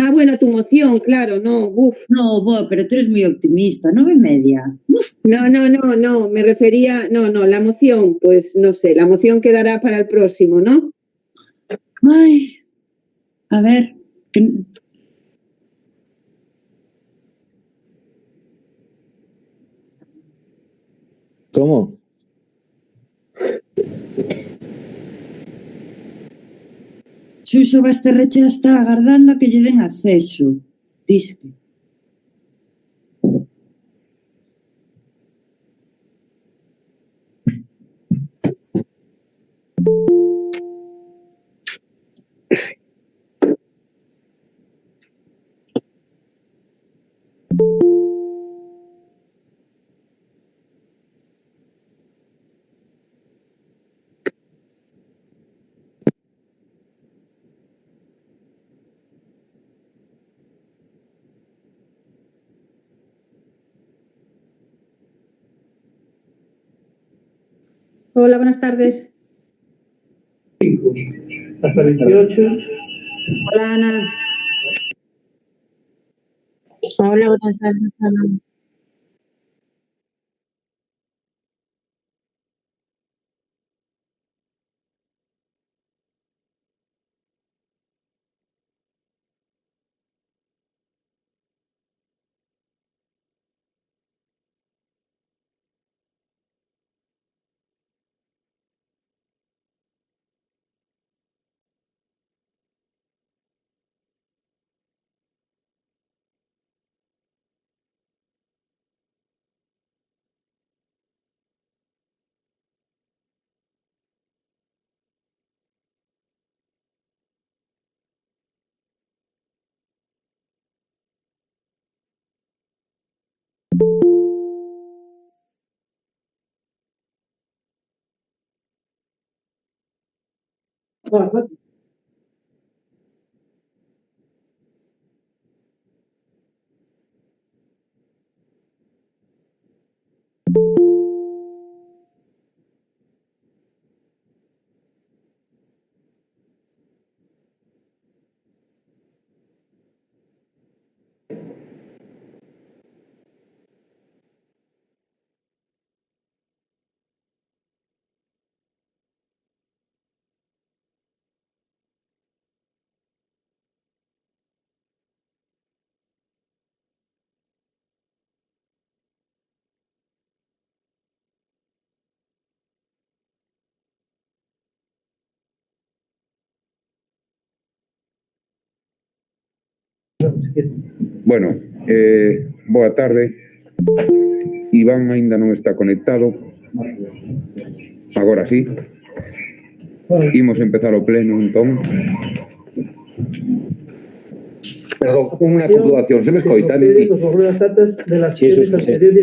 Ah, bueno, tu moción, claro, no, No, pero tú eres muy optimista, 9,5. No, me refería, no, la moción, pues no sé, la moción quedará para el próximo, ¿no? Ay, a ver, ¿Cómo? Suso Basterrecha está agardando a que lle den acceso, disque. Hola, buenas tardes. Hasta 28. Hola, Ana. Hola, buenas tardes, Ana. Bueno, boa tarde. Iván aínda non está conectado. Agora sí. Imos empezar o pleno, entón. Perdón, unha puntuación. Se me escoita, Nini? Sí,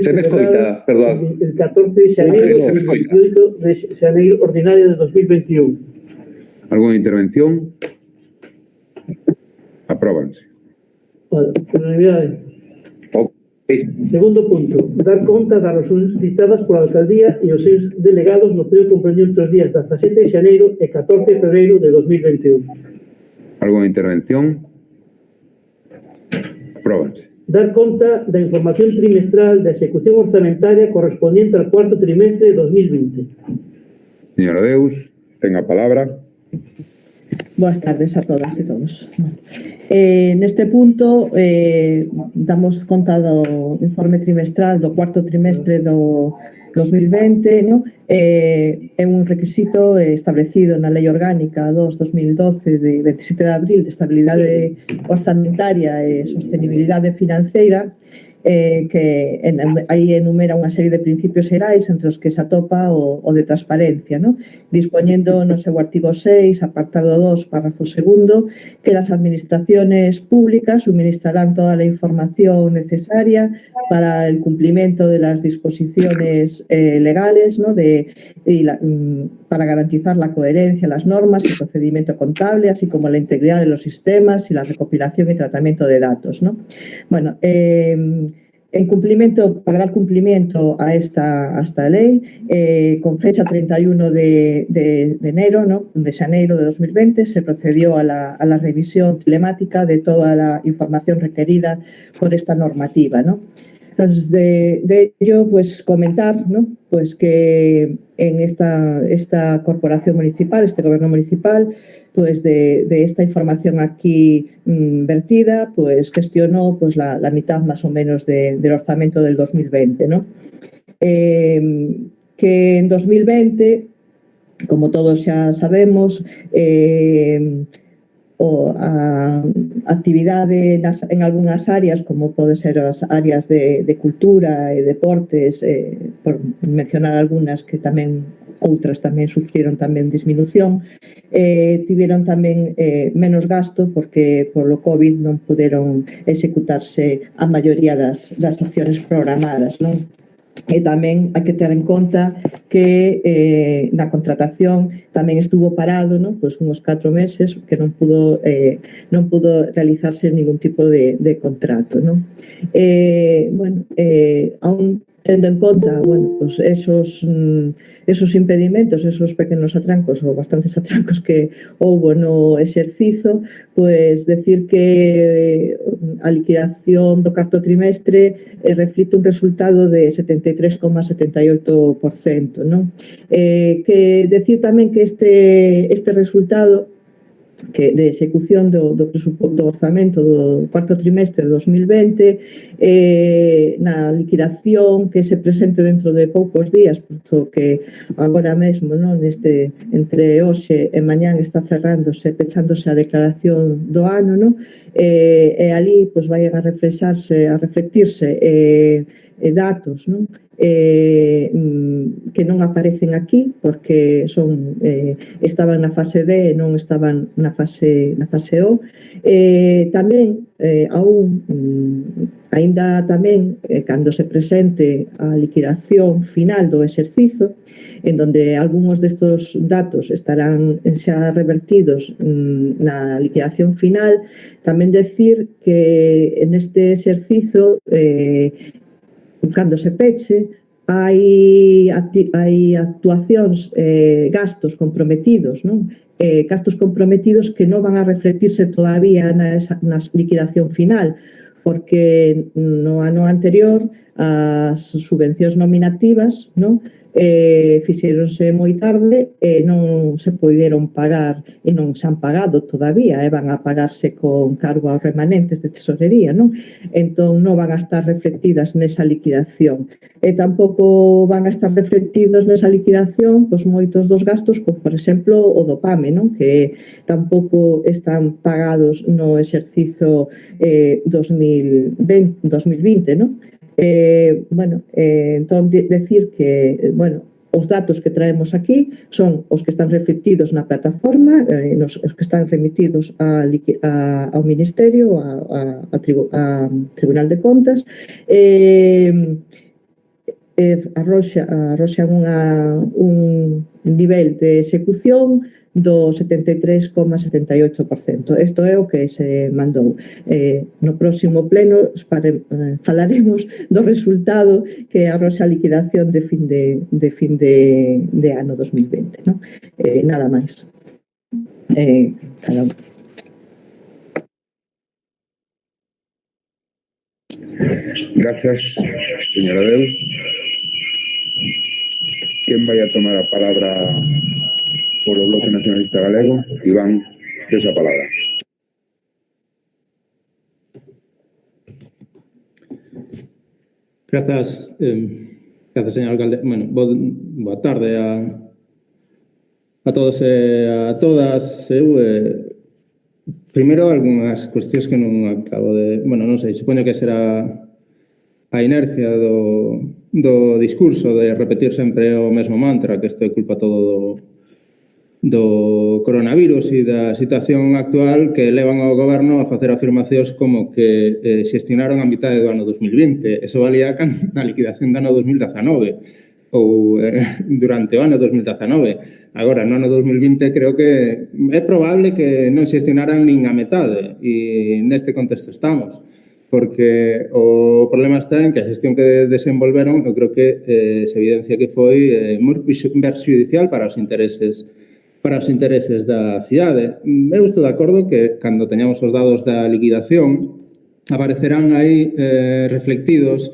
se me escoita, perdón. El 14 de xaneiro Se me e escoita. 18 de xaneiro ordinaria de 2021. Alguna intervención? Apróbanse. Vale, por unanimidade. Okay. Segundo punto, dar conta das resolucións dictadas pola alcaldía e os seus delegados no período comprendido entre os días 17 de xaneiro e 14 de febreiro de 2021. Alguna intervención? Apróbanse. Dar conta da información trimestral da execución orzamentaria correspondiente ao cuarto trimestre de 2020. Señora Deus, ten a palabra. Boas tardes a todas e todos. Neste punto damos conta do informe trimestral do cuarto trimestre do 2020, no? É un requisito establecido na Lei Orgánica 2/2012 de 27 de abril de Estabilidade Orzamentaria e Sostenibilidade Financeira, que aí enumera unha serie de principios xerais entre os que se atopa o de transparencia, ¿no? Dispoñendo no seu artigo 6, apartado 2, párrafo 2, que las administraciones públicas suministrarán toda la información necesaria para el cumplimiento de las disposiciones legales, ¿no? Para garantizar la coherencia, las normas, el procedimiento contable, así como la integridad de los sistemas y la recopilación y tratamiento de datos, ¿no? Bueno, Para dar cumplimiento a esta ley, con fecha 31 de enero, ¿no?, de xaneiro de 2020, se procedió a la revisión telemática de toda la información requerida por esta normativa, ¿no? Entonces, de ello, pues comentar, ¿no?, pues que en esta corporación municipal, este gobierno municipal, pues de esta información aquí vertida, pues gestionó pues la mitad más o menos del orzamento del 2020, ¿no? Que en 2020, como todos xa sabemos, a actividade en algunhas áreas, como pode ser as áreas de cultura e deportes, por mencionar algunhas que tamén outras tamén sufriron tamén disminución, tiveron tamén menos gasto porque polo COVID non puderon executarse a maioría das acciones programadas, non? E tamén hai que ter en conta que na contratación tamén estuvo parado, ¿no?, pues uns 4 meses que non pudo realizarse ningún tipo de contrato, ¿no? Aún tendo en conta, pues esos impedimentos, esos pequenos atrancos ou bastantes atrancos que houbo no exercizo, pues decir que a liquidación do cuarto trimestre reflite un resultado de 73,78%, ¿no? Que decir tamén que este resultado que de execución do orzamento do cuarto trimestre de 2020 na liquidación que se presente dentro de poucos días, porque que agora mesmo, non, entre hoxe e mañán está pechándose a declaración do ano, non? E ali pois vai a reflectirse datos, non? Que non aparecen aquí porque estaban na fase D e non estaban na fase O. Tamén aínda tamén cando se presente a liquidación final do exercizo, en donde algúns destos datos estarán xa revertidos na liquidación final, tamén decir que en este exercizo cando se peche hai actuacións, gastos comprometidos, non? Gastos comprometidos que non van a reflectirse todavía na liquidación final, porque no ano anterior as subvencións nominativas, non, fixéronse moi tarde e non se poideron pagar e non se han pagado todavía e van a pagarse con cargo aos remanentes de tesorería, non? Entón non van a estar reflectidas nesa liquidación e tampouco van a estar reflectidos nesa liquidación pois moitos dos gastos, como por exemplo o do PAME, non? Que tampouco están pagados no exercizo 2020, non? Entón decir que os datos que traemos aquí son os que están reflectidos na plataforma, os que están remitidos ao Ministerio, ao Tribunal de Contas, arroxan un nivel de execución do 73,78%. Isto é o que se mandou. No próximo pleno falaremos do resultado que arroxa a liquidación de fin de ano 2020, ¿no? Nada máis. Gracias, señora Deu. ¿Quién vaya a tomar a palabra por o Bloque Nacionalista Galego? Iván, esa palabra. Grazas, señor alcalde. Bueno, boa tarde a todos e a todas. Primeiro, algunhas cuestións que non acabo de... Bueno, non sei, supoño que será a inercia do discurso de repetir sempre o mesmo mantra, que isto é culpa todo do coronavirus e da situación actual que levan ao goberno a facer afirmacións como que xestionaron a mitad do ano 2020. Eso valía na liquidación do ano 2019 ou durante o ano 2019. Agora, no ano 2020, creo que é probable que non xestionaran nin a metade e neste contexto estamos. porque o problema está en que a xestión que desenvolveron eu creo que se evidencia que foi moi perxudicial para os intereses da cidade. Eu estou de acordo que cando teñamos os dados da liquidación aparecerán aí reflectidos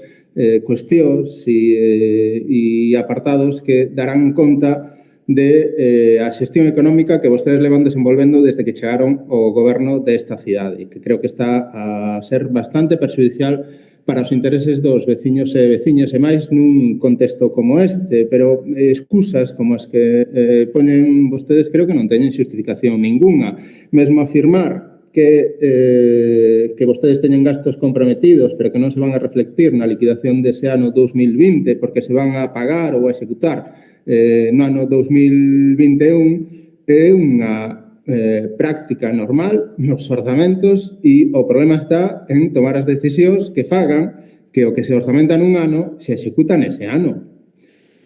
cuestións e apartados que darán conta de a xestión económica que vostedes levan desenvolvendo desde que chegaron ao goberno desta cidade, que creo que está a ser bastante perxudicial para os intereses dos veciños e veciñas e máis nun contexto como este, pero excusas como as que poñen vostedes creo que non teñen justificación ninguna. Mesmo afirmar que vostedes teñen gastos comprometidos pero que non se van a reflectir na liquidación dese ano 2020 porque se van a pagar ou a executar no ano 2021 é unha práctica normal nos orzamentos e o problema está en tomar as decisións que fagan que o que se orzamenta nun ano se executa nese ano.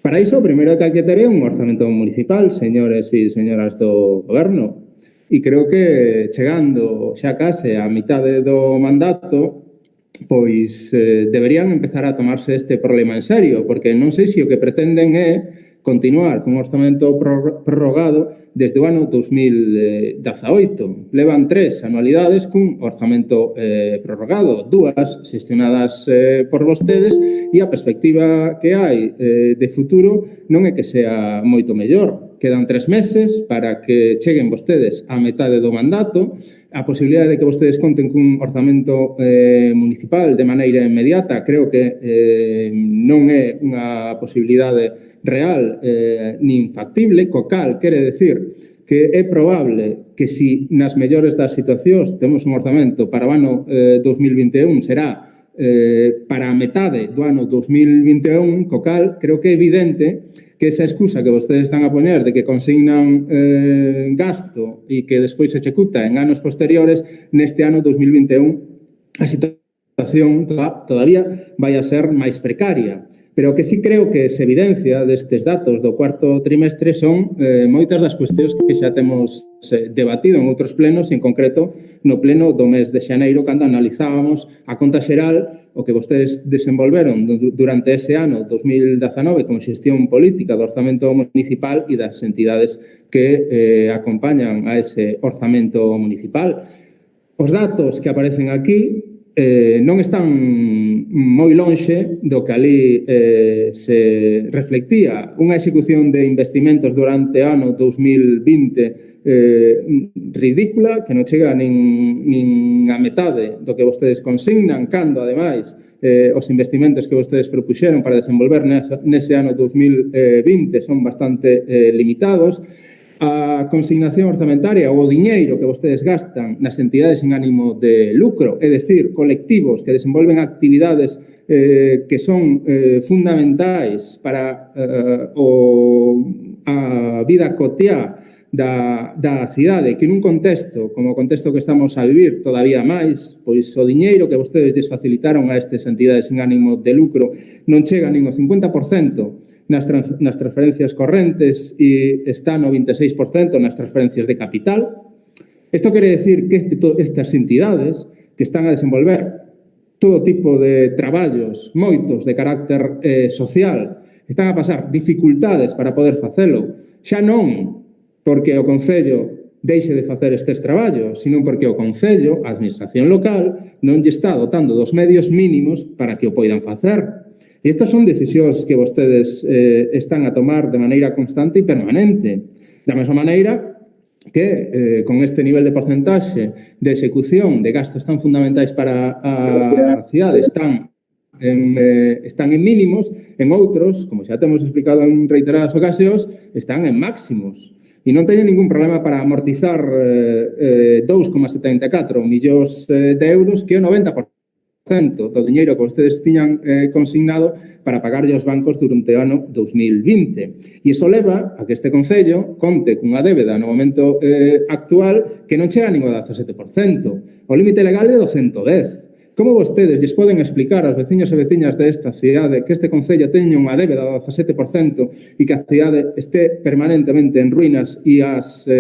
Para iso, o primeiro que hai que ter é un orzamento municipal, señores e señoras do goberno. E creo que chegando xa case a mitade do mandato, pois deberían empezar a tomarse este problema en serio, porque non sei se o que pretenden é continuar con un orzamento prorrogado desde o ano 2018. Levan 3 anualidades cun orzamento prorrogado, 2 xestionadas por vostedes e a perspectiva que hai de futuro non é que sea moito mellor. Quedan 3 meses para que cheguen vostedes á metade do mandato. A posibilidade de que vostedes conten cun orzamento municipal de maneira inmediata creo que non é unha posibilidade real nin factible, co cal quere decir que é probable que si nas mellores das situacións temos un orzamento para o ano 2021 será para a metade do ano 2021, co cal creo que é evidente que esa excusa que vostedes están a poñer de que consignan gasto e que despois se executa en anos posteriores, neste ano 2021 a situación todavía vai a ser máis precaria. Pero o que sí creo que se evidencia destes datos do cuarto trimestre son moitas das cuestións que xa temos debatido en outros plenos, en concreto no pleno do mes de xaneiro, cando analizábamos a conta xeral o que vostedes desenvolveron durante ese ano 2019 como xestión política do orzamento municipal e das entidades que acompañan a ese orzamento municipal. Os datos que aparecen aquí non están moi lonxe do que ali se reflectía unha execución de investimentos durante o ano 2020 ridícula, que non chega nin a metade do que vostedes consignan, cando, ademais, os investimentos que vostedes propuxeron para desenvolver nese ano 2020 son bastante limitados. A consignación orzamentaria ou o diñeiro que vostedes gastan nas entidades en ánimo de lucro, é dicir, colectivos que desenvolven actividades que son fundamentais para a vida cotiá da cidade, que nun contexto como o contexto que estamos a vivir todavía máis, pois o diñeiro que vostedes desfacilitaron a estas entidades en ánimo de lucro non chega nin ao 50% nas transferencias correntes e está no 26% nas transferencias de capital. Isto quere decir que estas entidades que están a desenvolver todo tipo de traballos, moitos de carácter social, están a pasar dificultades para poder facelo, xa non porque o Concello deixe de facer estes traballos, sino porque o Concello, a administración local, non lle está dotando dos medios mínimos para que o poidan facer. E estas son decisións que vostedes están a tomar de maneira constante e permanente. Da mesma maneira que con este nivel de porcentaxe de execución de gastos tan fundamentais para a cidade están en mínimos, en outros, como xa temos explicado en reiteradas ocasións, están en máximos. E non teñen ningún problema para amortizar 2,74 millóns de euros, que é o 90% do diñeiro que vostedes tiñan consignado para pagarlle aos bancos durante o ano 2020. E iso leva a que este Concello conte cunha débeda no momento actual que non chega nin ao 17%. O límite legal é do 110%. Como vostedes lles poden explicar aos veciños e veciñas desta cidade que este Concello teña unha débeda do 17% e que a cidade este permanentemente en ruínas e as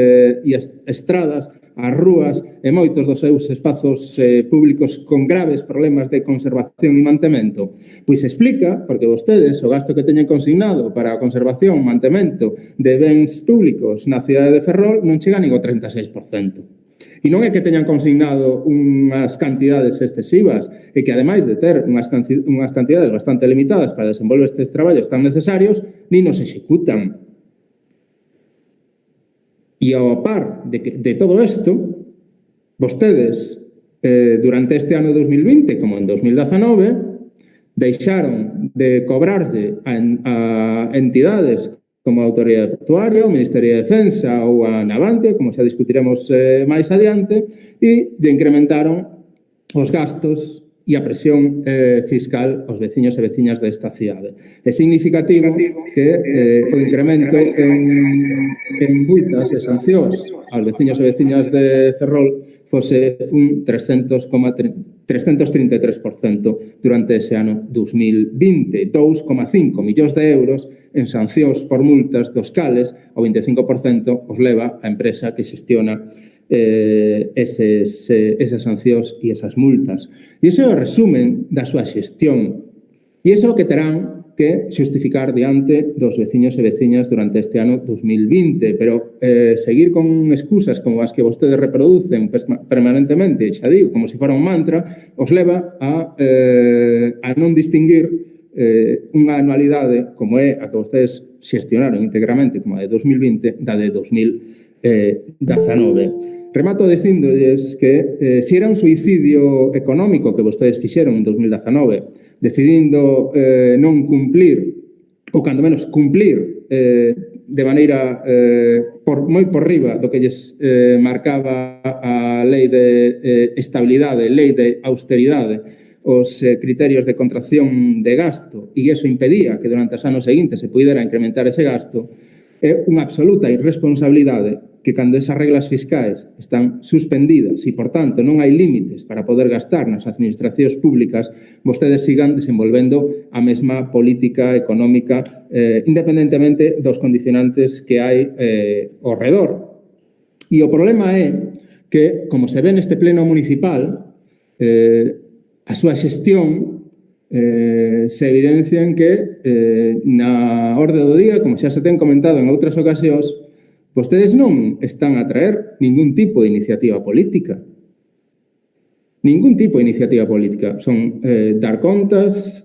estradas ás rúas e moitos dos seus espazos públicos con graves problemas de conservación e mantemento? Pois explica, porque vostedes o gasto que teñen consignado para a conservación e mantemento de bens públicos na cidade de Ferrol non chega nin ao 36%. E non é que teñan consignado unhas cantidades excesivas, e que, ademais de ter unhas cantidades bastante limitadas para desenvolver estes traballos tan necesarios, ni nos executan. E ao par de todo isto, vostedes, durante este ano 2020, como en 2019, deixaron de cobrarlle a entidades como a Autoridade Portuaria, o Ministerio de Defensa ou a Navantia, como xa discutiremos máis adiante, e lle incrementaron os gastos e a presión fiscal aos veciños e veciñas desta cidade. É significativo que o incremento en multas e sancións aos veciños e veciñas de Ferrol fose un 333% durante ese ano 2020, 2,5 millóns de euros en sancións por multas dos cales, o 25% os leva a empresa que xestiona esas sancións e esas multas. E iso é o resumen da súa xestión. E iso é o que terán que xustificar diante dos veciños e veciñas durante este ano 2020. Pero seguir con excusas como as que vostedes reproducen permanentemente, xa digo, como se fora un mantra, os leva a non distinguir unha anualidade como é a que vostedes xestionaron íntegramente como a de 2020 da de 2019. Remato dicíndolles que se era un suicidio económico que vostedes fixeron en 2019, decidindo non cumplir, ou cando menos cumplir de maneira moi por riba do que lles marcaba a lei de estabilidade, lei de austeridade, os criterios de contracción de gasto, e iso impedía que durante os anos seguintes se pudera incrementar ese gasto, é unha absoluta irresponsabilidade que cando esas reglas fiscais están suspendidas e, por tanto, non hai límites para poder gastar nas administracións públicas, vostedes sigan desenvolvendo a mesma política económica independentemente dos condicionantes que hai ao redor. E o problema é que, como se ve neste pleno municipal, a súa xestión se evidencia en que na orde do día, como xa se ten comentado en outras ocasións, vostedes non están a traer ningún tipo de iniciativa política. Ningún tipo de iniciativa política. Son dar contas,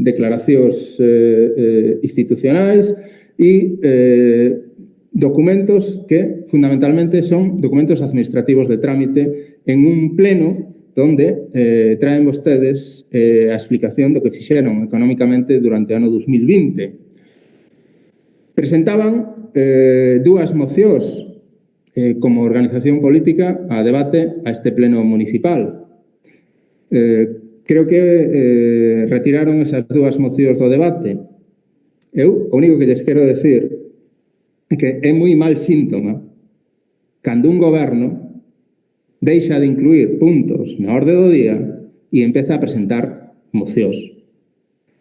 declaracións institucionais e documentos que fundamentalmente son documentos administrativos de trámite en un pleno donde traen vostedes a explicación do que fixeron económicamente durante o ano 2020. Presentaban dúas mocións como organización política a debate a este pleno municipal. Creo que retiraron esas dúas mocións do debate. Eu, o único que lles quero decir é que é moi mal síntoma cando un goberno deixa de incluir puntos na orde do día e empeza a presentar mocións.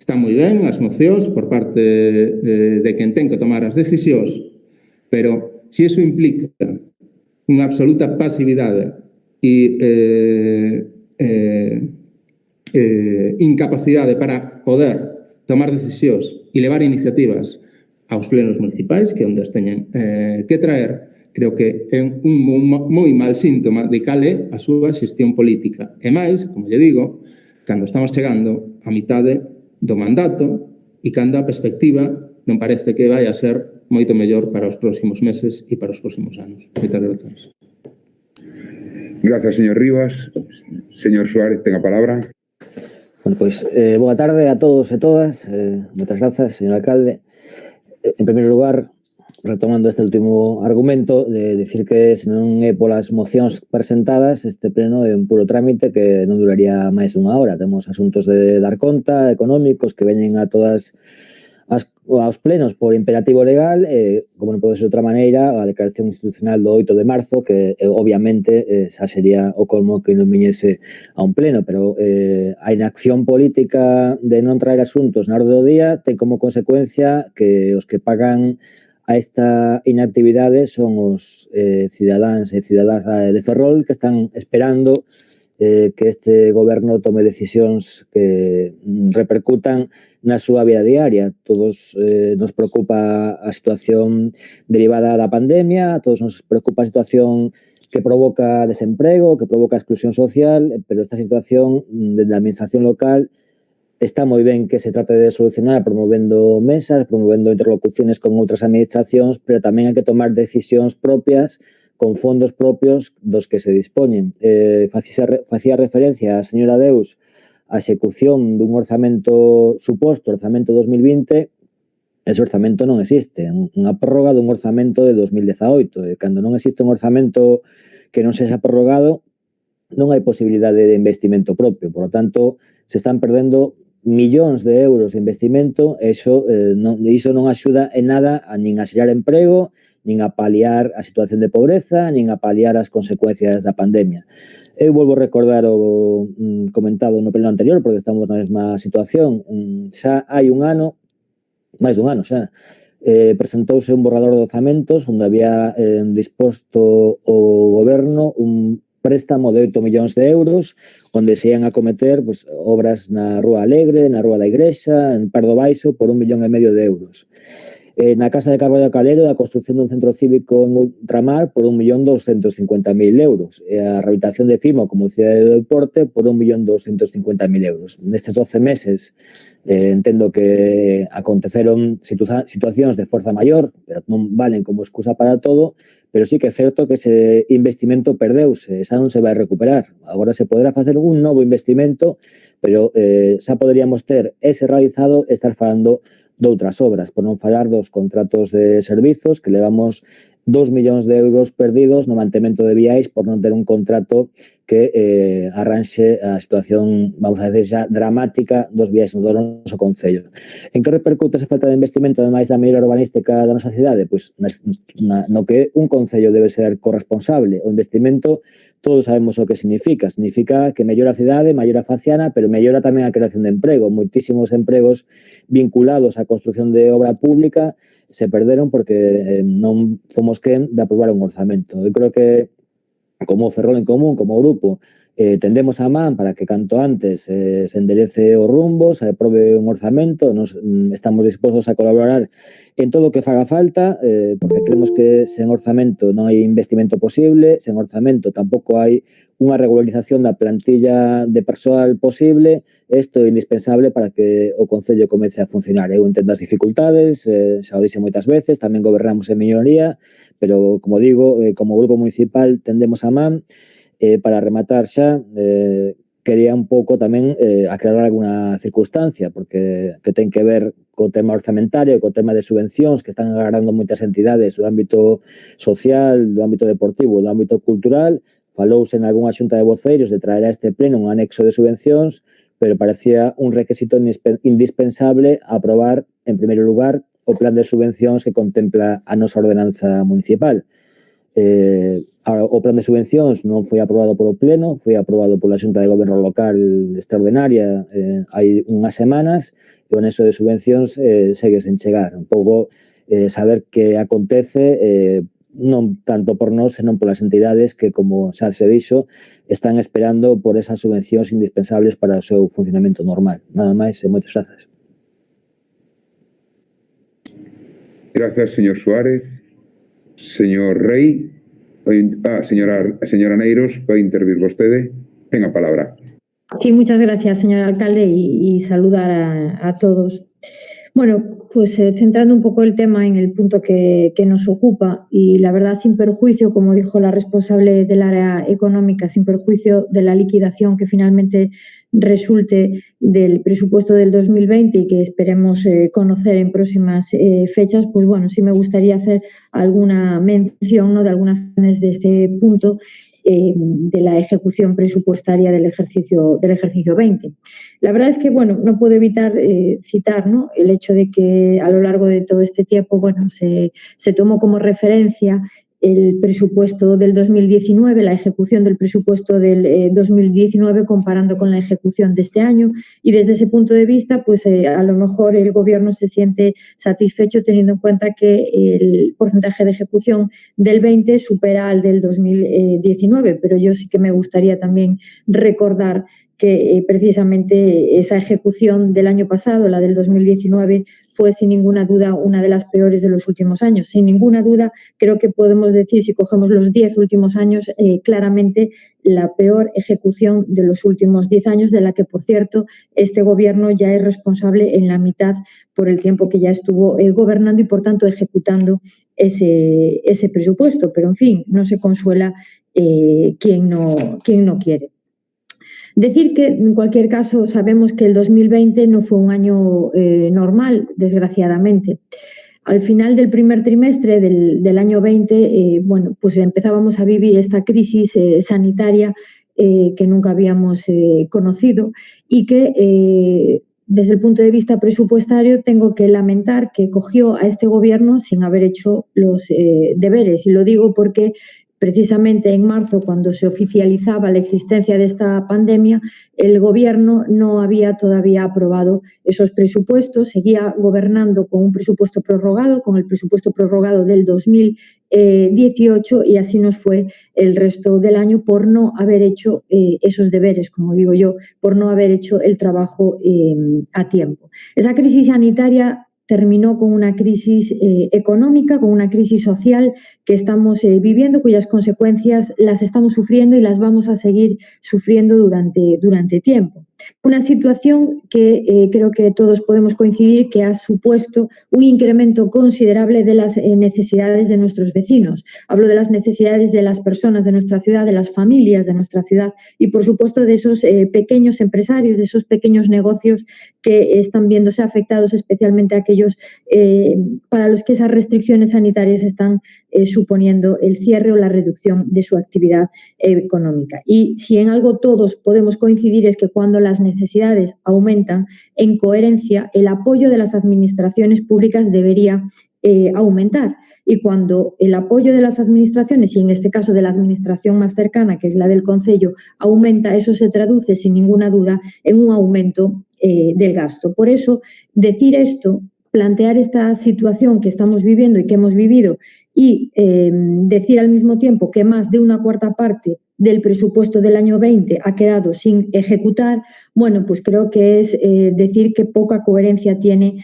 Están moi ben as mocións por parte de quen ten que tomar as decisións, pero se iso implica unha absoluta pasividade e incapacidade para poder tomar decisións e levar iniciativas aos plenos municipais, que é onde as teñen que traer, creo que é un moi mal síntoma de cal é a súa xestión política. E máis, como lle digo, cando estamos chegando a mitade do mandato e cando a perspectiva non parece que vai a ser moito mellor para os próximos meses e para os próximos anos. Moitas grazas. Gracias, señor Rivas. Señor Suárez, ten a palabra. Bueno, pois, boa tarde a todos e todas. Moitas grazas, señor alcalde. En primeiro lugar, retomando este último argumento, de dicir que se non é polas mocións presentadas, este pleno é un puro trámite que non duraría máis dunha hora. Temos asuntos de dar conta, económicos, que veñen a todas aos plenos por imperativo legal, como non pode ser de outra maneira, a declaración institucional do 8 de marzo, que obviamente xa sería o colmo que non viñese a un pleno, pero a inacción política de non traer asuntos na orde do día ten como consecuencia que os que pagan a esta inactividade son os cidadáns e cidadás de Ferrol que están esperando que este goberno tome decisións que repercutan na súa vida diaria. Todos nos preocupa a situación derivada da pandemia, a todos nos preocupa a situación que provoca desemprego, que provoca exclusión social, pero esta situación desde a administración local está moi ben que se trate de solucionar promovendo mesas, promovendo interlocuciones con outras administracións, pero tamén hai que tomar decisións propias con fondos propios dos que se dispoñen. Facía referencia a señora Deus a execución dun orzamento suposto, orzamento 2020, ese orzamento non existe, unha prórroga dun orzamento de 2018, e cando non existe un orzamento que non sexa prorrogado, non hai posibilidade de investimento propio, por lo tanto, se están perdendo millóns de euros de investimento, iso non axuda en nada a nin a xerar emprego, nin a paliar a situación de pobreza, nin a paliar as consecuencias da pandemia. Eu volvo a recordar o comentado no pleno anterior, porque estamos na mesma situación. Xa hai un ano, máis dun ano xa, presentouse un borrador de orzamentos onde había disposto o goberno un préstamo de 8 millóns de euros onde se ian a cometer obras na Rúa Alegre, na Rúa da Igrexa, en Pardo Baixo, por 1,5 millón de euros. Na Casa de Carballo Calero, da construción dun centro cívico en ultramar por 1.250.000 euros. E a rehabilitación de Fimo como cidade do deporte por 1.250.000 euros. Nestes 12 meses entendo que aconteceron situacións de forza maior, pero non valen como excusa para todo, pero sí que é certo que ese investimento perdeuse, xa non se vai recuperar. Agora se poderá facer un novo investimento, pero xa poderíamos ter ese realizado e estar falando doutras obras, por non falar dos contratos de servizos que levamos 2 millóns de euros perdidos no mantemento de viais por non ter un contrato que arranxe a situación, vamos a decir xa, dramática dos viais no noso concello. En que repercute esa falta de investimento, ademais da mellora urbanística da nosa cidade? Pois no que un concello debe ser corresponsable. O investimento todos sabemos o que significa. Significa que mellora a cidade, mellora a faciana, pero mellora tamén a creación de emprego. Moitísimos empregos vinculados á construción de obra pública se perderon porque non fomos quen de aprobar un orzamento. Eu creo que como Ferrol en Común, como grupo, tendemos a man para que canto antes se enderece o rumbo, se aprobe un orzamento, nos estamos dispostos a colaborar en todo o que faga falta, porque creemos que sen orzamento non hai investimento posible, sen orzamento tampouco hai unha regularización da plantilla de persoal posible, isto é indispensable para que o Concello comece a funcionar. Eu entendo as dificultades, xa o dixen moitas veces, tamén gobernamos en minoría, pero, como digo, como grupo municipal tendemos a man. Para rematar xa, quería un pouco tamén aclarar alguna circunstancia, porque que ten que ver co tema orzamentario, co tema de subvencións que están agarrando moitas entidades do ámbito social, do ámbito deportivo, do ámbito cultural. Falouse en algunha xunta de voceiros de traer a este pleno un anexo de subvencións, pero parecía un requisito indispensable aprobar, en primeiro lugar, o plan de subvencións que contempla a nosa ordenanza municipal. O plan de subvencións non foi aprobado polo Pleno, foi aprobado pola Xunta de Goberno Local extraordinaria hai unhas semanas, e o anexo de subvencións segue sen chegar. Un pouco saber que acontece non tanto por nós, senón polas entidades que, como xa se dixo, están esperando por esas subvencións indispensables para o seu funcionamento normal. Nada máis e moitas grazas. Gracias, señor Suárez. Señor Rey, señora Neiros, vai intervir vostede. Ten a palabra. Sí, muchas gracias, señor alcalde, y saludar a todos. Bueno, pues centrando un poco el tema en el punto que nos ocupa, y la verdad sin perjuicio, como dijo la responsable del área económica, sin perjuicio de la liquidación que finalmente resulte del presupuesto del 2020 y que esperemos conocer en próximas fechas, pues bueno, sí me gustaría hacer alguna mención, ¿no?, de algunas de este punto de la ejecución presupuestaria del ejercicio 20. La verdad es que, bueno, no puedo evitar citar, ¿no?, el hecho de que a lo largo de todo este tiempo, bueno, se tomó como referencia el presupuesto del 2019, la ejecución del presupuesto del 2019 comparando con la ejecución de este año, y desde ese punto de vista pues a lo mejor el Gobierno se siente satisfecho teniendo en cuenta que el porcentaje de ejecución del 20 supera al del 2019, pero yo sí que me gustaría también recordar que precisamente esa ejecución del año pasado, la del 2019, fue sin ninguna duda una de las peores de los últimos años. Sin ninguna duda, creo que podemos decir, si cogemos los 10 últimos años, claramente la peor ejecución de los últimos 10 años, de la que, por cierto, este Gobierno ya es responsable en la mitad por el tiempo que ya estuvo gobernando y, por tanto, ejecutando ese presupuesto. Pero, en fin, no se consuela quien no quiere. Decir que, en cualquier caso, sabemos que el 2020 no fue un año normal, desgraciadamente. Al final del primer trimestre del año 20, bueno, pues empezábamos a vivir esta crisis sanitaria que nunca habíamos conocido y que, desde el punto de vista presupuestario, tengo que lamentar que cogió a este Gobierno sin haber hecho los deberes. Y lo digo porque precisamente en marzo, cuando se oficializaba la existencia de esta pandemia, el Gobierno no había todavía aprobado esos presupuestos, seguía gobernando con un presupuesto prorrogado, con el presupuesto prorrogado del 2018, y así nos fue el resto del año por no haber hecho esos deberes, como digo yo, por no haber hecho el trabajo a tiempo. Esa crisis sanitaria terminó con una crisis económica, con una crisis social que estamos viviendo, cuyas consecuencias las estamos sufriendo y las vamos a seguir sufriendo durante tiempo. Una situación que creo que todos podemos coincidir que ha supuesto un incremento considerable de las necesidades de nuestros vecinos. Hablo de las necesidades de las personas de nuestra ciudad, de las familias de nuestra ciudad y, por supuesto, de esos pequeños empresarios, de esos pequeños negocios que están viéndose afectados, especialmente aquellos para los que esas restricciones sanitarias están suponiendo el cierre o la reducción de su actividad económica. Y si en algo todos podemos coincidir es que cuando las necesidades aumentan, en coherencia, el apoyo de las administraciones públicas debería aumentar. Y cuando el apoyo de las administraciones, y en este caso de la administración más cercana, que es la del Concello, aumenta, eso se traduce sin ninguna duda en un aumento del gasto. Por eso, decir esto, plantear esta situación que estamos viviendo y que hemos vivido y decir al mismo tiempo que más de una cuarta parte del presupuesto del año 20 ha quedado sin ejecutar, bueno, pues creo que es decir que poca coherencia tiene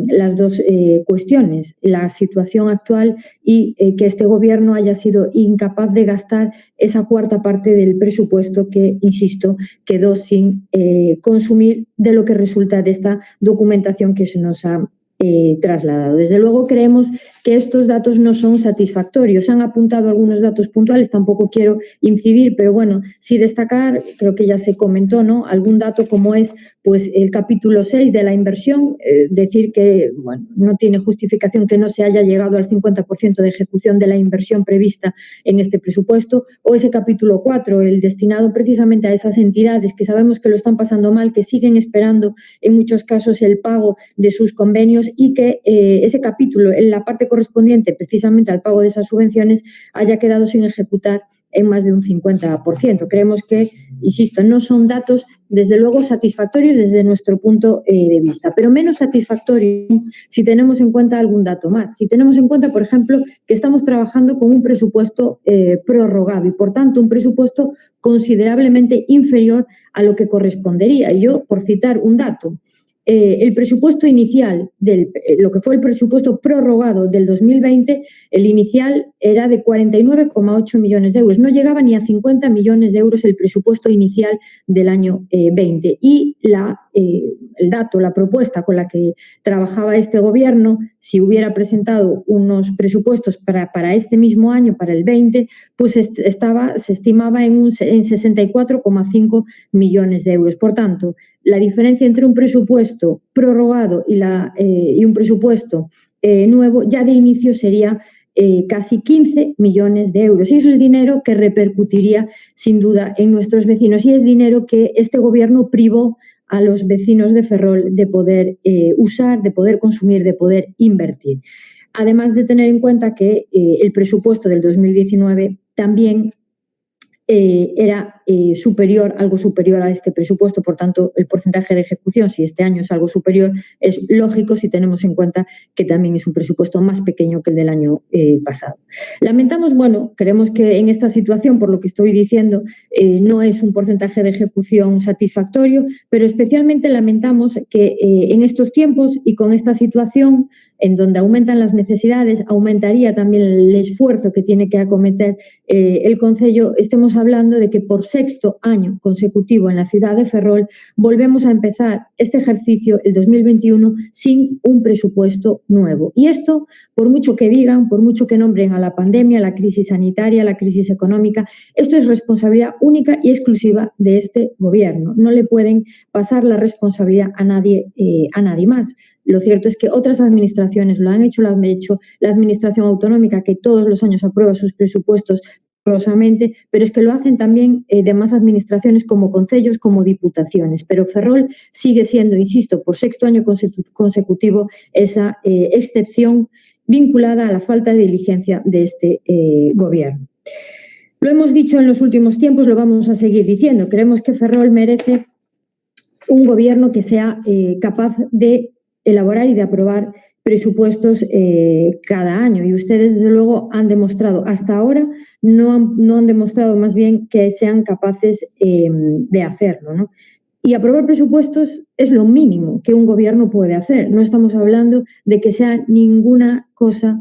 las dos cuestiones, la situación actual y que este Gobierno haya sido incapaz de gastar esa cuarta parte del presupuesto que, insisto, quedó sin consumir, de lo que resulta de esta documentación que se nos ha trasladado. Desde luego creemos que estos datos no son satisfactorios. Se han apuntado algunos datos puntuales, tampoco quiero incidir, pero bueno, sí destacar, creo que ya se comentó, ¿no?, algún dato como es pues el capítulo 6 de la inversión, decir que bueno, no tiene justificación que no se haya llegado al 50% de ejecución de la inversión prevista en este presupuesto, o ese capítulo 4, el destinado precisamente a esas entidades que sabemos que lo están pasando mal, que siguen esperando en muchos casos el pago de sus convenios y que ese capítulo, en la parte correspondiente precisamente al pago de esas subvenciones, haya quedado sin ejecutar en más de un 50%. Creemos que, insisto, no son datos, desde luego, satisfactorios desde nuestro punto de vista, pero menos satisfactorios si tenemos en cuenta algún dato más. Si tenemos en cuenta, por ejemplo, que estamos trabajando con un presupuesto prorrogado y, por tanto, un presupuesto considerablemente inferior a lo que correspondería. Y yo, por citar un dato, el presupuesto inicial, lo que fue el presupuesto prorrogado del 2020, el inicial era de 49,8 millones de euros. No llegaba ni a 50 millones de euros el presupuesto inicial del año 20. Y el dato, la propuesta con la que trabajaba este Gobierno, si hubiera presentado unos presupuestos para este mismo año, para el 20, pues se estimaba en 64,5 millones de euros. Por tanto, la diferencia entre un presupuesto prorrogado y un presupuesto nuevo ya de inicio sería casi 15 millones de euros. Y eso es dinero que repercutiría sin duda en nuestros vecinos y es dinero que este Gobierno privó a los vecinos de Ferrol de poder usar, de poder consumir, de poder invertir. además de tener en cuenta que el presupuesto del 2019 también era algo superior a este presupuesto, por tanto, el porcentaje de ejecución, si este año es algo superior, es lógico si tenemos en cuenta que también es un presupuesto más pequeño que el del año pasado. Lamentamos, creemos que en esta situación, por lo que estoy diciendo, no es un porcentaje de ejecución satisfactorio, pero especialmente lamentamos que en estos tiempos y con esta situación, en donde aumentan las necesidades, aumentaría también el esfuerzo que tiene que acometer el Concello, estemos hablando de que por sexto año consecutivo en la ciudad de Ferrol volvemos a empezar este ejercicio, el 2021, sin un presupuesto nuevo. Y esto, por mucho que digan, por mucho que nombren a la pandemia, la crisis sanitaria, la crisis económica, esto es responsabilidad única y exclusiva de este Gobierno. No le pueden pasar la responsabilidad a nadie más. Lo cierto es que otras administraciones lo han hecho la Administración Autonómica, que todos los años aprueba sus presupuestos rigurosamente, pero es que lo hacen también demás administraciones como concellos, como diputaciones. Pero Ferrol sigue siendo, insisto, por sexto año consecutivo, esa excepción vinculada a la falta de diligencia de este Gobierno. Lo hemos dicho en los últimos tiempos, lo vamos a seguir diciendo. Creemos que Ferrol merece un Gobierno que sea capaz de elaborar y de aprobar presupuestos cada año, y ustedes desde luego han demostrado, hasta ahora no han demostrado más bien que sean capaces de hacerlo, ¿no? Y aprobar presupuestos es lo mínimo que un Gobierno puede hacer. No estamos hablando de que sea ninguna cosa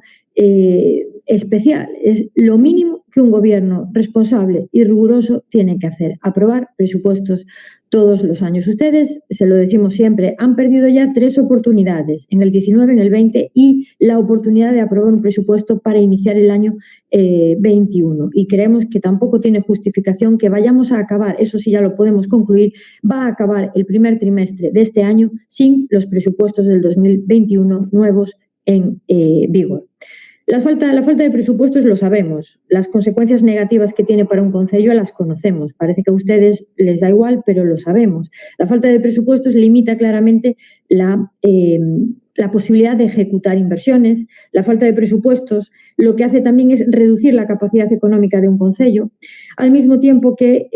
especial. Es lo mínimo que un Gobierno responsable y riguroso tiene que hacer, aprobar presupuestos todos los años. Ustedes, se lo decimos siempre, han perdido ya 3 oportunidades, en el 19, en el 20 y la oportunidad de aprobar un presupuesto para iniciar el año 21. Y creemos que tampoco tiene justificación que vayamos a acabar, eso sí ya lo podemos concluir, va a acabar el primer trimestre de este año sin los presupuestos del 2021 nuevos en vigor. La falta de presupuestos lo sabemos, las consecuencias negativas que tiene para un concello las conocemos, parece que a ustedes les da igual, pero lo sabemos. La falta de presupuestos limita claramente la posibilidad de ejecutar inversiones. La falta de presupuestos lo que hace también es reducir la capacidad económica de un concello, al mismo tiempo que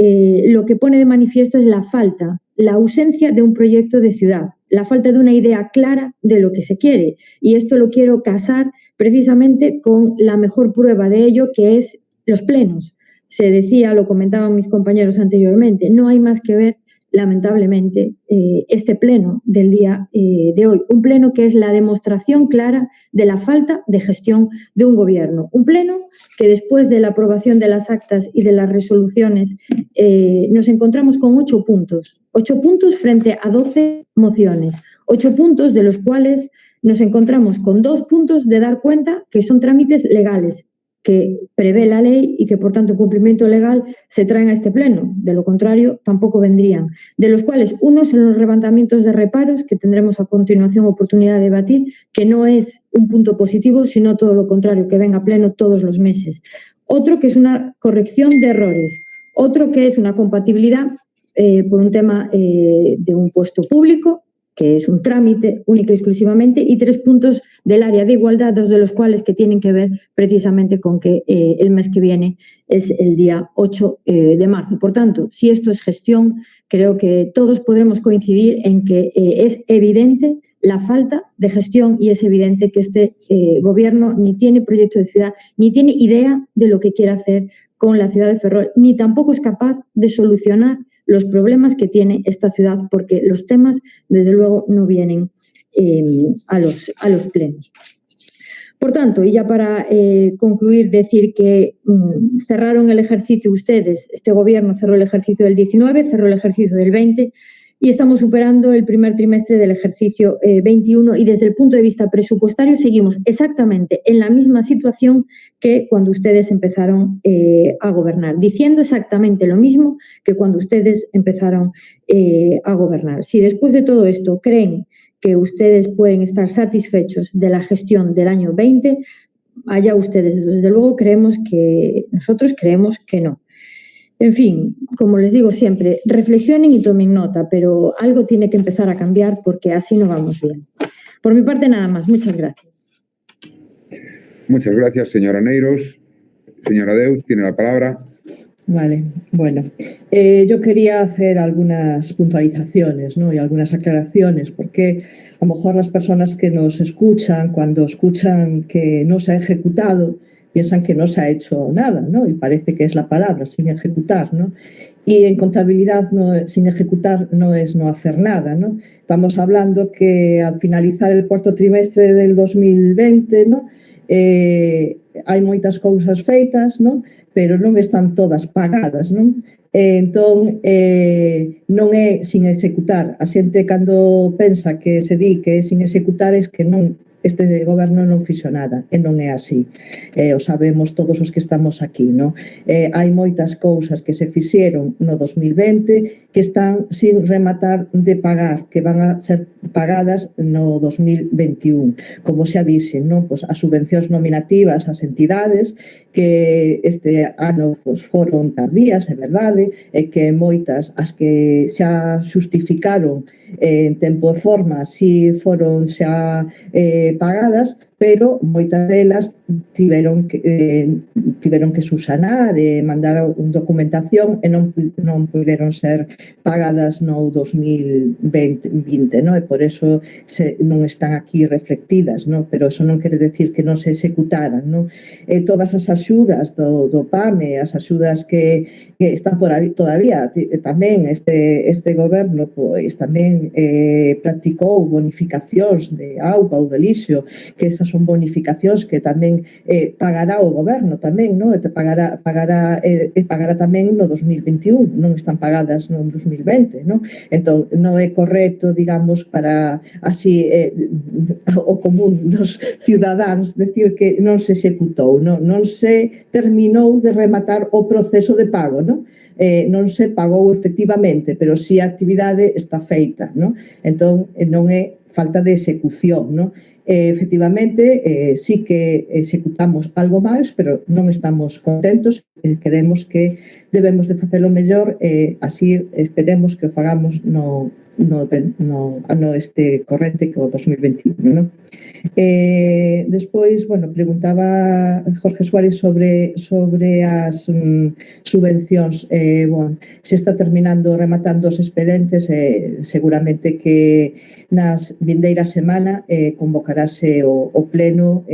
lo que pone de manifiesto es la ausencia de un proyecto de ciudad, la falta de una idea clara de lo que se quiere. Y esto lo quiero casar precisamente con la mejor prueba de ello, que es los plenos. Se decía, lo comentaban mis compañeros anteriormente, no hay más que ver, lamentablemente, este pleno del día de hoy. Un pleno que es la demostración clara de la falta de gestión de un Gobierno. Un pleno que después de la aprobación de las actas y de las resoluciones nos encontramos con 8 puntos. 8 puntos frente a 12 mociones. 8 puntos de los cuales nos encontramos con 2 puntos de dar cuenta que son trámites legales, que prevé la ley y que, por tanto, en cumplimiento legal se traen a este pleno. De lo contrario, tampoco vendrían. De los cuales uno son los levantamientos de reparos, que tendremos a continuación oportunidad de debatir, que no es un punto positivo, sino todo lo contrario, que venga a pleno todos los meses. Otro que es una corrección de errores. Otro que es una compatibilidad por un tema de un puesto público, que es un trámite única y exclusivamente, y 3 puntos del área de igualdad, 2 de los cuales que tienen que ver precisamente con que el mes que viene es el día 8 de marzo. Por tanto, si esto es gestión, creo que todos podremos coincidir en que es evidente la falta de gestión y es evidente que este Gobierno ni tiene proyecto de ciudad, ni tiene idea de lo que quiere hacer con la ciudad de Ferrol, ni tampoco es capaz de solucionar los problemas que tiene esta ciudad, porque los temas, desde luego, no vienen a los plenos. Por tanto, y ya para concluir, decir que cerraron el ejercicio ustedes, este Gobierno cerró el ejercicio del 19, cerró el ejercicio del 20, y estamos superando el primer trimestre del ejercicio 21 y desde el punto de vista presupuestario seguimos exactamente en la misma situación que cuando ustedes empezaron a gobernar, diciendo exactamente lo mismo que cuando ustedes empezaron a gobernar. Si después de todo esto creen que ustedes pueden estar satisfechos de la gestión del año 20, allá ustedes. Desde luego nosotros creemos que no. En fin, como les digo siempre, reflexionen y tomen nota, pero algo tiene que empezar a cambiar porque así no vamos bien. Por mi parte nada más, muchas gracias. Muchas gracias, señora Neiros. Señora Deus, tiene la palabra. Vale, bueno, yo quería hacer algunas puntualizaciones, ¿no? Y algunas aclaraciones, porque a lo mejor las personas que nos escuchan, cuando escuchan que no se ha ejecutado, piensan que no se ha hecho nada, ¿no? Y parece que es la palabra, sin ejecutar, ¿no? Y en contabilidad, sin ejecutar no es no hacer nada, ¿no? Estamos hablando que al finalizar el cuarto trimestre del 2020, ¿no? Hai moitas cousas feitas, non? Pero non están todas pagadas, non? Entón, non é sin executar. A xente cando pensa que se di que é sin executar é que non, este goberno non fixo nada, e non é así. O sabemos todos os que estamos aquí, non? Hai moitas cousas que se fixeron no 2020 que están sin rematar de pagar, que van a ser pagadas no 2021. Como xa dixen, non? Pois as subvencións nominativas ás entidades que este ano foron tardías, é verdade, e que moitas as que xa xustificaron en tempo e forma si foron xa pagadas, pero moitas delas tiveron que subsanar e mandar unha documentación e non puderon ser pagadas no 2020, non? E por eso non están aquí reflectidas, non? Pero eso non quere decir que non se executaran, non? Todas as axudas do PAME, as axudas que están por aí todavía, tamén este goberno pois tamén practicou bonificacións de auga ou de lixo, que esas son bonificacións que tamén pagará o goberno tamén, non? E pagará tamén no 2021, non están pagadas no 2020, non? Entón, non é correcto, digamos, para así o común dos cidadáns decir que non se executou, non se terminou de rematar o proceso de pago, non? Non se pagou efectivamente, pero si a actividade está feita, non? Entón, non é falta de execución, non? Efectivamente, sí que executamos algo máis, pero non estamos contentos e queremos que debemos de facelo mellor e así esperemos que o fagamos no ano este corrente que o 2021, non? Despois, bueno, preguntaba Jorge Suárez sobre as subvencións. Bueno, se está rematando os expedentes, seguramente que nas vindeiras semana convocarase o pleno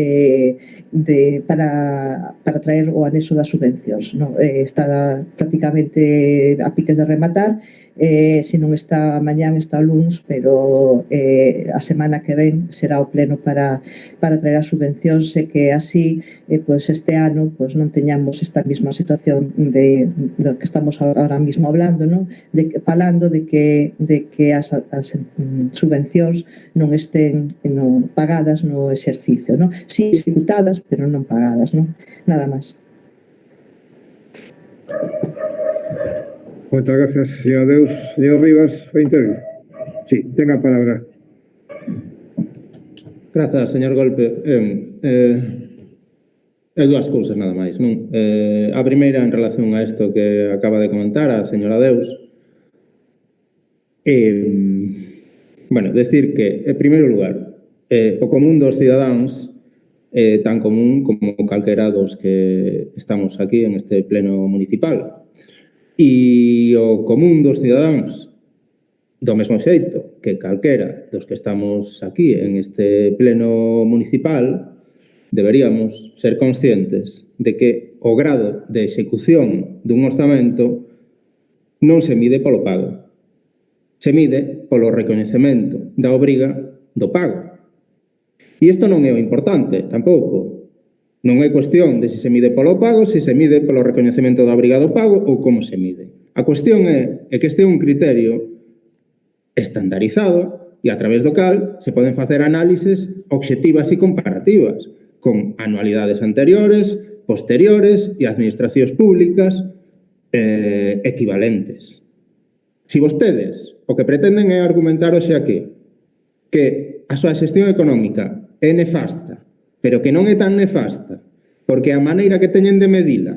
para traer o anexo das subvencións, non? Está prácticamente a piques de rematar, se non está mañán, está o luns, pero a semana que ven será o pleno para traer as subvencións e que así pois este ano pois non teñamos esta mesma situación de que estamos ahora mismo hablando, non? Falando de que as subvencións non estén pagadas no exercicio, non? Si executadas, pero non pagadas, non? Nada máis. Moitas gracias, señor Deus. Señor Rivas, vai intervir. Sí, tenga a palabra. Grazas, señor Golpe. Dúas cousas nada máis, non? A primeira, en relación a isto que acaba de comentar a señora Deus, bueno, decir que, en primeiro lugar, o común dos cidadáns é tan común como calquera dos que estamos aquí en este pleno municipal. E o común dos cidadáns, do mesmo xeito que calquera dos que estamos aquí en este pleno municipal, deberíamos ser conscientes de que o grado de execución dun orzamento non se mide polo pago, se mide polo recoñecemento da obriga do pago. E isto non é o importante, tampouco. Non é cuestión de se se mide polo pago, se se mide polo recoñecemento da obriga do pago ou como se mide. A cuestión é que este é un criterio estandarizado e a través do cal se poden facer análises obxectivas e comparativas con anualidades anteriores, posteriores e administracións públicas equivalentes. Se vostedes o que pretenden é argumentar hoxe aquí que a súa xestión económica é nefasta, pero que non é tan nefasta, porque a maneira que teñen de medila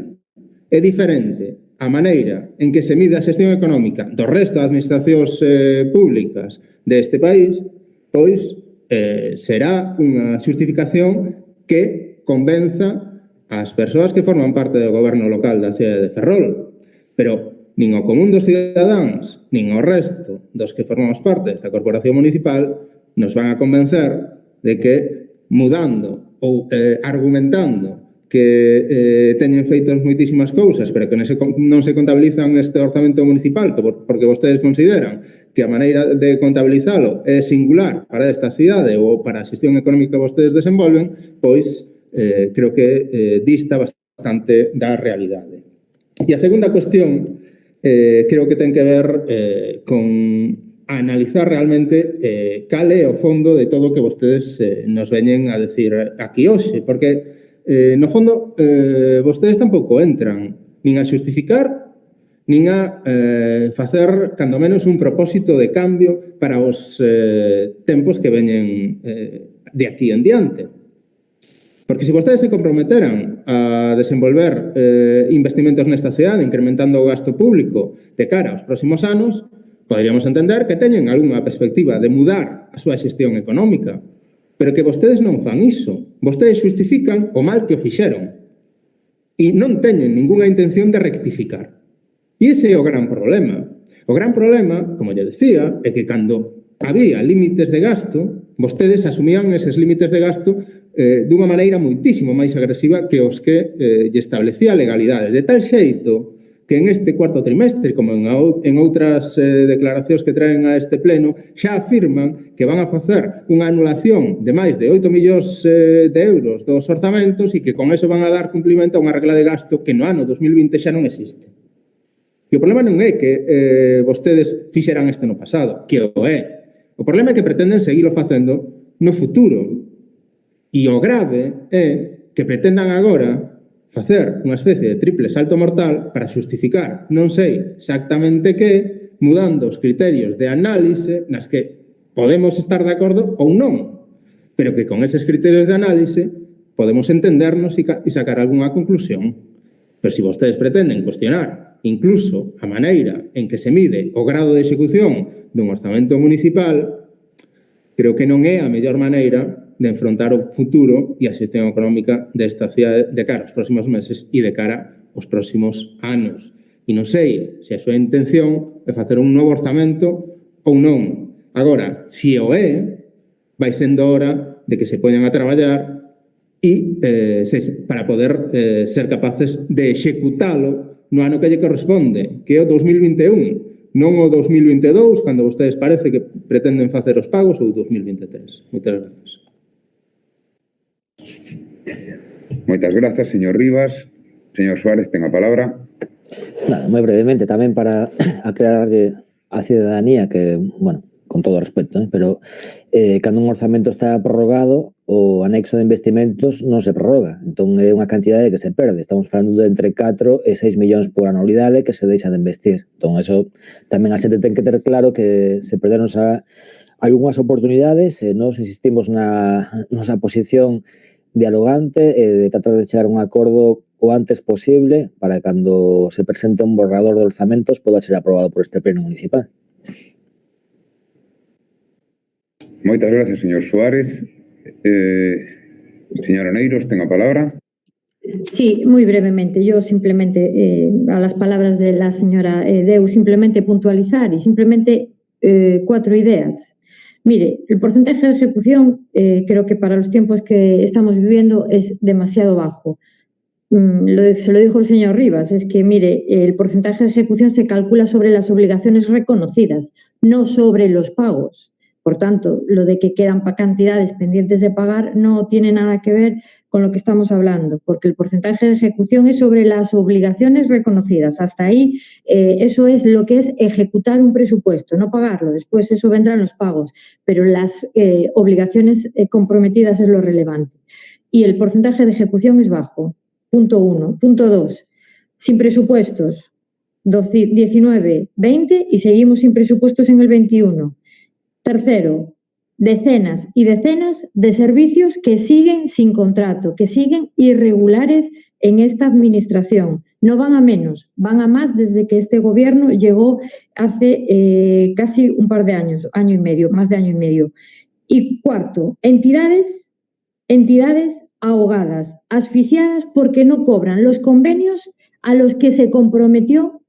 é diferente a maneira en que se mide a xestión económica do resto das administracións públicas deste país, pois será unha xustificación que convenza as persoas que forman parte do goberno local da cidade de Ferrol, pero nin o común dos cidadáns, nin o resto dos que formamos parte desta corporación municipal nos van a convencer de que mudando ou argumentando que teñen feitos moitísimas cousas, pero que non se contabilizan este orzamento municipal, porque vostedes consideran que a maneira de contabilizalo é singular para esta cidade ou para a xestión económica que vostedes desenvolven, pois creo que dista bastante da realidade. E a segunda cuestión creo que ten que ver con analizar realmente cal é o fondo de todo o que vostedes nos veñen a decir aquí hoxe, porque no fondo vostedes tampouco entran nin a xustificar nin a facer cando menos un propósito de cambio para os tempos que veñen de aquí en diante. Porque se vostedes se comprometeran a desenvolver investimentos nesta cidade, incrementando o gasto público de cara aos próximos anos, poderíamos entender que teñen algunha perspectiva de mudar a súa xestión económica, pero que vostedes non fan iso. Vostedes xustifican o mal que o fixeron e non teñen ningunha intención de rectificar. E ese é o gran problema. O gran problema, como lle decía, é que cando había límites de gasto, vostedes asumían eses límites de gasto dunha maneira moitísimo máis agresiva que os que lle establecía a legalidade. De tal xeito que en este cuarto trimestre, como en outras declaracións que traen a este pleno, xa afirman que van a facer unha anulación de máis de 8 millóns de euros dos orzamentos e que con eso van a dar cumplimento a unha regla de gasto que no ano 2020 xa non existe. E o problema non é que vostedes fixeran isto no pasado, que o é. O problema é que pretenden seguilo facendo no futuro. E o grave é que pretendan agora facer unha especie de triple salto mortal para xustificar non sei exactamente que, mudando os criterios de análise nas que podemos estar de acordo ou non, pero que con eses criterios de análise podemos entendernos e sacar algunha conclusión. Pero se vostedes pretenden cuestionar incluso a maneira en que se mide o grado de execución dun orzamento municipal, creo que non é a mellor maneira de enfrontar o futuro e a xestión económica desta cidade de cara aos próximos meses e de cara aos próximos anos. E non sei se a súa intención é facer un novo orzamento ou non. Agora, se o é, vai sendo hora de que se poñan a traballar e para poder ser capaces de executalo no ano que lle corresponde, que é o 2021, non o 2022, cando vostedes parece que pretenden facer os pagos, ou 2023. Moitas gracias. Moitas grazas, señor Rivas. Señor Suárez, ten a palabra. Nada, moi brevemente, tamén para aclararlle a cidadanía que, bueno, con todo o respeto, pero cando un orzamento está prorrogado, o anexo de investimentos non se prorroga. Entón, é unha cantidade que se perde. Estamos falando de entre 4 e 6 millóns por anualidade que se deixa de investir. Entón, eso tamén a xente ten que ter claro que se perderon algunhas oportunidades e nós insistimos na nosa posición dialogante e de tratar de chegar a un acordo o antes posible para que cando se presente un borrador de orzamentos poda ser aprobado por este pleno municipal. Moitas gracias, señor Suárez. Señora Oneiros, ten a palabra. Sí, muy brevemente. Yo simplemente, a las palabras de la señora Deu, simplemente puntualizar y simplemente 4 ideas. Mire, el porcentaje de ejecución creo que para los tiempos que estamos viviendo es demasiado bajo. Se lo dijo el señor Rivas, es que, mire, el porcentaje de ejecución se calcula sobre las obligaciones reconocidas, no sobre los pagos. Por tanto, lo de que quedan cantidades pendientes de pagar no tiene nada que ver con lo que estamos hablando, porque el porcentaje de ejecución es sobre las obligaciones reconocidas. Hasta ahí, eso es lo que es ejecutar un presupuesto, no pagarlo. Después eso vendrán los pagos, pero las obligaciones comprometidas es lo relevante. Y el porcentaje de ejecución es bajo. Punto 1. Punto 2. Sin presupuestos, 19, 20 y seguimos sin presupuestos en el 21. Tercero, decenas y decenas de servicios que siguen sin contrato, que siguen irregulares en esta administración. No van a menos, van a más desde que este gobierno llegó hace casi un par de años, año y medio, más de año y medio. Y cuarto, entidades ahogadas, asfixiadas porque no cobran los convenios a los que se comprometió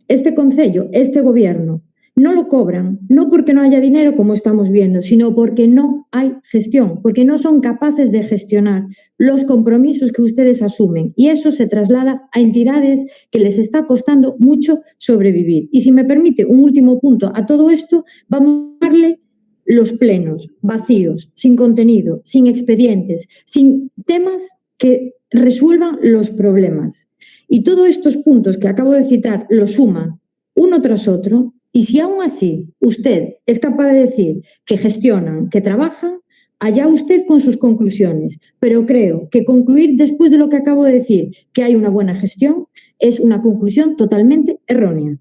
este concello, este gobierno. No lo cobran, no porque no haya dinero, como estamos viendo, sino porque no hay gestión, porque no son capaces de gestionar los compromisos que ustedes asumen. Y eso se traslada a entidades que les está costando mucho sobrevivir. Y si me permite un último punto a todo esto, vamos a darle los plenos vacíos, sin contenido, sin expedientes, sin temas que resuelvan los problemas. Y todos estos puntos que acabo de citar los suman uno tras otro, y si aún así usted es capaz de decir que gestionan, que trabajan, allá usted con sus conclusiones. Pero creo que concluir después de lo que acabo de decir, que hay una buena gestión, es una conclusión totalmente errónea.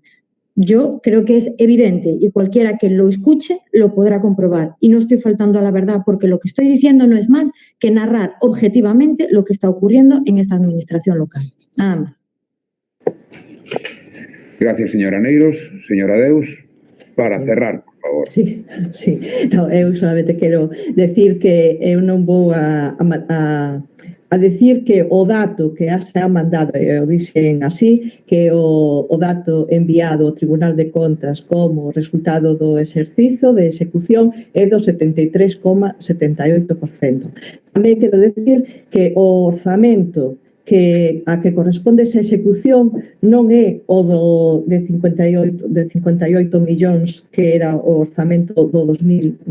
Yo creo que es evidente y cualquiera que lo escuche lo podrá comprobar. Y no estoy faltando a la verdad porque lo que estoy diciendo no es más que narrar objetivamente lo que está ocurriendo en esta administración local. Nada más. Gracias, señora Neiros. Señora Deus, para cerrar, por favor. Sí. No, eu solamente quero decir que eu non vou a decir que o dato que se ha mandado, eu dixen así, que o dato enviado ao Tribunal de Contas como resultado do exercizo de execución é do 73,78%. Tamén quero decir que o orzamento a que corresponde esa execución non é o de 58 millóns que era o orzamento do 2018,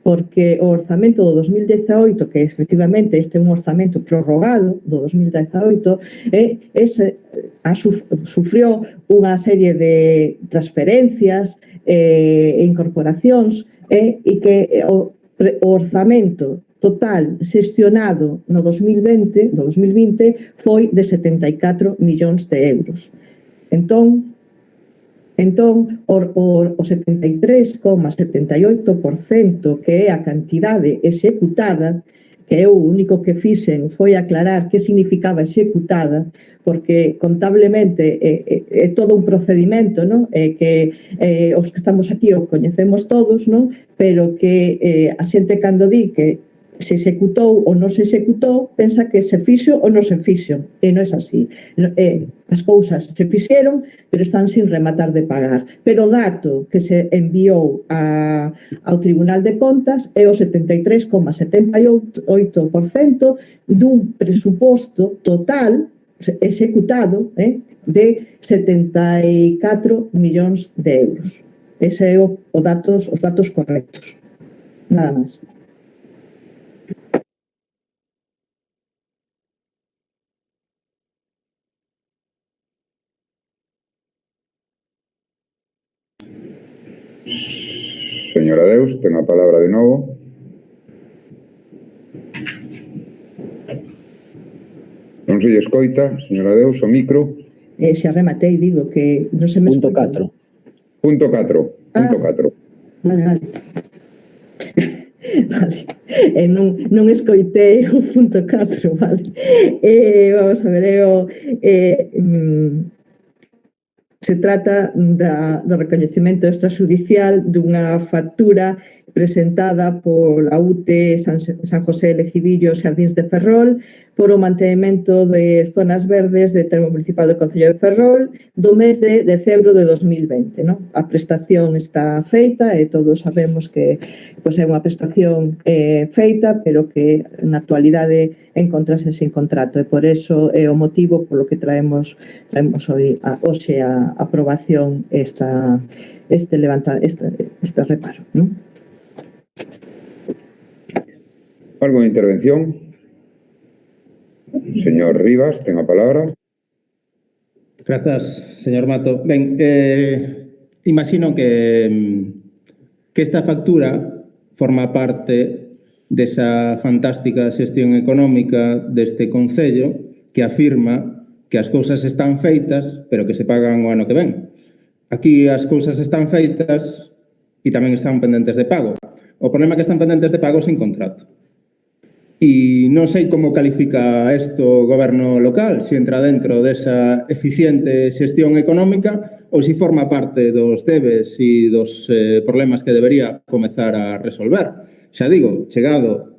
porque o orzamento do 2018, que efectivamente este é un orzamento prorrogado do 2018, sufrió unha serie de transferencias e incorporacións e que o orzamento total xestionado no 2020 foi de 74 millóns de euros. Entón o 73,78% que é a cantidade executada, que eu o único que fixen foi aclarar que significaba executada, porque contablemente é todo un procedimento, non? Que os que estamos aquí o coñecemos todos, non? Pero que a xente cando di que se executou ou non se executou, pensa que se fixo ou non se fixo, e non é así. As cousas se fixeron, pero están sin rematar de pagar. Pero o dato que se enviou ao Tribunal de Contas é o 73,78% dun presuposto total executado de 74 millóns de euros. Ese é os datos correctos. Nada máis. Señora Deus, ten a palabra de novo. Non se lle escoita, señora Deus, o micro. Se rematei, digo que non se me escoita. Punto 4. Vale. Non escoitei o punto 4, vale. Vamos a ver, se trata do recoñecemento extrajudicial dunha factura presentada pola UTE San José Elegidillo Xardíns de Ferrol por o mantemento de zonas verdes de termo municipal do Concello de Ferrol do mes de decembro de 2020. Non? A prestación está feita e todos sabemos que é unha prestación feita, pero que na actualidade encontrase sin contrato, e por eso é o motivo polo que traemos hoxe a aprobación este reparo. Non? Alguna intervención? Señor Rivas, ten a palabra. Grazas, señor Mato. Ben, imagino que esta factura forma parte desa fantástica xestión económica deste Concello que afirma que as cousas están feitas, pero que se pagan o ano que ven. Aquí as cousas están feitas e tamén están pendentes de pago. O problema é que están pendentes de pago sin contrato. E non sei como califica isto o goberno local, se entra dentro desa eficiente xestión económica ou se forma parte dos debes e dos problemas que debería comezar a resolver. Xa digo, chegado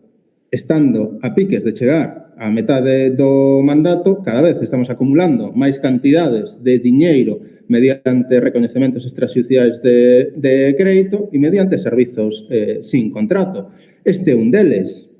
estando a piques de chegar a metade do mandato, cada vez estamos acumulando máis cantidades de diñeiro mediante recoñecementos extraxudiciais de crédito e mediante servizos sin contrato. Este é un deles,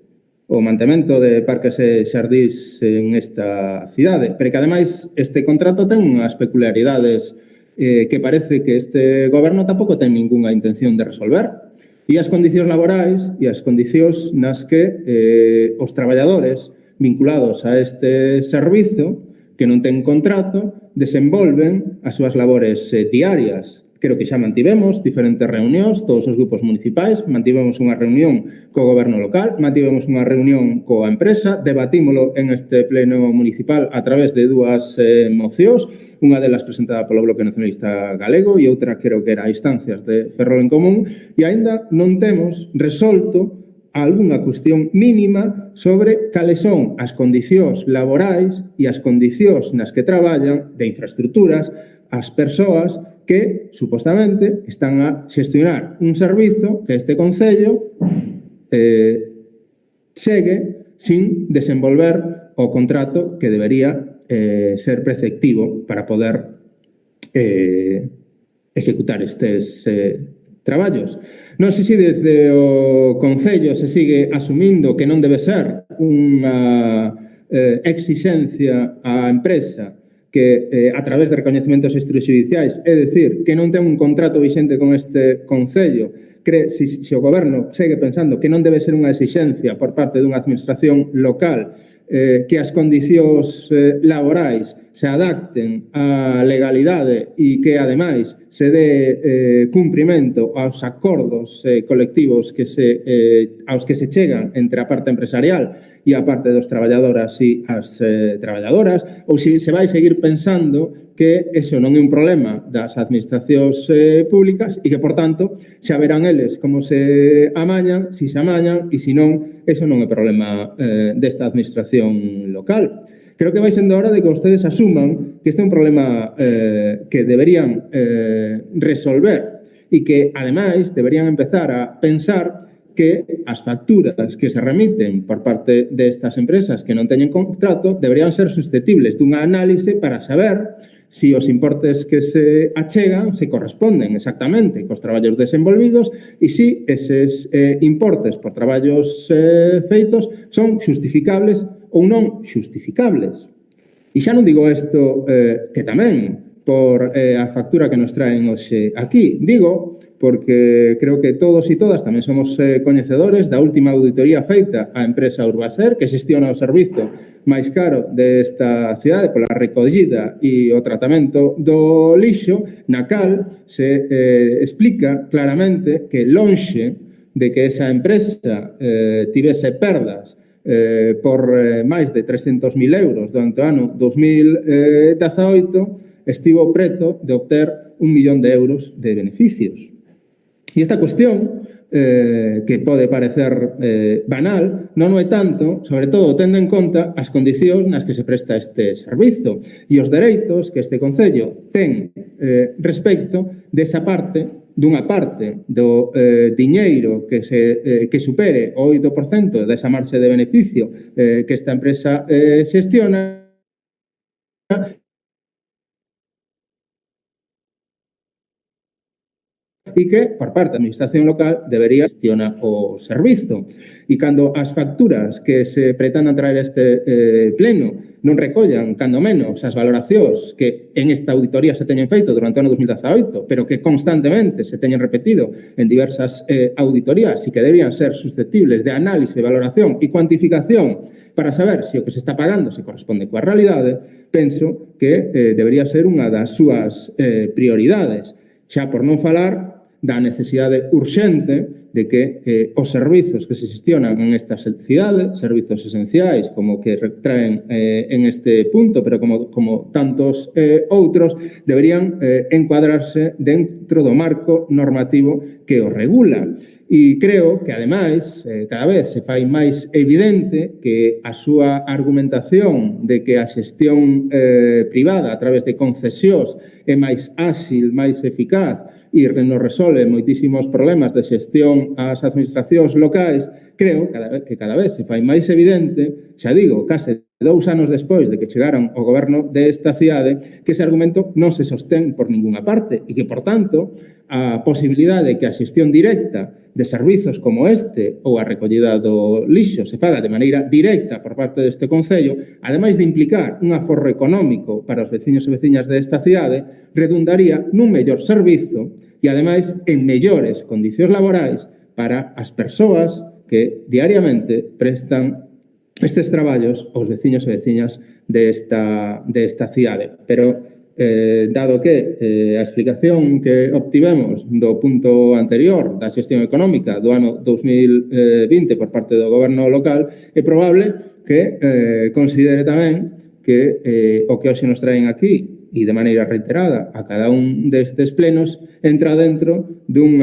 o mantemento de parques e xardís en esta cidade, pero que, ademais, este contrato ten unhas peculiaridades que parece que este goberno tampouco ten ningunha intención de resolver. E as condicións laborais e as condicións nas que os traballadores vinculados a este servizo que non ten contrato desenvolven as súas labores diarias. Creo que xa mantivemos diferentes reunións, todos os grupos municipais, mantivemos unha reunión co goberno local, mantivemos unha reunión coa empresa, debatímolo en este pleno municipal a través de dúas mocións, unha delas presentada polo Bloque Nacionalista Galego e outra creo que era a instancias de Ferrol en Común, e aínda non temos resolto algunha cuestión mínima sobre cales son as condicións laborais e as condicións nas que traballan de infraestructuras as persoas que, supostamente, están a xestionar un servizo que este Concello segue sin desenvolver o contrato que debería ser preceptivo para poder executar estes traballos. Non sei se desde o Concello se sigue asumindo que non debe ser unha exixencia á empresa que a través de recoñecementos extrajudiciais, é dicir, que non ten un contrato vixente con este Concello, se o goberno segue pensando que non debe ser unha exixencia por parte dunha administración local que as condicións laborais se adapten á legalidade e que, ademais, se dé cumprimento aos acordos colectivos aos que se chegan entre a parte empresarial e a parte dos traballadoras e as traballadoras, ou se vai seguir pensando que eso non é un problema das administracións públicas e que, por tanto, xa verán eles como se amañan, se amañan, e se non, eso non é problema desta administración local. Creo que vai sendo hora de que vostedes asuman que este é un problema que deberían resolver e que, ademais, deberían empezar a pensar que as facturas que se remiten por parte destas empresas que non teñen contrato deberían ser susceptibles dunha análise para saber se os importes que se achegan se corresponden exactamente cos traballos desenvolvidos e se eses importes por traballos feitos son justificables ou non justificables. E xa non digo isto que tamén por a factura que nos traen hoxe aquí. Digo porque creo que todos e todas tamén somos coñecedores da última auditoría feita á empresa Urbaser, que xestiona o servizo máis caro desta cidade pola recollida e o tratamento do lixo, na cal se explica claramente que lonxe de que esa empresa tivese perdas por máis de 300.000 euros durante o ano 2018, estivo preto de obter 1 millón de euros de beneficios. E esta cuestión, que pode parecer banal, non é tanto, sobre todo tendo en conta as condicións nas que se presta este servizo e os dereitos que este Concello ten respecto desa parte, dunha parte do diñeiro que supere o 8% desa marxe de beneficio que esta empresa xestiona, e que, por parte da administración local, debería gestionar o servizo. E cando as facturas que se pretendan traer a este pleno non recollan, cando menos, as valoracións que en esta auditoría se teñen feito durante o ano 2018, pero que constantemente se teñen repetido en diversas auditorías e que deberían ser susceptibles de análise, valoración e cuantificación para saber se o que se está pagando se corresponde coa realidade, penso que debería ser unha das súas prioridades. Xa por non falar da necesidade urxente de que os servizos que se xestionan en esta cidade, servizos esenciais como que traen en este punto, pero como tantos outros, deberían encuadrarse dentro do marco normativo que o regula. E creo que, ademais, cada vez se fai máis evidente que a súa argumentación de que a xestión privada a través de concesións é máis áxil, máis eficaz e nos resolve moitísimos problemas de xestión ás administracións locais, creo que cada vez se fai máis evidente, xa digo, case 2 anos despois de que chegaron ao goberno desta cidade, que ese argumento non se sostén por ninguna parte e que, por tanto, a posibilidade de que a xestión directa de servizos como este ou a recollida do lixo se faga de maneira directa por parte deste Concello, ademais de implicar un aforro económico para os veciños e veciñas desta cidade, redundaría nun mellor servizo e, ademais, en mellores condicións laborais para as persoas que diariamente prestan estes traballos aos veciños e veciñas desta cidade. Pero, dado que a explicación que obtivemos do punto anterior da xestión económica do ano 2020 por parte do goberno local, é probable que considere tamén que o que hoxe nos traen aquí e de maneira reiterada a cada un destes plenos entra dentro dun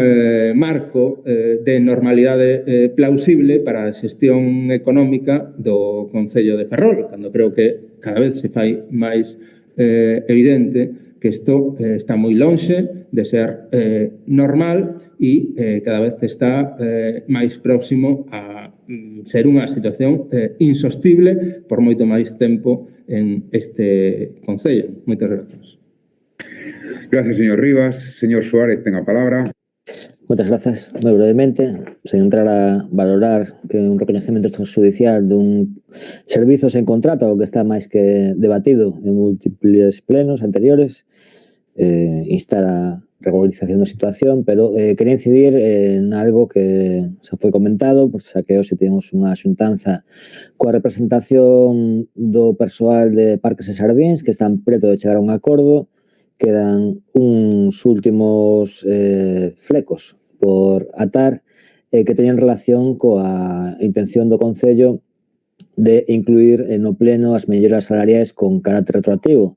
marco de normalidade plausible para a xestión económica do Concello de Ferrol, cando creo que cada vez se fai máis evidente que isto está moi lonxe de ser normal e cada vez está máis próximo a ser unha situación insostible por moito máis tempo en este Concello. Moitas grazas. Gracias, señor Rivas. Señor Suárez, ten a palabra. Moitas grazas. Moi brevemente, sen entrar a valorar que un reconhecemento extrajudicial dun servizo sen contrato, o que está máis que debatido en múltiples plenos anteriores, instar a regularización da situación, pero quería incidir en algo que se foi comentado, porque xa que hoxe temos unha xuntanza coa representación do persoal de Parques e Xardíns que están preto de chegar a un acordo. Quedan uns últimos flecos por atar que teñen relación coa intención do Concello de incluir no pleno as melloras salariais con carácter retroactivo.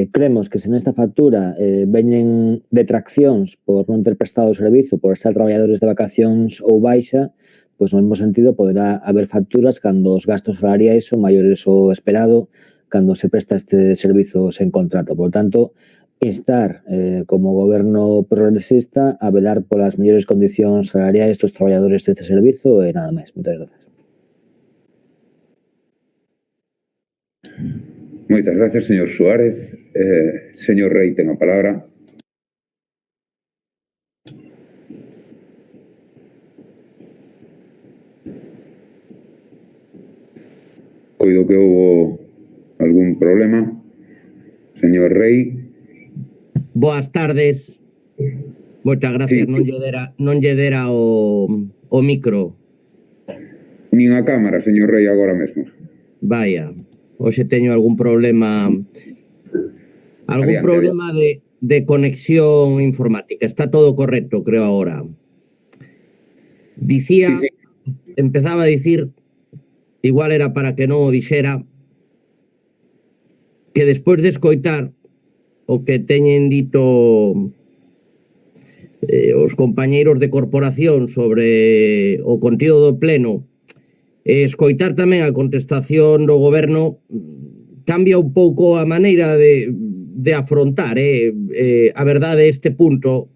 Cremos que se nesta factura veñen detraccións por non ter prestado o servizo, por estar traballadores de vacacións ou baixa, pois no mesmo sentido poderá haber facturas cando os gastos salariais son maiores ao esperado cando se presta este servizo sen contrato. Por tanto, instar como goberno progresista a velar polas mellores condicións salariais dos traballadores deste servizo e nada máis. Moitas grazas. Moitas gracias, señor Suárez. Señor Rei, ten a palabra. Oído que houve algún problema. Señor Rei. Boas tardes. Moitas gracias. Sí. Non lle dera o micro. Nin a cámara, señor Rei, agora mesmo. Vaya, hoxe teño algún problema de conexión informática. Está todo correcto, creo agora. Dicía, sí. Empezaba a dicir, igual era para que non o dixera, que despois de escoitar o que teñen dito os compañeiros de corporación sobre o contido do pleno, escoitar tamén a contestación do goberno, cambia un pouco a maneira de afrontar a verdade este punto,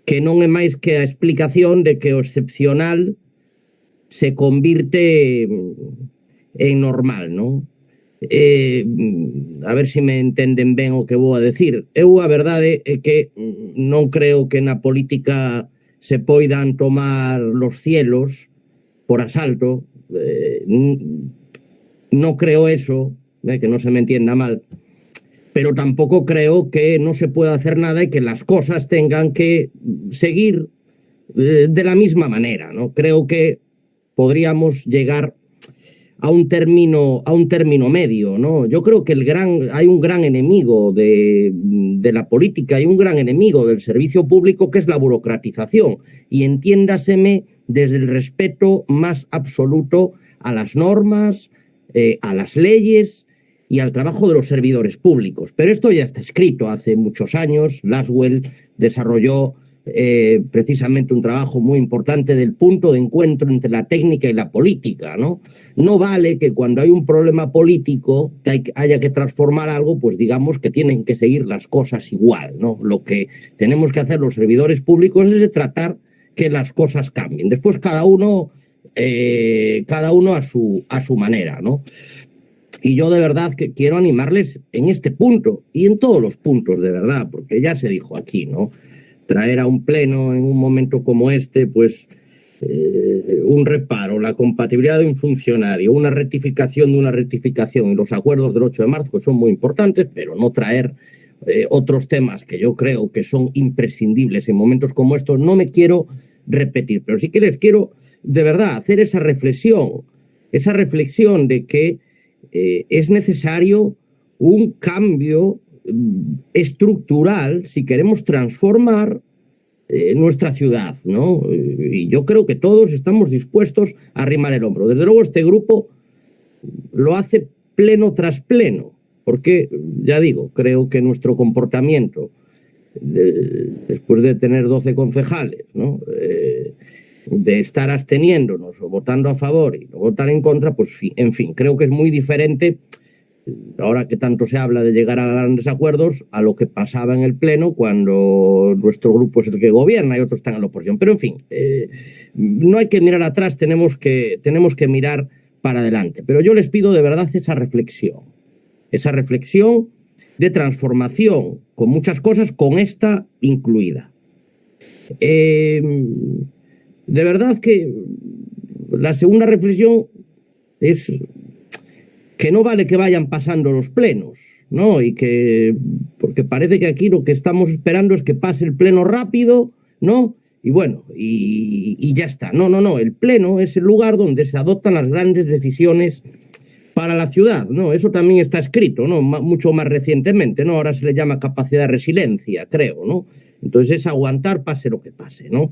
que non é máis que a explicación de que o excepcional se convirte en normal, non? A ver se me entenden ben o que vou a decir. Eu a verdade é que non creo que na política se poidan tomar los cielos por asalto. No creo eso, que no se me entienda mal, pero tampoco creo que no se pueda hacer nada y que las cosas tengan que seguir de la misma manera, ¿no? Creo que podríamos llegar a un término medio, ¿no? Yo creo que hay un gran enemigo de la política, hay un gran enemigo del servicio público, que es la burocratización, y entiéndaseme desde el respeto más absoluto a las normas, a las leyes y al trabajo de los servidores públicos. Pero esto ya está escrito hace muchos años. Laswell desarrolló precisamente un trabajo muy importante del punto de encuentro entre la técnica y la política, ¿no? No vale que cuando hay un problema político que haya que transformar algo, pues digamos que tienen que seguir las cosas igual, ¿no? Lo que tenemos que hacer los servidores públicos es de tratar que las cosas cambien. Después cada uno a su manera, ¿no? Y yo de verdad que quiero animarles en este punto y en todos los puntos, de verdad, porque ya se dijo aquí, ¿no? Traer a un pleno en un momento como este, pues un reparo, la compatibilidad de un funcionario, una rectificación de una rectificación y los acuerdos del 8 de marzo que son muy importantes, pero no traer otros temas que yo creo que son imprescindibles en momentos como estos. No me quiero repetir, pero sí que les quiero de verdad hacer esa reflexión de que es necesario un cambio estructural si queremos transformar nuestra ciudad, ¿no? Y yo creo que todos estamos dispuestos a arrimar el hombro. Desde luego este grupo lo hace pleno tras pleno, porque, ya digo, creo que nuestro comportamiento, después de tener 12 concejales, ¿no? De estar absteniéndonos o votando a favor y no votar en contra, pues en fin, creo que es muy diferente, ahora que tanto se habla de llegar a grandes acuerdos, a lo que pasaba en el Pleno cuando nuestro grupo es el que gobierna y otros están en la oposición. Pero en fin, no hay que mirar atrás, tenemos que mirar para adelante. Pero yo les pido de verdad esa reflexión de transformación con muchas cosas, con esta incluida. De verdad que la segunda reflexión es que no vale que vayan pasando los plenos, ¿no? Porque parece que aquí lo que estamos esperando es que pase el pleno rápido, ¿no? Y bueno, y ya está. No, el pleno es el lugar donde se adoptan las grandes decisiones para la ciudad, ¿no? Eso también está escrito, ¿no? Mucho más recientemente, ¿no? Ahora se le llama capacidad de resiliencia, creo, ¿no? Entonces es aguantar pase lo que pase, ¿no?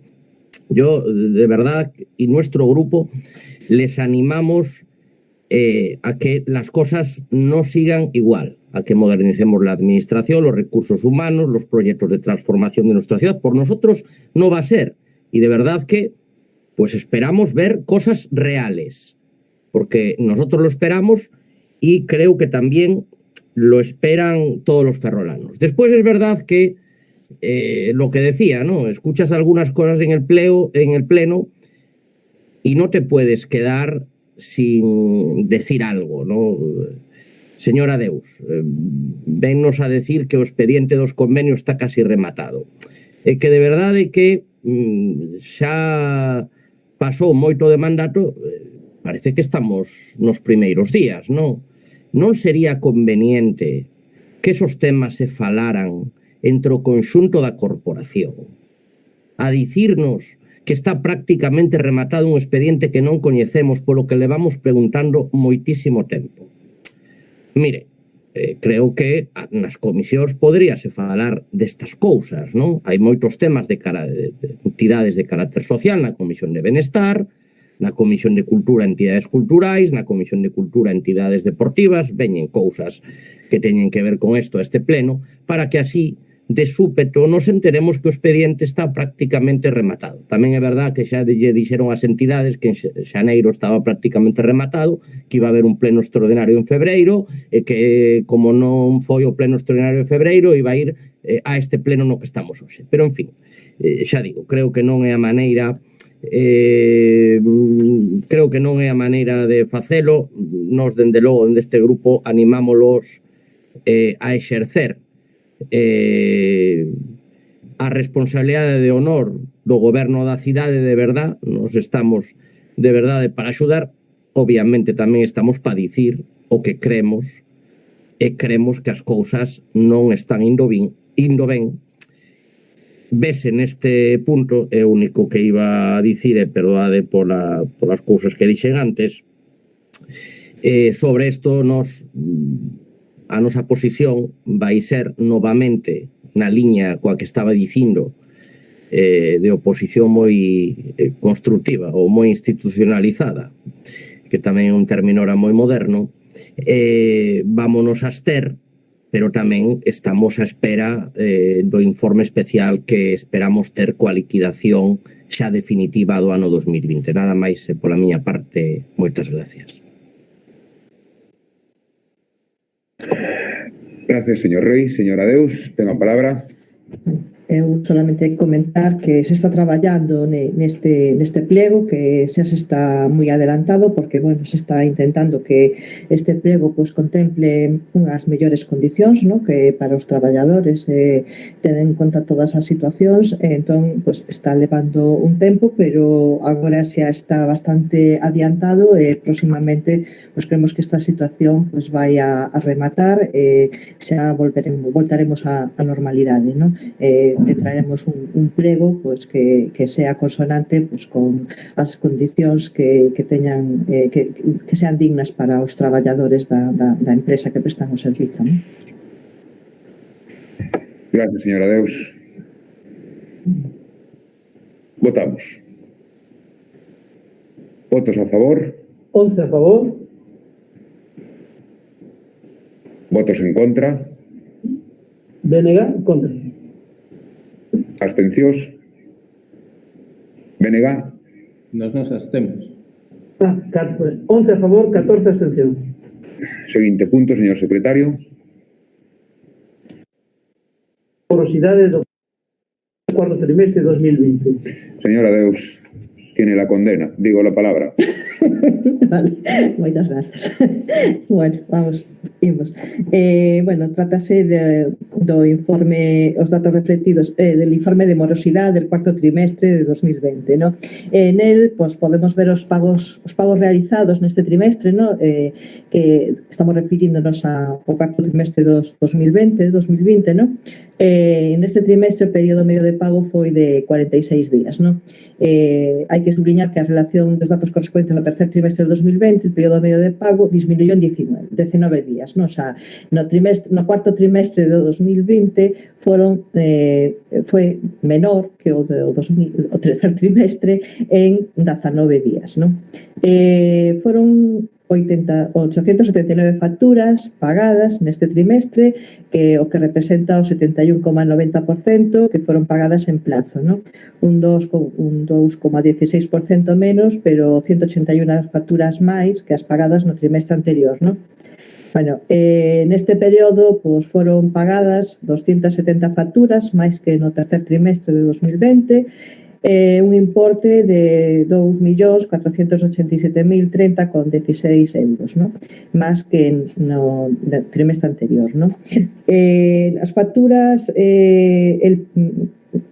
Yo, de verdad, y nuestro grupo, les animamos a que las cosas no sigan igual, a que modernicemos la administración, los recursos humanos, los proyectos de transformación de nuestra ciudad. Por nosotros no va a ser. Y de verdad que pues esperamos ver cosas reales, porque nosotros lo esperamos y creo que también lo esperan todos los ferrolanos. Después es verdad que lo que decía, ¿no? Escuchas algunas cosas en el pleno y no te puedes quedar sin decir algo, ¿no? Señora Deus, vennos a decir que o expediente dos convenios está casi rematado. Que de verdade que xa pasou moito de mandato, parece que estamos nos primeiros días, non? Non sería conveniente que esos temas se falaran entre o conxunto da corporación, a dicirnos que está prácticamente rematado un expediente que non coñecemos, polo que levamos preguntando moitísimo tempo. Mire, creo que nas comisións poderíase falar destas cousas, non? Hai moitos temas de entidades de carácter social na Comisión de Benestar, na Comisión de Cultura, entidades culturais, na Comisión de Cultura, entidades deportivas, veñen cousas que teñen que ver con isto a este pleno, para que así de súpeto nos enteremos que o expediente está prácticamente rematado. Tamén é verdad que xa lle dixeron as entidades que en xaneiro estaba prácticamente rematado, que iba a haber un pleno extraordinario en febreiro, e que como non foi o pleno extraordinario de febreiro, iba a ir a este pleno no que estamos hoxe. Pero, en fin, xa digo, creo que non é a maneira de facelo. Nos, dende logo, deste grupo, animámolos a exercer a responsabilidade de honor do goberno da cidade. De verdad, nos estamos de verdade para axudar. Obviamente tamén estamos para dicir o que cremos, e cremos que as cousas non están indo ben. Vese neste punto, é o único que iba a dicir, e perdoade polas cousas que dixen antes. Sobre isto, a nosa posición vai ser novamente na liña coa que estaba dicindo, de oposición moi constructiva ou moi institucionalizada, que tamén é un término ahora moi moderno. Vámonos a abster, pero tamén estamos á espera do informe especial que esperamos ter coa liquidación xa definitiva do ano 2020. Nada máis pola miña parte, moitas gracias. Gracias, señor Rey. Señora Deus, ten a palabra. Eu solamente comentar que se está traballando neste pliego, que xa se está moi adelantado, porque, bueno, se está intentando que este pliego pues, contemple unhas mellores condicións, ¿no? Que para os traballadores ten en conta todas as situacións, entón, pues, está levando un tempo, pero agora xa está bastante adiantado e próximamente pues, creemos que esta situación pues, vai a rematar e xa voltaremos á normalidade, ¿no? Que traeremos un plego pues, que sea consonante pues, con as condicións que teñan que sean dignas para os traballadores da empresa que prestan o servizo, ¿no? Gracias, señora Deus. Votamos. Votos a favor. 11 a favor. Votos en contra. BNG, contra. Abstencións. BNG. Nos abstemos. 11 a favor, 14 abstencións. Seguinte punto, señor secretario. Morosidade do cuarto trimestre de 2020. Señora Deus, tiene la condena. Digo la palabra. Vale, moitas grazas. Bueno, vamos, imos. Bueno, trátase do informe, os datos reflectidos del informe de morosidade del cuarto trimestre de 2020, ¿no? En el, pues, podemos ver os pagos realizados neste trimestre, ¿no? Que estamos refiríndonos ao cuarto trimestre dos 2020, ¿no? Neste trimestre o período medio de pago foi de 46 días, ¿no? Hai que subliñar que a relación dos datos correspondentes ao tercer trimestre de 2020, o período medio de pago disminuiu en 19 días, ¿no? O sea, no cuarto trimestre de 2020 foi menor que o tercer trimestre en 19 días, ¿no? Foron 879 facturas pagadas neste trimestre, o que representa o 71,90% que foron pagadas en plazo, ¿no? Un 2,16% menos, pero 181 facturas máis que as pagadas no trimestre anterior, ¿no? Bueno, neste período pues, foron pagadas 270 facturas, máis que no tercer trimestre de 2020, un importe de 2.487.030,16 euros, ¿no? Más que no trimestre anterior, ¿no? As facturas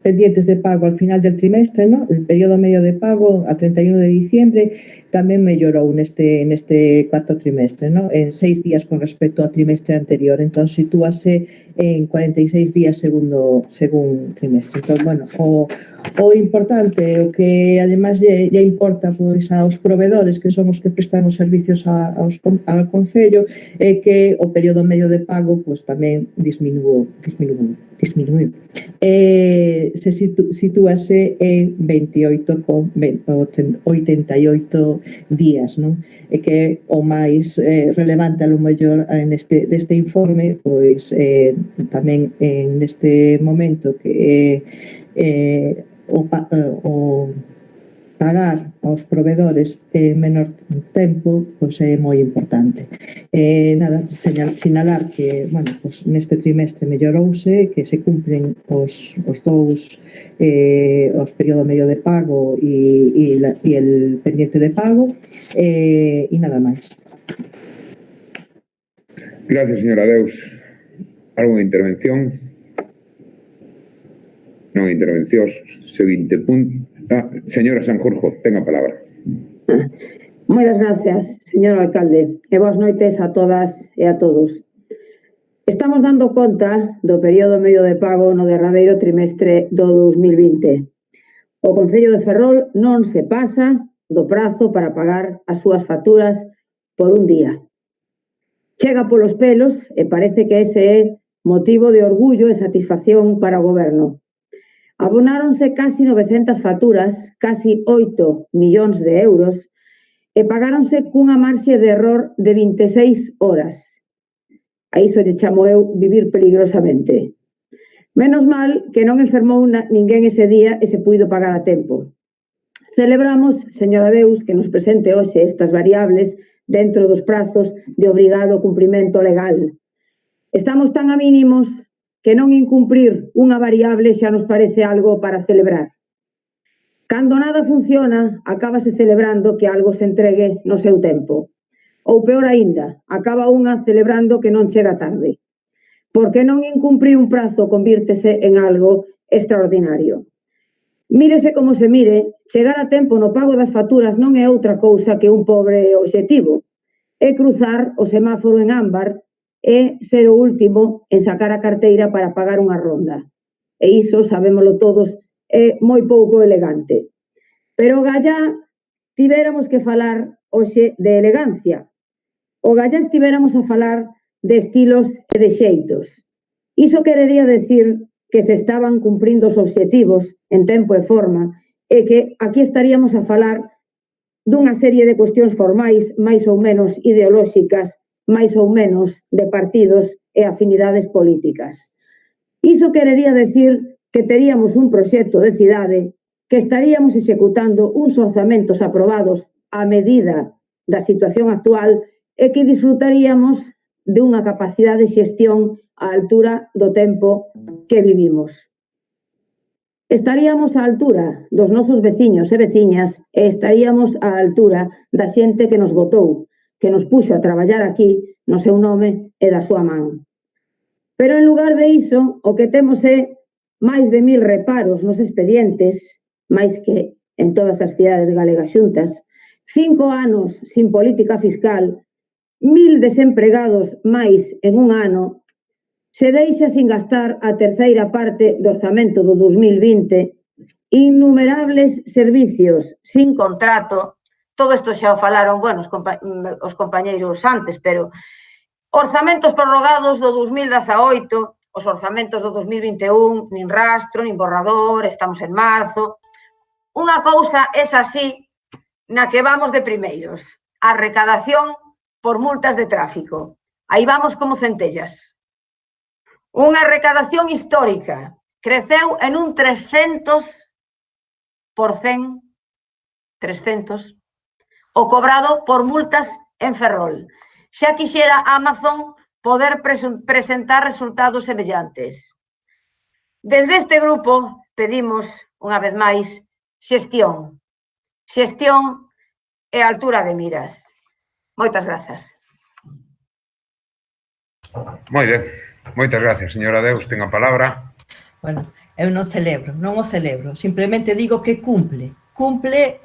pendientes de pago al final del trimestre, ¿no? El período medio de pago a 31 de diciembre tamén mellorou neste cuarto trimestre, ¿no? En 6 días con respecto ao trimestre anterior, entón sitúase en 46 días según trimestre. Entón, bueno, o importante, o que además lle importa pois aos proveedores, que son os que prestan os servicios ao Concello, é que o período medio de pago pois tamén disminuiu. Se sitúase en 88 días, non? E que o máis relevante a lo mellor deste informe, pois tamén neste momento que o pagar aos proveedores en menor tempo pois é moi importante. Nada, sinalar que, bueno, pois neste trimestre mellorouse, que se cumplen os dous os período medio de pago e el pendiente de pago e nada máis. Gracias, señora Deus. ¿Alguna intervención? Non intervencións. Seguinte punto. Señora Sanjurjo, ten a palabra. Moitas gracias, señor alcalde, e boas noites a todas e a todos. Estamos dando conta do período medio de pago no derradeiro trimestre do 2020. O Concello de Ferrol non se pasa do prazo para pagar as súas facturas por un día. Chega polos pelos e parece que ese é motivo de orgullo e satisfacción para o goberno. Abonáronse casi 900 facturas, casi 8 millóns de euros, e pagáronse cunha marxe de error de 26 horas. A iso lle chamo eu vivir peligrosamente. Menos mal que non enfermou ninguén ese día e se puido pagar a tempo. Celebramos, señora Deus, que nos presente hoxe estas variables dentro dos prazos de obrigado cumprimento legal. Estamos tan a mínimos que non incumprir unha variable xa nos parece algo para celebrar. Cando nada funciona, acábase celebrando que algo se entregue no seu tempo. Ou peor aínda, acaba unha celebrando que non chega tarde. Porque non incumprir un prazo convírtese en algo extraordinario. Mírese como se mire, chegar a tempo no pago das facturas non é outra cousa que un pobre obxectivo. É cruzar o semáforo en ámbar e ser o último en sacar a carteira para pagar unha ronda. E iso, sabémolo todos, é moi pouco elegante. Pero gallá tivéramos que falar hoxe de elegancia. O gallá estivéramos a falar de estilos e de xeitos. Iso querería decir que se estaban cumprindo os obxectivos en tempo e forma e que aquí estaríamos a falar dunha serie de cuestións formais máis ou menos ideolóxicas, máis ou menos de partidos e afinidades políticas. Iso querería decir que teríamos un proxecto de cidade, que estaríamos executando uns orzamentos aprobados a medida da situación actual e que disfrutaríamos dunha capacidade de xestión á altura do tempo que vivimos. Estaríamos á altura dos nosos veciños e veciñas e estaríamos á altura da xente que nos votou, que nos puxo a traballar aquí no seu nome e da súa man. Pero en lugar de iso, o que temos é máis de 1000 reparos nos expedientes, máis que en todas as cidades galegas xuntas, 5 anos sin política fiscal, 1000 desempregados máis en un ano, se deixa sin gastar a terceira parte do orzamento do 2020, innumerables servicios sin contrato, todo isto xa o falaron, bueno, os compañeiros antes, pero orzamentos prorrogados do 2018, os orzamentos do 2021, nin rastro, nin borrador, estamos en marzo. Unha cousa é así na que vamos de primeiros, a recadación por multas de tráfico. Aí vamos como centellas. Unha recadación histórica. Creceu en un 300%, 300, o cobrado por multas en Ferrol. Xa quixera Amazon poder presentar resultados semellantes. Desde este grupo pedimos, unha vez máis, xestión. Xestión e altura de miras. Moitas grazas. Moi ben. Moitas gracias, señora Deus. Ten a palabra. Bueno, eu non o celebro. Simplemente digo que cumple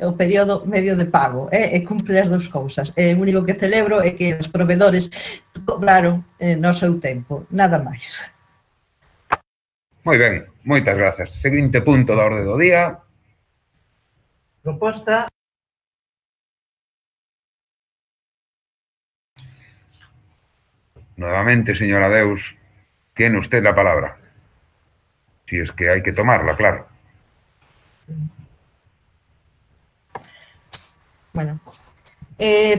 o período medio de pago e cumple as dous cousas. O único que celebro é que os provedores cobraron no seu tempo. Nada máis. Moi ben. Moitas grazas. Seguinte punto da orde do día. Proposta. Nuevamente, señora Deus, tiene usted la palabra. Si es que hay que tomarla, claro. Bueno,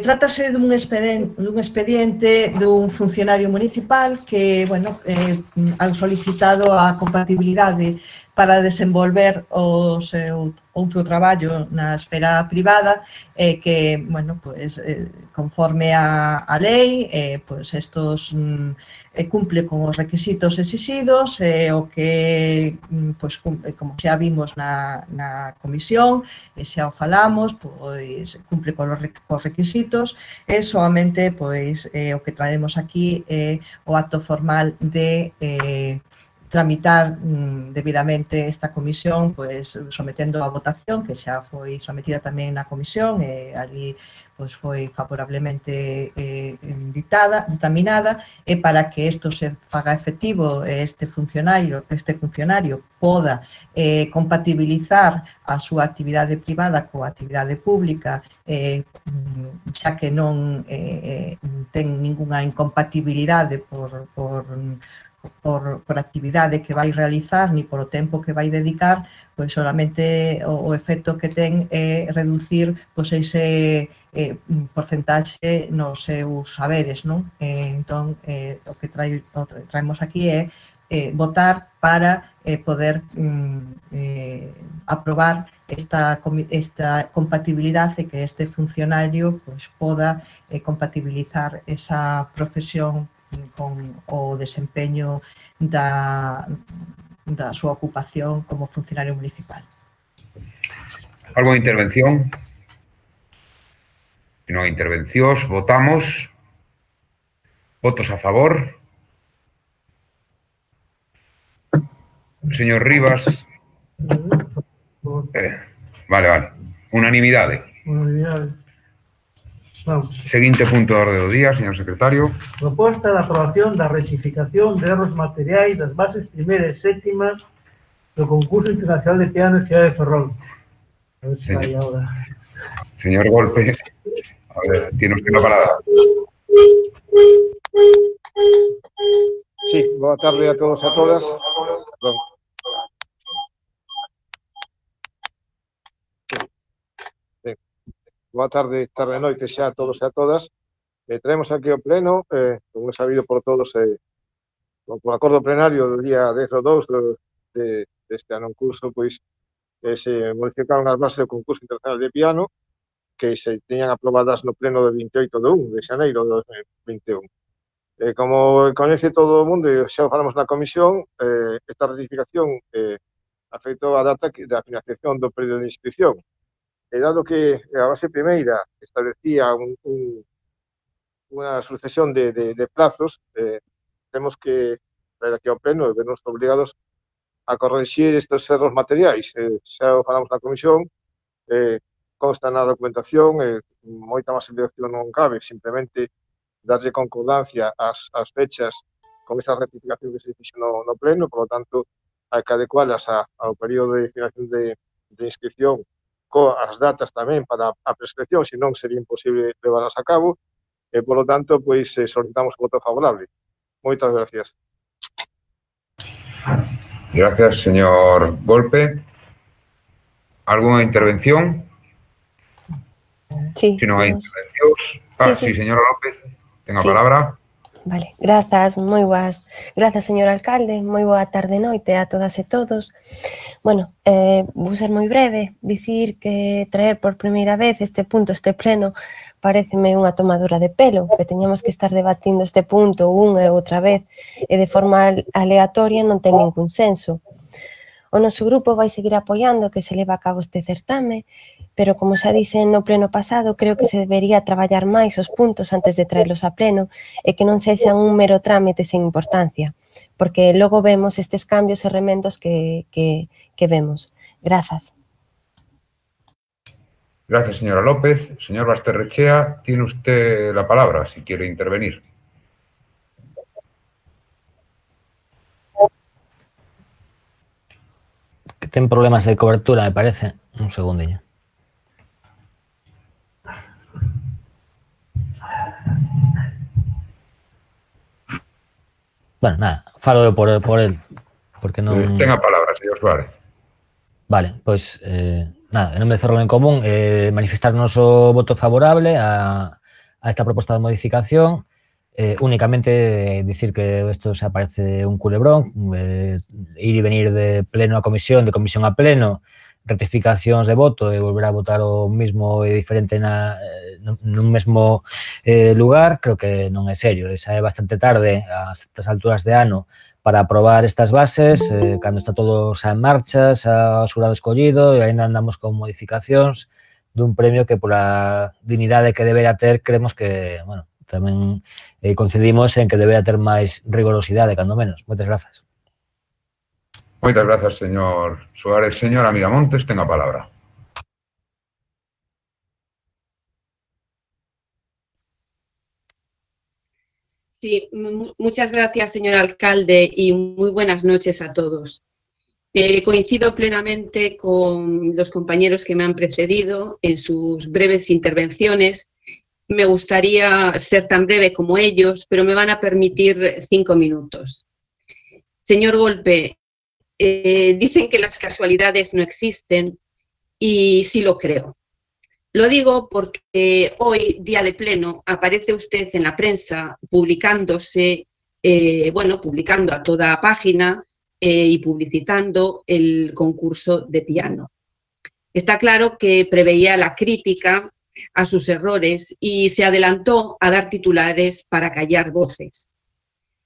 trátase dun expediente dun funcionario municipal que, bueno, han solicitado a compatibilidade para desenvolver o seu outro traballo na esfera privada que, bueno, pues, conforme a lei, pues estos cumple con os requisitos exixidos o que, pues, como xa vimos na comisión, xa o falamos, pois cumple con os requisitos e solamente, pois, o que traemos aquí é o acto formal de tramitar debidamente esta comisión, pues sometendo a votación, que xa foi sometida tamén na comisión e ali pues foi favorablemente dictaminada e para que isto se faga efectivo este funcionario poda compatibilizar a súa actividade privada coa actividade pública xa que non ten ningunha incompatibilidade por por actividade que vai realizar ni por o tempo que vai dedicar, pois solamente o efecto que ten é reducir pois ese porcentaxe nos seus saberes, non? Entón, o que traemos aquí é votar para poder aprobar esta compatibilidade, que este funcionario pois poda compatibilizar esa profesión con o desempeño da súa ocupación como funcionario municipal. ¿Alguna intervención? Si non hai intervencións, votamos. Votos a favor. Señor Rivas. Vale. Unanimidade. Unanimidade. Vamos. Seguinte punto de orde do día, señor secretario. Proposta de aprobación da rectificación de erros materiais das bases primeira e sétima do concurso internacional de piano en Cidade de Ferrol. A ver si hay ahora. Señor Golpe, a ver, tiene usted la palabra. Sí, boa tarde a todos e a todas. Perdón. Boa tarde e noite xa a todos e a todas. Traemos aquí ao pleno, como é sabido por todos, por acordo plenario do día 10/2 deste ano en curso, pois se modificaron as bases do concurso internacional de piano que se teñan aprobadas no pleno de 28/1 de xaneiro de 2021. Como coñece todo o mundo, e xa o falamos na comisión, esta ratificación afectou a data da financiación do período de inscripción. E dado que a base primeira establecía unha sucesión de plazos, temos que, aquí ao pleno, vernos obligados a corrixir estes erros materiais. Xa o falamos na comisión, consta na documentación, moita máis explicación non cabe, simplemente darlle concordancia ás fechas con esa rectificación que se fixo no pleno, por lo tanto, hai que adecualas ao período de financiación de inscripción coas datas tamén para a prescripción, senón sería imposible levarlas a cabo, e, por lo tanto, pois, solicitamos voto favorable. Moitas gracias. Gracias, señor Golpe. ¿Alguna intervención? Sí. Si non hai intervencións. Sí, señora López, tenga a palabra. Vale, grazas, moi boas. Grazas, señor alcalde, moi boa tarde e noite a todas e todos. Bueno, vou ser moi breve, dicir que traer por primeira vez este punto, este pleno, pareceme unha tomadura de pelo, que teñamos que estar debatindo este punto unha e outra vez e de forma aleatoria non ten ningún senso. O noso grupo vai seguir apoiando que se leva a cabo este certame, pero como xa dixen no pleno pasado, creo que se debería traballar máis os puntos antes de traerlos a pleno e que non sexan un mero trámite sin importancia, porque logo vemos estes cambios e remendos que vemos. Grazas. Gracias, señora López. Señor Basterrechea, tiene usted la palabra, si quiere intervenir. Que ten problemas de cobertura, me parece. Un segundinho. Bueno, nada, falo por él, porque non... Tenga a palabra, señor Suárez. Vale, pois, nada, en nome de Ferrol en Común, manifestar o noso voto favorable a esta proposta de modificación, únicamente dicir que isto xa parece un culebrón, ir e venir de pleno a comisión, de comisión a pleno, rectificacións de voto e volver a votar o mismo e diferente nun mesmo lugar, creo que non é serio. Xa é bastante tarde, a estas alturas de ano, para aprobar estas bases, cando está todo xa en marcha, xa o xurado escollido, e ainda andamos con modificacións dun premio que pola dignidade que debería ter, creemos que, bueno, tamén coincidimos en que debería ter máis rigorosidade, cando menos. Moitas grazas. Moitas grazas, señor Suárez. Señora Miramontes, ten a palabra. Sí, muchas gracias, señor alcalde, y muy buenas noches a todos. Coincido plenamente con los compañeros que me han precedido en sus breves intervenciones. Me gustaría ser tan breve como ellos, pero me van a permitir 5 minutos. Señor Golpe, dicen que las casualidades no existen y sí lo creo. Lo digo porque hoy, día de pleno, aparece usted en la prensa publicándose, publicando a toda página y publicitando el concurso de piano. Está claro que preveía la crítica a sus errores y se adelantó a dar titulares para callar voces.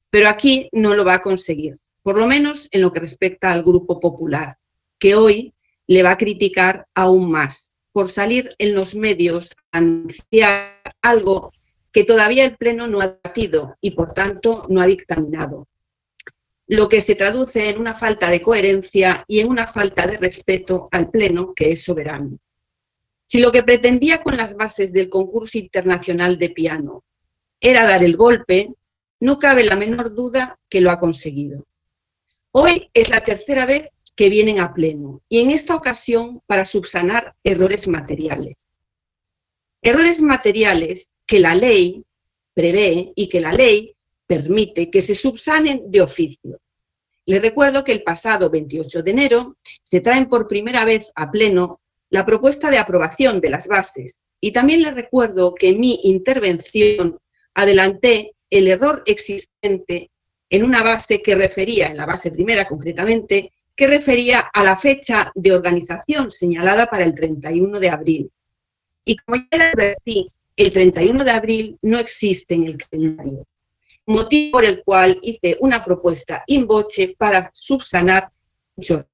Pero aquí no lo va a conseguir, por lo menos en lo que respecta al Grupo Popular, que hoy le va a criticar aún más por salir en los medios a anunciar algo que todavía el Pleno no ha debatido y, por tanto, no ha dictaminado, lo que se traduce en una falta de coherencia y en una falta de respeto al Pleno, que es soberano. Si lo que pretendía con las bases del concurso internacional de piano era dar el golpe, no cabe la menor duda que lo ha conseguido. Hoy es la tercera vez que vienen a pleno y en esta ocasión para subsanar errores materiales. Errores materiales que la ley prevé y que la ley permite que se subsanen de oficio. Les recuerdo que el pasado 28 de enero se traen por primera vez a pleno la propuesta de aprobación de las bases y también les recuerdo que en mi intervención adelanté el error existente en una base que refería, en la base primera concretamente, que refería a la fecha de organización señalada para el 31 de abril. Y como ya le advertí, el 31 de abril no existe en el calendario, motivo por el cual hice una propuesta in voce para subsanar dicho error.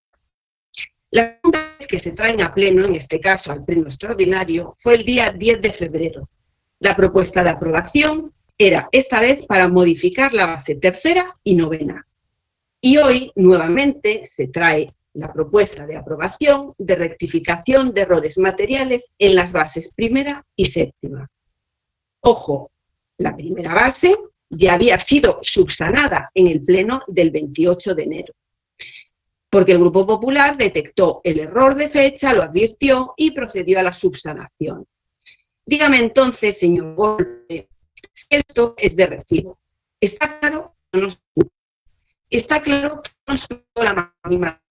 La segunda vez que se traen a pleno, en este caso al pleno extraordinario, fue el día 10 de febrero. La propuesta de aprobación era esta vez para modificar la base tercera y novena. Y hoy, nuevamente, se trae la propuesta de aprobación de rectificación de errores materiales en las bases primera y séptima. Ojo, la primera base ya había sido subsanada en el pleno del 28 de enero, porque el Grupo Popular detectó el error de fecha, lo advirtió y procedió a la subsanación. Dígame entonces, señor Golpe, si esto es de recibo. Está claro que no está claro que no es la misma.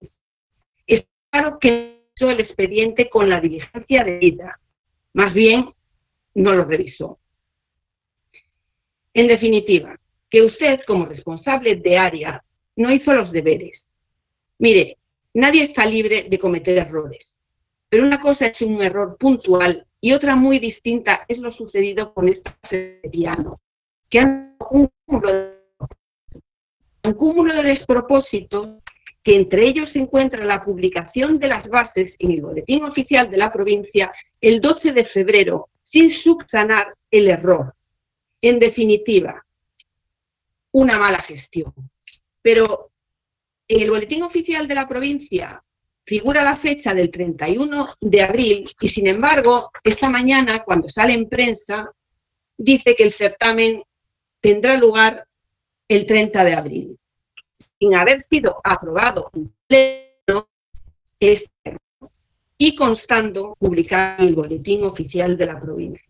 Está claro que no hizo el expediente con la diligencia debida. Más bien, no lo revisó. En definitiva, que usted, como responsable de área, no hizo los deberes. Mire, nadie está libre de cometer errores, pero una cosa es un error puntual y otra muy distinta es lo sucedido con esta base de piano, que han un cúmulo de despropósitos, que entre ellos se encuentra la publicación de las bases en el Boletín Oficial de la provincia el 12 de febrero, sin subsanar el error. En definitiva, una mala gestión. Pero en el Boletín Oficial de la provincia figura la fecha del 31 de abril y, sin embargo, esta mañana, cuando sale en prensa, dice que el certamen tendrá lugar el 30 de abril, sin haber sido aprobado en pleno y constando publicado en el Boletín Oficial de la provincia.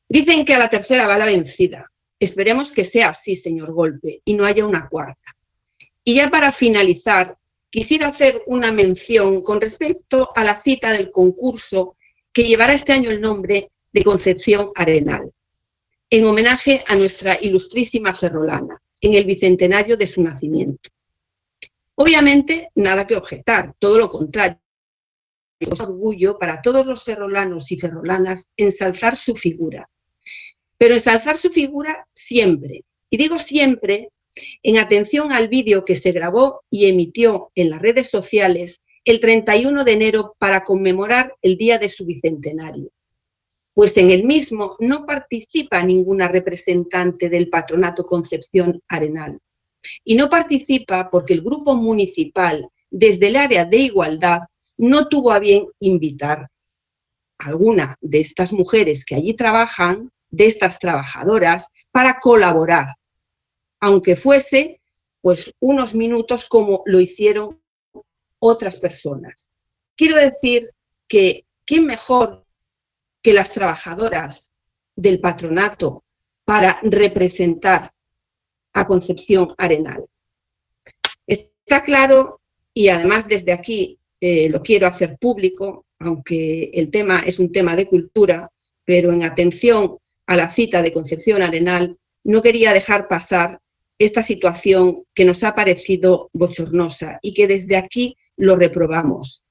Dicen que a la tercera va la vencida. Esperemos que sea así, señor Golpe, y no haya una cuarta. Y ya para finalizar, quisiera hacer una mención con respecto a la cita del concurso que llevará este año el nombre de Concepción Arenal, en homenaje a nuestra ilustrísima ferrolana, en el bicentenario de su nacimiento. Obviamente, nada que objetar, todo lo contrario. Es un orgullo para todos los ferrolanos y ferrolanas ensalzar su figura. Pero ensalzar su figura siempre, y digo siempre, en atención al vídeo que se grabó y emitió en las redes sociales el 31 de enero para conmemorar el día de su bicentenario. Pues en el mismo no participa ninguna representante del Patronato Concepción Arenal. Y no participa porque el grupo municipal, desde el área de igualdad, no tuvo a bien invitar a alguna de estas mujeres que allí trabajan, de estas trabajadoras, para colaborar, aunque fuese pues unos minutos como lo hicieron otras personas. Quiero decir que ¿quién mejor que las trabajadoras del patronato para representar a Concepción Arenal. Está claro, y además desde aquí lo quiero hacer público, aunque el tema es un tema de cultura, pero en atención a la cita de Concepción Arenal, no quería dejar pasar esta situación que nos ha parecido bochornosa y que desde aquí lo reprobamos.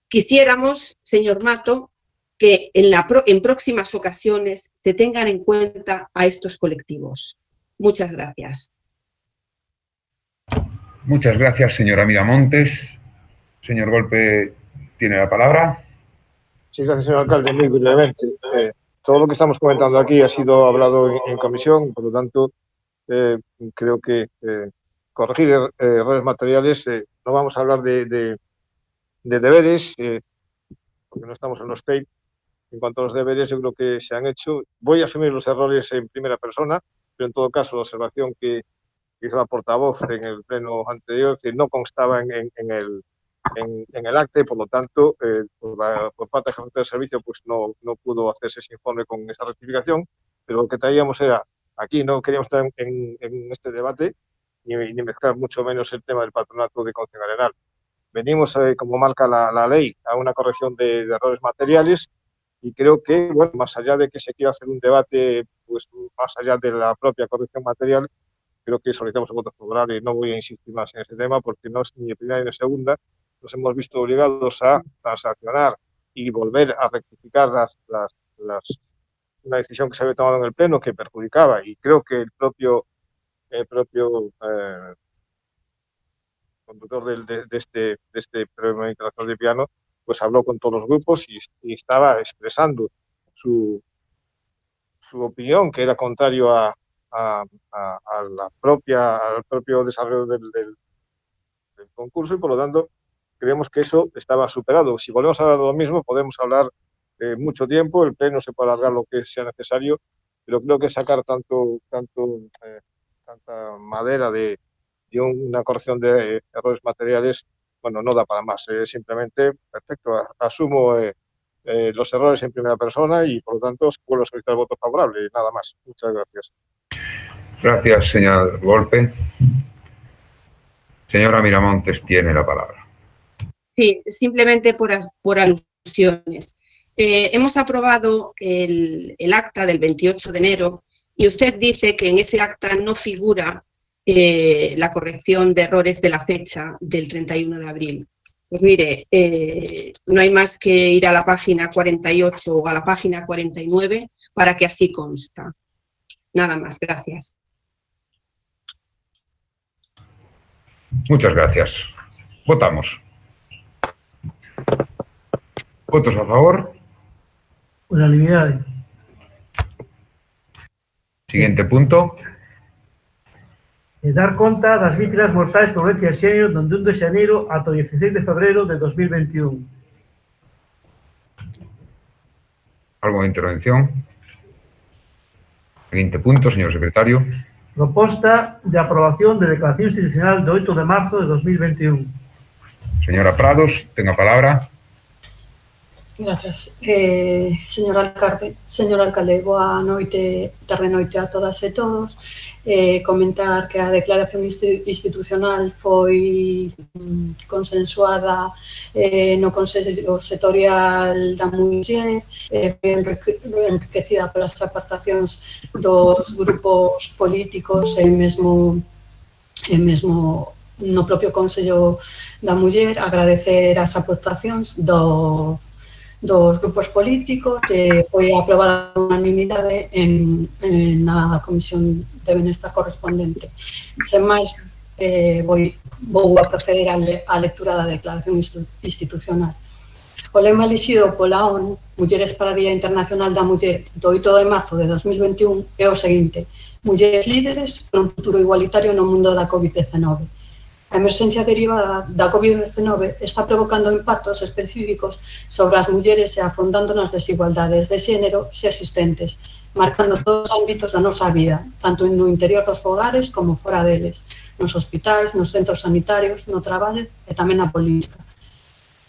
Quisiéramos, señor Mato, que en próximas ocasiones se tengan en cuenta a estos colectivos. Muchas gracias. Muchas gracias, señora Miramontes. Señor Golpe, tiene la palabra. Sí, gracias, señor alcalde. Muy brevemente. Todo lo que estamos comentando aquí ha sido hablado en comisión, por lo tanto, creo que corregir errores materiales, no vamos a hablar de deberes, porque no estamos en los TAPE. En cuanto a los deberes, yo creo que se han hecho. Voy a asumir los errores en primera persona, pero en todo caso, la observación que hizo la portavoz en el pleno anterior, es decir, no constaba en el acta y, por lo tanto, por parte del jefe del servicio, pues no pudo hacerse ese informe con esa rectificación, pero lo que traíamos era, aquí no queríamos estar en este debate, ni mezclar mucho menos el tema del patronato de Concepción Arenal. Venimos, como marca la ley, a una corrección de errores materiales y creo que, bueno, más allá de que se quiera hacer un debate, pues más allá de la propia corrección material, creo que solicitamos un voto favorable y no voy a insistir más en ese tema porque no es ni de primera ni de segunda. Nos hemos visto obligados a transaccionar y volver a rectificar una decisión que se había tomado en el Pleno que perjudicaba, y creo que el propio conductor de este programa internacional de piano pues habló con todos los grupos y estaba expresando su opinión, que era contrario al propio desarrollo del concurso, y por lo tanto creemos que eso estaba superado. Si volvemos a hablar de lo mismo, podemos hablar mucho tiempo, el pleno se puede alargar lo que sea necesario, pero creo que sacar tanta madera de una corrección de errores materiales, bueno, no da para más. Simplemente, perfecto, asumo los errores en primera persona y, por lo tanto, vuelvo a solicitar el voto favorable, nada más. Muchas gracias. Gracias, señor Golpe. Señora Miramontes tiene la palabra. Sí, simplemente por alusiones. Hemos aprobado el acta del 28 de enero y usted dice que en ese acta no figura la corrección de errores de la fecha del 31 de abril. Pues mire, no hay más que ir a la página 48 o a la página 49 para que así consta. Nada más, gracias. Muchas gracias. Votamos. ¿Votos a favor? Unanimidade. Siguiente punto. Dar conta das vítimas mortais por violencia de xénero do 1 de xaneiro ata o 16 de febrero de 2021. ¿Alguna intervención? Siguiente punto, señor secretario. Proposta de aprobación de declaración institucional de 8 de marzo de 2021. Señora Prados, tenga palabra. Gracias. Señor alcalde, boa noite, tarde noite a todas e todos. Comentar que a declaración institucional foi consensuada no Consello Sectorial da Muller, enriquecida polas aportacións dos grupos políticos e mesmo no propio Consello da Muller. Agradecer as aportacións dos grupos políticos, foi aprobada a unanimidade na Comisión de Benestar correspondente. Sen máis, vou a proceder á lectura da declaración institucional. O lema elixido pola ONU, Mulleres para o Día Internacional da Muller, do 8 de marzo de 2021, é o seguinte: mulleres líderes para un futuro igualitario no mundo da COVID-19. A emerxencia derivada da COVID-19 está provocando impactos específicos sobre as mulleres e afondando nas desigualdades de xénero xa existentes, marcando todos os ámbitos da nosa vida, tanto no interior dos fogares como fora deles, nos hospitais, nos centros sanitarios, no traballo e tamén na política.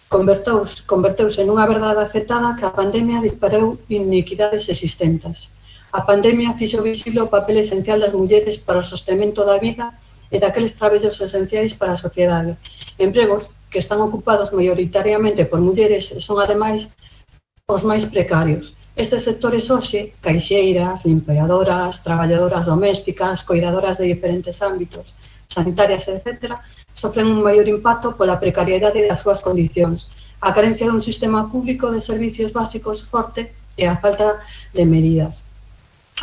Converteuse nunha verdade aceptada que a pandemia disparou iniquidades existentes. A pandemia fixo visible o papel esencial das mulleres para o sostemento da vida e daqueles traballos esenciais para a sociedade. Empregos que están ocupados maioritariamente por mulleres e son, ademais, os máis precarios. Estes sectores hoxe, caixeiras, limpiadoras, traballadoras domésticas, cuidadoras de diferentes ámbitos, sanitarias, etc., sofren un maior impacto pola precariedade das súas condicións, a carencia dun sistema público de servicios básicos forte e a falta de medidas.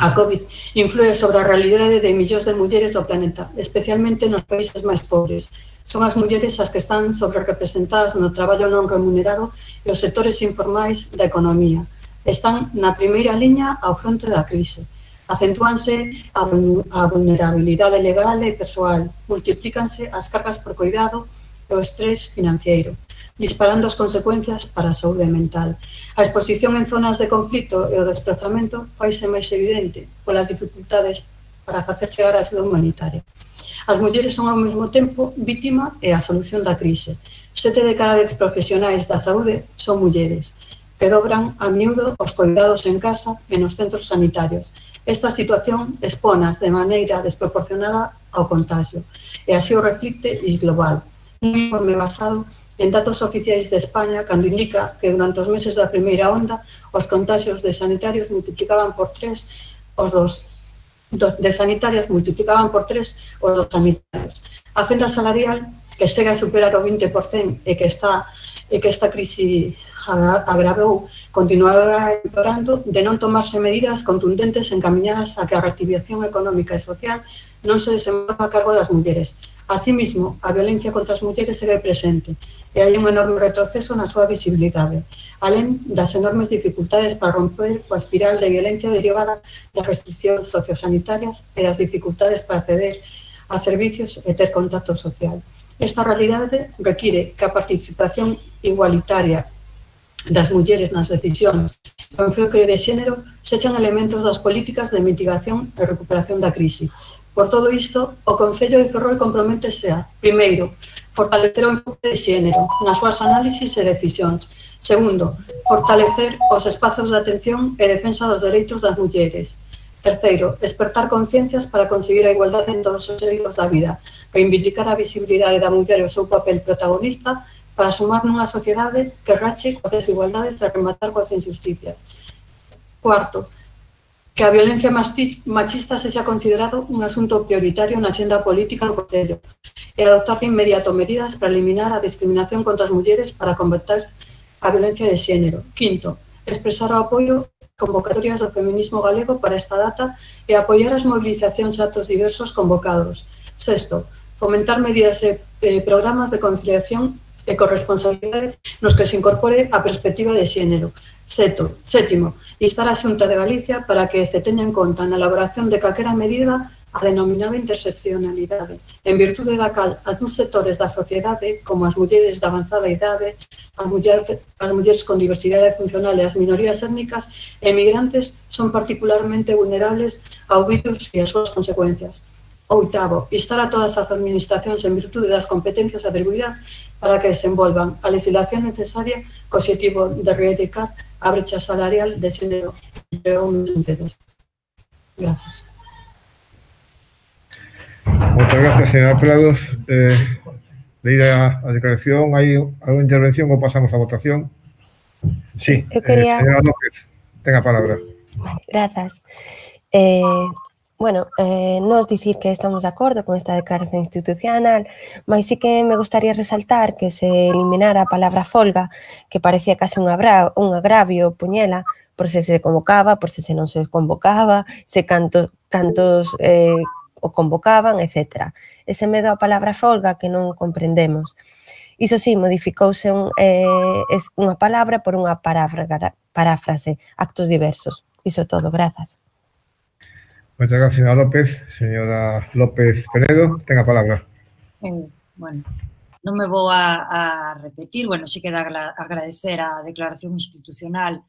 A COVID influe sobre a realidade de millóns de mulleres do planeta, especialmente nos países máis pobres. Son as mulleres as que están sobrerepresentadas no traballo non remunerado e os sectores informais da economía. Están na primeira liña ao fronte da crise. Acentúanse a vulnerabilidade legal e persoal, multiplícanse as cargas por cuidado e o estrés financiero, disparando as consecuencias para a saúde mental. A exposición en zonas de conflito e o desprazamento faise máis evidente polas dificultades para facer chegar a axuda humanitaria. As mulleres son ao mesmo tempo vítima e a solución da crise. 7 de cada 10 profesionais da saúde son mulleres, que dobran a miúdo os cuidados en casa e nos centros sanitarios. Esta situación exponas de maneira desproporcionada ao contagio e así o reflicte global. Un informe basado en datos oficiais de España, cando indica que durante os meses da primeira onda os contagios de sanitarios multiplicaban por 3 os de sanitarias multiplicaban por 3 os dos sanitarios. A fenda salarial, que chega a superar o 20% e que esta crise agravou, continuará empeorando de non tomarse medidas contundentes encaminhadas a que a reactivación económica e social non se desenvolva a cargo das mulleres. Asimismo, a violencia contra as mulleres segue presente e hai un enorme retroceso na súa visibilidade, alén das enormes dificultades para romper coa espiral de violencia derivada das restriccións sociosanitarias e das dificultades para acceder a servicios e ter contacto social. Esta realidade require que a participación igualitaria das mulleres nas decisións e o enfoque de xénero sexan elementos das políticas de mitigación e recuperación da crise. Por todo isto, o Concello de Ferrol comprométese a, primeiro, fortalecer o enfoque de xénero nas súas análisis e decisións. Segundo, fortalecer os espazos de atención e defensa dos dereitos das mulleres. Terceiro, despertar conciencias para conseguir a igualdade en todos os eidos da vida, reivindicar a visibilidade da muller e o seu papel protagonista para sumar nunha sociedade que rache coas desigualdades e rematar coas injusticias. Cuarto, que a violencia machista sexa considerado un asunto prioritario na xenda política do Concello e adoptar de inmediato medidas para eliminar a discriminación contra as mulleres para combater a violencia de xénero. Quinto, expresar o apoio ás convocatorias do feminismo galego para esta data e apoiar as movilizacións e actos diversos convocados. Sexto, fomentar medidas e programas de conciliación e corresponsabilidade nos que se incorpore a perspectiva de xénero. Sétimo, instar a Xunta de Galicia para que se teña en conta na elaboración de calquera medida a denominada interseccionalidade, en virtude da cal algúns sectores da sociedade, como as mulleres de avanzada idade, as mulleres con diversidade funcional e as minorías étnicas e migrantes son particularmente vulnerables ao virus e as súas consecuencias. Oitavo, instar a todas as administracións en virtude das competencias atribuídas para que desenvolvan a legislación necesaria co obxectivo de erradicar a brecha salarial de xénero entre homens e mulleres. Gracias. Moitas gracias, señora Prados. Leída a declaración, hai alguna intervención ou pasamos a votación? Sí, señora López, ten a palabra. Gracias. Bueno, nos dicir que estamos de acordo con esta declaración institucional, mas sí que me gustaría resaltar que se eliminara a palabra folga, que parecía case un agravio, puñela, por se convocaba, por se non se convocaba, se cantos o convocaban, etc. Ese medo a palabra folga que non comprendemos. Iso sí, modificouse unha palabra por unha paráfrase, actos diversos. Iso todo, grazas. Moitas gracias, señora López. Señora López Penedo, ten a palabra. Bueno, non me vou a repetir, bueno, sí que agradecer a declaración institucional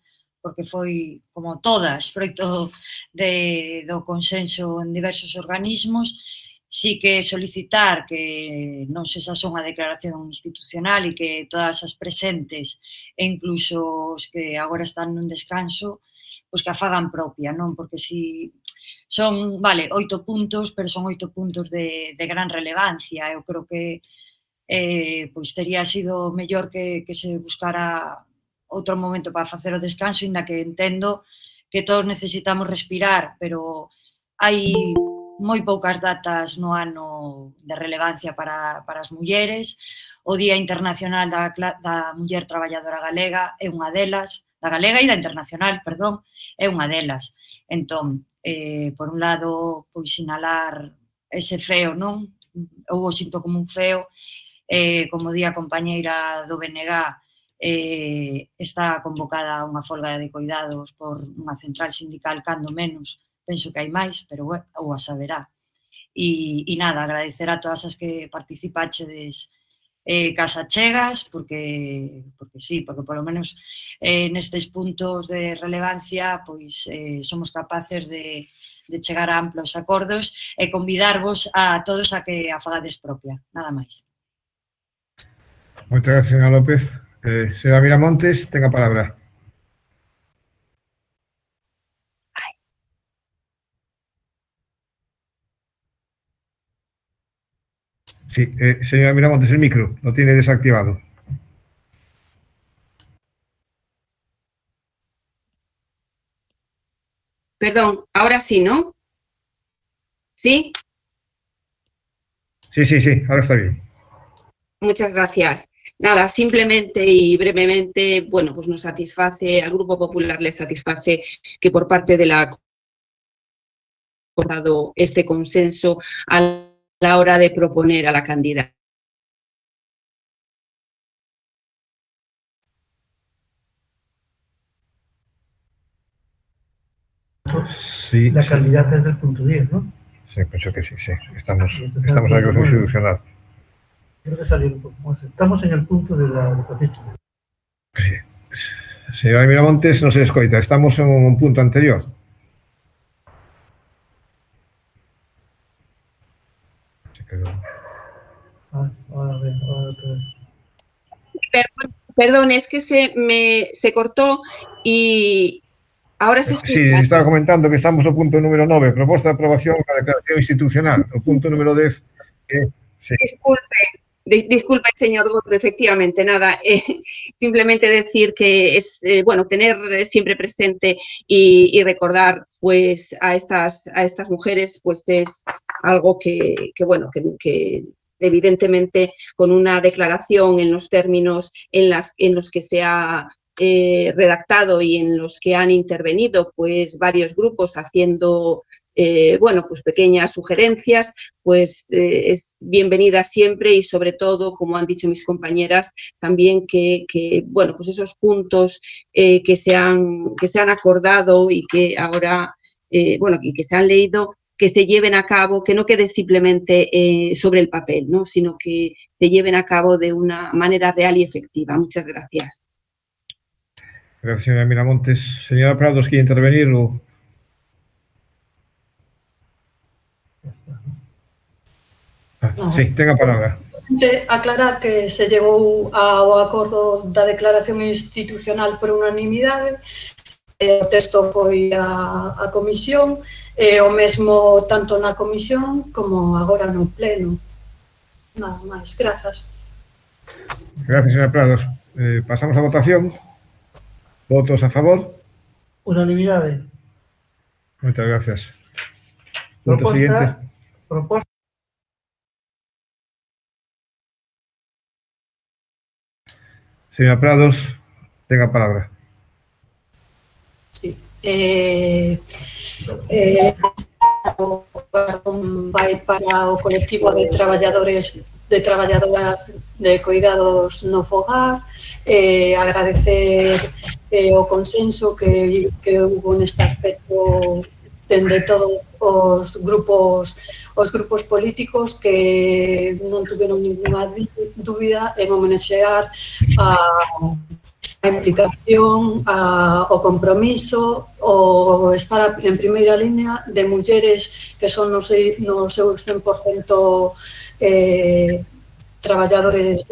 porque foi, como todas, froito do consenso en diversos organismos. Sí que solicitar que non sexa só unha declaración institucional e que todas as presentes e incluso os que agora están nun descanso pois que a fagan propia, non? Porque si son, vale, 8 puntos, pero son 8 puntos de gran relevancia. Eu creo que pois tería sido mellor que se buscara outro momento para facer o descanso, inda que entendo que todos necesitamos respirar, pero hai moi poucas datas no ano de relevancia para as mulleres. O Día Internacional da Muller Traballadora Galega é unha delas, da galega e da internacional, perdón, é unha delas. Entón, por un lado, pois sinalar ese feo, non? Eu o sinto como un feo. Como di a compañeira do BNG, está convocada unha folga de coidados por unha central sindical, cando menos, penso que hai máis, pero ou a saberá. E nada, agradecer a todas as que participachedes cas achegas, porque sí, porque polo menos nestes puntos de relevancia pois somos capaces de chegar a amplos acordos e convidarvos a todos a que a fagades propia, nada máis. Moitas gracias, señora López. Señora Miramontes, ten a palabra. Sí, señora Miramontes, el micro lo tiene desactivado. Perdón, ahora sí, ¿no? ¿Sí? Sí, ahora está bien. Muchas gracias. Nada, simplemente y brevemente, bueno, pues nos satisface, al Grupo Popular le satisface que por parte de la dado este consenso a la hora de proponer a la candidata. Sí, la candidata es del punto 10, ¿no? Sí, pienso que sí. Estamos en la Comisión Institucional. Creo que salir un poco más. Estamos en el punto de la votación. Sí. Señora Miramontes, no se escoita. Estamos en un punto anterior. Se quedó. Perdón, es que se cortó y ahora se escucha. Sí, estaba comentando que estamos no punto número 9, proposta de aprobación da declaración institucional. O punto número 10, sí. Disculpe, señor Gordo, efectivamente, nada, simplemente decir que es, bueno, tener siempre presente y recordar, pues, a estas mujeres, pues, es algo que evidentemente, con una declaración en los términos en los que se ha redactado y en los que han intervenido, pues, varios grupos haciendo pues pequeñas sugerencias, pues es bienvenida siempre y sobre todo, como han dicho mis compañeras, también que bueno, pues esos puntos que se han acordado y que ahora, y que se han leído, que se lleven a cabo, que no quede simplemente sobre el papel, ¿no? Sino que se lleven a cabo de una manera real y efectiva. Muchas gracias. Gracias, señora Miramontes. Señora Prados, ¿quiere intervenir o...? Sí, tenga a palabra. Aclarar que se llegou ao acordo da declaración institucional por unanimidade, o texto foi a comisión, e o mesmo tanto na comisión como agora no pleno. Nada máis, grazas. Gracias, señora Prados. Pasamos a votación. Votos a favor. Unanimidade. Moitas gracias. Voto siguiente. Proposta. Señora Prados, tenga a palabra. Sí. Vai para o colectivo de traballadoras de cuidados no fogar, agradecer o consenso que hubo neste aspecto dende todos os grupos políticos que non tuveron ninguna dúbida en homenaxear a implicación, o compromiso, o estar en primeira línea de mulleres que son no seu 100% traballadores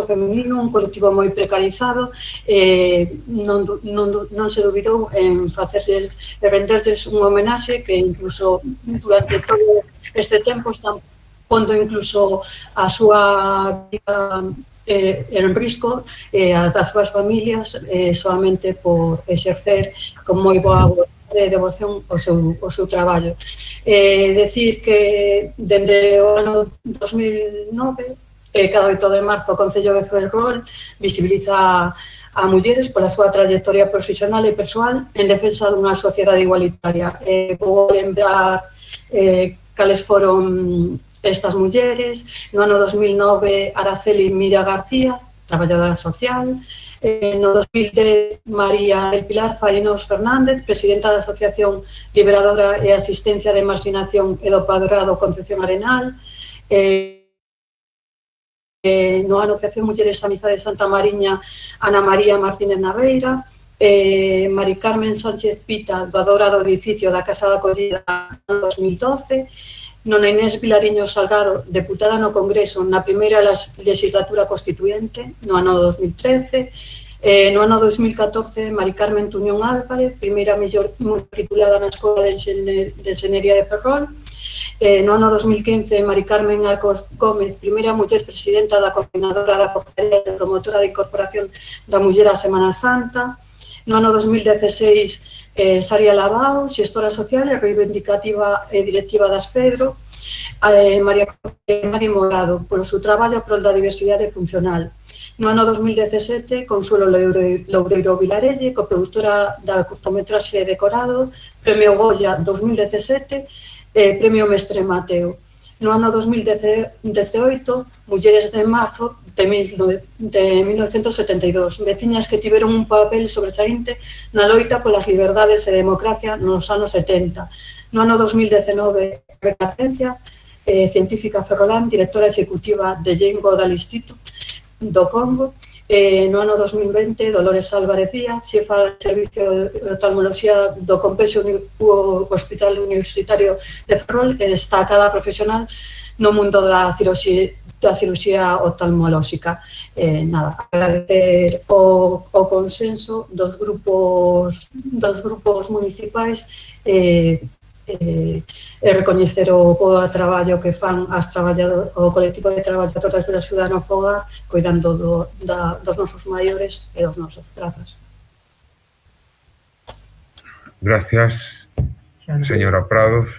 feminino, un colectivo moi precarizado, non se dubidou en facerles e renderles un homenaxe que incluso durante todo este tempo están pondo incluso a súa vida en risco das súas familias solamente por exercer con moi boa de devoción o seu traballo. Decir que dende o ano 2009 cada 8 de marzo o Concello de Ferrol visibiliza a mulleres pola súa trayectoria profesional e persoal en defensa dunha sociedade igualitaria. Vou lembrar cales foron estas mulleres. No ano 2009, Araceli Mira García, traballadora social. No 2010, María del Pilar Farinos Fernández, presidenta da Asociación Liberadora e Asistencia de Marginación e do Padroado Concepción Arenal. No ano Asociación Mulleres Amizade de Santa Mariña, Ana María Martínez Naveira. Mari Carmen Sánchez Pita, doadora do edificio da Casa da Acollida no 2012. Nona Inés Vilariño Salgado, deputada no Congreso na primeira legislatura constituinte, no ano 2013. No ano 2014, Mari Carmen Tuñón Álvarez, primeira mellor titulada na Escola de Enxeñería de Ferrol. No ano 2015, Mari Carmen Arcos Gómez, primeira muller presidenta da coordinadora da Conferencia de Promotora de Incorporación da Muller a Semana Santa. No ano 2016, Saria Lavao, xestora social e reivindicativa e directiva das Pedro. Mari Morado, polo seu traballo por da diversidade funcional. No ano 2017, Consuelo Loureiro Vilarelle, coproductora da curtometraxe Decorado, Premio Goya 2017, Premio Mestre Mateo. No ano 2018, Mulleres de Marzo de 1972, veciñas que tiveron un papel sobresaínte na loita polas liberdades e democracia nos anos 70. No ano 2019, Recatencia, científica ferrolán, directora executiva de Jane Goodall Institute do Congo. No ano 2020, Dolores Álvarez Díaz, xefa de Servicio de Oftalmoloxía do Complexo Hospital Universitario de Ferrol e destacada profesional no mundo da cirurxía oftalmolóxica. Agradecer o consenso dos grupos municipais e recoñecer o bo traballo que fan o colectivo de traballadoras da axuda no fogar, cuidando dos nosos maiores e dos nosos. Grazas. Gracias, señora Prados.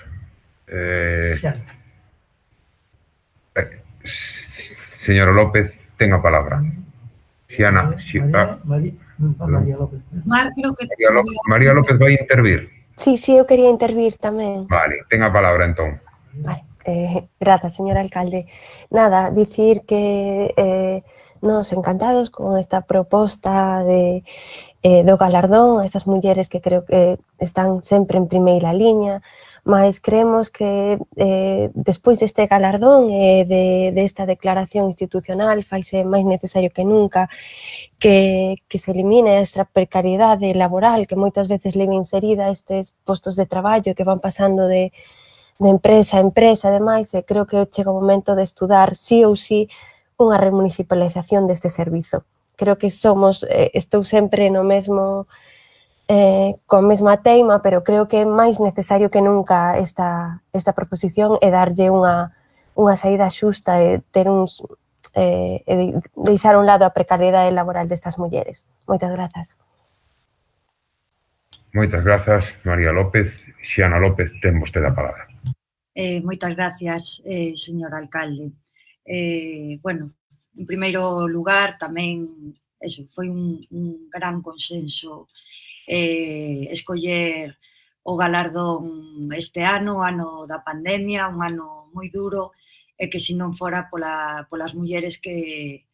Señora López, ten a palabra. María López vai intervir. Sí, eu quería intervir tamén. Vale, ten a palabra entón. Vale, grazas, señor alcalde. Nada, dicir que nos encantados con esta proposta do galardón a estas mulleres que creo que están sempre en primeira liña, mas creemos que despois deste galardón e desta declaración institucional faise máis necesario que nunca que se elimine esta precariedade laboral que moitas veces leva inserida estes postos de traballo que van pasando de empresa a empresa, ademais, e creo que chega o momento de estudar sí ou sí unha remunicipalización deste servizo. Creo que estou sempre no mesmo con mesma teima, pero creo que é máis necesario que nunca esta proposición é darlle unha saída xusta e deixar a un lado a precariedade laboral destas mulleres. Moitas grazas. Moitas grazas, María López. Xiana López, ten vostede a palabra. Moitas gracias, señor alcalde. Bueno, en primeiro lugar, tamén foi un gran consenso escoller o galardón este ano, ano da pandemia, un ano moi duro, e que se non fora polas mulleres que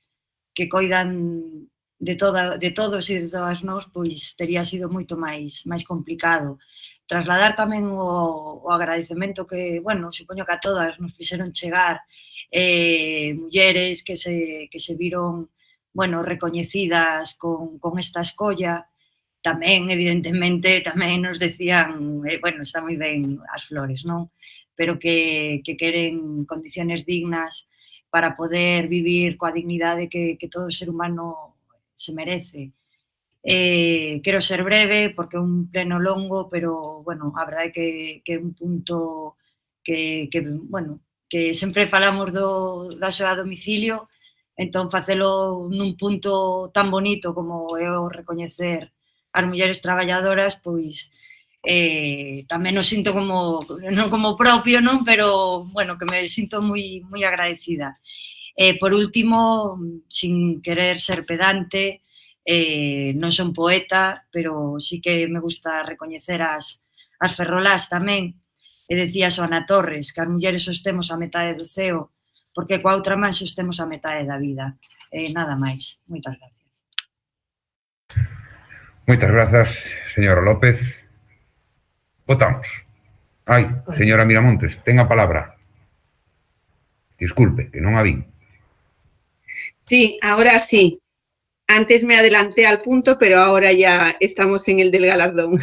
coidan de todos e de todas nós, pois tería sido moito máis complicado. Trasladar tamén o agradecemento que, bueno, supoño que a todas nos fixeron chegar mulleres que se viron, bueno, recoñecidas con esta escolla. Tamén, evidentemente, tamén nos decían, bueno, está moi ben as flores, non? Pero que queren condiciones dignas para poder vivir coa dignidade que todo ser humano se merece. Quero ser breve porque é un pleno longo, pero, bueno, a verdade é que é un punto que sempre falamos da axuda a domicilio, entón facelo nun punto tan bonito como é o recoñecer as mulleres traballadoras, pois tamén o sinto non como propio, non? Pero, bueno, que me sinto moi agradecida. Por último, sin querer ser pedante, non son poeta, pero sí que me gusta recoñecer as ferrolás tamén. E decía Xoana Torres que as mulleres sostemos a metade do ceo porque coa outra man sostemos a metade da vida. Nada máis. Moitas gracias. Moitas grazas, señora López. Votamos. Señora Miramontes, ten a palabra. Disculpe, que non a vi. Sí, ahora sí. Antes me adelanté al punto, pero ahora ya estamos en el del galardón.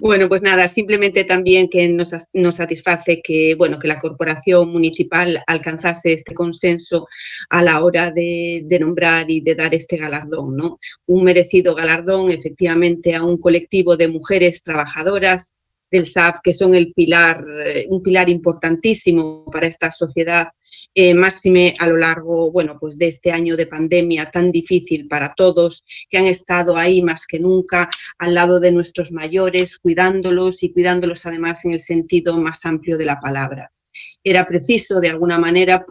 Bueno, pues nada, simplemente también que nos satisface que la corporación municipal alcanzase este consenso a la hora de nombrar y de dar este galardón, ¿no? Un merecido galardón, efectivamente, a un colectivo de mujeres trabajadoras del SAF, que son un pilar importantísimo para esta sociedad, máxime a lo largo, de este año de pandemia tan difícil para todos, que han estado ahí más que nunca al lado de nuestros mayores, cuidándolos y cuidándolos además en el sentido más amplio de la palabra. Era preciso, de alguna manera,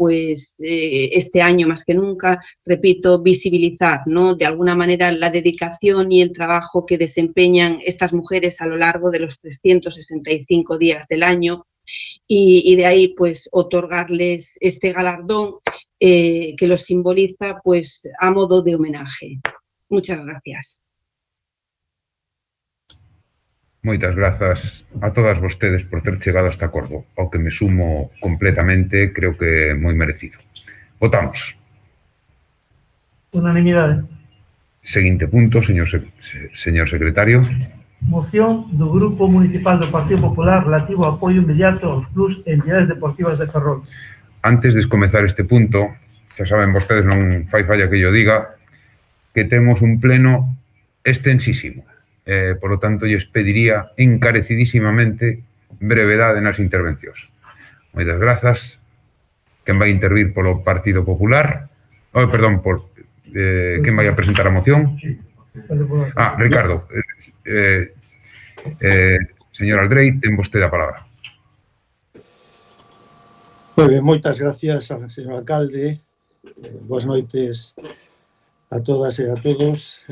este año más que nunca, repito, visibilizar, ¿no?, de alguna manera la dedicación y el trabajo que desempeñan estas mujeres a lo largo de los 365 días del año y de ahí, otorgarles este galardón que los simboliza, a modo de homenaje. Muchas gracias. Moitas grazas a todas vostedes por ter chegado a este acordo, ao que me sumo completamente, creo que é moi merecido. Votamos. Unanimidade. Seguinte punto, señor secretario. Moción do Grupo Municipal do Partido Popular relativo ao apoio inmediato aos clubs e entidades deportivas de Ferrol. Antes de comezar este punto, xa saben vostedes, non fai falla que yo diga, que temos un pleno extensísimo. Por lo tanto, lles pediría encarecidísimamente brevedade nas intervencións. Moitas grazas. Quen vai intervir polo Partido Popular? Quen vai a presentar a moción? Ricardo. Señor Aldrei, ten vostede a palabra. Moitas gracias, señor alcalde. Boas noites a todas e a todos.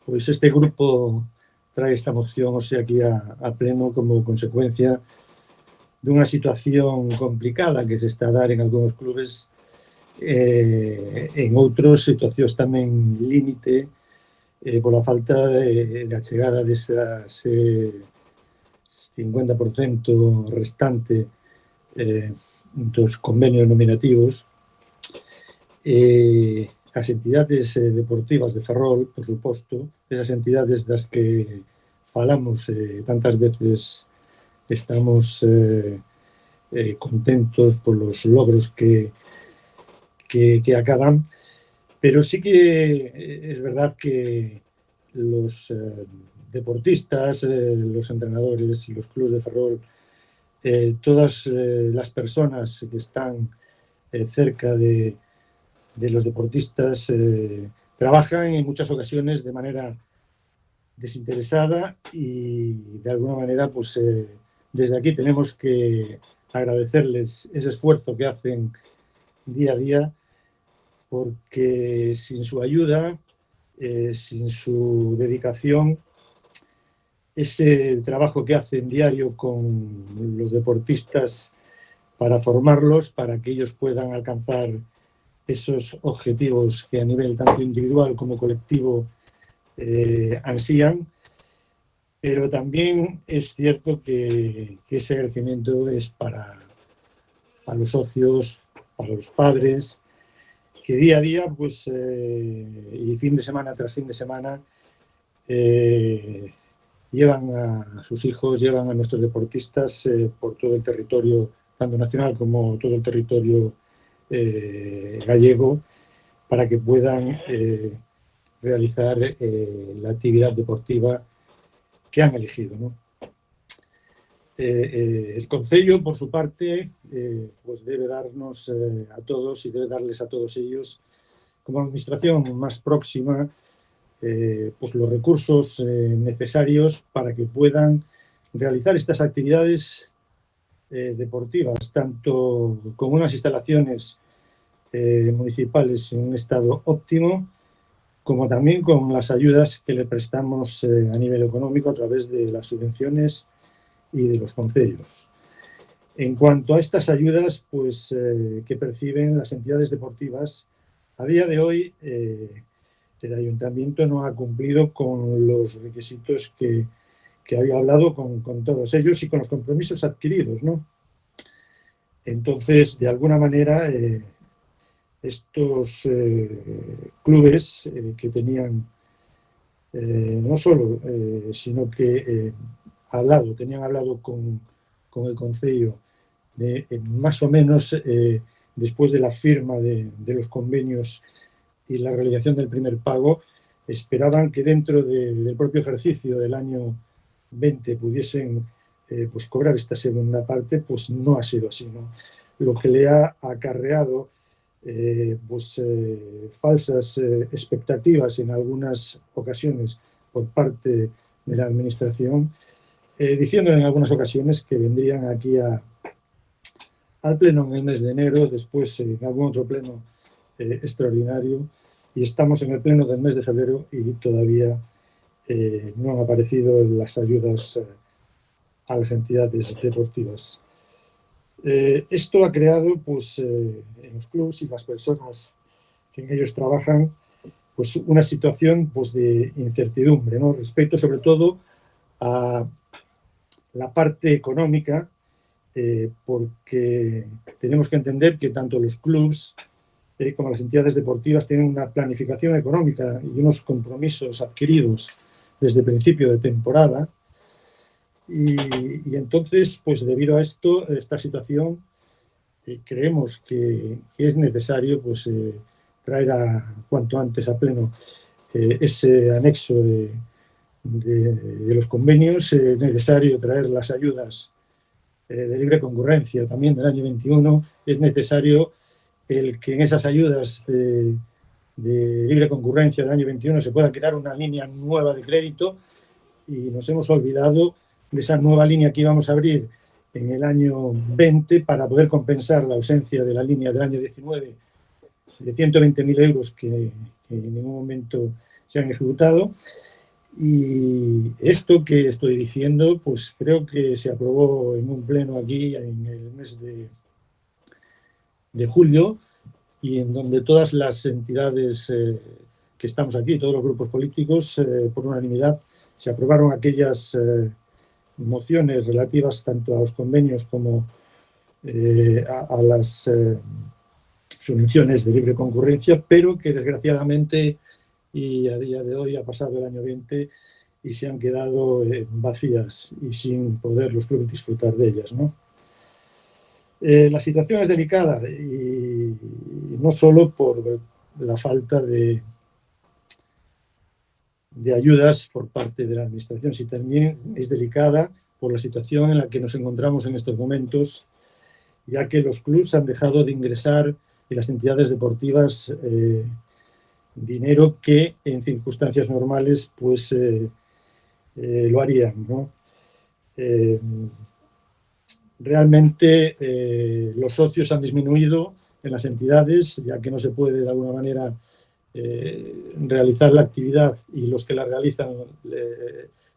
Pois este grupo trae esta moción aquí a pleno como consecuencia dunha situación complicada que se está a dar en algúns clubes, en outros situacións tamén límite pola falta de achegada desas 50% restante dos convenios nominativos. As entidades deportivas de Ferrol, por suposto, esas entidades das que falamos tantas veces estamos contentos polos logros que acadan, pero sí que es verdad que los deportistas, los entrenadores y los clubes de Ferrol, todas las personas que están cerca de los deportistas trabajan en muchas ocasiones de manera desinteresada y de alguna manera desde aquí tenemos que agradecerles ese esfuerzo que hacen día a día, porque sin su ayuda, sin su dedicación, ese trabajo que hacen diario con los deportistas para formarlos, para que ellos puedan alcanzar esos objetivos que a nivel tanto individual como colectivo ansían, pero también es cierto que ese crecimiento es para los socios, para los padres, que día a día y fin de semana tras fin de semana llevan a sus hijos, llevan a nuestros deportistas por todo el territorio tanto nacional como todo el territorio gallego, para que puedan realizar la actividad deportiva que han elegido, ¿no? El Concello, por su parte, pues debe darnos a todos y debe darles a todos ellos, como administración más próxima, pues los recursos necesarios para que puedan realizar estas actividades deportivas, tanto con unas instalaciones municipales en un estado óptimo, como también con las ayudas que le prestamos a nivel económico a través de las subvenciones y de los concellos. En cuanto a estas ayudas, pues que perciben las entidades deportivas, a día de hoy el ayuntamiento no ha cumplido con los requisitos que había hablado con todos ellos y con los compromisos adquiridos, ¿no? Entonces, de alguna manera, estos clubes que tenían no solo, sino que tenían hablado con el Concello de más o menos después de la firma de los convenios y la realización del primer pago, esperaban que dentro del propio ejercicio del año 20 pudiesen pues cobrar esta segunda parte. Pues no ha sido así, ¿no? Lo que le ha acarreado falsas expectativas en algunas ocasiones por parte de la administración, diciendo en algunas ocasiones que vendrían aquí al pleno en el mes de enero, después en algún otro pleno extraordinario, y estamos en el pleno del mes de febrero y todavía no han aparecido las ayudas a las entidades deportivas. Esto ha creado, pues, en los clubes y las personas que en ellos trabajan, pues, una situación, pues, de incertidumbre, ¿no? Respecto, sobre todo, a la parte económica, porque tenemos que entender que tanto los clubes como las entidades deportivas tienen una planificación económica y unos compromisos adquiridos desde principio de temporada. Y entonces, pues debido a esta situación, creemos que es necesario, pues, traer cuanto antes a pleno ese anexo de los convenios. Es necesario traer las ayudas de libre concurrencia también del año 21. Es necesario el que en esas ayudas de libre concurrencia del año 21 se pueda crear una línea nueva de crédito, y nos hemos olvidado de esa nueva línea que íbamos a abrir en el año 20 para poder compensar la ausencia de la línea del año 19 de 120.000 euros que en ningún momento se han ejecutado. Y esto que estoy diciendo, pues creo que se aprobó en un pleno aquí en el mes de julio, y en donde todas las entidades que estamos aquí, todos los grupos políticos, por unanimidad, se aprobaron aquellas mociones relativas tanto a los convenios como a las subvenciones de libre concurrencia, pero que desgraciadamente, y a día de hoy ha pasado el año 20 y se han quedado vacías y sin poder los clubes disfrutar de ellas, ¿no? La situación es delicada, y no solo por la falta de ayudas por parte de la administración, sino también es delicada por la situación en la que nos encontramos en estos momentos, ya que los clubes han dejado de ingresar y las entidades deportivas dinero que en circunstancias normales, pues lo harían, ¿no? Realmente los socios han disminuido en las entidades, ya que no se puede de alguna manera realizar la actividad, y los que la realizan,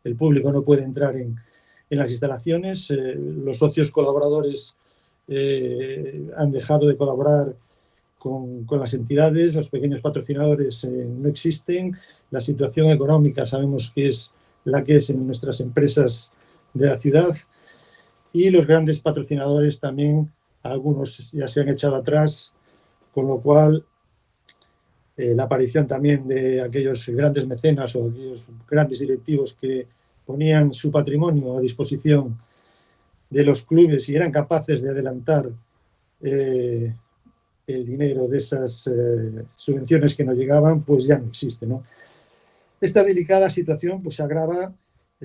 el público no puede entrar en las instalaciones. Los socios colaboradores han dejado de colaborar con las entidades, los pequeños patrocinadores no existen, la situación económica sabemos que es la que es en nuestras empresas de la ciudad, y los grandes patrocinadores también, algunos ya se han echado atrás, con lo cual la aparición también de aquellos grandes mecenas o aquellos grandes directivos que ponían su patrimonio a disposición de los clubes y eran capaces de adelantar el dinero de esas subvenciones que no llegaban, pues ya no existe, ¿no? Esta delicada situación pues, se agrava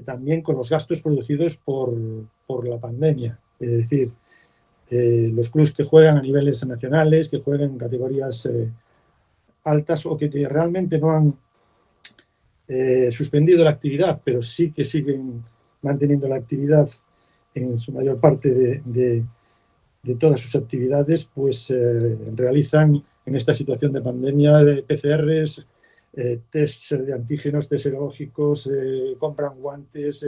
también con los gastos producidos por la pandemia. Es decir, los clubes que juegan a niveles nacionales, que juegan en categorías altas o que realmente no han suspendido la actividad, pero sí que siguen manteniendo la actividad en su mayor parte de todas sus actividades, pues realizan en esta situación de pandemia PCRs, test de antígenos, test serológicos, compran guantes,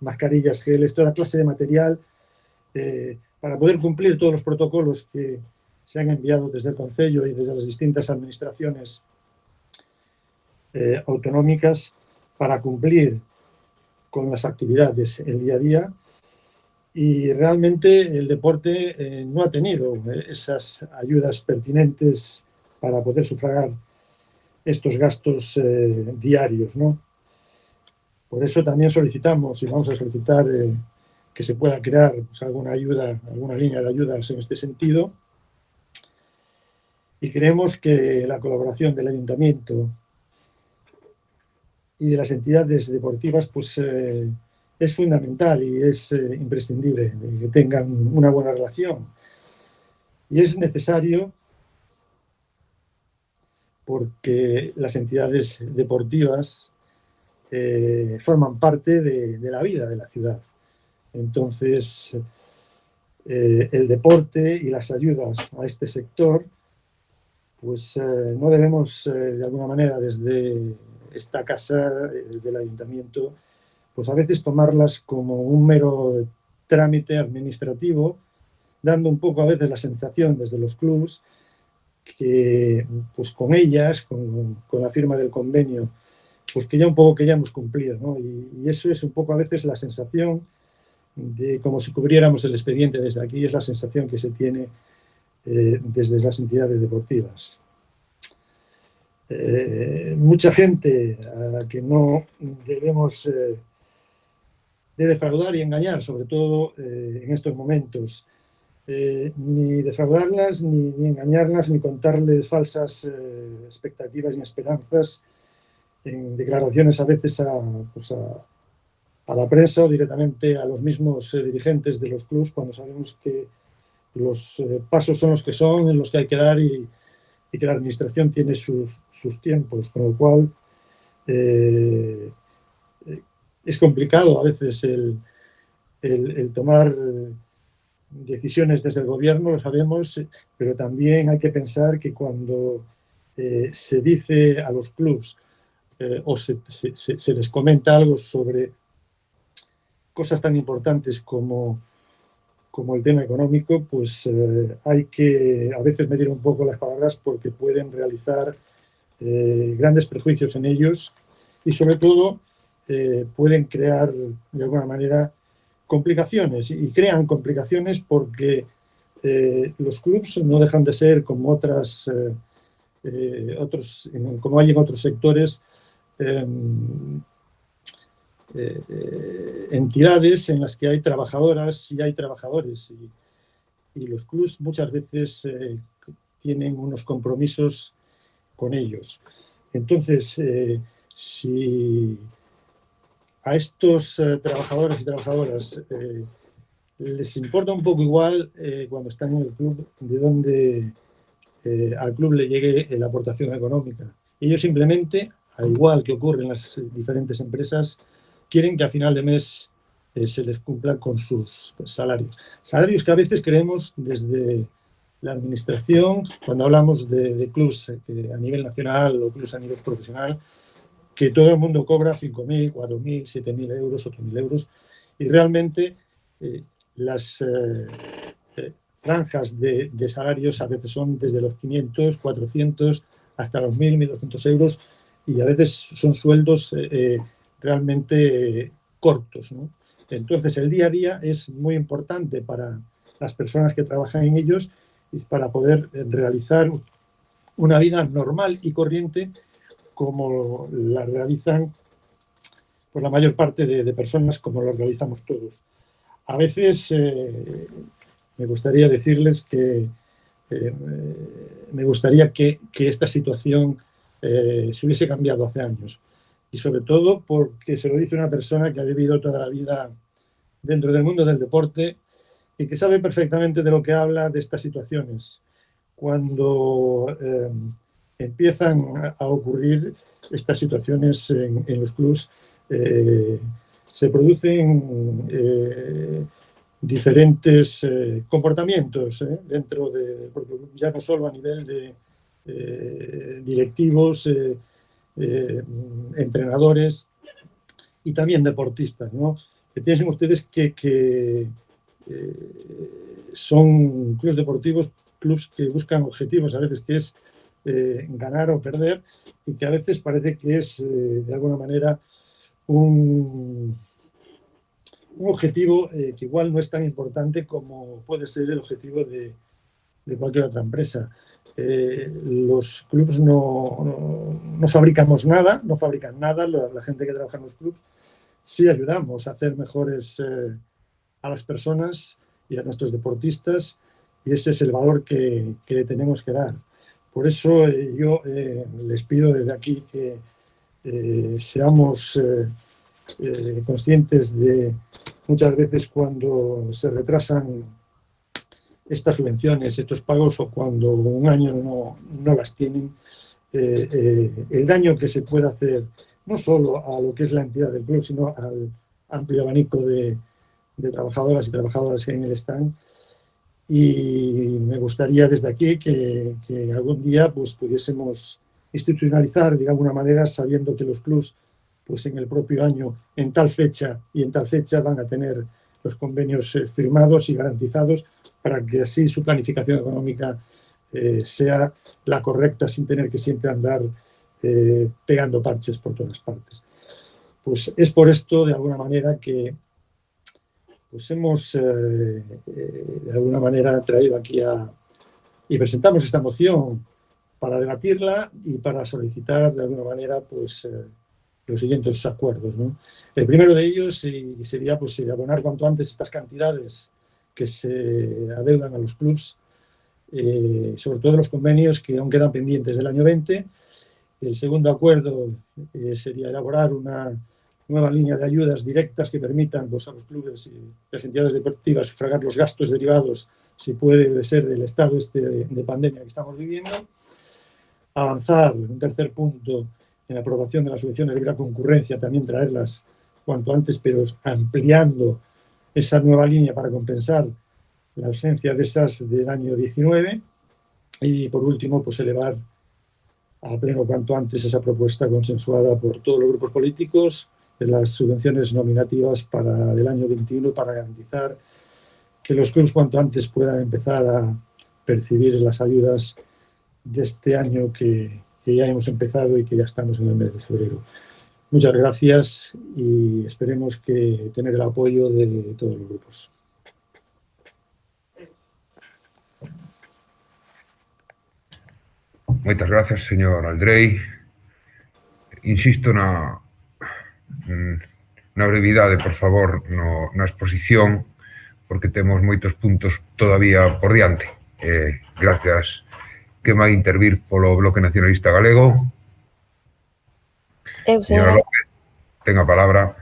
mascarillas, geles, toda clase de material para poder cumplir todos los protocolos que se han enviado desde el Concello y desde las distintas administraciones autonómicas para cumplir con las actividades el día a día. Y realmente el deporte no ha tenido esas ayudas pertinentes para poder sufragar estos gastos diarios, ¿no? Por eso también solicitamos y vamos a solicitar que se pueda crear pues, alguna ayuda, alguna línea de ayudas en este sentido. Y creemos que la colaboración del Ayuntamiento y de las entidades deportivas pues, es fundamental y es imprescindible que tengan una buena relación. Y es necesario porque las entidades deportivas forman parte de la vida de la ciudad. Entonces, el deporte y las ayudas a este sector, pues no debemos, de alguna manera, desde esta casa, desde el Ayuntamiento, pues a veces tomarlas como un mero trámite administrativo, dando un poco a veces la sensación desde los clubs que pues con ellas, con la firma del convenio, pues que ya un poco que ya hemos cumplido, ¿no? Y eso es un poco a veces la sensación de como si cubriéramos el expediente desde aquí, es la sensación que se tiene desde las entidades deportivas. Mucha gente a la que no debemos de defraudar y engañar, sobre todo en estos momentos. Ni defraudarlas, ni engañarlas, ni contarles falsas expectativas ni esperanzas en declaraciones a veces a la prensa o directamente a los mismos dirigentes de los clubs cuando sabemos que los pasos son los que son, en los que hay que dar y que la administración tiene sus tiempos, con lo cual es complicado a veces el tomar decisiones desde el gobierno, lo sabemos, pero también hay que pensar que cuando se dice a los clubs o se les comenta algo sobre cosas tan importantes como el tema económico, pues hay que a veces medir un poco las palabras porque pueden realizar grandes prejuicios en ellos y sobre todo pueden crear de alguna manera complicaciones y crean complicaciones porque los clubs no dejan de ser como como hay en otros sectores entidades en las que hay trabajadoras y hay trabajadores y los clubs muchas veces tienen unos compromisos con ellos. Entonces, si a estos trabajadores y trabajadoras les importa un poco igual cuando están en el club de dónde al club le llegue la aportación económica. Ellos simplemente, al igual que ocurre en las diferentes empresas, quieren que a final de mes se les cumplan con sus salarios. Salarios que a veces creemos desde la administración, cuando hablamos de clubs a nivel nacional o clubs a nivel profesional, que todo el mundo cobra 5.000, 4.000, 7.000 euros, 8.000 euros, y realmente las franjas de salarios a veces son desde los 500, 400 hasta los 1.000, 1.200 euros, y a veces son sueldos realmente cortos, ¿no? Entonces, el día a día es muy importante para las personas que trabajan en ellos y para poder realizar una vida normal y corriente como la realizan pues, la mayor parte de personas, como lo realizamos todos. a veces me gustaría decirles que me gustaría que esta situación se hubiese cambiado hace años. Y sobre todo porque se lo dice una persona que ha vivido toda la vida dentro del mundo del deporte y que sabe perfectamente de lo que habla de estas situaciones. Cuando empiezan a ocurrir estas situaciones en los clubs, se producen diferentes comportamientos dentro de, porque ya no solo a nivel de directivos, entrenadores y también deportistas, ¿no? Que piensen ustedes que son clubes deportivos, clubes que buscan objetivos a veces que es ganar o perder, y que a veces parece que es de alguna manera un objetivo que igual no es tan importante como puede ser el objetivo de cualquier otra empresa. Los clubs no fabricamos nada, no fabrican nada, la gente que trabaja en los clubs sí ayudamos a hacer mejores a las personas y a nuestros deportistas, y ese es el valor que le tenemos que dar. Por eso yo les pido desde aquí que seamos conscientes de muchas veces cuando se retrasan estas subvenciones, estos pagos, o cuando un año no las tienen, el daño que se puede hacer no solo a lo que es la entidad del club, sino al amplio abanico de trabajadoras y trabajadores que en él están. Y me gustaría desde aquí que algún día pues, pudiésemos institucionalizar de alguna manera, sabiendo que los clubs pues, en el propio año, en tal fecha y en tal fecha, van a tener los convenios firmados y garantizados, para que así su planificación económica sea la correcta, sin tener que siempre andar pegando parches por todas partes. Pues es por esto, de alguna manera, que pues hemos de alguna manera traído aquí y presentamos esta moción para debatirla y para solicitar de alguna manera pues los siguientes acuerdos, ¿no? El primero de ellos sería pues abonar cuanto antes estas cantidades que se adeudan a los clubs, sobre todo los convenios que aún quedan pendientes del año 20. El segundo acuerdo sería elaborar una nueva línea de ayudas directas que permitan pues, a los clubes y las entidades deportivas sufragar los gastos derivados, si puede ser, del estado de pandemia que estamos viviendo. Avanzar, un tercer punto, en la aprobación de las subvenciones de libre concurrencia, también traerlas cuanto antes, pero ampliando esa nueva línea para compensar la ausencia de esas del año 19. Y por último, pues elevar a pleno cuanto antes esa propuesta consensuada por todos los grupos políticos de las subvenciones nominativas para el año 21, para garantizar que los clubes cuanto antes puedan empezar a percibir las ayudas de este año que ya hemos empezado y que ya estamos en el mes de febrero. Muchas gracias y esperemos que tener el apoyo de todos los grupos. Moitas grazas, señor Aldrei. Insisto na brevidade, por favor, na exposición, porque temos moitos puntos todavía por diante. Gracias. Que vai intervir polo Bloque Nacionalista Galego. Señora López, ten a palabra.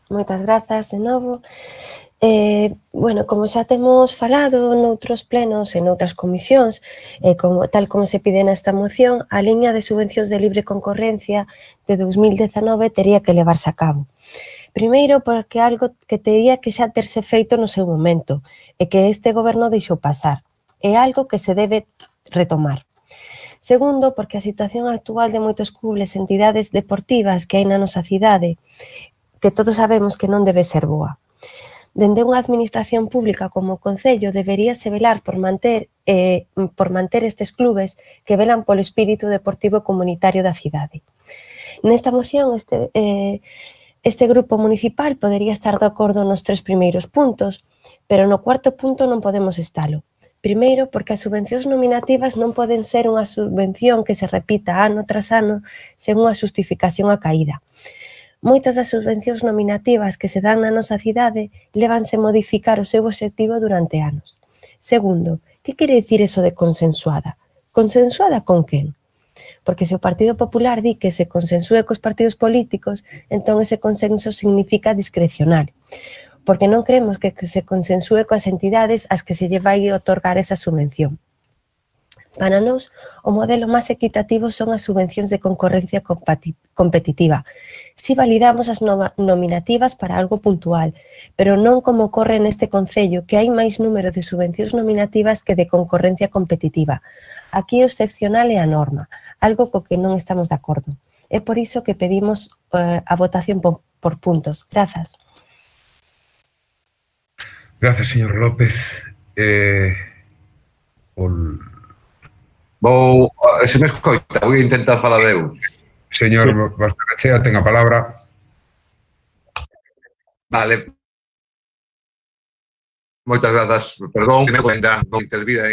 Moitas grazas de novo. Bueno, como xa temos falado noutros plenos e noutras comisións, tal como se pide nesta moción, a liña de subvencións de libre concorrencia de 2019 tería que levarse a cabo. Primeiro, porque é algo que tería que xa terse feito no seu momento e que este goberno deixou pasar. É algo que se debe retomar. Segundo, porque a situación actual de moitos clubes e entidades deportivas que hai na nosa cidade, que todos sabemos que non debe ser boa. Dende unha administración pública como o Concello deberíase velar por manter estes clubes que velan polo espírito deportivo comunitario da cidade. Nesta moción, este grupo municipal podería estar de acordo nos 3 primeiros puntos, pero no cuarto punto non podemos estalo. Primeiro, porque as subvencións nominativas non poden ser unha subvención que se repita ano tras ano sen unha xustificación acaída. Moitas das subvencións nominativas que se dan na nosa cidade levanse modificar o seu obxectivo durante anos. Segundo, que quere dicir eso de consensuada? Consensuada con quen? Porque se o Partido Popular di que se consensúe cos partidos políticos, entón ese consenso significa discrecional. Porque non creemos que se consensúe coas entidades ás que se lle vai otorgar esa subvención. Para nós, o modelo máis equitativo son as subvencións de concorrencia competitiva. Si validamos as nominativas para algo puntual, pero non como ocorre neste concello, que hai máis número de subvencións nominativas que de concorrencia competitiva. Aquí o excepcional é a norma, algo co que non estamos de acordo. É por iso que pedimos a votación por puntos. Grazas. Gracias, señor López. Se me escoita, vou intentar falar de eu. Señor Basterrechea, ten a palabra. Vale. Moitas grazas. Perdón, que non intervida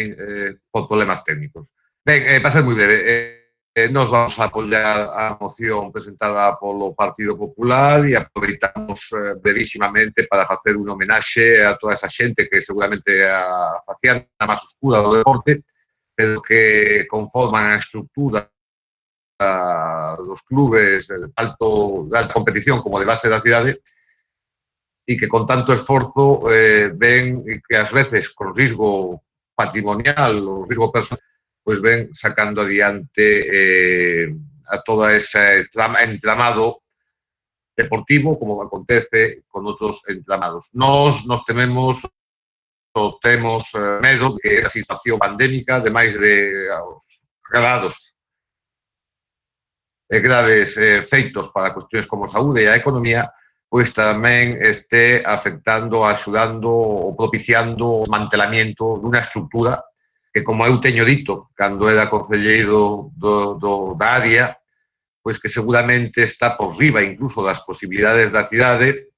por problemas técnicos. Ben, para ser moi breve, nos vamos a apoiar a moción presentada polo Partido Popular e aproveitamos brevísimamente para facer un homenaxe a toda esa xente que seguramente é a faciana máis oscura do deporte, pero que conforman a estructura dos clubes de alta competición como de base da cidade e que con tanto esforzo ven que ás veces con risco patrimonial ou risco personal pois ven sacando adiante a toda ese entramado deportivo como acontece con outros entramados. Nos tememos ou temos medo que a situación pandémica, ademais de graves feitos para cuestións como saúde e a economía, pois tamén este afectando, axudando ou propiciando o desmantelamiento dunha estructura que, como eu teño dito cando era concelleiro da área, pois que seguramente está por riba incluso das posibilidades da cidade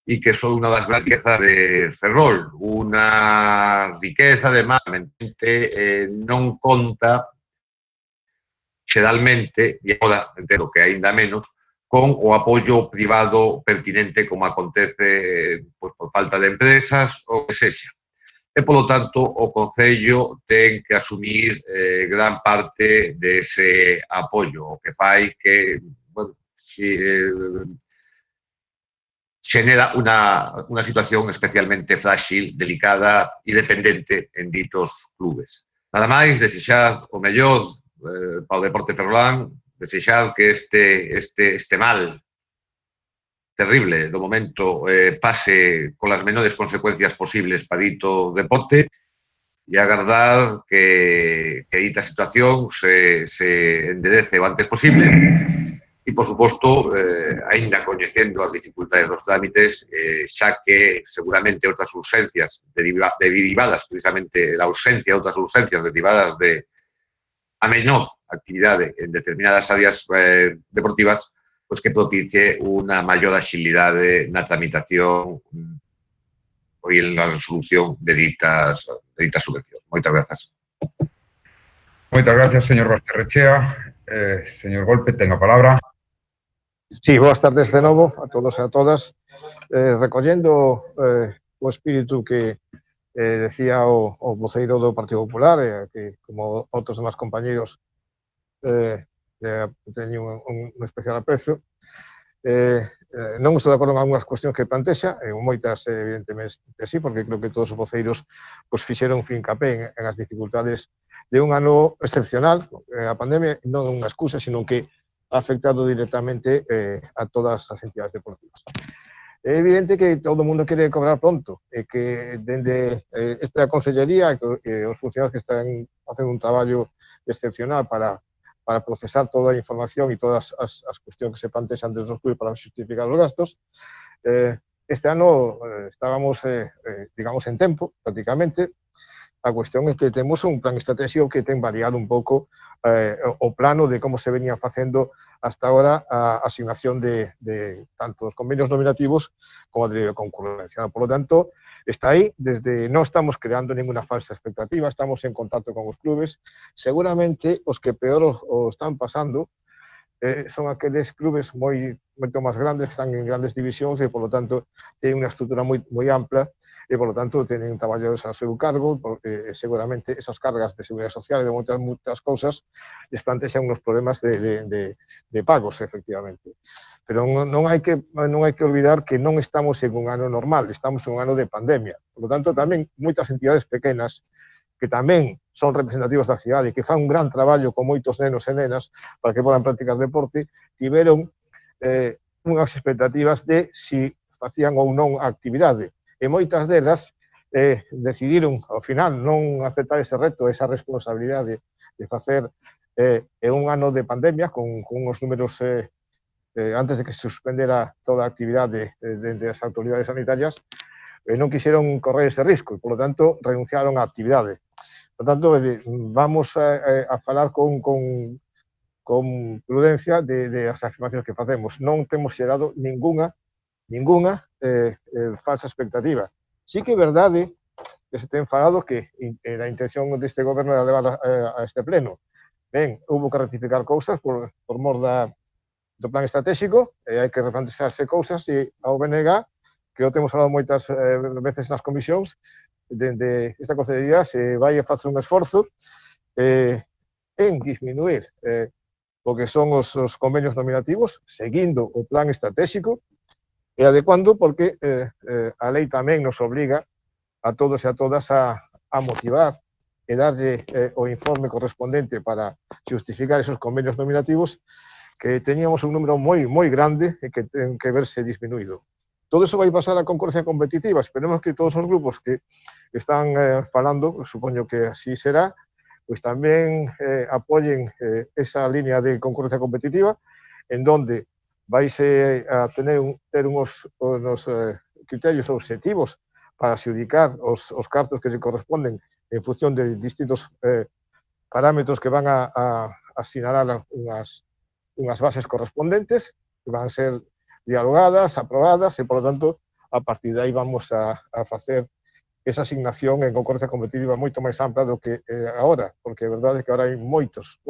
e que son unha das grandes riquezas de Ferrol. Unha riqueza, además, non conta xeralmente, e agora entendo que aínda menos, con o apoio privado pertinente como acontece por falta de empresas ou que sexa. E, polo tanto, o Concello ten que asumir gran parte dese apoio, o que fai que xenera unha situación especialmente frágil, delicada e dependente en ditos clubes. Nada máis, desexar o mellor para o deporte ferrolán, desexar que este mal terrible do momento pase con as menores consecuencias posibles para dito deporte e agardar que dita situación se enderece o antes posible e, por suposto, aínda coñecendo as dificultades dos trámites, xa que seguramente outras urxencias derivadas precisamente da ausencia de outras urxencias derivadas de a menor actividade en determinadas áreas deportivas, pois que propicie unha maior axilidade na tramitación e na resolución de ditas subvencións. Moitas grazas. Moitas gracias, señor Basterrechea. Señor Golpe, ten a palabra. Sí, boas tardes de novo a todos e a todas. Recollendo o espírito que decía o voceiro do Partido Popular, que como outros demais compañeiros teño un especial aprecio. Non estou de acordo en algunhas cuestións que plantexa, moitas evidentemente sí, porque creo que todos os voceiros fixeron fincapé en as dificultades de un ano excepcional, a pandemia non unha excusa, sino que ha afectado directamente a todas as entidades deportivas. É evidente que todo o mundo quere cobrar pronto, e que dende esta concellería, que os funcionarios que están facendo un traballo excepcional para procesar toda a información e todas as cuestións que se plantexan desde os clubes para justificar os gastos, este ano estábamos, digamos, en tempo, prácticamente. A cuestión é que temos un plan estratégico que ten variado un pouco o plano de como se venía facendo hasta ahora a asignación de tanto os convenios nominativos como de concurrencia. Por lo tanto, está aí, non estamos creando ninguna falsa expectativa, estamos en contacto con os clubes. Seguramente os que peor o están pasando son aqueles clubes moito máis grandes, que están en grandes divisións e, polo tanto, ten unha estrutura moi ampla e, polo tanto, teñen traballadores a seu cargo, porque seguramente esas cargas de seguridade social e de moitas cousas les plantexan unos problemas de pagos, efectivamente. Pero non hai que olvidar que non estamos en un ano normal, estamos en un ano de pandemia. Por lo tanto, tamén moitas entidades pequenas que tamén son representativos da cidade, que fan un gran traballo con moitos nenos e nenas para que podan practicar deporte, tiveron unhas expectativas de si facían ou non a actividade. E moitas delas decidiron, ao final, non aceptar ese reto, esa responsabilidade de facer un ano de pandemia con uns números antes de que se suspendera toda a actividade das autoridades sanitarias, non quixeron correr ese risco e, por lo tanto, renunciaron á actividade. Por tanto, vamos a falar con prudencia das afirmacións que facemos. Non temos xerado ningunha falsa expectativa. Sí que é verdade que se ten falado que a intención deste goberno era levar a este pleno. Ben, houve que rectificar cousas por mor do plan estratégico, e hai que replantearse cousas, e ao BNG, que o temos falado moitas veces nas comisións, dende esta consellería se vai a facer un esforzo en disminuir o que son os convenios nominativos, seguindo o plan estratégico e adecuando, porque a lei tamén nos obriga a todos e a todas a motivar e darlle o informe correspondente para justificar esos convenios nominativos, que teníamos un número moi grande e que ten que verse disminuído. Todo eso vai pasar a concurrencia competitiva. Esperemos que todos os grupos que están falando, supoño que así será, pois tamén apoyen esa línea de concurrencia competitiva, en donde vaise a ter unos criterios objetivos para adxudicar os cartos que se corresponden en función de distintos parámetros que van a asinalar unhas bases correspondentes, que van a ser dialogadas, aprobadas, e, por lo tanto, a partir de aí vamos a facer esa asignación en concurrencia competitiva moito máis ampla do que agora, porque é verdade que agora hai moitos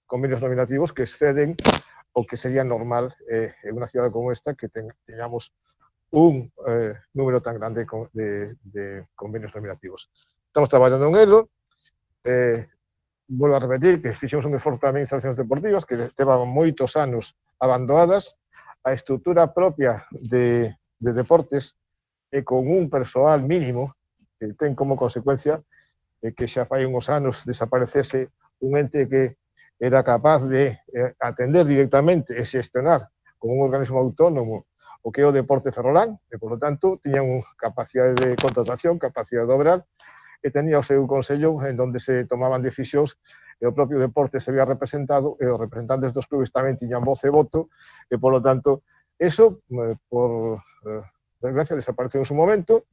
convenios nominativos que exceden o que sería normal en unha cidade como esta, que teñamos un número tan grande de convenios nominativos. Estamos traballando en elo, volvo a repetir que fixemos un esforzo tamén en instalacións deportivas que levaban moitos anos abandonadas. A estrutura propia de deportes e con un persoal mínimo que ten como consecuencia que xa fai uns anos desaparecese un ente que era capaz de atender directamente e xestionar como un organismo autónomo o que é o deporte ferrolán, e, por lo tanto, tiñan capacidade de contratación, capacidade de obrar, e tenía o seu consello en donde se tomaban decisións e o propio deporte se había representado e os representantes dos clubes tamén tiñan voz e voto e, por lo tanto, eso, por desgracia, desapareceu en su momento,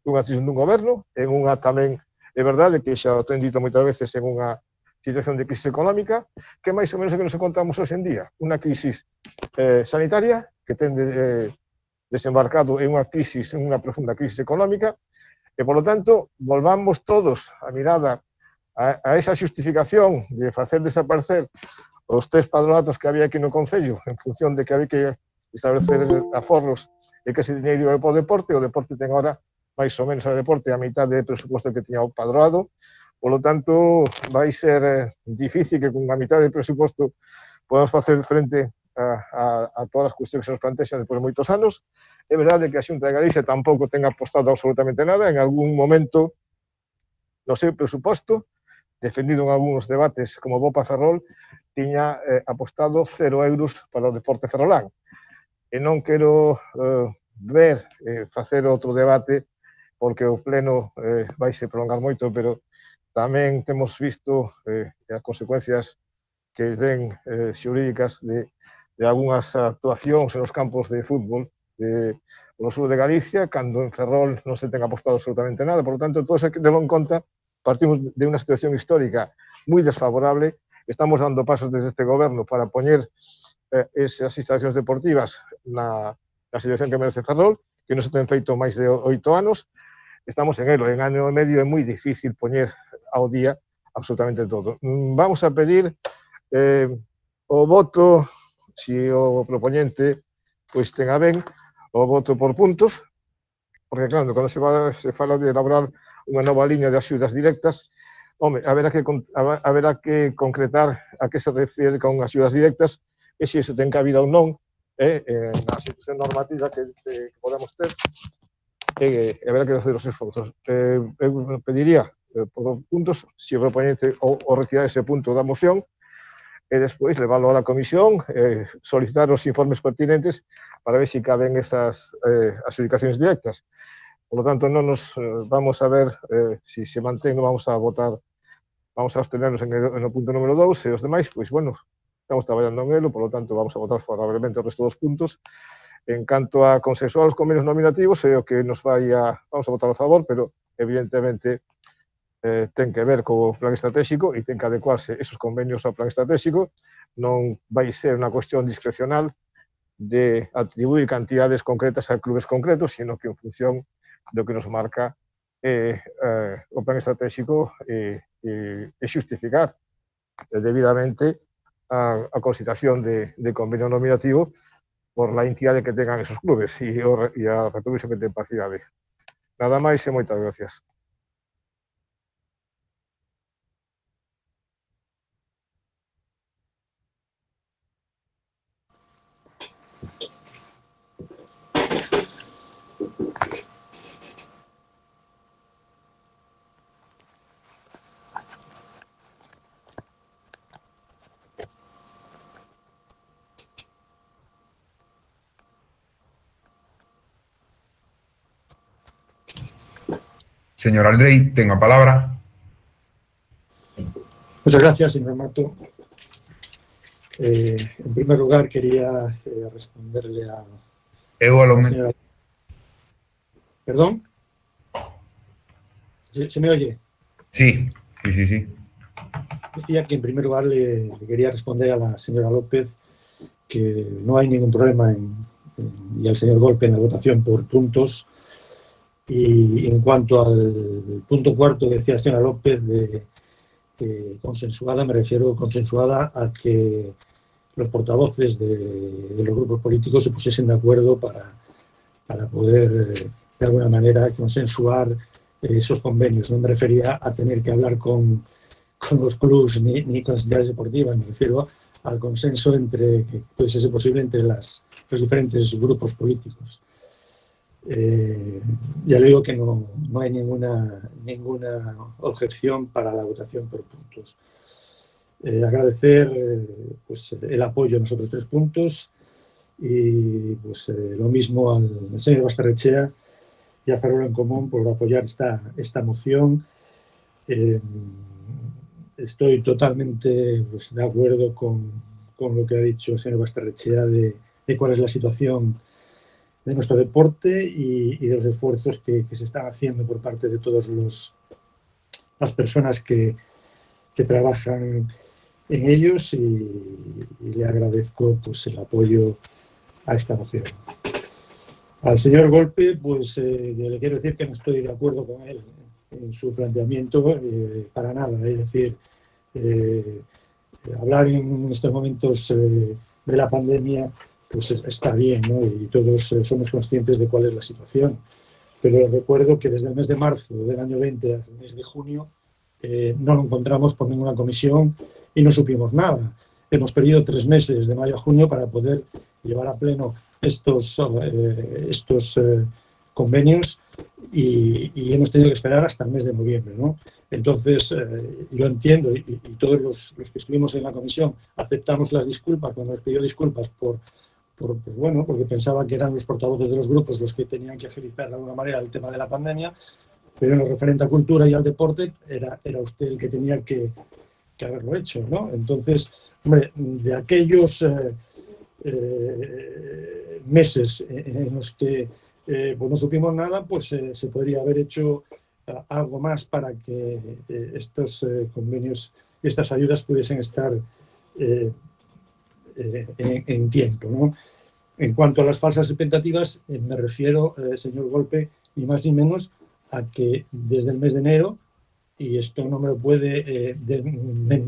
unha decisión dun goberno, en unha tamén, é verdade que xa o ten dito moitas veces, en unha situación de crisis económica, que máis ou menos é que nos encontramos hoxe en día, unha crisis sanitaria que ten desembarcado en unha profunda crisis económica. E, por lo tanto, volvamos todos a mirada a esa xustificación de facer desaparecer os 3 padronatos que había aquí no Concello en función de que había que establecer aforros e que ese dinheiro é para o deporte ten agora máis ou menos o deporte a mitad de presuposto que tiña o padroado, por lo tanto, vai ser difícil que con a mitad de presuposto podamos facer frente a todas as cuestións que se nos plantexan depois de moitos anos. É verdade que a Xunta de Galicia tampouco ten apostado absolutamente nada. En algún momento, no seu presuposto, defendido en algúns debates como Bopa Ferrol, tiña apostado 0 euros para o deporte ferrolán. E non quero facer outro debate, porque o pleno vaise prolongar moito, pero tamén temos visto as consecuencias que ten xurídicas de algunhas actuacións en os campos de fútbol no sur de Galicia, cando en Ferrol non se ten apostado absolutamente nada. Por lo tanto, todo eso que telo en conta, partimos de unha situación histórica moi desfavorable. Estamos dando pasos desde este goberno para poñer esas instalacións deportivas na situación que merece Ferrol, que non se ten feito máis de 8 anos. Estamos en elo, en ano e medio é moi difícil poñer ao día absolutamente todo. Vamos a pedir o voto, si o propoñente pois ten a ben o voto por puntos, porque claro, cando se fala de elaborar unha nova liña de axudas directas, home, haberá que concretar a que se refire con axudas directas e se iso ten cabida ou non na situación normativa que podemos ter, haberá que facer os esforzos. Eu pediría por puntos, se o propoñente ou retirar ese punto da moción, e despois leválo á comisión, solicitar os informes pertinentes para ver se caben esas adjudicacións directas. Por lo tanto, non nos vamos a ver se se mantén, non vamos a votar, vamos a abstenernos en o punto número 2, e os demais, pois, bueno, estamos traballando en elo, por lo tanto, vamos a votar favorablemente o resto dos puntos. En canto a consensuar os convenios nominativos, é o que nos vai vamos a votar a favor, pero, evidentemente, ten que ver co plan estratégico e ten que adecuarse esos convenios ao plan estratégico. Non vai ser unha cuestión discrecional de atribuir cantidades concretas a clubes concretos, sino que en función do que nos marca o plan estratégico e xustificar debidamente a consideración de convenio nominativo por la entidade que tengan esos clubes e a retribución que ten capacidade. Nada máis e moitas gracias. Señor Aldrey, tengo a palabra. Muchas gracias, señor Mato. En primer lugar, quería responderle a la señora... ¿Perdón? ¿Se me oye? Sí. Decía que en primer lugar le quería responder a la señora López que no hay ningún problema y al señor Golpe en la votación por puntos. Y en cuanto al punto cuarto que decía la señora López de consensuada, me refiero consensuada a que los portavoces de los grupos políticos se pusiesen de acuerdo para poder de alguna manera consensuar esos convenios. No me refería a tener que hablar con los clubs ni con las entidades deportivas, me refiero al consenso entre que puede ser posible entre los diferentes grupos políticos. Ya le digo que no hay ninguna objeción para la votación por puntos. Agradecer pues, el apoyo a los otros 3 puntos y pues, lo mismo al señor Basterrechea y a Ferrol en Común por apoyar esta moción. Estoy totalmente pues, de acuerdo con lo que ha dicho el señor Basterrechea de cuál es la situación de nuestro deporte y de los esfuerzos que se están haciendo por parte de todas las personas que trabajan en ellos y le agradezco pues, el apoyo a esta moción. Al señor Golpe, pues le quiero decir que no estoy de acuerdo con él en su planteamiento para nada. Es decir, hablar en estos momentos de la pandemia pues está bien, ¿no? Y todos somos conscientes de cuál es la situación. Pero recuerdo que desde el mes de marzo del año 20 al mes de junio no lo encontramos por ninguna comisión y no supimos nada. Hemos perdido 3 meses, de mayo a junio, para poder llevar a pleno estos convenios y hemos tenido que esperar hasta el mes de noviembre, ¿no? Entonces, yo entiendo, y todos los que estuvimos en la comisión aceptamos las disculpas cuando nos pidió disculpas porque pensaba que eran los portavoces de los grupos los que tenían que agilizar de alguna manera el tema de la pandemia, pero en lo referente a cultura y al deporte era usted el que tenía que haberlo hecho, ¿no? Entonces, hombre, de aquellos meses en los que pues no supimos nada, pues se podría haber hecho algo más para que estos convenios y estas ayudas pudiesen estar en tiempo, ¿no? En cuanto a las falsas expectativas, me refiero, señor Golpe, ni más ni menos a que desde el mes de enero, y esto no me lo puede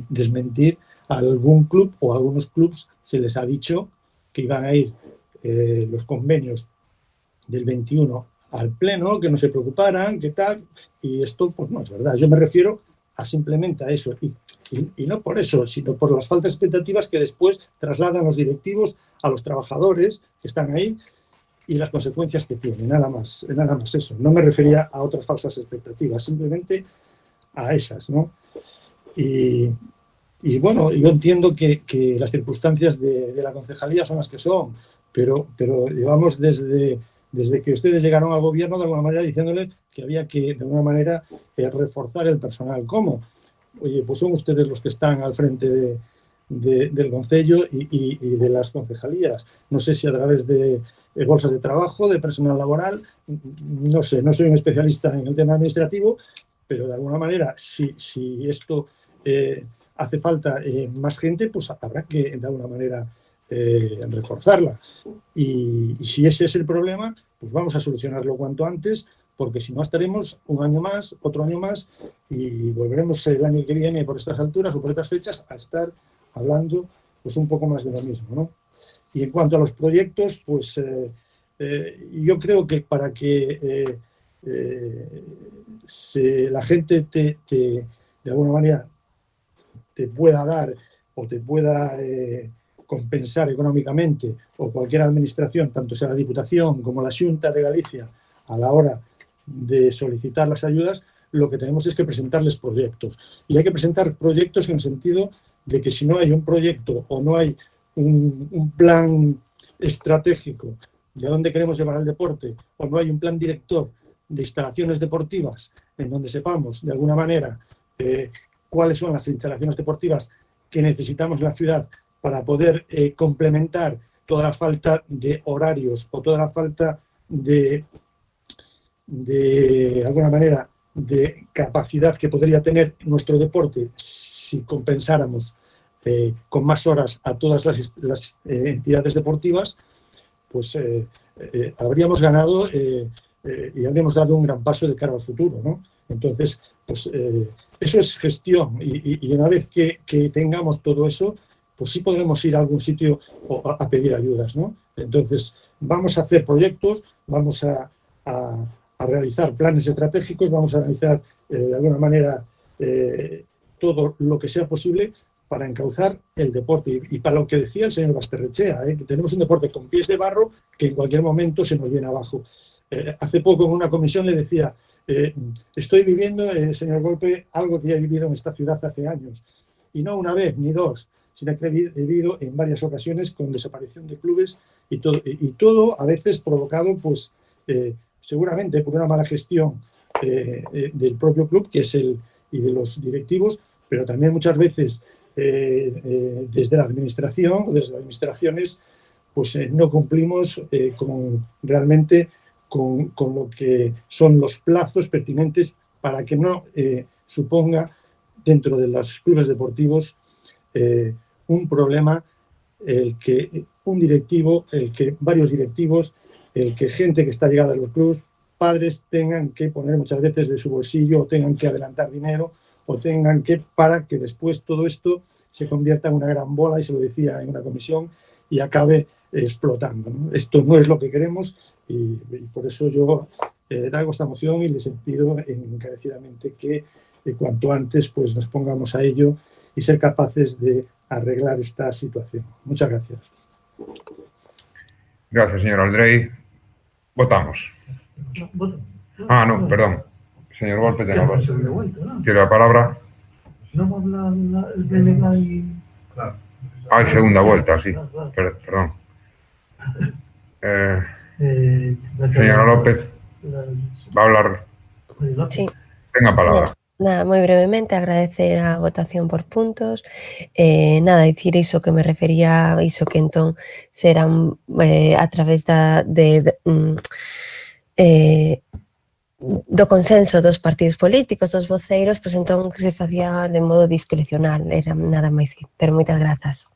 desmentir, a algún club o a algunos clubs se les ha dicho que iban a ir los convenios del 21 al pleno, que no se preocuparan, que tal, y esto pues no es verdad. Yo me refiero simplemente a eso, y no por eso, sino por las faltas de expectativas que después trasladan los directivos a los trabajadores que están ahí y las consecuencias que tiene, nada más eso. No me refería a otras falsas expectativas, simplemente a esas, ¿no? Y bueno, yo entiendo que las circunstancias de la concejalía son las que son, pero llevamos desde que ustedes llegaron al gobierno, de alguna manera, diciéndoles que había que, de alguna manera, reforzar el personal. ¿Cómo? Oye, pues son ustedes los que están al frente del concello y de las concejalías. No sé si a través de bolsas de trabajo, de personal laboral, no sé, no soy un especialista en el tema administrativo, pero de alguna manera, si esto hace falta más gente, pues habrá que, de alguna manera, reforzarla. Y si ese es el problema, pues vamos a solucionarlo cuanto antes, porque si no estaremos un año más, otro año más, y volveremos el año que viene por estas alturas o por estas fechas a estar hablando pues un poco más de lo mismo, ¿no? Y en cuanto a los proyectos, pues yo creo que para que la gente de alguna manera te pueda dar o te pueda compensar económicamente, o cualquier administración, tanto sea la Diputación como la Xunta de Galicia, a la hora de solicitar las ayudas, lo que tenemos es que presentarles proyectos. Y hay que presentar proyectos en el sentido de que si no hay un proyecto o no hay un plan estratégico de a dónde queremos llevar al deporte, o no hay un plan director de instalaciones deportivas en donde sepamos, de alguna manera, cuáles son las instalaciones deportivas que necesitamos en la ciudad para poder complementar toda la falta de horarios o toda la falta de alguna manera, de capacidad que podría tener nuestro deporte si compensáramos con más horas a todas las entidades deportivas, pues habríamos ganado y habríamos dado un gran paso de cara al futuro, ¿no? Entonces, pues eso es gestión, y una vez que tengamos todo eso, pues sí podremos ir a algún sitio a pedir ayudas, ¿no? Entonces, vamos a hacer proyectos, vamos a realizar planes estratégicos, vamos a realizar de alguna manera todo lo que sea posible para encauzar el deporte. Y para lo que decía el señor Basterrechea, que tenemos un deporte con pies de barro que en cualquier momento se nos viene abajo. Hace poco en una comisión le decía, estoy viviendo, señor Golpe, algo que ya he vivido en esta ciudad hace años. Y no una vez ni dos, sino que he vivido en varias ocasiones con desaparición de clubes y todo a veces provocado, pues, seguramente por una mala gestión del propio club, que es y de los directivos, pero también muchas veces desde la administración o desde las administraciones, pues no cumplimos realmente con lo que son los plazos pertinentes para que no suponga dentro de los clubes deportivos un problema el que un directivo, el que varios directivos, el que gente que está llegada a los clubes, padres tengan que poner muchas veces de su bolsillo o tengan que adelantar dinero o tengan que, para que después todo esto se convierta en una gran bola, y se lo decía en una comisión, y acabe explotando, ¿no? Esto no es lo que queremos, y por eso yo traigo esta moción y les pido encarecidamente que cuanto antes pues nos pongamos a ello y ser capaces de arreglar esta situación. Muchas gracias. Gracias, señor Aldrey. Votamos. Ah, no, perdón. Señor Golpe, ¿tiene la palabra? Hay segunda vuelta, sí. Perdón. Señora López, va a hablar. Sí. Tenga palabra. Nada, moi brevemente, agradecer a votación por puntos. Nada, dicir iso que me refería a iso que entón serán a través do consenso dos partidos políticos, dos voceiros, pois entón que se facía de modo discrecional, era nada máis que, pero moitas grazas.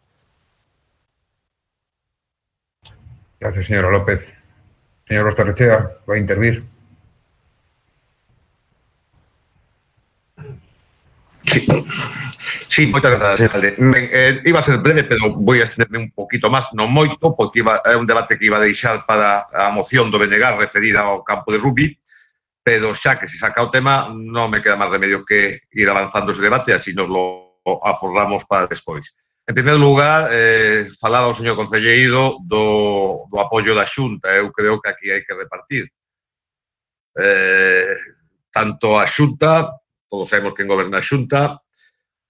Gracias, señora López. Señor Basterrechea, va a intervir. Sí. Sí, moitas grazas, alcalde. Iba a ser breve, pero voy a extenderme un poquito máis, non moito, porque é un debate que iba a deixar para a moción do BNG referida ao campo de rugby, pero xa que se saca o tema, non me queda máis remedio que ir avanzando ese debate, así nos lo aforramos para despois. En primeiro lugar, falaba o señor concelleiro do apoio da Xunta. Eu creo que aquí hai que repartir. Tanto a Xunta, todos sabemos quen goberna a Xunta,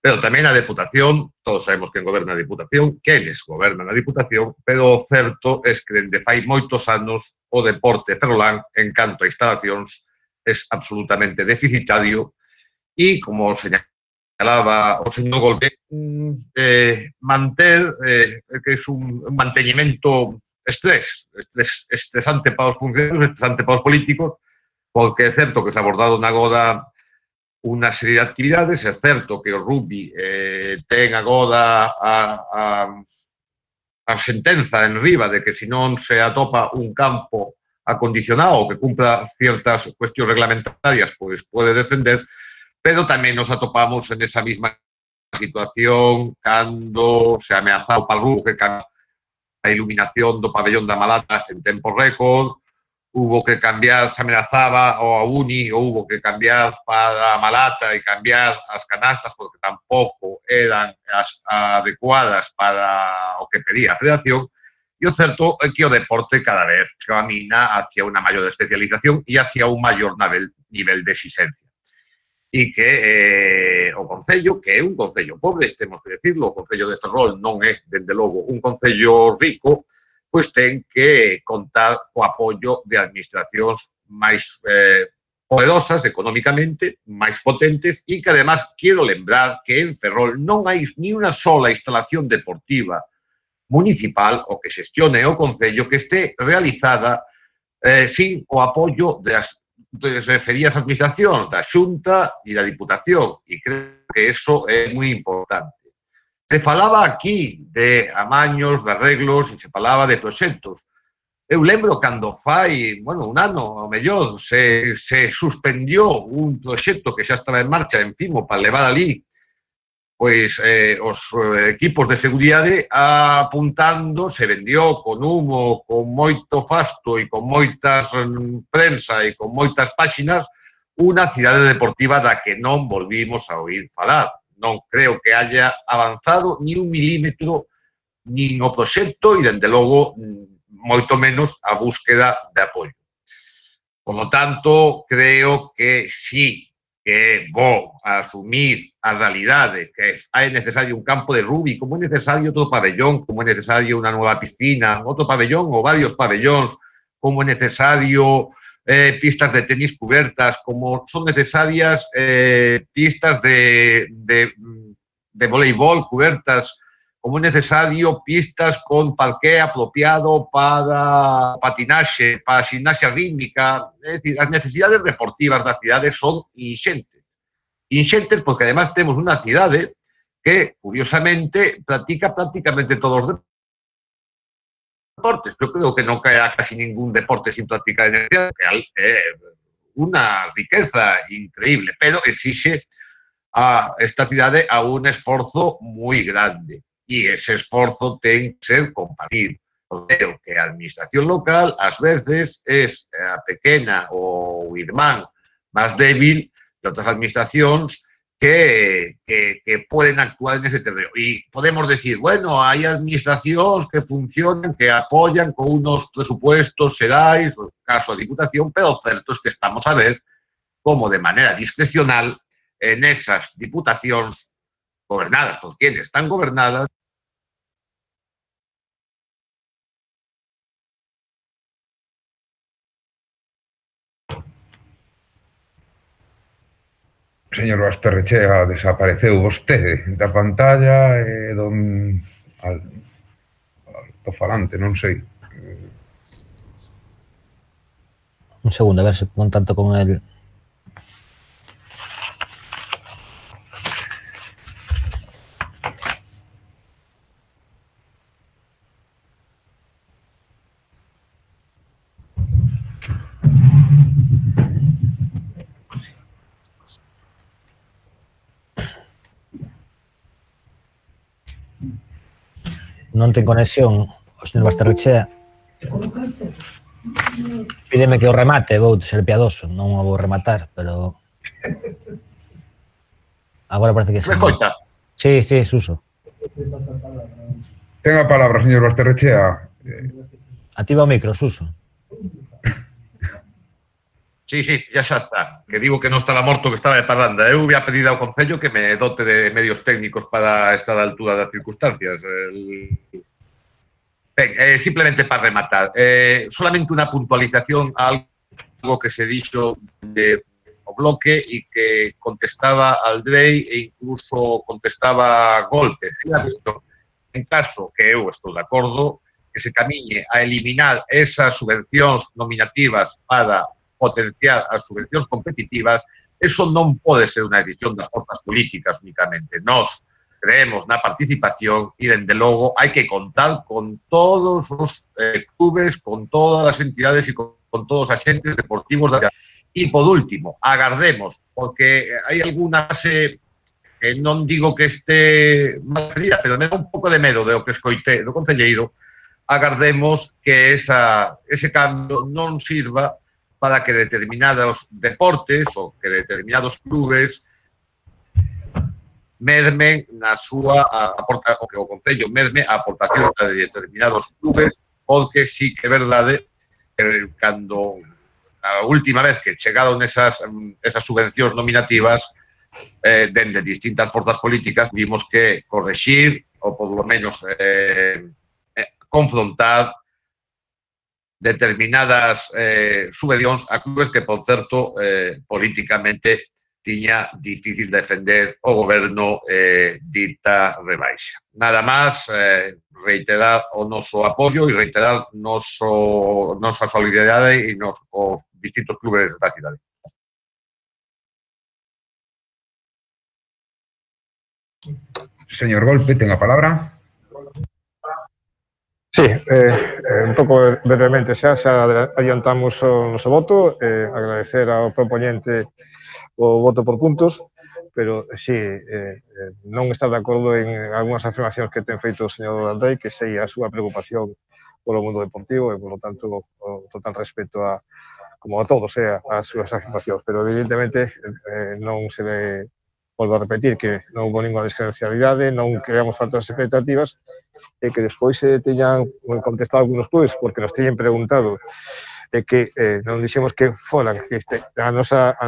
pero tamén a Deputación, todos sabemos quen goberna a Deputación, quenes gobernan a Deputación, pero o certo é que dende fai moitos anos o deporte ferrolán, en canto a instalacións, é absolutamente deficitario e, como señalaba o señor Golpe, manter, que é un manteñimento estresante para os funcionarios, estresante para os políticos, porque é certo que se ha abordado na Goda unha serie de actividades, é certo que o rugby ten agora a sentenza en riba de que se non se atopa un campo acondicionado que cumpra ciertas cuestións reglamentarias, pois pode descender, pero tamén nos atopamos en esa mesma situación cando se ameazaba o Palrugo que cambia a iluminación do pabellón da Malata en tempo récord, hubo que cambiar, se amenazaba o a Uni, ou hubo que cambiar para a Malata e cambiar as canastas porque tampouco eran as adecuadas para o que pedía a Federación. E o certo é que o deporte cada vez camina hacia unha maior especialización e hacia un maior nivel de exigencia. E que o Concello, que é un Concello pobre, temos que decirlo, o Concello de Ferrol non é, dende logo, un Concello rico, pois ten que contar co apoio de administracións máis poderosas económicamente, máis potentes e que, además, quero lembrar que en Ferrol non hai ni unha sola instalación deportiva municipal o que xestione o Concello que este realizada sin o apoio das referidas administracións, da Xunta e da Diputación, e creo que eso é moi importante. Se falaba aquí de amaños, de arreglos, e se falaba de proxectos. Eu lembro cando fai, un ano, ao mellor, se suspendió un proxecto que xa estaba en marcha en Fimo para levar ali pois os equipos de seguridade apuntando, se vendió con humo, con moito fasto e con moitas prensa e con moitas páxinas, unha cidade deportiva da que non volvimos a oír falar. Non creo que haya avanzado ni un milímetro nin o proxecto e, dende logo, moito menos a búsqueda de apoio. Por lo tanto, creo que sí, que vou a asumir a realidade que é necesario un campo de rugby, como é necesario outro pabellón, como é necesario unha nova piscina, outro pabellón ou varios pabellóns, como é necesario pistas de tenis cubertas, como son necesarias pistas de voleibol cubertas, como é necesario pistas con parqué apropiado para patinaxe, para ximnasia rítmica. É dicir, as necesidades deportivas da cidade son inxentes. Inxentes porque, además, temos unha cidade que, curiosamente, practica prácticamente todos os deportes. Eu creo que non caerá casi ningún deporte sin practicar en cidade, que é unha riqueza increíble, pero exixe a esta cidade a un esforzo moi grande. E ese esforzo ten que ser compartido. Creo que a administración local, ás veces, é a pequena ou irmán máis débil de outras administracións que poden actuar nese terreno. E podemos decir, hai administracións que funcionan, que apoyan con unos presupuestos xerais, no caso a Diputación, pero o certo é que estamos a ver como de maneira discrecional en esas diputacións gobernadas por quienes están gobernadas. Señor Basterrechea, desapareceu vostede da pantalla e do falante, non sei. Un segundo, a ver se contacto con el. non ten conexión o señor Basterrechea. Pídeme que o remate, vou ser piadoso, non o vou rematar, pero... Agora parece que... Me escoita? Sí, Suso. Ten a palabra, señor Basterrechea. Activa o micro, Suso. Sí, ya xa está. Que digo que non estaba morto, que estaba de parranda. Eu había pedido ao Concello que me dote de medios técnicos para estar a altura das circunstancias. Ben, simplemente para rematar. Solamente unha puntualización a algo que se dixo de o bloque e que contestaba Aldrei e incluso contestaba Golpe. En caso que eu estou de acordo, que se camiñe a eliminar esas subvencións nominativas para potenciar as subvencións competitivas, eso non pode ser unha decisión das forzas políticas únicamente. Nós creemos na participación e, dende logo, hai que contar con todos os clubes, con todas as entidades e con todos os agentes deportivos da... E, por último, agardemos, porque hai alguna base, non digo que este mal querida, pero me dá un pouco de medo do que escoitei do concelleiro, agardemos que ese cambio non sirva para que determinados deportes ou que determinados clubes mermen na súa o que o Concello merme a aportación de determinados clubes, porque sí que é verdade que cando a última vez que chegaron esas subvencións nominativas dende distintas forzas políticas vimos que correxir ou por lo menos confrontar determinadas subvencións a clubes que, por certo, políticamente tiña difícil defender o goberno dita rebaixa. Nada máis, reiterar o noso apoio e reiterar nosa solidaridade e os distintos clubes da cidade. Señor Golpe, ten a palabra. Sí, un pouco brevemente xa adiantamos o noso voto, agradecer ao propoñente o voto por puntos, pero sí, non está de acordo en algunhas afirmacións que ten feito o señor Aldrei, que sei a súa preocupación polo mundo deportivo e, por lo tanto, o total respeto como a todos, as súas afirmacións, pero evidentemente non se ve, volvo a repetir, que non houve ninguna descredencialidade, non creamos faltas expectativas, e que despois teñan contestado algunos clubes, porque nos teñen preguntado que non dixemos que foran, que a nosa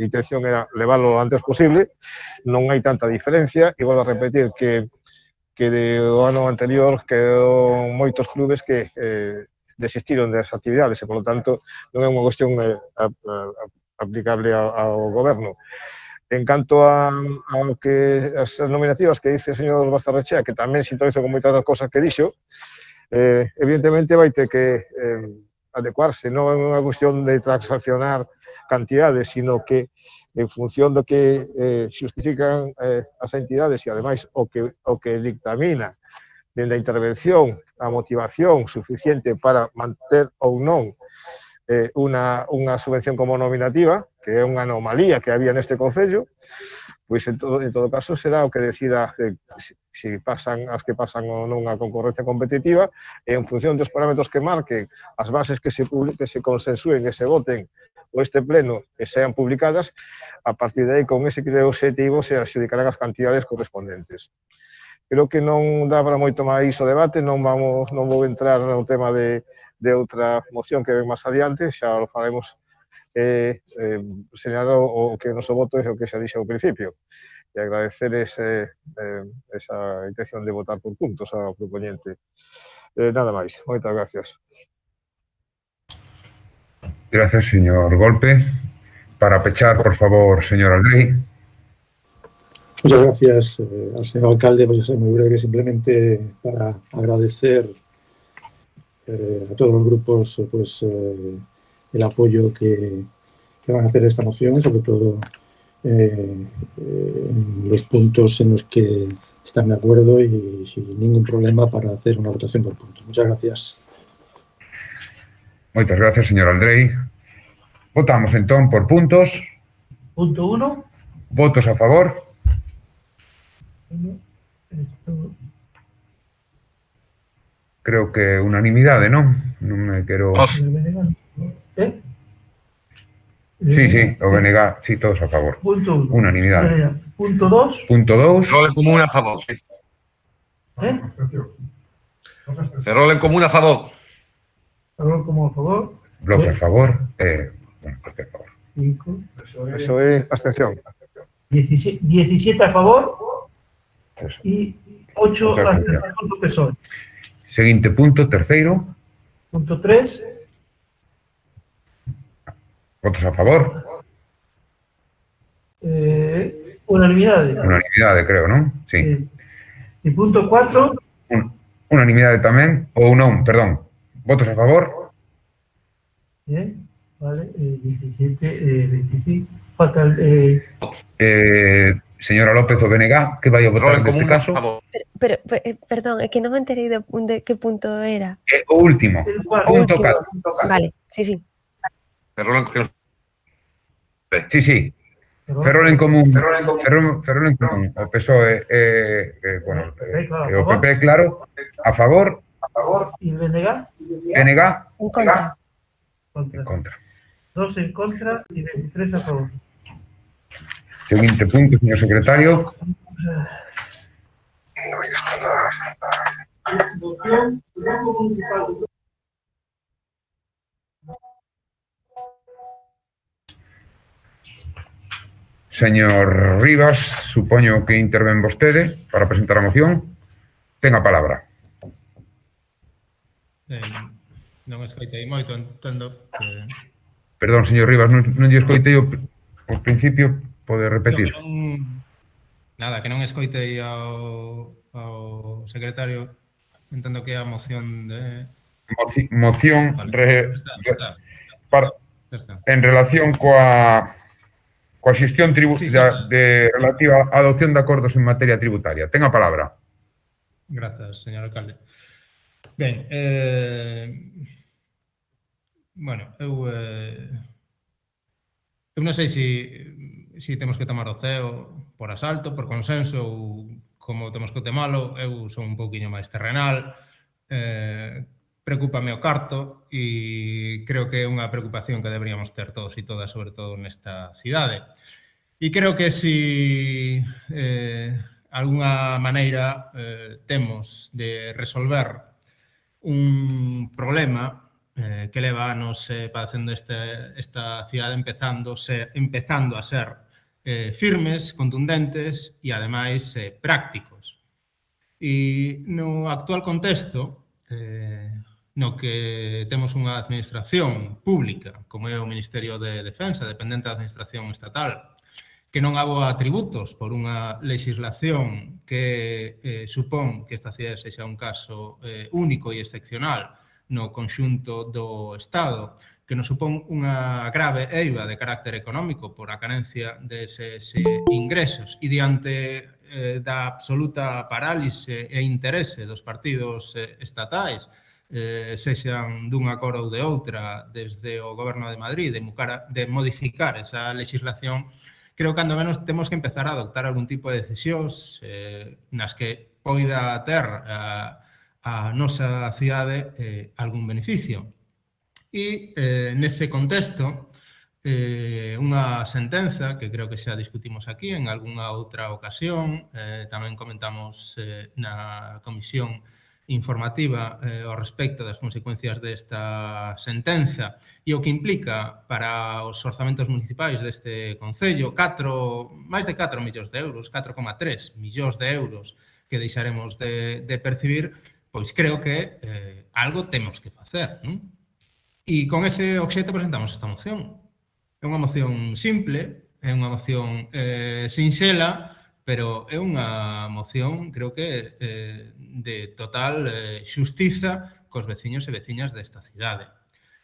intención era levarlo o antes posible, non hai tanta diferencia, e volvo a repetir que do ano anterior quedou moitos clubes que desistiron das actividades, e, por lo tanto, non é unha cuestión aplicable ao goberno. En canto a as nominativas que dice o señor Basterrechea, que tamén sintonizo con moitas das cosas que dixo, evidentemente vai ter que adecuarse, non é unha cuestión de transaccionar cantidades, sino que en función do que xustifican as entidades e, ademais, o que dictamina dende a intervención, a motivación suficiente para manter ou non unha subvención como nominativa, que é unha anomalía que había neste Concello, pois en todo caso será o que decida se pasan as que pasan ou non a concorrencia competitiva, e en función dos parámetros que marquen, as bases que se consensúen e se voten o este pleno que sean publicadas, a partir de aí, con ese objetivo, se adxudicarán as cantidades correspondentes. Creo que non dá para moito máis o debate, non vou entrar no tema de outra moción que ven máis adiante, xa o faremos señalar o que o noso voto é o que xa dixo ao principio, e agradecer esa intención de votar por puntos ao propoñente. Nada máis, moitas gracias. Gracias, señor Golpe. Para pechar, por favor, señor Aldrei. Muchas gracias al señor alcalde. Voy a ser muy breve, simplemente para agradecer a todos los grupos el apoyo que van a hacer esta moción, sobre todo los puntos en los que están de acuerdo y sin ningún problema para hacer una votación por puntos. Muchas gracias. Moitas gracias, señor Aldrei. Votamos entón por puntos. Punto 1. Votos a favor. creo que unanimidade, non? Non me quero... Sí, o BNG, sí, todos a favor. Punto 1. Unanimidade. Punto 2. Punto 2. Ferrol en común a favor, sí. Ferrol en común a favor. Ferrol como a favor. Bloque a favor. Bueno, bloque a favor. 5. Eso es abstención. 17 a favor y 8 abstención do PSOE. Seguinte punto, terceiro. Punto 3. Votos a favor. Unanimidade. Unanimidade, creo, non? Sí. E punto 4. Unanimidade tamén, ou non, perdón. Votos a favor. Vale, 17, 25. Falta Señora López o BNG, que vai a votar neste caso? Pero, perdón, é que non me enterei de que punto era. O último. Punto 4. Vale, sí. Ferrol en... Sí. Ferrol en común. Ferrol en común. O PSOE, bueno, o PP, claro, a favor. ¿Y el BNG? BNG. En contra. En contra. 2 en contra y 23 a favor. Seguinte punto, señor secretario. Señor Rivas, supoño que intervén vostede para presentar a moción. Ten a palabra. Non escoitei moito, entendo que... Perdón, señor Rivas, non lle escoitei o principio, pode repetir. Nada, que non escoitei ao secretario, entendo que é a moción de... Moción en relación coa xestión relativa á adopción de acordos en materia tributaria. Ten a palabra. Grazas, señor alcalde. Ben, bueno, eu non sei se temos que tomar o CEO por asalto, por consenso, ou como temos que tomalo. Eu son un pouquiño máis terrenal, preocúpame o carto e creo que é unha preocupación que deberíamos ter todos e todas, sobre todo nesta cidade. E creo que se algunha maneira temos de resolver un problema que leva anos padecendo esta cidade empezando a ser firmes, contundentes e, ademais, prácticos. E no actual contexto, no que temos unha administración pública, como é o Ministerio de Defensa, dependente da administración estatal, que non aboa tributos por unha legislación que supón que esta cidade sexa un caso único e excepcional no conxunto do Estado, que nos supón unha grave eiva de carácter económico por a carencia deses ingresos e diante da absoluta parálise e interese dos partidos estatais, sexan dunha cor ou de outra, desde o Goberno de Madrid, de modificar esa legislación, creo que, cando menos, temos que empezar a adoptar algún tipo de decisións nas que poida ter a nosa cidade algún beneficio. E nese contexto, unha sentenza que creo que xa discutimos aquí en algunha outra ocasión, tamén comentamos na comisión informativa ao respecto das consecuencias desta sentenza e o que implica para os orzamentos municipais deste concello, máis de 4 millóns de euros, 4,3 millóns de euros que deixaremos de percibir, pois creo que algo temos que facer, non? E con ese obxecto presentamos esta moción. É unha moción simple, é unha moción sinxela, pero é unha moción, creo que, de total xustiza cos veciños e veciñas desta cidade.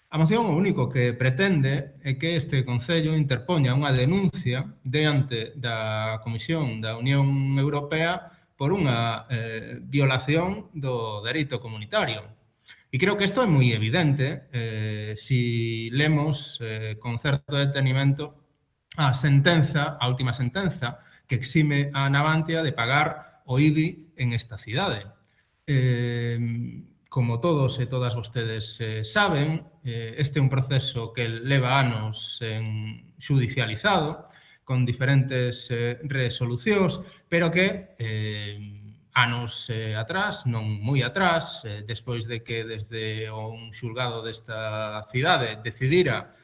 A moción o único que pretende é que este Concello interpoña unha denuncia diante da Comisión da Unión Europea por unha violación do dereito comunitario. E creo que isto é moi evidente se lemos con certo detenimento a última sentenza que exime a Navantia de pagar o IBI en esta cidade. como todos e todas vostedes saben, este é un proceso que leva anos judicializado, con diferentes resolucións, pero que anos atrás, non moi atrás, despois de que desde un xulgado desta cidade decidira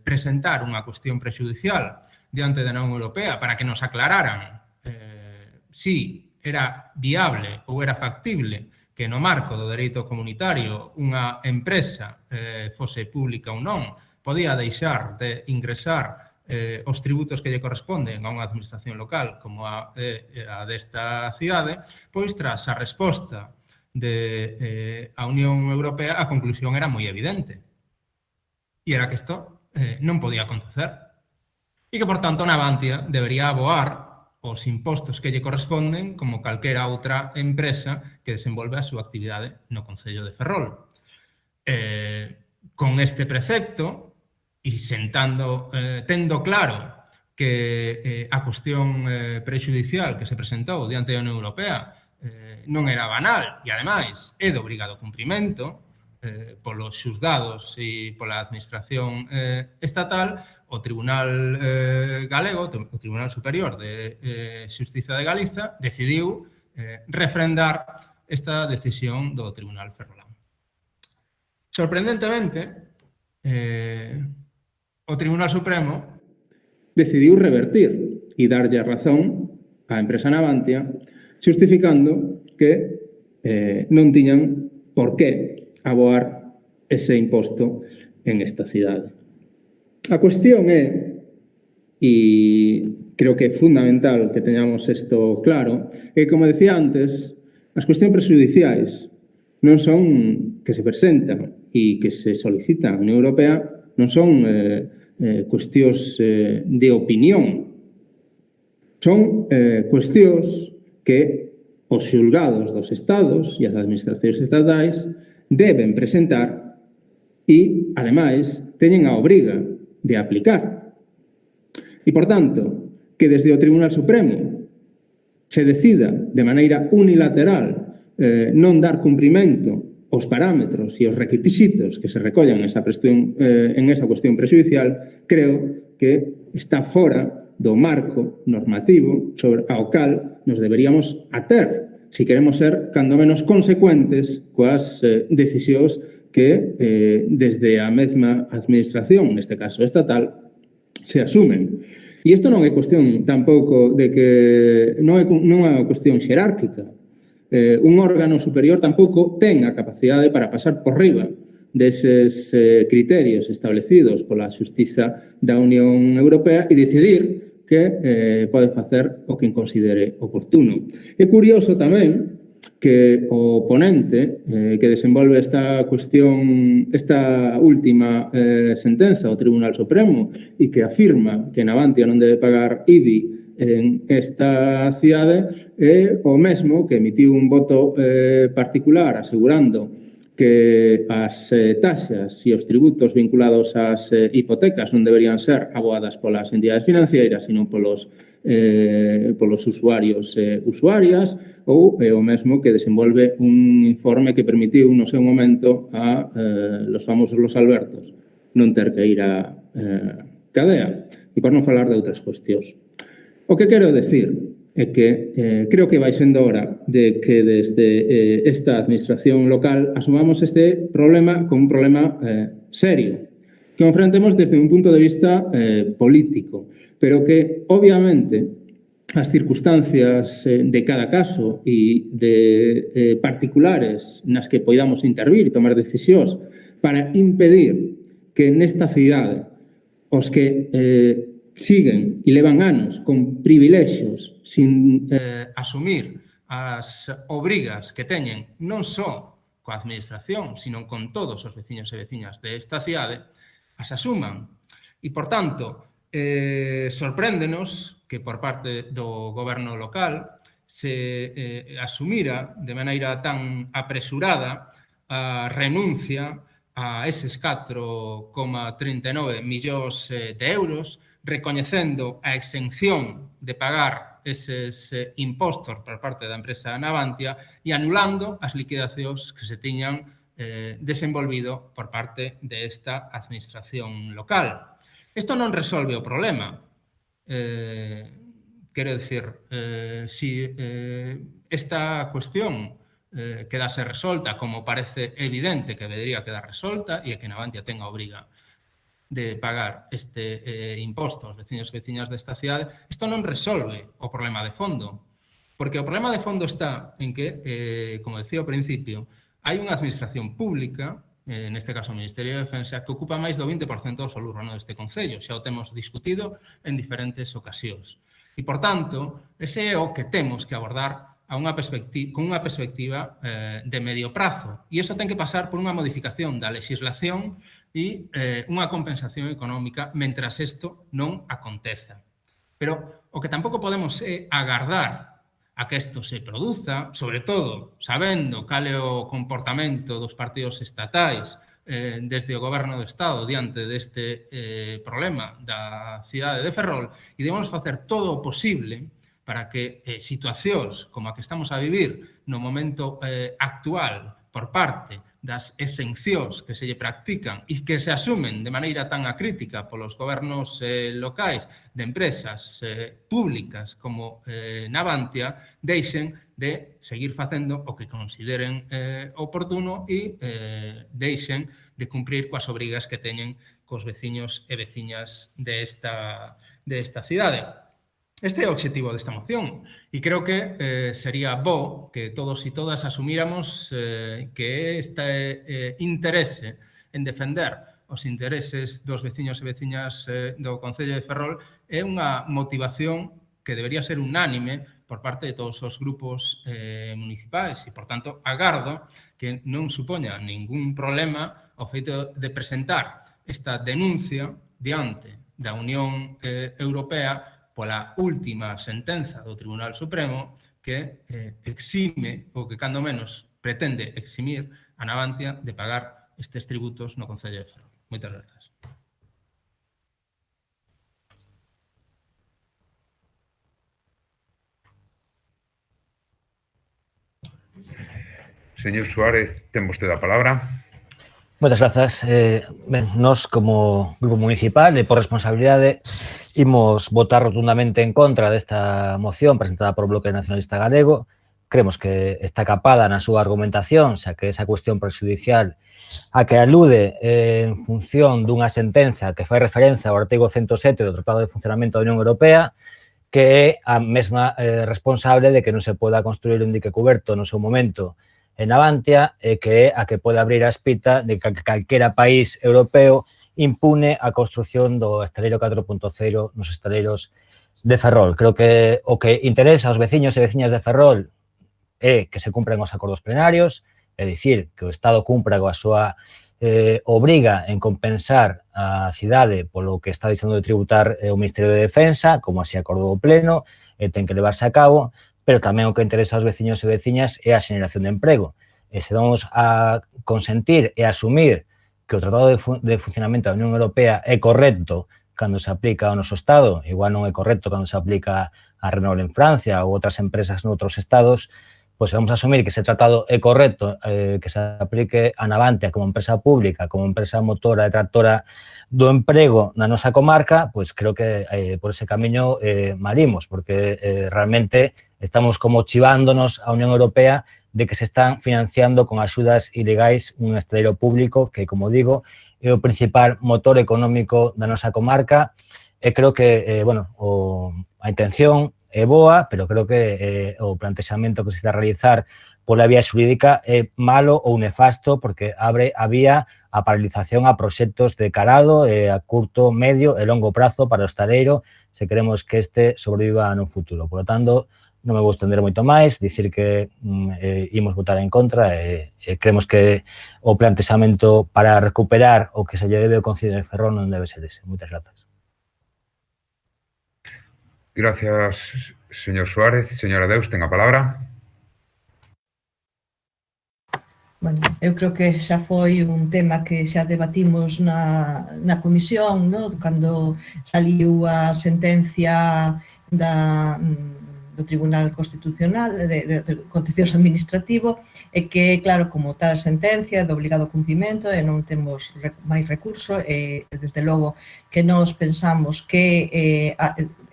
presentar unha cuestión prexudicial diante da Unión Europea para que nos aclararan si era viable ou era factible que no marco do dereito comunitario unha empresa, fose pública ou non, podía deixar de ingresar os tributos que lle corresponden a unha administración local como a desta cidade, pois tras a resposta da Unión Europea a conclusión era moi evidente. E era que isto non podía acontecer. E que, por tanto, Navantia debería aboar os impostos que lle corresponden como calquera outra empresa que desenvolve a súa actividade no Concello de Ferrol. Con este precepto, e tendo claro que a cuestión prexudicial que se presentou diante da Unión Europea non era banal e, ademais, é de obrigado cumprimento polos xuzgados e pola administración estatal, o Tribunal Galego, o Tribunal Superior de Xustiza de Galiza, decidiu refrendar esta decisión do Tribunal Ferrolán. Sorprendentemente, o Tribunal Supremo decidiu revertir e darlle a razón á empresa Navantia, justificando que non tiñan por que aboar ese imposto en esta cidade. A cuestión é, e creo que é fundamental que teñamos isto claro, é, como decía antes, as cuestións prexudiciais non son que se presentan e que se solicitan a Unión Europea, non son cuestións de opinión. Son cuestións que os xulgados dos estados e as administracións estatais deben presentar e, ademais, teñen a obriga de aplicar. E, por tanto, que desde o Tribunal Supremo se decida de maneira unilateral non dar cumprimento aos parámetros e os requisitos que se recollan en esa cuestión prexudicial, creo que está fora do marco normativo ao cal nos deberíamos ater se queremos ser, cando menos, consecuentes coas decisións que desde a mesma administración, neste caso estatal, se asumen. E isto non é cuestión tampouco de que non é unha cuestión xerárquica. Un órgano superior tampouco ten a capacidade para pasar por riba deses criterios establecidos pola Xustiza da Unión Europea e decidir que pode facer o que considere oportuno. É curioso tamén que o ponente que desenvolve esta cuestión, esta última sentenza do Tribunal Supremo e que afirma que Navantia non debe pagar IBI en esta cidade é o mesmo que emitiu un voto particular asegurando que as taxas e os tributos vinculados ás hipotecas non deberían ser aboadas polas entidades financeiras, sino polos usuarios e usuarias, ou o mesmo que desenvolve un informe que permitiu no seu momento a los famosos Los Albertos non ter que ir a cadea, e por non falar de outras cuestións. O que quero decir é que creo que vai sendo hora de que desde esta administración local asumamos este problema como un problema serio, que enfrentemos desde un punto de vista político, pero que, obviamente, as circunstancias de cada caso e de particulares nas que poidamos intervir e tomar decisións para impedir que nesta cidade os que siguen e levan anos con privilexios sin asumir as obrigas que teñen non só coa administración, sino con todos os veciños e veciñas desta cidade, as asuman. E, por tanto, sorpréndenos que por parte do goberno local se asumira de maneira tan apresurada a renuncia a eses 4,39 millóns de euros, recoñecendo a exención de pagar eses impostos por parte da empresa Navantia e anulando as liquidacións que se tiñan desenvolvido por parte desta administración local. Isto non resolve o problema. Quero dicir, si esta cuestión quedase resolta, como parece evidente que debería quedar resolta, e que Navantia ten a obriga de pagar este imposto aos veciños e veciñas desta cidade, isto non resolve o problema de fondo. Porque o problema de fondo está en que, como decía ao principio, hai unha administración pública, neste caso o Ministerio de Defensa, que ocupa máis do 20% do solo urbano deste concello. Xa o temos discutido en diferentes ocasións. E, por tanto, ese é o que temos que abordar con unha perspectiva de medio prazo. E iso ten que pasar por unha modificación da legislación e unha compensación económica mentras isto non aconteza. Pero o que tampouco podemos é agardar a que isto se produza, sobre todo sabendo cal é o comportamento dos partidos estatais desde o goberno do Estado diante deste problema da cidade de Ferrol, e debemos facer todo o posible para que situacións como a que estamos a vivir no momento actual por parte das exencións que se lle practican e que se asumen de maneira tan acrítica polos gobernos locais de empresas públicas como Navantia, deixen de seguir facendo o que consideren oportuno e deixen de cumprir coas obrigas que teñen cos veciños e veciñas desta cidade. Este é o obxectivo desta moción e creo que sería bo que todos e todas asumíramos que este interese en defender os intereses dos veciños e veciñas do Concello de Ferrol é unha motivación que debería ser unánime por parte de todos os grupos municipais e, por tanto, agardo que non supoña ningún problema o feito de presentar esta denuncia diante da Unión Europea pola última sentenza do Tribunal Supremo que exime, ou que cando menos pretende eximir a Navantia de pagar estes tributos no Concello de Ferrol. Moitas grazas. Señor Suárez, ten vostede a palabra. Moitas grazas. Nos, como grupo municipal, por responsabilidade, imos votar rotundamente en contra desta moción presentada por o Bloque Nacionalista Galego. Creemos que está capada na súa argumentación, xa que esa cuestión prejudicial a que alude en función dunha sentenza que fai referencia ao artigo 107 do Tratado de Funcionamento da Unión Europea, que é a mesma responsable de que non se poda construir un dique cuberto no seu momento en Navantia, que é a que pode abrir a espita de que calquera país europeo impune a construción do estaleiro 4.0 nos estaleiros de Ferrol. Creo que o que interesa aos veciños e veciñas de Ferrol é que se cumpren os acordos plenarios, é dicir, que o Estado cumpra coa súa obriga en compensar a cidade polo que está dicendo de tributar o Ministerio de Defensa, como así acordou o Pleno, ten que levarse a cabo, pero tamén o que interesa aos veciños e veciñas é a xeneración de emprego. E se vamos a consentir e asumir que o Tratado de Funcionamento da Unión Europea é correcto cando se aplica ao noso Estado, igual non é correcto cando se aplica a Renault en Francia ou outras empresas noutros estados, pois vamos a asumir que ese tratado é correcto, que se aplique a Navantia como empresa pública, como empresa motora e tractora do emprego na nosa comarca, pois creo que por ese camiño marimos, porque realmente estamos como chivándonos a Unión Europea de que se están financiando con axudas ilegais un estaleiro público que, como digo, é o principal motor económico da nosa comarca. E creo que, a intención é boa, pero creo que o plantexamento que se está a realizar pola vía xurídica é malo ou nefasto porque abre a vía a paralización a proxectos de calado a curto, medio e longo prazo para o estaleiro se queremos que este sobreviva no futuro. Por lo tanto, non me vou estender moito máis, dicir que imos votar en contra e creemos que o plantexamento para recuperar o que se lle debe ao Concello de Ferrol non debe ser ese. Moitas grazas. Gracias, señor Suárez. Señora Deus, ten a palabra. Bueno, eu creo que xa foi un tema que xa debatimos na comisión, no? Cando saliu a sentencia Tribunal Constitucional, de contencioso administrativo, e que, claro, como tal sentencia de obligado cumprimento e non temos máis recurso, e desde logo que nós pensamos que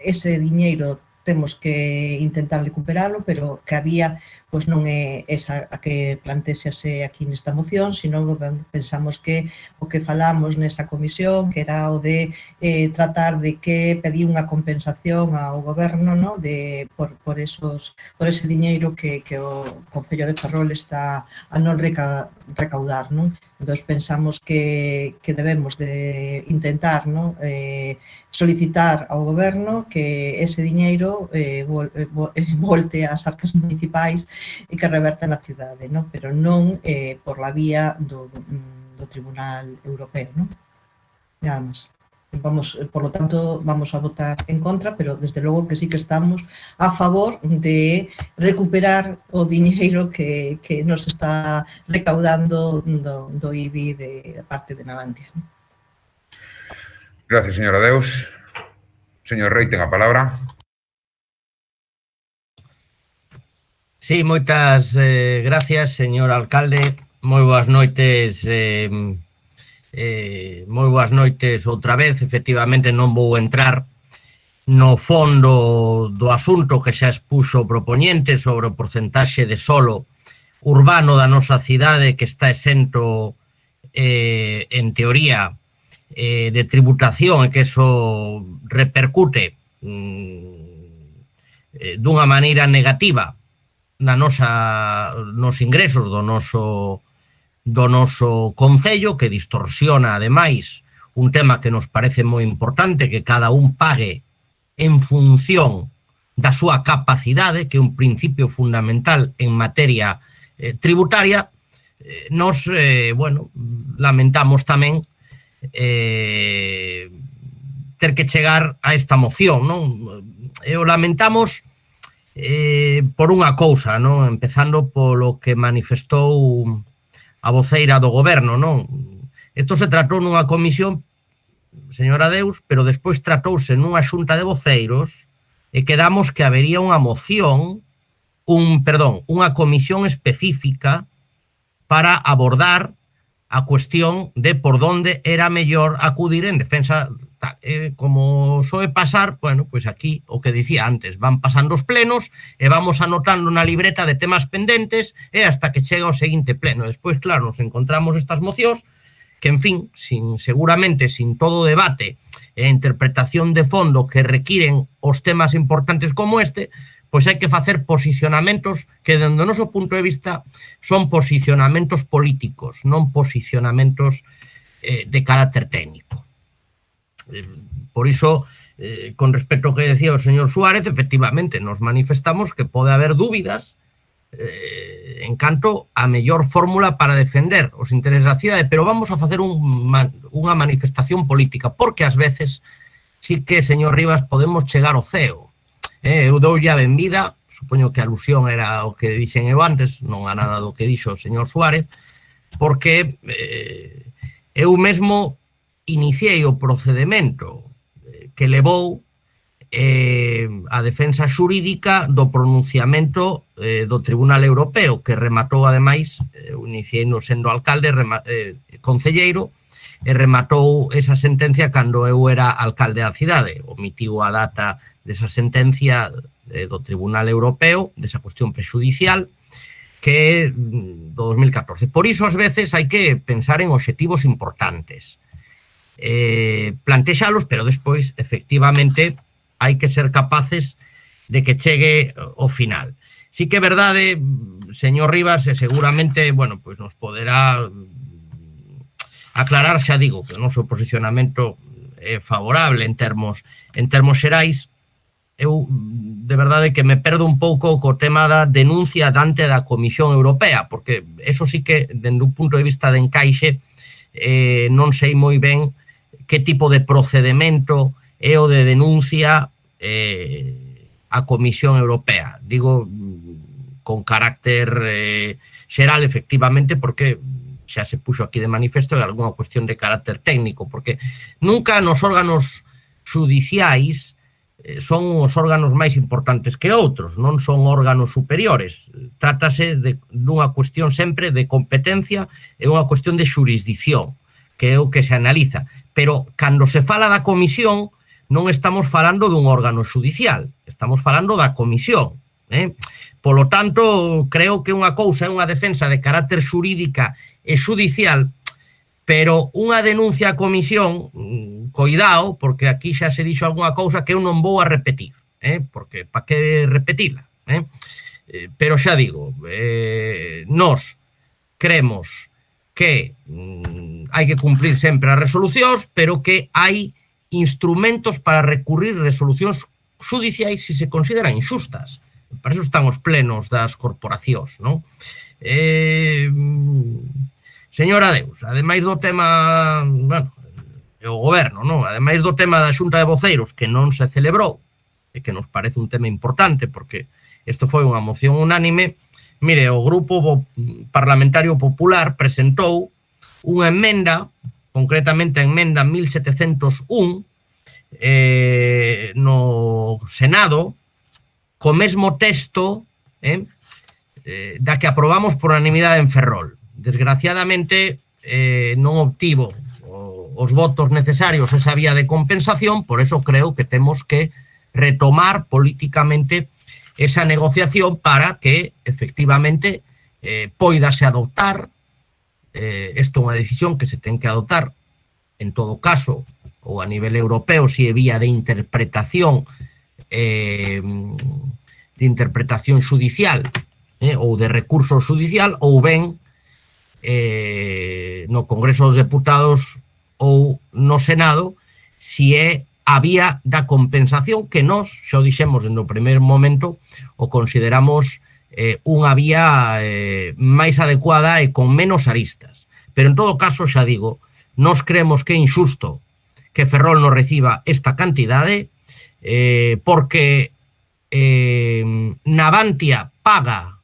ese diñeiro temos que intentar recuperarlo, pero que había pois non é esa a que plantease aquí nesta moción, sino pensamos que o que falamos nesa comisión, que era o de tratar de que pedir unha compensación ao goberno, ¿no? por ese diñeiro que o Concello de Ferrol está a non recaudar, non? Entón, pensamos que debemos de intentar, ¿no? Solicitar ao goberno que ese diñeiro volte ás arcas municipais e que reverta na cidade, ¿no? Pero non por la vía do Tribunal Europeo, ¿no? Nada máis. Por lo tanto, vamos a votar en contra, pero desde logo que sí que estamos a favor de recuperar o diñeiro que nos está recaudando do IBI de parte de Navantia. Gracias, señora Deus. Señor Rei, ten a palabra. Sí, moitas gracias, señor alcalde. Moi boas noites, outra vez. Efectivamente, non vou entrar no fondo do asunto que xa expuxo o propoñente sobre o porcentaxe de solo urbano da nosa cidade que está exento en teoría de tributación e que eso repercute dunha maneira negativa nos ingresos do noso concello, que distorsiona, ademais, un tema que nos parece moi importante, que cada un pague en función da súa capacidade, que é un principio fundamental en materia tributaria. Nos, lamentamos tamén ter que chegar a esta moción, non? E o lamentamos por unha cousa, non? Empezando polo que manifestou a voceira do goberno, non? Isto se tratou nunha comisión, señora Deus, pero despois tratouse nunha xunta de voceiros e quedamos que habería unha moción, unha comisión específica para abordar a cuestión de por donde era mellor acudir en defensa. Como soe pasar, bueno, pois aquí o que dicía antes, van pasando os plenos e vamos anotando na libreta de temas pendentes e hasta que chega o seguinte pleno. Despois, claro, nos encontramos estas mocións que, en fin, seguramente sin todo o debate e interpretación de fondo que requiren os temas importantes como este, pois hai que facer posicionamentos que, dende o noso punto de vista, son posicionamentos políticos, non posicionamentos de carácter técnico. Por iso, con respecto ao que decía o señor Suárez, efectivamente, nos manifestamos que pode haber dúbidas en canto a mellor fórmula para defender os intereses da cidade, pero vamos a facer unha manifestación política, porque ás veces sí que, señor Rivas, podemos chegar ao ceo. Eu doulle a benvida, supoño que a alusión era o que dixen eu antes, non a nada do que dixo o señor Suárez, porque eu mesmo iniciei o procedemento que levou a defensa xurídica do pronunciamento do Tribunal Europeo, que rematou, ademais, iniciei no sendo alcalde, concelleiro, e rematou esa sentencia cando eu era alcalde da cidade. Omitiu a data desa sentencia do Tribunal Europeo, desa cuestión prexudicial, que é do 2014. Por iso, ás veces, hai que pensar en obxectivos importantes. Plantexalos, pero despois, efectivamente, hai que ser capaces de que chegue ao final. Sí que é verdade, señor Rivas, e seguramente, bueno, pois nos poderá aclarar, xa digo, que o noso posicionamento é favorable en termos xerais. Eu, de verdade, que me perdo un pouco co tema da denuncia diante da Comisión Europea, porque eso sí que, dende un punto de vista de encaixe, non sei moi ben que tipo de procedimento é o de denuncia a Comisión Europea. Digo, con carácter xeral, efectivamente, porque xa se puxo aquí de manifesto é algunha cuestión de carácter técnico, porque nunca nos órganos judiciais son os órganos máis importantes que outros, non son órganos superiores. Trátase dunha cuestión sempre de competencia e unha cuestión de xurisdicción, que é o que se analiza. Pero, cando se fala da comisión, non estamos falando dun órgano xudicial, estamos falando da comisión. Polo tanto, creo que unha cousa é unha defensa de carácter xurídica e xudicial, pero unha denuncia a comisión, coidado, porque aquí xa se dixo algunha cousa que eu non vou a repetir, porque pa que repetila? Pero xa digo, nós cremos que hai que cumprir sempre as resolucións, pero que hai instrumentos para recurrir resolucións judiciais se se consideran injustas. Para iso están os plenos das corporacións, non? Señora Deus, ademais do tema, bueno, o goberno, non? Ademais do tema da Xunta de Voceiros, que non se celebrou, e que nos parece un tema importante, porque isto foi unha moción unánime, mire, o Grupo Parlamentario Popular presentou unha emenda, concretamente a emenda 1701, no Senado, co mesmo texto da que aprobamos por unanimidade en Ferrol. Desgraciadamente, non obtivo os votos necesarios esa vía de compensación, por eso creo que temos que retomar políticamente esa negociación para que, efectivamente, poidase adoptar. Isto é unha decisión que se ten que adoptar, en todo caso, ou a nivel europeo, se é vía de interpretación xudicial ou de recurso xudicial, ou ben no Congreso dos Deputados ou no Senado, si é a vía da compensación, que nós, xa o dixemos no primeiro momento, o consideramos unha vía máis adecuada e con menos aristas. Pero en todo caso, xa digo, nós creemos que é injusto que Ferrol non reciba esta cantidade, porque Navantia paga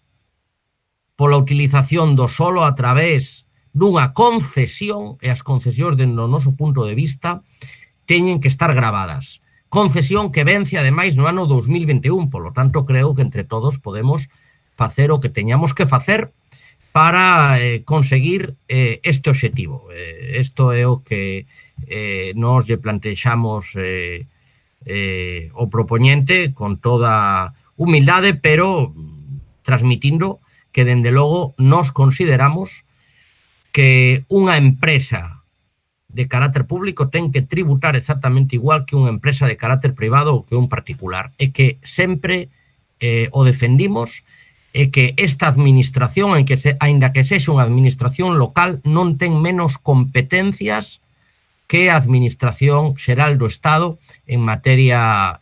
pola utilización do solo a través dunha concesión, e as concesións, dentro do noso punto de vista, teñen que estar gravadas. Concesión que vence, ademais, no ano 2021, polo tanto, creo que entre todos podemos facer o que teñamos que facer para conseguir este obxectivo. Isto é o que nos lle plantexamos o propoñente con toda humildade, pero transmitindo que, dende logo, nos consideramos que unha empresa de carácter público ten que tributar exactamente igual que unha empresa de carácter privado ou que un particular, e que sempre o defendimos, e que esta administración, aínda que sexa unha administración local, non ten menos competencias que a Administración Xeral do Estado en materia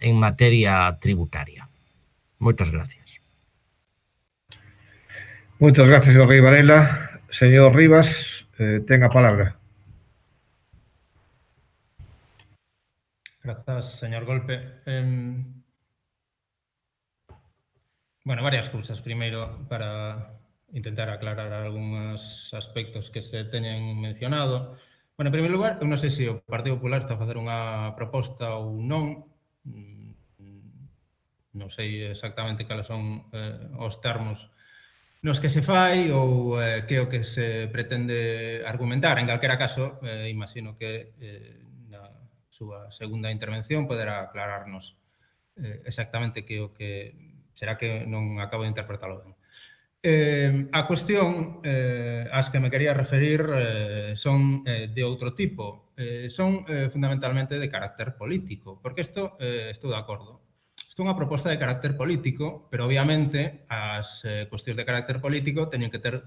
tributaria. Moitas gracias. Moitas gracias, señor Rei Varela. Señor Rivas, ten a palabra. Grazas, señor Golpe. Bueno, varias cousas. Primeiro, para intentar aclarar algúns aspectos que se teñen mencionado. Bueno, en primeiro lugar, eu non sei se o Partido Popular está a facer unha proposta ou non. Non sei exactamente cales son os termos nos que se fai ou que é o que se pretende argumentar. En calquera caso, imagino que na súa segunda intervención poderá aclararnos exactamente que o que será que non acabo de interpretarlo ben. A cuestión ás que me quería referir son de outro tipo. Son fundamentalmente de carácter político, porque isto estou de acordo. Isto é unha proposta de carácter político, pero obviamente as cuestións de carácter político teñen que ter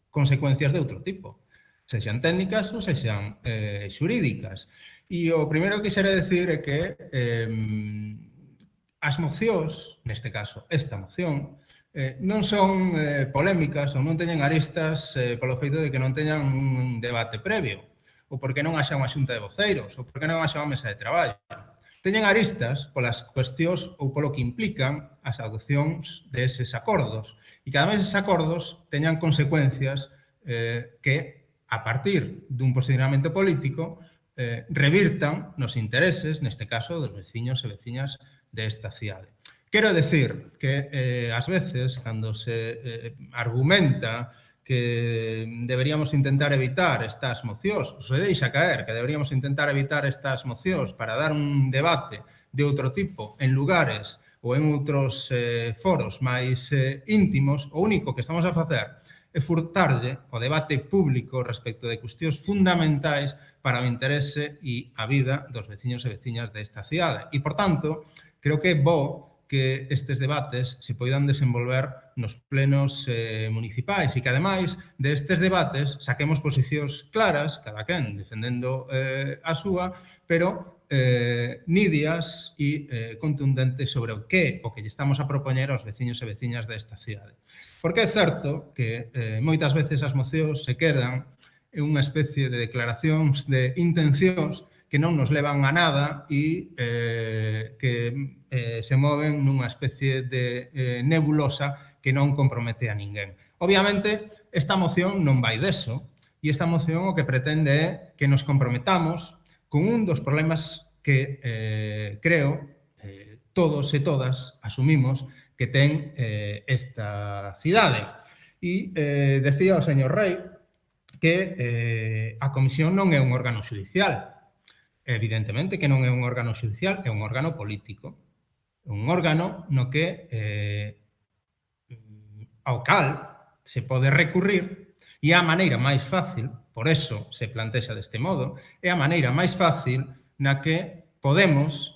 consecuencias de outro tipo, sexan técnicas ou sexan xurídicas. E o primeiro que quixera decir é que as mocións, neste caso esta moción, non son polémicas ou non teñen aristas polo feito de que non teñan un debate previo, ou porque non haxa unha xunta de voceiros, ou porque non haxa unha mesa de traballo. Teñen aristas polas cuestións ou polo que implican as adopcións deses acordos. E cada vez eses acordos teñan consecuencias que, a partir dun posicionamento político, revirtan nos intereses, neste caso, dos veciños e veciñas desta cidade. Quero decir que, ás veces, cando se argumenta que deberíamos intentar evitar estas mocións, se deixa caer que deberíamos intentar evitar estas mocións para dar un debate de outro tipo en lugares ou en outros foros máis íntimos, o único que estamos a facer é furtarlle o debate público respecto de cuestións fundamentais para o interese e a vida dos veciños e veciñas desta cidade. E, por tanto, creo que é bo que estes debates se poidan desenvolver nos plenos municipais e que, ademais, destes debates saquemos posicións claras, cada quen defendendo a súa, pero nidias e contundentes sobre o que lle estamos a propoñer aos veciños e veciñas desta cidade. Porque é certo que moitas veces as mocións se quedan en unha especie de declaracións de intencións que non nos levan a nada e que se moven nunha especie de nebulosa que non compromete a ninguén. Obviamente, esta moción non vai deso, e esta moción o que pretende é que nos comprometamos con un dos problemas que creo todos e todas asumimos que ten esta cidade. E decía o señor Rei que a Comisión non é un órgano xudicial. Evidentemente que non é un órgano xudicial, é un órgano político. Un órgano no que ao cal se pode recurrir e a maneira máis fácil, por eso se plantexa deste modo, é a maneira máis fácil na que podemos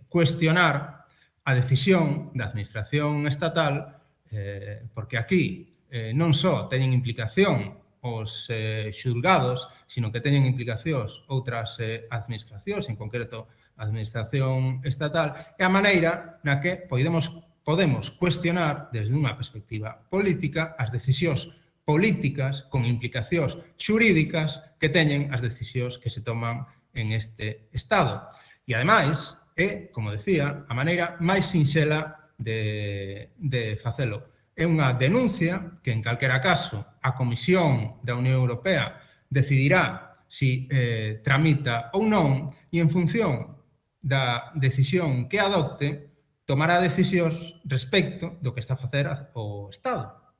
cuestionar a decisión da Administración estatal, porque aquí non só teñen implicación os xulgados, sino que teñen implicacións outras administracións, en concreto a Administración estatal, é a maneira na que podemos cuestionar desde unha perspectiva política as decisións políticas con implicacións xurídicas que teñen as decisións que se toman en este Estado. E, ademais, é, como decía, a maneira máis sinxela de facelo. É unha denuncia que, en calquera caso, a Comisión da Unión Europea decidirá si tramita ou non e, en función da decisión que adopte, tomará decisións respecto do que está a facer o Estado.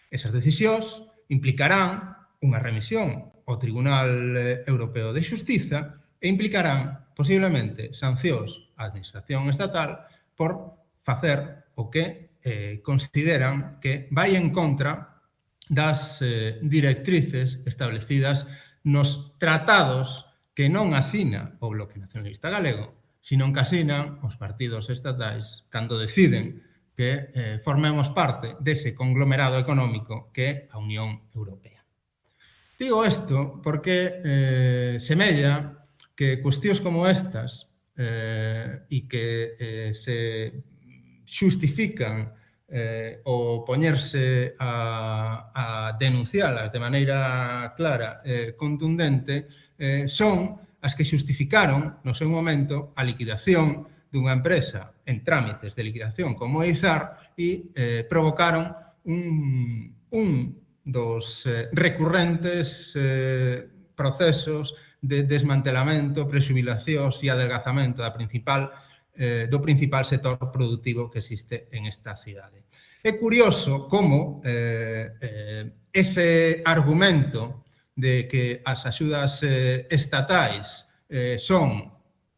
Esas decisións implicarán unha remisión ao Tribunal Europeo de Xustiza e implicarán posiblemente sancións á Administración estatal por facer o que consideran que vai en contra das directrices establecidas nos tratados que non asina o Bloque Nacionalista Galego, sino que asinan os partidos estatais cando deciden que formemos parte dese conglomerado económico que é a Unión Europea. Digo isto porque semella que cuestións como estas e que se xustifican o poñerse a denuncialas de maneira clara e contundente son as que xustificaron no seu momento a liquidación dunha empresa en trámites de liquidación como Izar e provocaron un dos recurrentes procesos de desmantelamento, prexubilacións e adelgazamento do principal sector productivo que existe en esta cidade. É curioso como ese argumento de que as axudas estatais son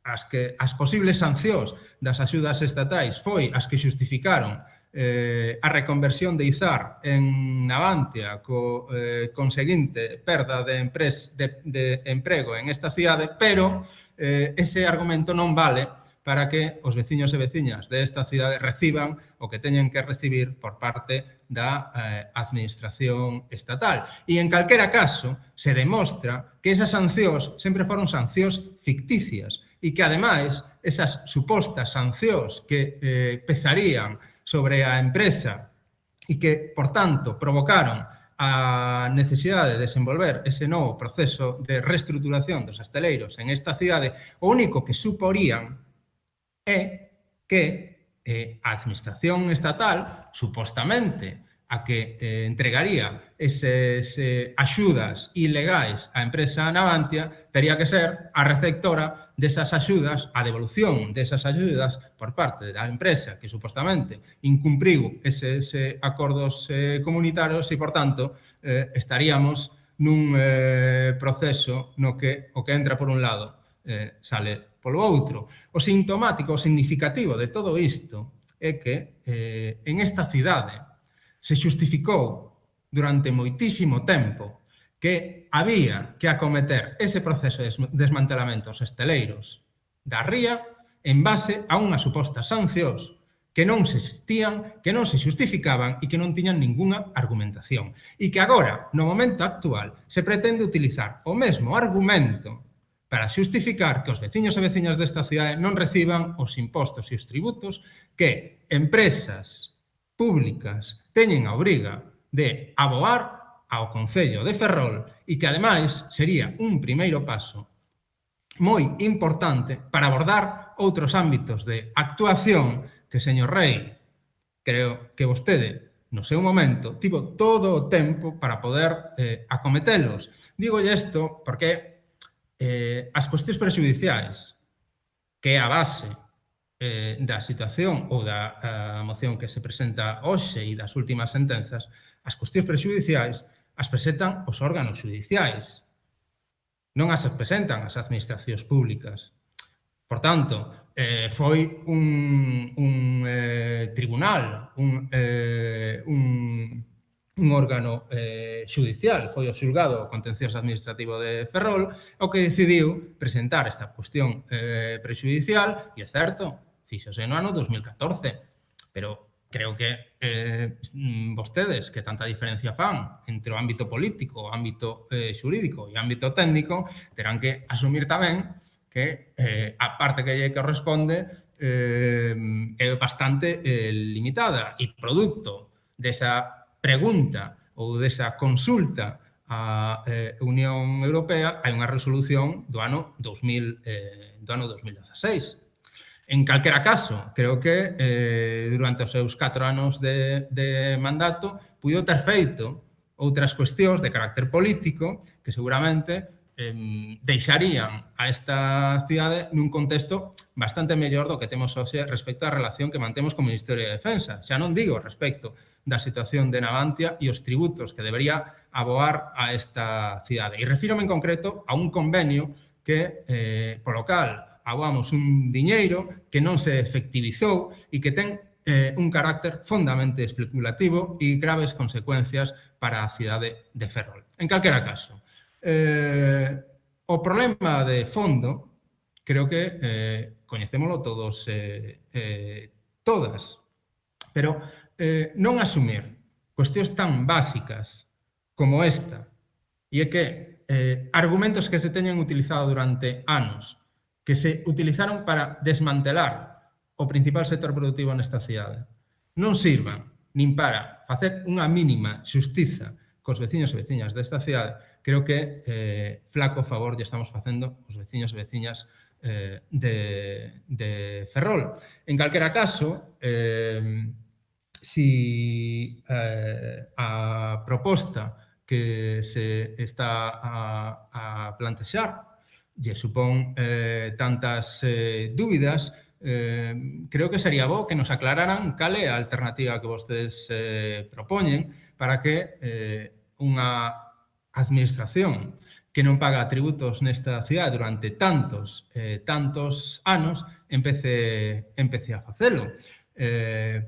as posibles sancións das axudas estatais foi as que xustificaron a reconversión de Izar en Navantia co conseguinte perda de emprego en esta cidade, pero ese argumento non vale para que os veciños e veciñas desta cidade reciban o que teñen que recibir por parte da Administración estatal. E, en calquera caso, se demostra que esas sancións sempre foron sancións ficticias e que, ademais, esas supostas sancións que pesarían sobre a empresa e que, por tanto, provocaron a necesidade de desenvolver ese novo proceso de reestruturación dos hosteleiros en esta cidade, o único que suporían é que a Administración estatal, supostamente, a que entregaría esas axudas ilegais á empresa Navantia, tería que ser a receptora desas axudas, a devolución desas axudas por parte da empresa que supostamente incumpriu eses acordos comunitarios e, por tanto, estaríamos nun proceso no que o que entra por un lado sale polo outro. O sintomático, o significativo de todo isto é que en esta cidade se xustificou durante moitísimo tempo que había que acometer ese proceso de desmantelamento dos esteleiros da ría en base a unhas supostas sancións que non se existían, que non se xustificaban e que non tiñan ningunha argumentación. E que agora, no momento actual, se pretende utilizar o mesmo argumento para xustificar que os veciños e veciñas desta cidade non reciban os impostos e os tributos que empresas públicas teñen a obriga de aboar ao Concello de Ferrol e que, ademais, sería un primeiro paso moi importante para abordar outros ámbitos de actuación que, señor Rei, creo que vostede, no seu momento, tivo todo o tempo para poder acometelos. Dígolle isto porque as cuestións prexudiciais, que é a base da situación ou da moción que se presenta hoxe e das últimas sentenzas, as cuestións prexudiciais as presentan os órganos judiciais, non as presentan as administracións públicas. Por tanto, foi un tribunal, un órgano judicial, foi o xulgado contencioso administrativo de Ferrol, o que decidiu presentar esta cuestión prexudicial, e é certo, fíxose no ano 2014, pero creo que vostedes, que tanta diferencia fan entre o ámbito político, o ámbito xurídico e o ámbito técnico, terán que asumir tamén que a parte que lle corresponde é bastante limitada e produto desa pregunta ou desa consulta á Unión Europea hai unha resolución do ano 2016. En calquera caso, creo que durante os seus 4 anos de mandato puido ter feito outras cuestións de carácter político que seguramente deixarían a esta cidade nun contexto bastante mellor do que temos hoxe respecto á relación que mantemos co Ministerio de Defensa. Xa non digo respecto da situación de Navantia e os tributos que debería aboar a esta cidade. E refírome en concreto a un convenio que, polo cal, aboamos un diñeiro que non se efectivizou e que ten un carácter fondamente especulativo e graves consecuencias para a cidade de Ferrol. En calquera caso, o problema de fondo creo que coñecémolo todos todas, pero non asumir cuestións tan básicas como esta, e é que argumentos que se teñen utilizado durante anos, que se utilizaron para desmantelar o principal sector productivo nesta cidade, non sirvan nin para facer unha mínima xustiza cos veciños e veciñas desta cidade, creo que flaco favor lle estamos facendo os veciños e veciñas de Ferrol. En calquera caso, si a proposta que se está a plantexar lle supón tantas dúbidas, creo que sería bo que nos aclararan cal é a alternativa que vostedes propoñen para que unha administración que non paga tributos nesta cidade durante tantos anos empece a facelo.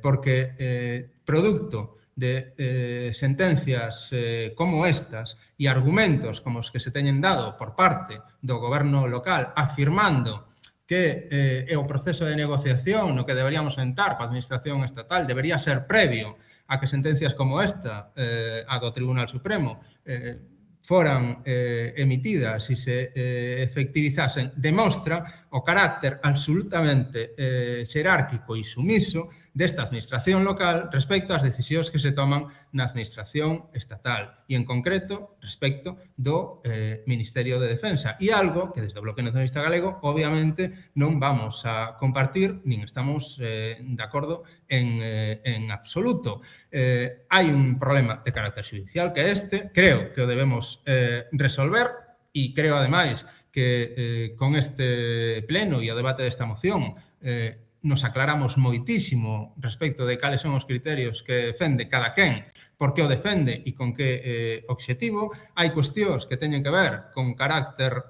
Porque producto de sentencias como estas e argumentos como os que se teñen dado por parte do goberno local afirmando que o proceso de negociación no que deberíamos entrar coa administración estatal debería ser previo a que sentencias como esta, a do Tribunal Supremo, foran emitidas e se efectivizasen, demostra o carácter absolutamente xerárquico e sumiso desta administración local respecto ás decisións que se toman na administración estatal e, en concreto, respecto do Ministerio de Defensa. E algo que, desde o Bloque Nacionalista Galego, obviamente non vamos a compartir, nin estamos de acordo en absoluto. Hai un problema de carácter judicial que creo que o debemos resolver e creo, ademais, que con este pleno e o debate desta moción nos aclaramos moitísimo respecto de cales son os criterios que defende cada quen, por que o defende e con que obxectivo. Hai cuestións que teñen que ver con carácter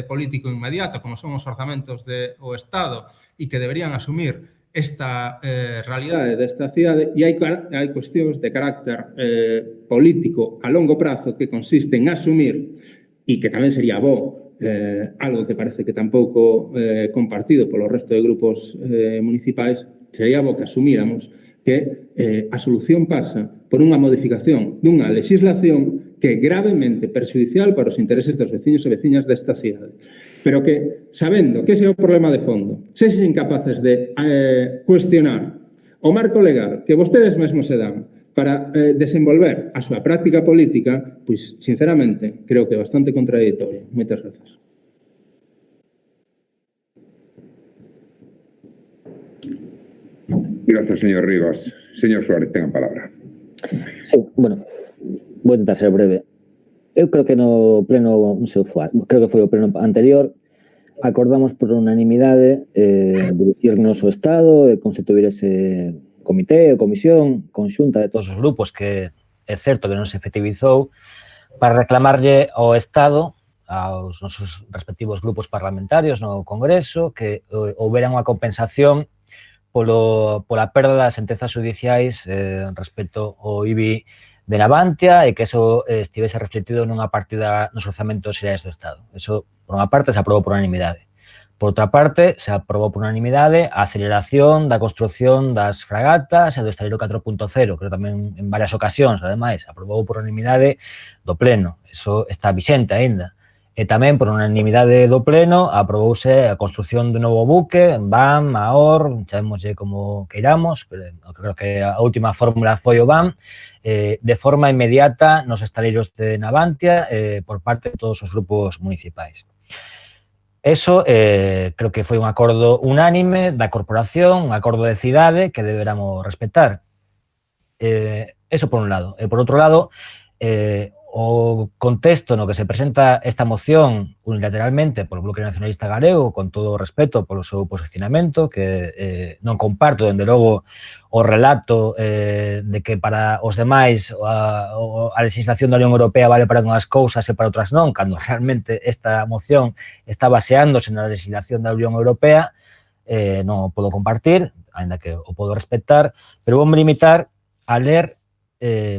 político inmediato, como son os orzamentos do Estado, e que deberían asumir esta realidade desta cidade, e hai cuestións de carácter político a longo prazo que consiste en asumir, e que tamén sería bo, algo que parece que tampouco compartido polo resto de grupos municipais, sería bo que asumíramos que a solución pasa por unha modificación dunha legislación que é gravemente perxudicial para os intereses dos veciños e veciñas desta cidade. Pero que, sabendo que ese é o problema de fondo, sexen incapaces de cuestionar o marco legal que vostedes mesmos se dan para desenvolver a súa práctica política, pois, sinceramente, creo que é bastante contradictorio. Moitas grazas. Gracias, señor Rivas. Señor Suárez, tenga a palabra. Sí, bueno, vou intentar ser breve. Eu creo que no pleno, non sei, creo que foi o pleno anterior, acordamos por unanimidade dirigirnos ao Estado e constituir ese comité ou comisión conxunta de todos os grupos, que é certo que non se efectivizou, para reclamarlle ao Estado, aos nosos respectivos grupos parlamentarios no Congreso, que houberan unha compensación pola perda das sentenzas judiciais respecto ao IBI de Navantia e que eso estivese refletido nunha partida nos orzamentos xerais do Estado. Eso, por unha parte, se aprobou por unanimidade. Por outra parte, se aprobou por unanimidade a aceleración da construción das fragatas e do estaleiro 4.0, que tamén en varias ocasións, ademais, aprobou por unanimidade do Pleno. Eso está vixente aínda. E tamén, por unanimidade do Pleno, aprobouse a construción dun novo buque, BAM, AOR, chamémoslle como queiramos, pero creo que a última fórmula foi o BAM, de forma inmediata nos estaleiros de Navantia por parte de todos os grupos municipais. Eso creo que foi un acordo unánime da corporación, un acordo de cidade que deberamos respetar. Eso por un lado. E por outro lado, o contexto no que se presenta esta moción unilateralmente polo Bloque Nacionalista Galego, con todo o respeto polo seu posicionamento, que non comparto, dende logo, o relato de que para os demais a legislación da Unión Europea vale para unhas cousas e para outras non, cando realmente esta moción está baseándose na legislación da Unión Europea, non o podo compartir, ainda que o podo respetar, pero vou me limitar a ler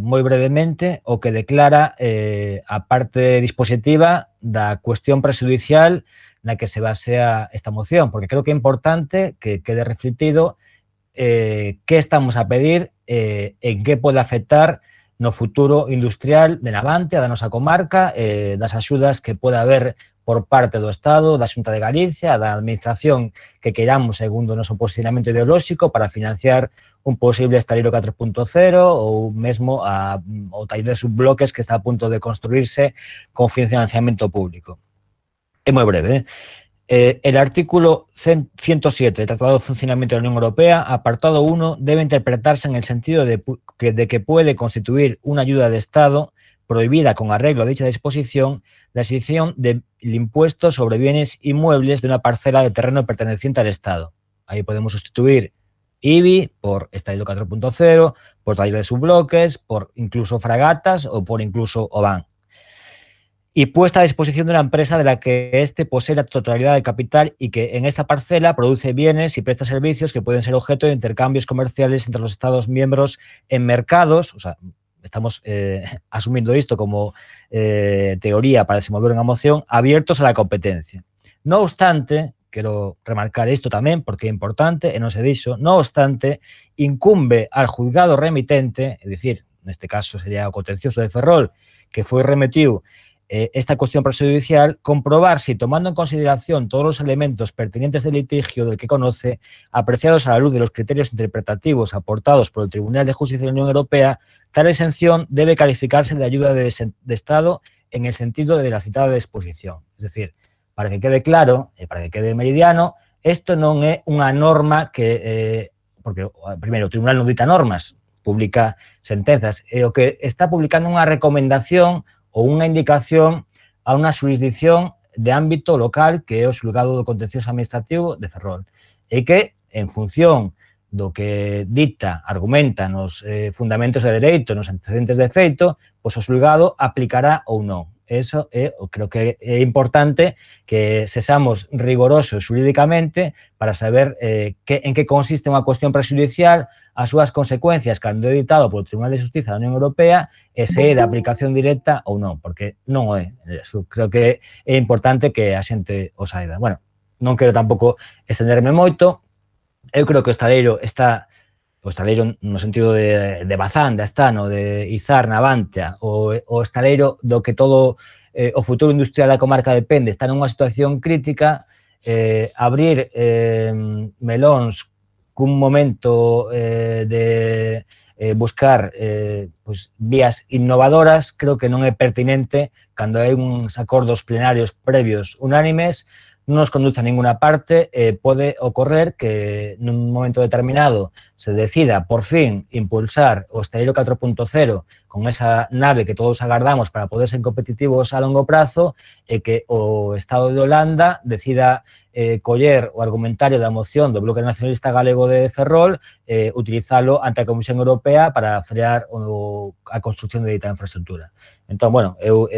moi brevemente o que declara a parte dispositiva da cuestión prexudicial na que se basea esta moción, porque creo que é importante que quede refletido que estamos a pedir, en que pode afectar no futuro industrial de Navantia, da nosa comarca, das axudas que pode haber por parte do Estado, da Xunta de Galicia, da Administración que queiramos segundo o noso posicionamento ideolóxico para financiar un posible estaleiro 4.0 ou mesmo o taller de subbloques que está a punto de construirse con financiamento público. É moi breve, el artículo 107 del Tratado de Funcionamiento de la Unión Europea, apartado 1, debe interpretarse en el sentido de que puede constituir una ayuda de Estado prohibida con arreglo a dicha disposición la exención del impuesto sobre bienes inmuebles de una parcela de terreno perteneciente al Estado. Ahí podemos sustituir IBI por estaleiro 4.0, por taller de subbloques, por incluso fragatas o por incluso OBAN. Y puesta a disposición de una empresa de la que éste posee la totalidad del capital y que en esta parcela produce bienes y presta servicios que pueden ser objeto de intercambios comerciales entre los Estados miembros en mercados, o sea, estamos asumiendo isto como teoría para desenvolver unha moción, abiertos a la competencia. No obstante, quero remarcar isto tamén porque é importante e non se dixo, no obstante, incumbe al juzgado remitente, é dicir, neste caso sería o contencioso de Ferrol, que foi remitido esta cuestión prejudicial, comprobar si, tomando en consideración todos los elementos pertinentes del litigio del que conoce, apreciados a la luz de los criterios interpretativos aportados por el Tribunal de Justicia de la Unión Europea, tal exención debe calificarse de ayuda de Estado en el sentido de la citada disposición. Es decir, para que quede claro, e para que quede meridiano, isto non é unha norma que, porque, primeiro, o Tribunal non dita normas, publica sentenzas, e o que está publicando unha recomendación ou unha indicación a unha jurisdicción de ámbito local que é o Xulgado do Contencioso Administrativo de Ferrol e que, en función do que dicta, argumenta nos fundamentos de dereito, nos antecedentes de feito, pois o xulgado aplicará ou non. Eso creo que é importante que sexamos rigorosos xurídicamente para saber en que consiste unha cuestión prexudicial, as súas consecuencias cando é dictado polo Tribunal de Xustiza da Unión Europea e se é de aplicación directa ou non, porque non o é. Creo que é importante que a xente o saiba. Bueno, non quero tampouco estenderme moito. Eu creo que o estaleiro está, o estaleiro no sentido de Bazán, de Astano, de Izar, Navantia, o estaleiro do que todo o futuro industrial da comarca depende, está nunha situación crítica, abrir melóns cun momento de buscar vías innovadoras, creo que non é pertinente cando hai uns acordos plenarios previos unánimes, non nos conduce a ninguna parte, pode ocorrer que nun momento determinado se decida, por fin, impulsar o estaleiro 4.0 con esa nave que todos agardamos para poder ser competitivos a longo prazo e que o Estado de Holanda decida coller o argumentario da moción do Bloque Nacionalista Galego de Ferrol, utilizalo ante a Comisión Europea para frear a construcción de dita infraestructura. Entón, bueno, eu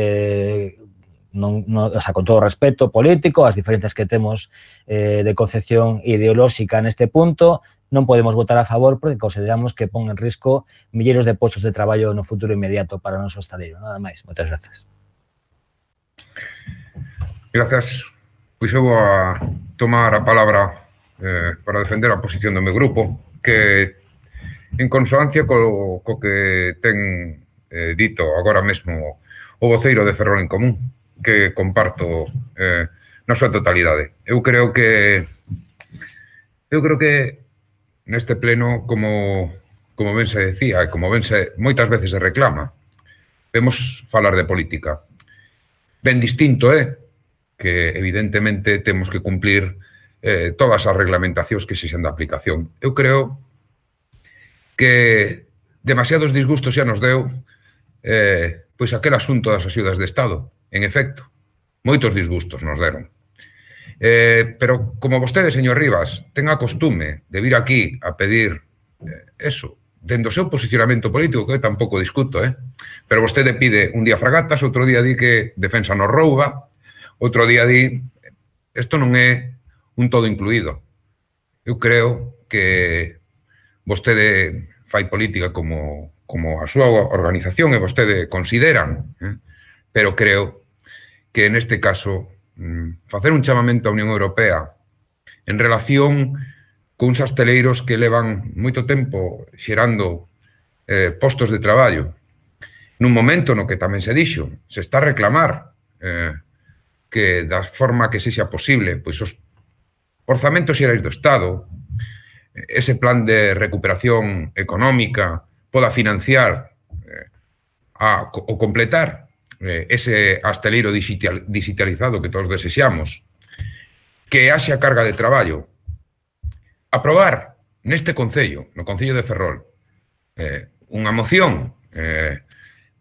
con todo o respeto político, as diferencias que temos de concepción ideolóxica neste punto, non podemos votar a favor porque consideramos que pon en risco milleiros de postos de traballo no futuro inmediato para o noso estaleiro. Nada máis. Moitas grazas. Grazas. Pois eu vou a tomar a palabra para defender a posición do meu grupo, que en consoancia co que ten dito agora mesmo o voceiro de Ferrol en Común, que comparto na súa totalidade. Eu creo que neste pleno, como ben se decía e como ben se moitas veces se reclama, vemos falar de política. Ben distinto é que evidentemente temos que cumplir todas as reglamentacións que sexan de aplicación. Eu creo que demasiados disgustos xa nos deu pois aquel asunto das axudas de Estado. En efecto, moitos disgustos nos deron. Pero, como vostede, señor Rivas, ten a costume de vir aquí a pedir eso, dende o seu posicionamento político, que eu tampouco discuto, pero vostede pide un día fragatas, outro día di que defensa nos rouba, outro día di, isto non é un todo incluído. Eu creo que vostede fai política como a súa organización e vostede consideran, pero creo que neste caso facer un chamamento á Unión Europea en relación con uns asteleiros que levan moito tempo xerando postos de traballo, nun momento no que tamén se dixo, se está a reclamar que da forma que sexa posible, pois os orzamentos xerais do Estado, ese plan de recuperación económica poda financiar ou completar ese hasteleiro digitalizado que todos desexamos, que haxa carga de traballo, aprobar neste Concello, no Concello de Ferrol, unha moción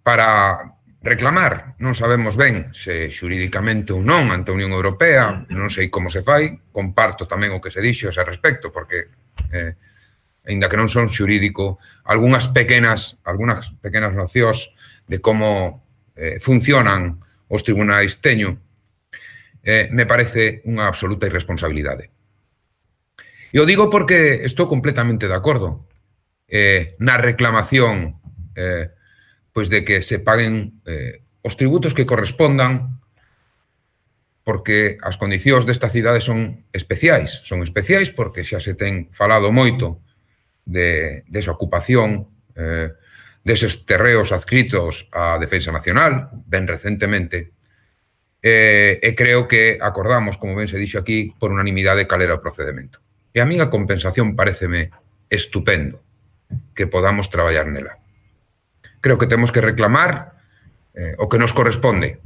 para reclamar, non sabemos ben se xurídicamente ou non ante a Unión Europea, non sei como se fai, comparto tamén o que se dixo a ese respecto, porque, aínda que non son xurídico, algunhas pequenas nocións de como funcionan os tribunais teño, me parece unha absoluta irresponsabilidade. E o digo porque estou completamente de acordo na reclamación pois de que se paguen os tributos que correspondan, porque as condicións desta cidade son especiais porque xa se ten falado moito desa ocupación, deses terreos adscritos á Defensa Nacional, ben recentemente, e creo que acordamos, como ben se dixo aquí, por unanimidade cal era o procedimento. E a mí a compensación pareceme estupendo que podamos traballar nela. Creo que temos que reclamar o que nos corresponde.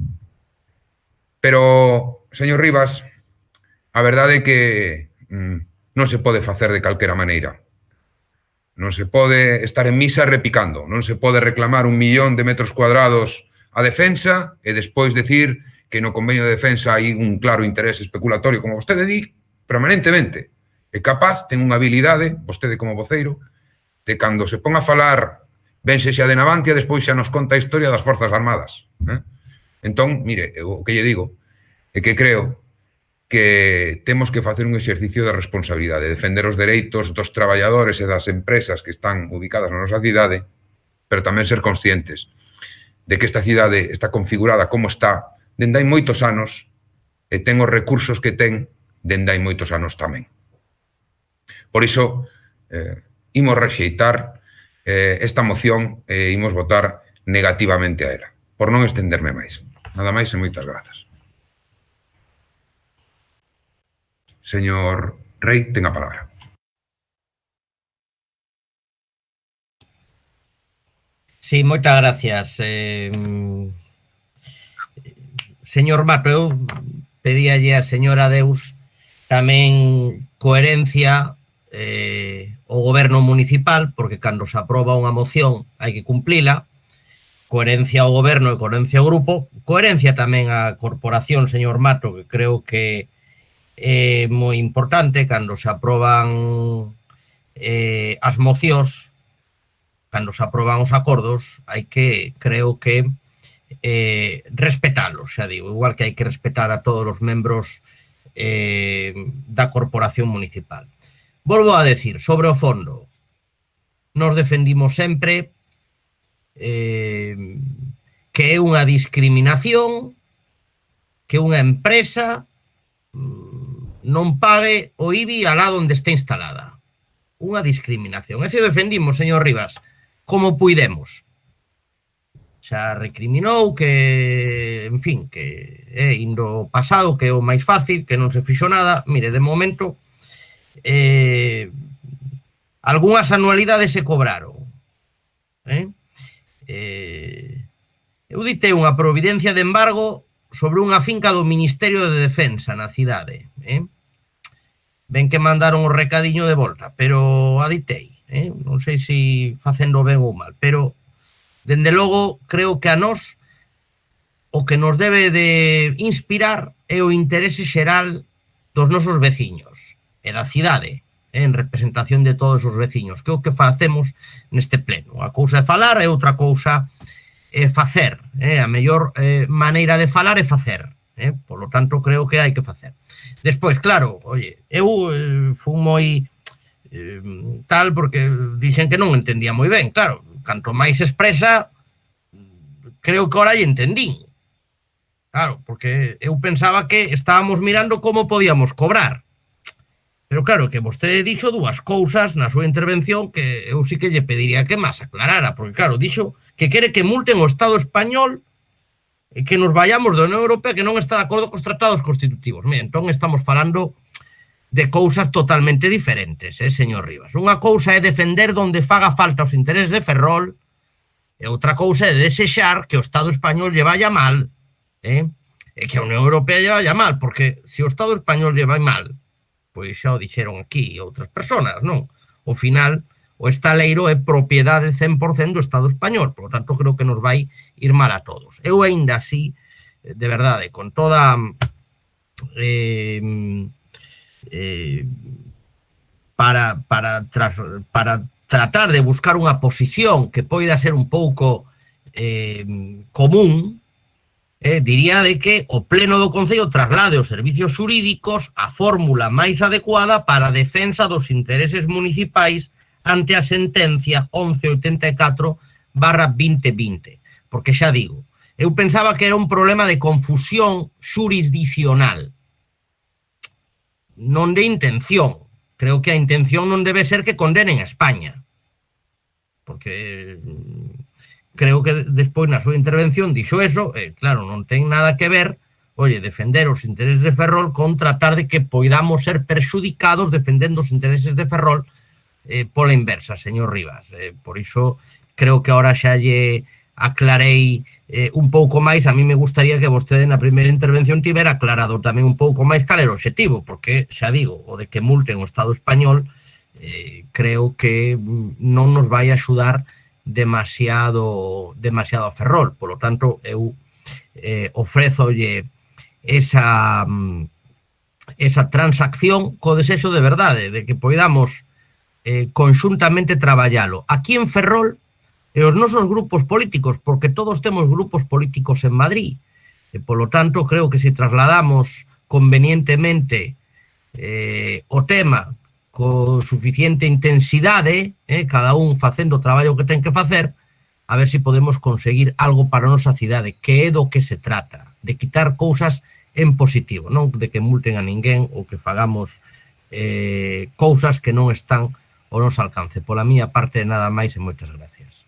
Pero, señor Rivas, a verdade é que non se pode facer de calquera maneira. Non se pode estar en misa repicando, non se pode reclamar 1 millón de metros cuadrados a defensa e despois decir que no convenio de defensa hai un claro interés especulatorio, como vostede di, permanentemente. É capaz, ten unha habilidade, vostede como voceiro, de cando se pon a falar vense xa de Navantia, despois xa nos conta a historia das Forzas Armadas. Entón, mire, o que lle digo é que creo que temos que facer un exercicio de responsabilidade, defender os dereitos dos traballadores e das empresas que están ubicadas na nosa cidade, pero tamén ser conscientes de que esta cidade está configurada como está dende hai moitos anos e ten os recursos que ten dende hai moitos anos tamén. Por iso, imos rexeitar esta moción e imos votar negativamente a ela, por non estenderme máis. Nada máis e moitas grazas. Señor Rei, ten a palabra. Sí, moitas gracias. Señor Mato, eu pedíalle a señora Deus tamén coherencia o goberno municipal, porque cando se aproba unha moción hai que cumplila, coherencia ao goberno e coherencia ao grupo, coherencia tamén á corporación, señor Mato, que creo que é moi importante cando se aproban as mocións, cando se aproban os acordos, hai que, creo que, respetalos, xa digo, igual que hai que respetar a todos os membros da corporación municipal. Volvo a decir, sobre o fondo, nos defendimos sempre que é unha discriminación que unha empresa non pague o IBI alá onde está instalada. Unha discriminación. Ese defendimos, señor Rivas, como puidemos. Xa recriminou que, en fin, que é indo pasado, que é o máis fácil, que non se fixo nada. Mire, de momento, algunhas anualidades se cobraron. Eu ditei unha providencia de embargo sobre unha finca do Ministerio de Defensa na cidade. Ben que mandaron o recadiño de volta, pero aditei. Non sei se facendo ben ou mal, pero, dende logo, creo que a nós o que nos debe de inspirar é o interese xeral dos nosos veciños e da cidade, en representación de todos os veciños, que é o que facemos neste pleno. A cousa é falar e outra cousa é facer. A mellor maneira de falar é facer. Por lo tanto, creo que hai que facer. Despois, claro, oye, eu fui moi tal porque dixen que non entendía moi ben. Claro, canto máis expresa, creo que ahora lle entendín. Claro, porque eu pensaba que estábamos mirando como podíamos cobrar. Pero claro, que vostede dixo dúas cousas na súa intervención que eu sí que lle pediría que máis aclarara, porque claro, dixo que quere que multen o Estado español e que nos vayamos da Unión Europea que non está de acordo cos tratados constitutivos. Mira, entón estamos falando de cousas totalmente diferentes, señor Rivas. Unha cousa é defender donde faga falta os intereses de Ferrol e outra cousa é desexar que o Estado español lle vaya mal e que a Unión Europea lle vaya mal, porque se o Estado español lle vai mal, pois xa o dixeron aquí outras persoas, non? Ao final, o estaleiro é propiedade 100% do Estado español, por lo tanto, creo que nos vai ir mal a todos. Eu ainda así, de verdade, con toda para tratar de buscar unha posición que poida ser un pouco común, diría de que o Pleno do Concello traslade os servicios xurídicos a fórmula máis adecuada para a defensa dos intereses municipais ante a sentencia 1184/2020. Porque xa digo, eu pensaba que era un problema de confusión xurisdicional, non de intención. Creo que a intención non debe ser que condenen a España, porque creo que despois na súa intervención dixo eso, claro, non ten nada que ver, oye, defender os intereses de Ferrol con tratar de que poidamos ser perxudicados defendendo os intereses de Ferrol pola inversa, señor Rivas. Por iso, creo que ahora xa lle aclarei un pouco máis. A mí me gustaría que vostede na primeira intervención tivera aclarado tamén un pouco máis cal era o obxectivo, porque, xa digo, o de que multen o Estado español creo que non nos vai axudar demasiado a Ferrol. Por lo tanto, eu ofrezolle esa transacción co desexo de verdade, de que poidamos conxuntamente traballalo. Aquí en Ferrol, e os nosos grupos políticos, porque todos temos grupos políticos en Madrid, e polo tanto creo que se trasladamos convenientemente o tema co suficiente intensidade, cada un facendo o traballo que ten que facer, a ver se podemos conseguir algo para a nosa cidade, que é do que se trata, de quitar cousas en positivo, non de que multen a ninguén ou que fagamos cousas que non están ao noso alcance. Pola miña parte, nada máis e moitas gracias.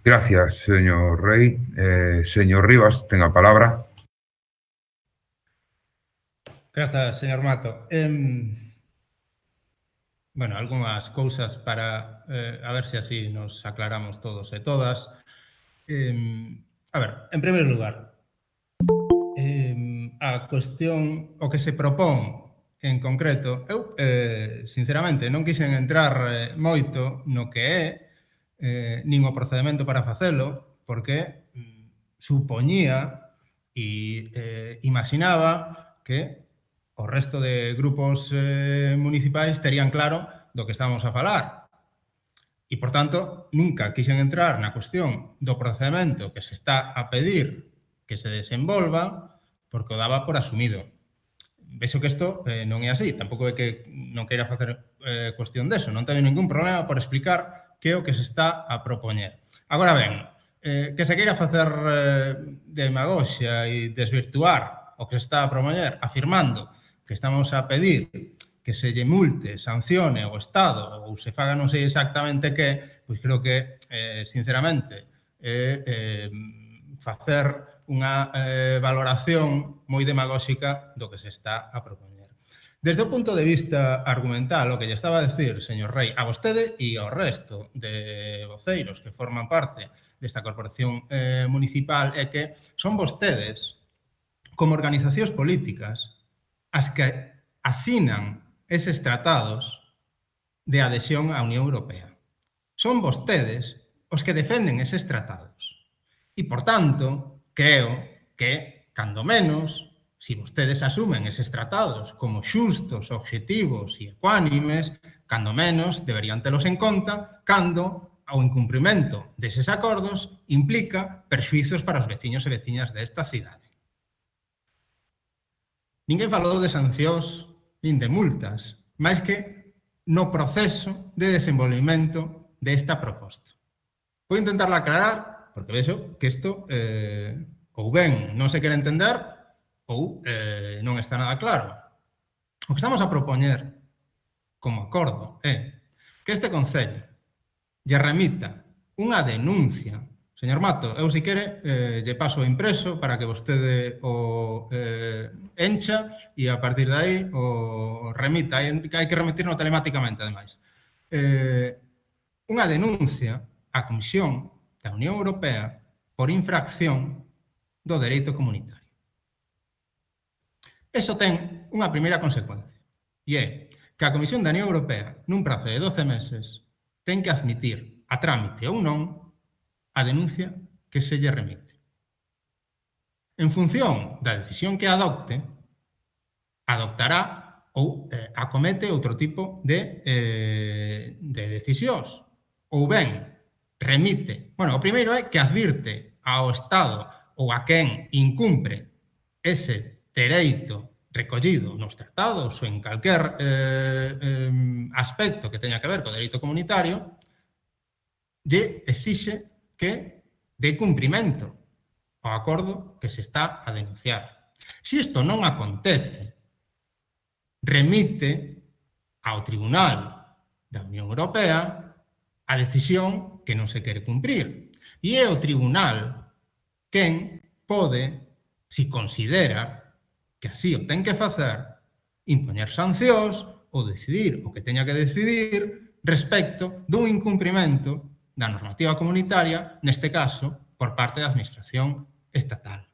Gracias, señor Rey. Señor Rivas, ten a palabra. Gracias, señor Mato. Bueno, algunhas cousas para a ver se así nos aclaramos todos e todas. A ver, en primeiro lugar, a cuestión, o que se propón en concreto, eu, sinceramente, non quixen entrar moito no que é nin o procedimento para facelo, porque supoñía e imaginaba que o resto de grupos municipais terían claro do que estamos a falar. E, por tanto, nunca quixen entrar na cuestión do procedimento que se está a pedir que se desenvolva, porque o daba por asumido. Vexo que isto non é así, tampouco é que non queira facer cuestión deso, non teño ningún problema por explicar que é o que se está a propoñer. Agora ben, que se queira facer demagoxia e desvirtuar o que se está a propoñer afirmando que estamos a pedir que se lle multe, sancione o Estado ou se faga non sei exactamente que, pois creo que, sinceramente, facer unha valoración moi demagóxica do que se está a propoñer. Desde o punto de vista argumental, o que lle estaba a decir, señor Rey, a vostede e ao resto de voceiros que forman parte desta corporación municipal é que son vostedes, como organizacións políticas, as que asinan eses tratados de adhesión á Unión Europea. Son vostedes os que defenden eses tratados. E, por tanto, creo que, cando menos, se vostedes asumen eses tratados como xustos, obxectivos e ecuánimes, cando menos deberían telos en conta cando o incumprimento deses acordos implica perxuizos para os veciños e veciñas desta cidade. Ninguén falou de sancións nin de multas, máis que no proceso de desenvolvimento desta proposta. Vou intentar aclarar, porque vexo que isto ou ben non se quere entender ou non está nada claro. O que estamos a propoñer como acordo é que este Concello lle remita unha denuncia. Señor Mato, eu se quere lle paso o impreso para que vostede o encha e a partir de aí o remita. Hai que remitirno telemáticamente, ademais. Unha denuncia á Comisión da Unión Europea por infracción do dereito comunitario. Eso ten unha primeira consecuencia, e é que a Comisión da Unión Europea, nun prazo de 12 meses, ten que admitir a trámite ou non a denuncia que se lle remite. En función da decisión que adopte, adoptará ou acomete outro tipo de decisións. Ou ben, remite. Bueno, o primeiro é que advirte ao Estado ou a quen incumpre ese dereito recollido nos tratados ou en calquer aspecto que teña que ver co dereito comunitario, lle exixe que dé cumprimento ao acordo que se está a denunciar. Se isto non acontece, remite ao Tribunal da Unión Europea a decisión que non se quere cumprir. E é o Tribunal quen pode, se considera que así o ten que facer, impoñer sancións ou decidir o que teña que decidir respecto dun incumprimento da normativa comunitaria, neste caso, por parte da Administración estatal.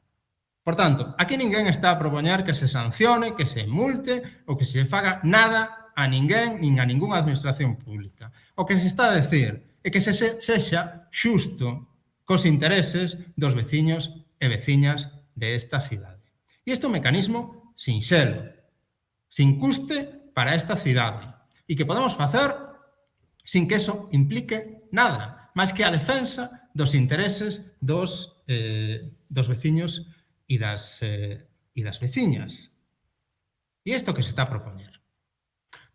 Por tanto, aquí ninguén está a propoñer que se sancione, que se multe ou que se faga nada a ninguén nin a ningunha administración pública. O que se está a decir é que se sexa xusto cos intereses dos veciños e veciñas de esta cidade. E este é un mecanismo sinxelo, sin custe para esta cidade, e que podemos facer sin que eso implique nada, máis que a defensa dos intereses dos veciños e das veciñas. E isto que se está a propoñer.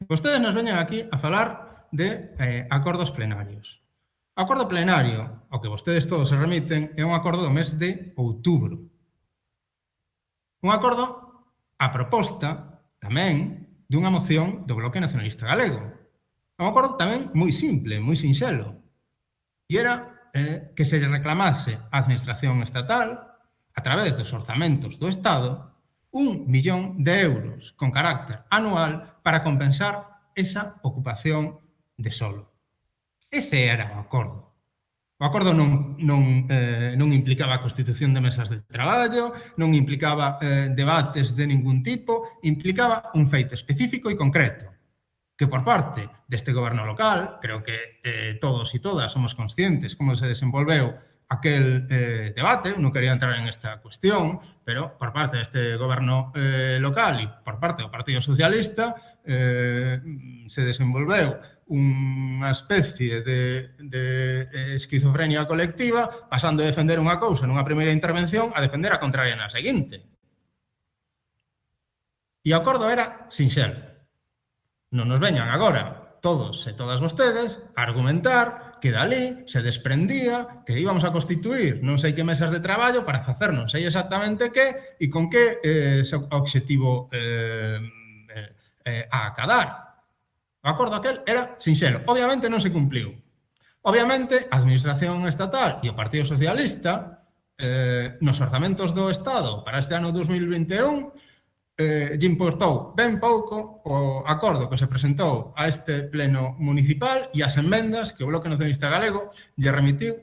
Vostedes nos veñen aquí a falar de acordos plenarios. O acordo plenario, ao que vostedes todos se remiten, é un acordo do mes de outubro. Un acordo a proposta tamén dunha moción do Bloque Nacionalista Galego. Un acordo tamén moi simple, moi sinxelo. E era que se reclamase á Administración Estatal, a través dos orzamentos do Estado, 1 millón de euros con carácter anual para compensar esa ocupación de solo. Ese era o acordo. O acordo non implicaba a constitución de mesas de traballo, non implicaba debates de ningún tipo, implicaba un feito específico e concreto, que por parte deste goberno local, creo que todos e todas somos conscientes como se desenvolveu aquel debate, non quería entrar en esta cuestión, pero por parte deste goberno local e por parte do Partido Socialista se desenvolveu unha especie de esquizofrenia colectiva, pasando de defender unha cousa nunha primeira intervención a defender a contraria na seguinte. E o acordo era sinxelo. Non nos veñan agora todos e todas vostedes a argumentar que dali se desprendía que íbamos a constituir non sei que mesas de traballo para facer non sei exactamente que e con que obxectivo a acadar. O acordo aquel era sinxelo. Obviamente non se cumpliu. Obviamente, a Administración Estatal e o Partido Socialista nos orzamentos do Estado para este ano 2021 lle importou ben pouco o acordo que se presentou a este pleno municipal e as enmendas que o Bloque Nacionalista Galego lle remitiu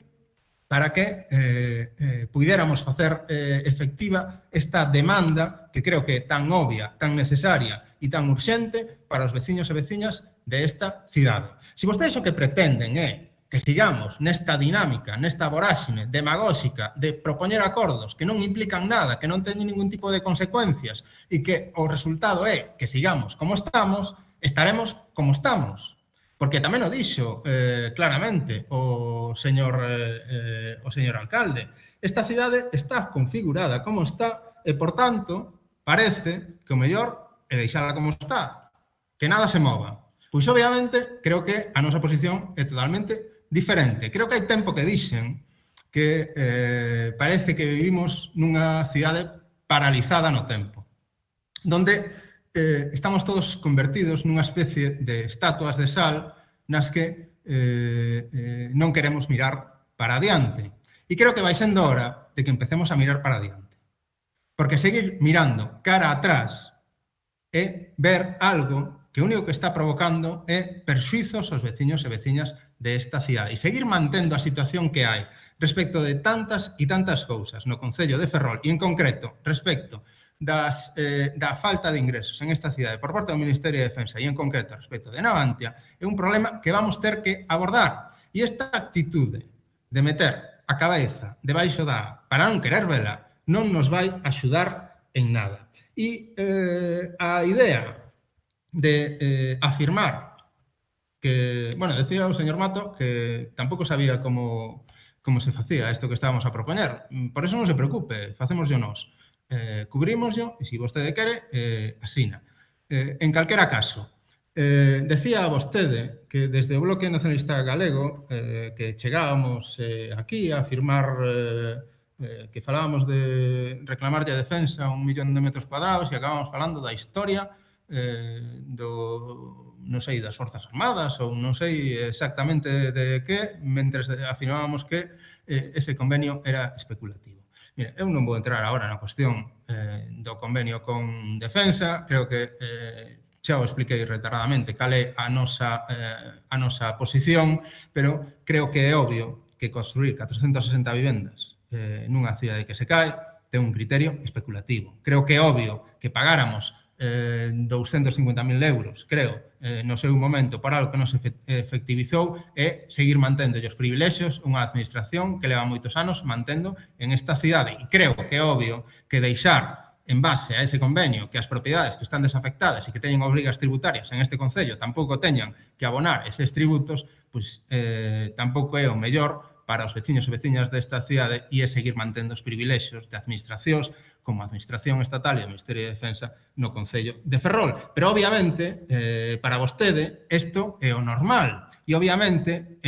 para que puidéramos facer efectiva esta demanda que creo que é tan obvia, tan necesaria e tan urxente para os veciños e veciñas de esta cidade. Se vostedes o que pretenden é que sigamos nesta dinámica, nesta voráxine demagóxica de propoñer acordos que non implican nada, que non teñen ningún tipo de consecuencias e que o resultado é que sigamos como estamos, estaremos como estamos. Porque tamén o dixo claramente o señor alcalde. Esta cidade está configurada como está e, por tanto, parece que o mellor é deixala como está, que nada se mova. Pois, obviamente, creo que a nosa posición é totalmente diferente. Creo que hai tempo que dixen que parece que vivimos nunha cidade paralizada no tempo, donde estamos todos convertidos nunha especie de estatuas de sal nas que non queremos mirar para adiante. E creo que vai sendo hora de que empecemos a mirar para adiante. Porque seguir mirando cara atrás é ver algo que o único que está provocando é perxuizos aos veciños e veciñas desta cidade. E seguir mantendo a situación que hai respecto de tantas e tantas cousas no Concello de Ferrol e, en concreto, respecto da falta de ingresos en esta cidade por parte do Ministerio de Defensa e, en concreto, respecto de Navantia, é un problema que vamos ter que abordar. E esta actitude de meter a cabeza debaixo da para non querer vela non nos vai axudar en nada. E a idea de afirmar que, bueno, decía o señor Mato que tampouco sabía como se facía isto que estábamos a propoñer. Por eso non se preocupe, facémoslo nós. Cubrímoslo e, se vostede quere, asina. En calquera caso, decía vostede que desde o Bloque Nacionalista Galego que chegábamos aquí a afirmar que falábamos de reclamarlle a defensa 1 millón de metros cuadrados e acabamos falando da historia non sei, das Forzas Armadas ou non sei exactamente de que, mentres afirmábamos que ese convenio era especulativo. Mire, eu non vou entrar agora na cuestión do convenio con Defensa, creo que xa o expliquei retardadamente cal é a nosa posición, pero creo que é obvio que construir 460 vivendas nunha cidade que se cae ten un criterio especulativo. Creo que é obvio que pagáramos 250.000 euros, creo, no seu momento, por algo que non se efectivizou, é seguir mantendo os privilexios unha administración que leva moitos anos mantendo en esta cidade. E creo que é obvio que deixar en base a ese convenio que as propiedades que están desafectadas e que teñen obrigas tributarias en este concello tampouco teñan que abonar eses tributos, pois tampouco é o mellor para os veciños e veciñas desta cidade e é seguir mantendo os privilexios de administracións como a Administración Estatal e o Ministerio de Defensa no Concello de Ferrol. Pero, obviamente, para vostede, isto é o normal. E, obviamente,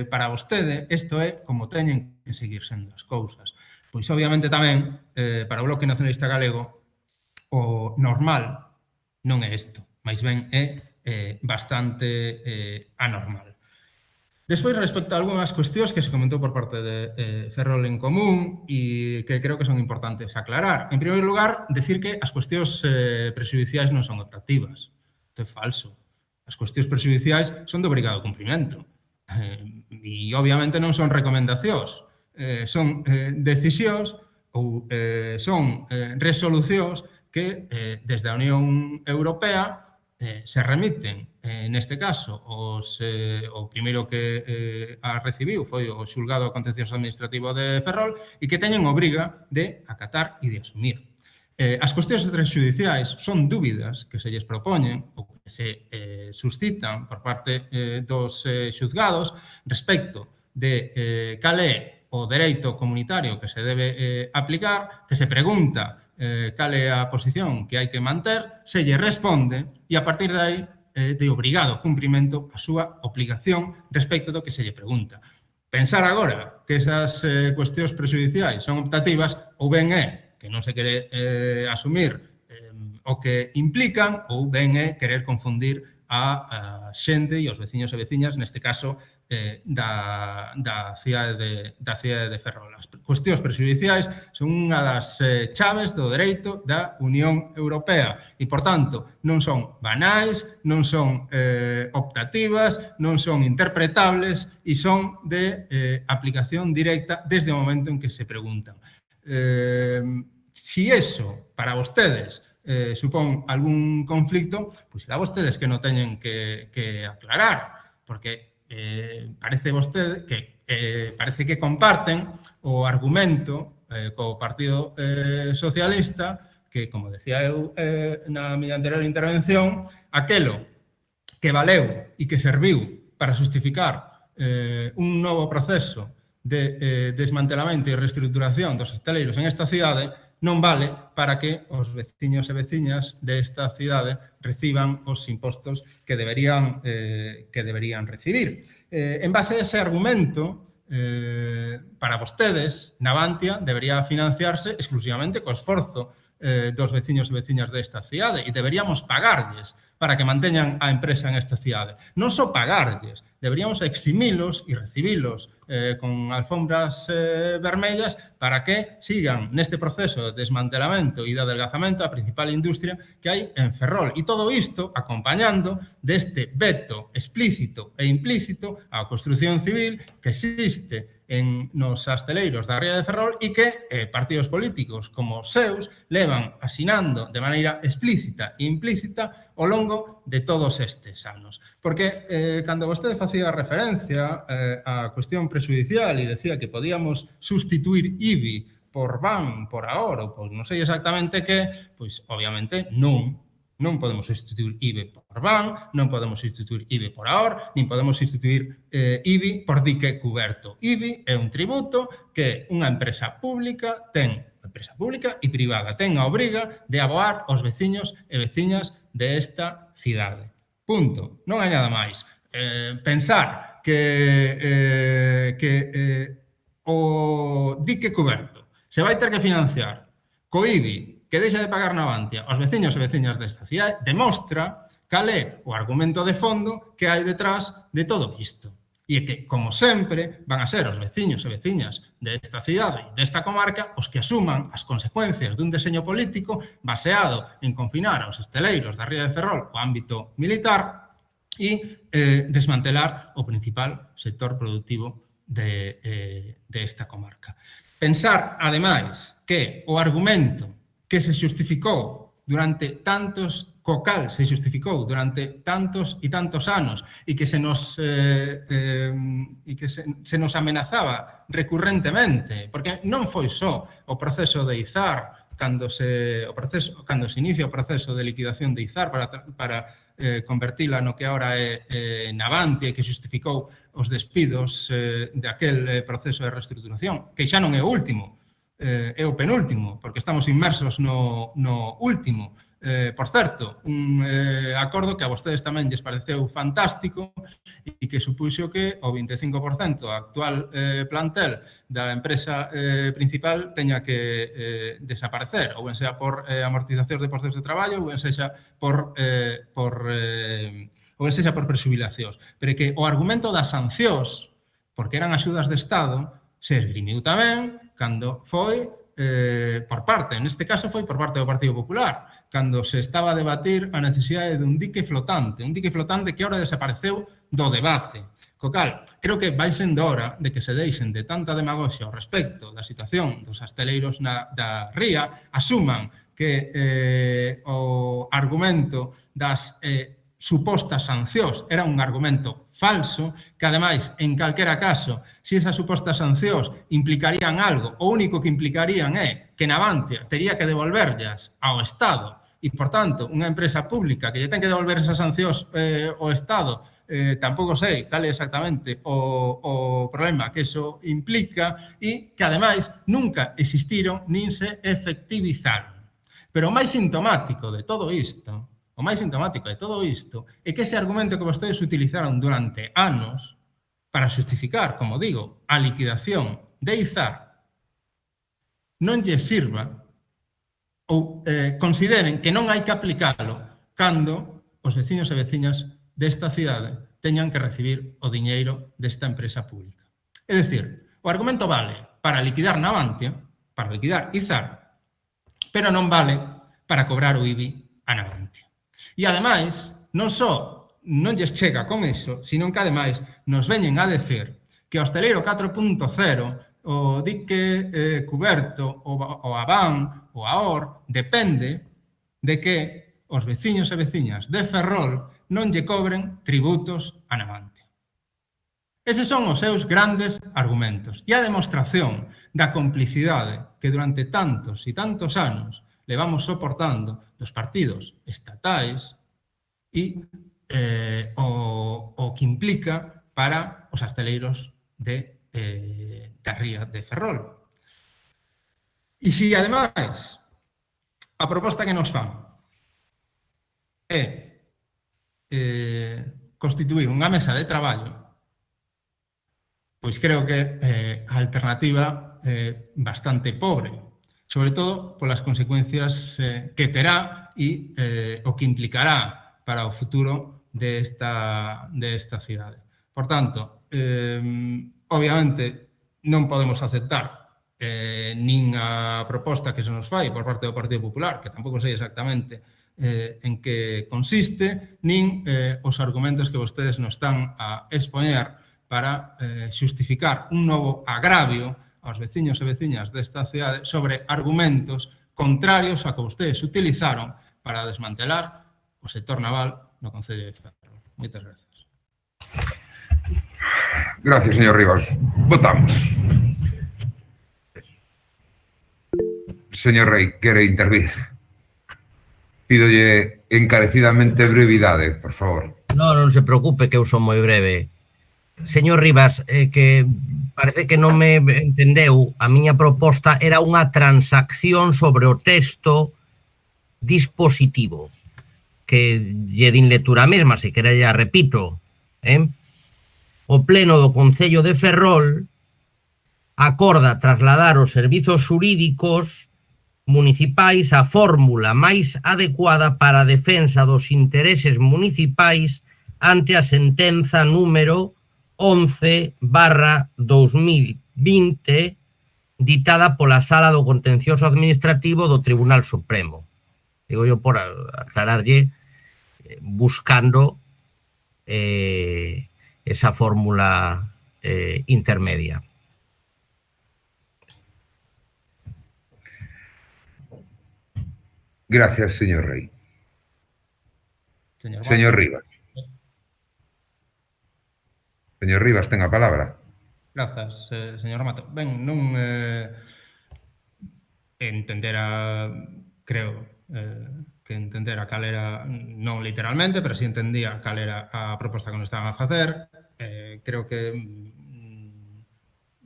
para vostede, isto é como teñen que seguir sendo as cousas. Pois, obviamente, tamén, para o Bloque Nacionalista Galego, o normal non é isto, máis ben é bastante anormal. Despois, respecto a algunhas cuestións que se comentou por parte de Ferrol en Común e que creo que son importantes aclarar. En primeiro lugar, decir que as cuestións prexudiciais non son optativas. Isto é falso. As cuestións prexudiciais son de obrigado cumprimento. E, obviamente, non son recomendacións. Son decisións ou son resolucións que desde a Unión Europea se remiten, neste caso, o primeiro que a recibiu foi o Xulgado Contencioso Administrativo de Ferrol e que teñen obriga de acatar e de asumir. As cuestións extrajudiciais son dúbidas que se lles propoñen ou que se suscitan por parte dos xuzgados respecto de cal é o dereito comunitario que se debe aplicar, que se pregunta cal é a posición que hai que manter, se lle responde e a partir de aí de obrigado cumprimento a súa obligación respecto do que se lle pregunta. Pensar agora que esas cuestións prexudiciais son optativas ou ben é que non se quere asumir o que implican ou ben é querer confundir a xente e os veciños e veciñas, neste caso, da cidade de Ferrol. As cuestións prexudiciais son unha das chaves do dereito da Unión Europea e, por tanto, non son banais, non son optativas, non son interpretables e son de aplicación directa desde o momento en que se preguntan. Si eso, para vostedes, supón algún conflicto, pois será vostedes que non teñen que aclarar, porque parece vostede que parece que comparten o argumento co Partido Socialista que, como decía eu na miña anterior intervención, aquelo que valeu e que serviu para justificar un novo proceso de desmantelamento e reestruturación dos hosteleiros en esta cidade non vale para que os veciños e veciñas desta cidade reciban os impostos que deberían recibir. En base a ese argumento, para vostedes, Navantia debería financiarse exclusivamente co esforzo dos veciños e veciñas desta cidade e deberíamos pagarlles para que manteñan a empresa en esta cidade. Non só pagarlles, deberíamos eximilos e recibilos con alfombras vermellas para que sigan neste proceso de desmantelamento e de adelgazamento a principal industria que hai en Ferrol. E todo isto acompañando deste veto explícito e implícito á construción civil que existe nos hosteleiros da ría de Ferrol e que partidos políticos como os seus levan asinando de maneira explícita e implícita ao longo de todos estes anos. Porque cando vostede facía referencia á cuestión prexudicial e decía que podíamos sustituir IBI por BAN, por AOR ou por non sei exactamente que, pois obviamente non podemos sustituir IBI por BAN, non podemos sustituir IBI por AOR, nin podemos sustituir IBI por dique cuberto. IBI é un tributo que unha empresa pública e privada ten a obriga de aboar aos veciños e veciñas desta cidade. Punto. Non hai nada máis. Pensar que o dique cuberto se vai ter que financiar co IBI que deixa de pagar Navantia aos veciños e veciñas desta cidade, demostra cal é o argumento de fondo que hai detrás de todo isto. E que, como sempre, van a ser os veciños e veciñas desta cidade e desta comarca os que asuman as consecuencias dun deseño político baseado en confinar aos hosteleiros da ría de Ferrol o ámbito militar e desmantelar o principal sector productivo desta comarca. Pensar, ademais, que o argumento que se xustificou durante tantos, co cal se justificou durante tantos e tantos anos e que se nos amenazaba recurrentemente, porque non foi só o proceso de Izar, cando se inicia o proceso de liquidación de Izar para convertila no que agora é Navantia, que justificou os despidos daquel proceso de reestruturación, que xa non é o último, é o penúltimo, porque estamos inmersos no último. Por certo, un acordo que a vostedes tamén lles pareceu fantástico e que supuxo que o 25% do actual plantel da empresa principal teña que desaparecer, ou ben sea por amortización de postos de traballo, ou ben sexa por presubilacións. Pero que o argumento das sancións, porque eran axudas de Estado, se esgrimiu tamén cando foi por parte, neste caso foi por parte do Partido Popular, cando se estaba a debatir a necesidade dun dique flotante que ahora desapareceu do debate. Co cal, creo que vai sendo hora de que se deixen de tanta demagoxia ao respecto da situación dos hostaleiros da ría, asuman que o argumento das supostas sancións era un argumento falso, que ademais, en calquera caso, se esas supostas sancións implicarían algo, o único que implicarían é que Navantia tería que devolverllas ao Estado e, por tanto, unha empresa pública que lle ten que devolver esas sancións ao Estado, tampouco sei cal é exactamente o problema que eso implica e que, ademais, nunca existiron nin se efectivizaron. Pero o máis sintomático de todo isto é que ese argumento que vostedes utilizaron durante anos para justificar, como digo, a liquidación de Izar non lle sirva ou consideren que non hai que aplicalo cando os veciños e veciñas desta cidade teñan que recibir o diñeiro desta empresa pública. É dicir, o argumento vale para liquidar Navantia, para liquidar Izar, pero non vale para cobrar o IBI a Navantia. E, ademais, non só non lles chega con iso, sino que, ademais, nos veñen a decir que o hosteleiro 4.0, o dique cuberto, o Aván, o AOR, depende de que os veciños e veciñas de Ferrol non lle cobren tributos a Navantia. Eses son os seus grandes argumentos e a demostración da complicidade que durante tantos e tantos anos levamos soportando dos partidos estatais e o que implica para os hostaleiros da ría de Ferrol. E se, ademais, a proposta que nos fan é constituir unha mesa de traballo, pois creo que a alternativa é bastante pobre, sobre todo polas consecuencias que terá e o que implicará para o futuro desta cidade. Por tanto, obviamente, non podemos aceptar nin a proposta que se nos fai por parte do Partido Popular, que tampouco sei exactamente en que consiste, nin os argumentos que vostedes nos están a expoñer para xustificar un novo agravio aos veciños e veciñas desta cidade sobre argumentos contrarios a que vostedes utilizaron para desmantelar o sector naval no Concello de Ferrol. Moitas gracias. Gracias, señor Rivas. Votamos. Señor Rey, quere intervir. Pídolle encarecidamente brevidade, por favor. Non se preocupe que eu son moi breve. Señor Rivas, que parece que non me entendeu, a miña proposta era unha transacción sobre o texto dispositivo, que lle din lectura mesma, se quere ya repito. O Pleno do Concello de Ferrol acorda trasladar os servizos xurídicos municipais a fórmula máis adecuada para a defensa dos intereses municipais ante a sentenza número 11/2020 ditada pola Sala do Contencioso Administrativo do Tribunal Supremo. Digo yo por aclararlle, buscando esa fórmula intermedia. Gracias, señor Rey. Señor Rivas. Señor Rivas, ten a palabra. Grazas, señor Mato. Ben, non entendera, creo, que entendera cal era, non literalmente, pero si entendía cal era a proposta que nos estaban a facer. Creo que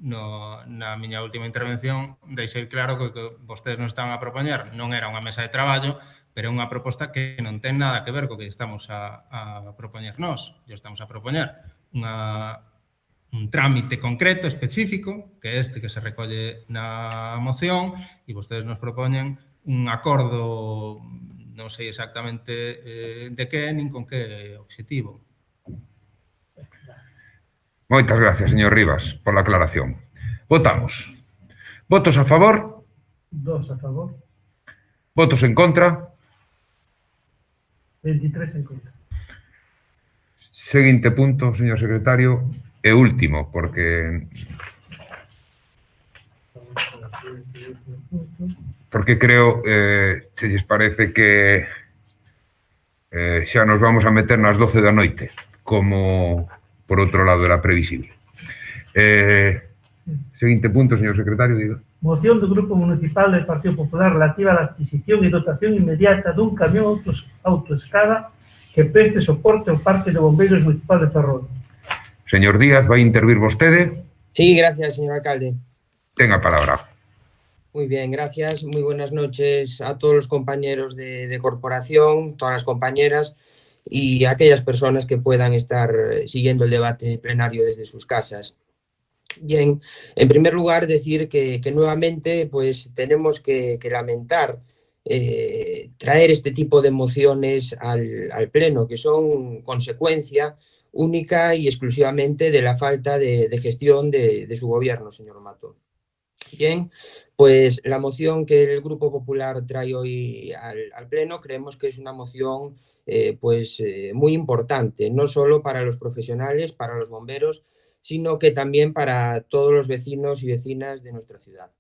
na miña última intervención deixei claro que vostedes non estaban a propoñer non era unha mesa de traballo, pero é unha proposta que non ten nada que ver co que estamos a propoñer nós. Estamos a propoñer un trámite concreto, específico, que é este que se recolle na moción, e vostedes nos propoñen un acordo, non sei exactamente de que, nin con que obxectivo. Moitas gracias, señor Rivas, por la aclaración. Votamos. Votos a favor? 2 a favor. Votos en contra? 23 en contra. Seguinte punto, señor secretario, e último, porque creo, se lles parece que xa nos vamos a meter nas 12 da noite, como por outro lado era previsible. Seguinte punto, señor secretario, diga. Moción do Grupo Municipal del Partido Popular relativa a la adquisición e dotación inmediata dun camión autoescada que preste soporte ao Parque de Bombeiros Municipal de Ferrol. Señor Díaz, vai intervir vostede? Sí, gracias, señor alcalde. Ten a palabra. Muy bien, gracias. Muy buenas noches a todos los compañeros de corporación, todas las compañeras y a aquellas personas que puedan estar siguiendo el debate plenario desde sus casas. Bien, en primer lugar decir que nuevamente pues tenemos que lamentar traer este tipo de mociones al Pleno, que son consecuencia única y exclusivamente de la falta de gestión de su gobierno, señor Mato. Bien, pues la moción que el Grupo Popular trae hoy al Pleno creemos que es una moción muy importante, no solo para los profesionales, para los bomberos, sino que también para todos los vecinos y vecinas de nuestra ciudad.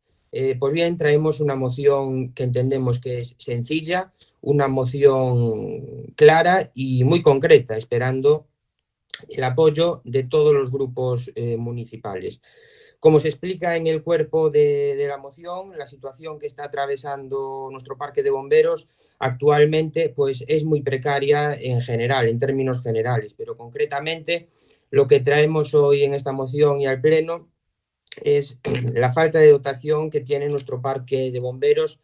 Pues bien, traemos una moción que entendemos que es sencilla, una moción clara y muy concreta, esperando el apoyo de todos los grupos municipales. Como se explica en el cuerpo de la moción, la situación que está atravesando nuestro parque de bomberos actualmente pues, es muy precaria en general, en términos generales, pero concretamente lo que traemos hoy en esta moción y al Pleno es la falta de dotación que tiene nuestro parque de bomberos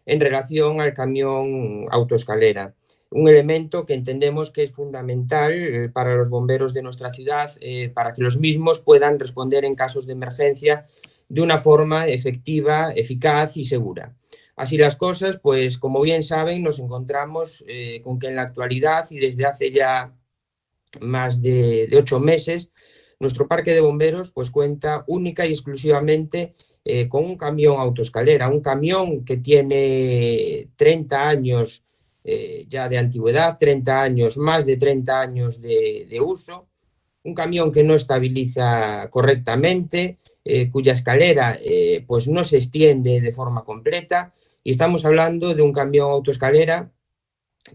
en relación al camión autoescalera. Un elemento que entendemos que es fundamental para los bomberos de nuestra ciudad, para que los mismos puedan responder en casos de emergencia de una forma efectiva, eficaz y segura. Así las cosas, pues como bien saben, nos encontramos con que en la actualidad y desde hace ya más de 8 meses, nuestro parque de bomberos pues cuenta única y exclusivamente con un camión autoescalera, un camión que tiene 30 años ya de antigüedad, 30 años, más de 30 años de uso, un camión que no estabiliza correctamente, cuya escalera pues no se extiende de forma completa, y estamos hablando de un camión autoescalera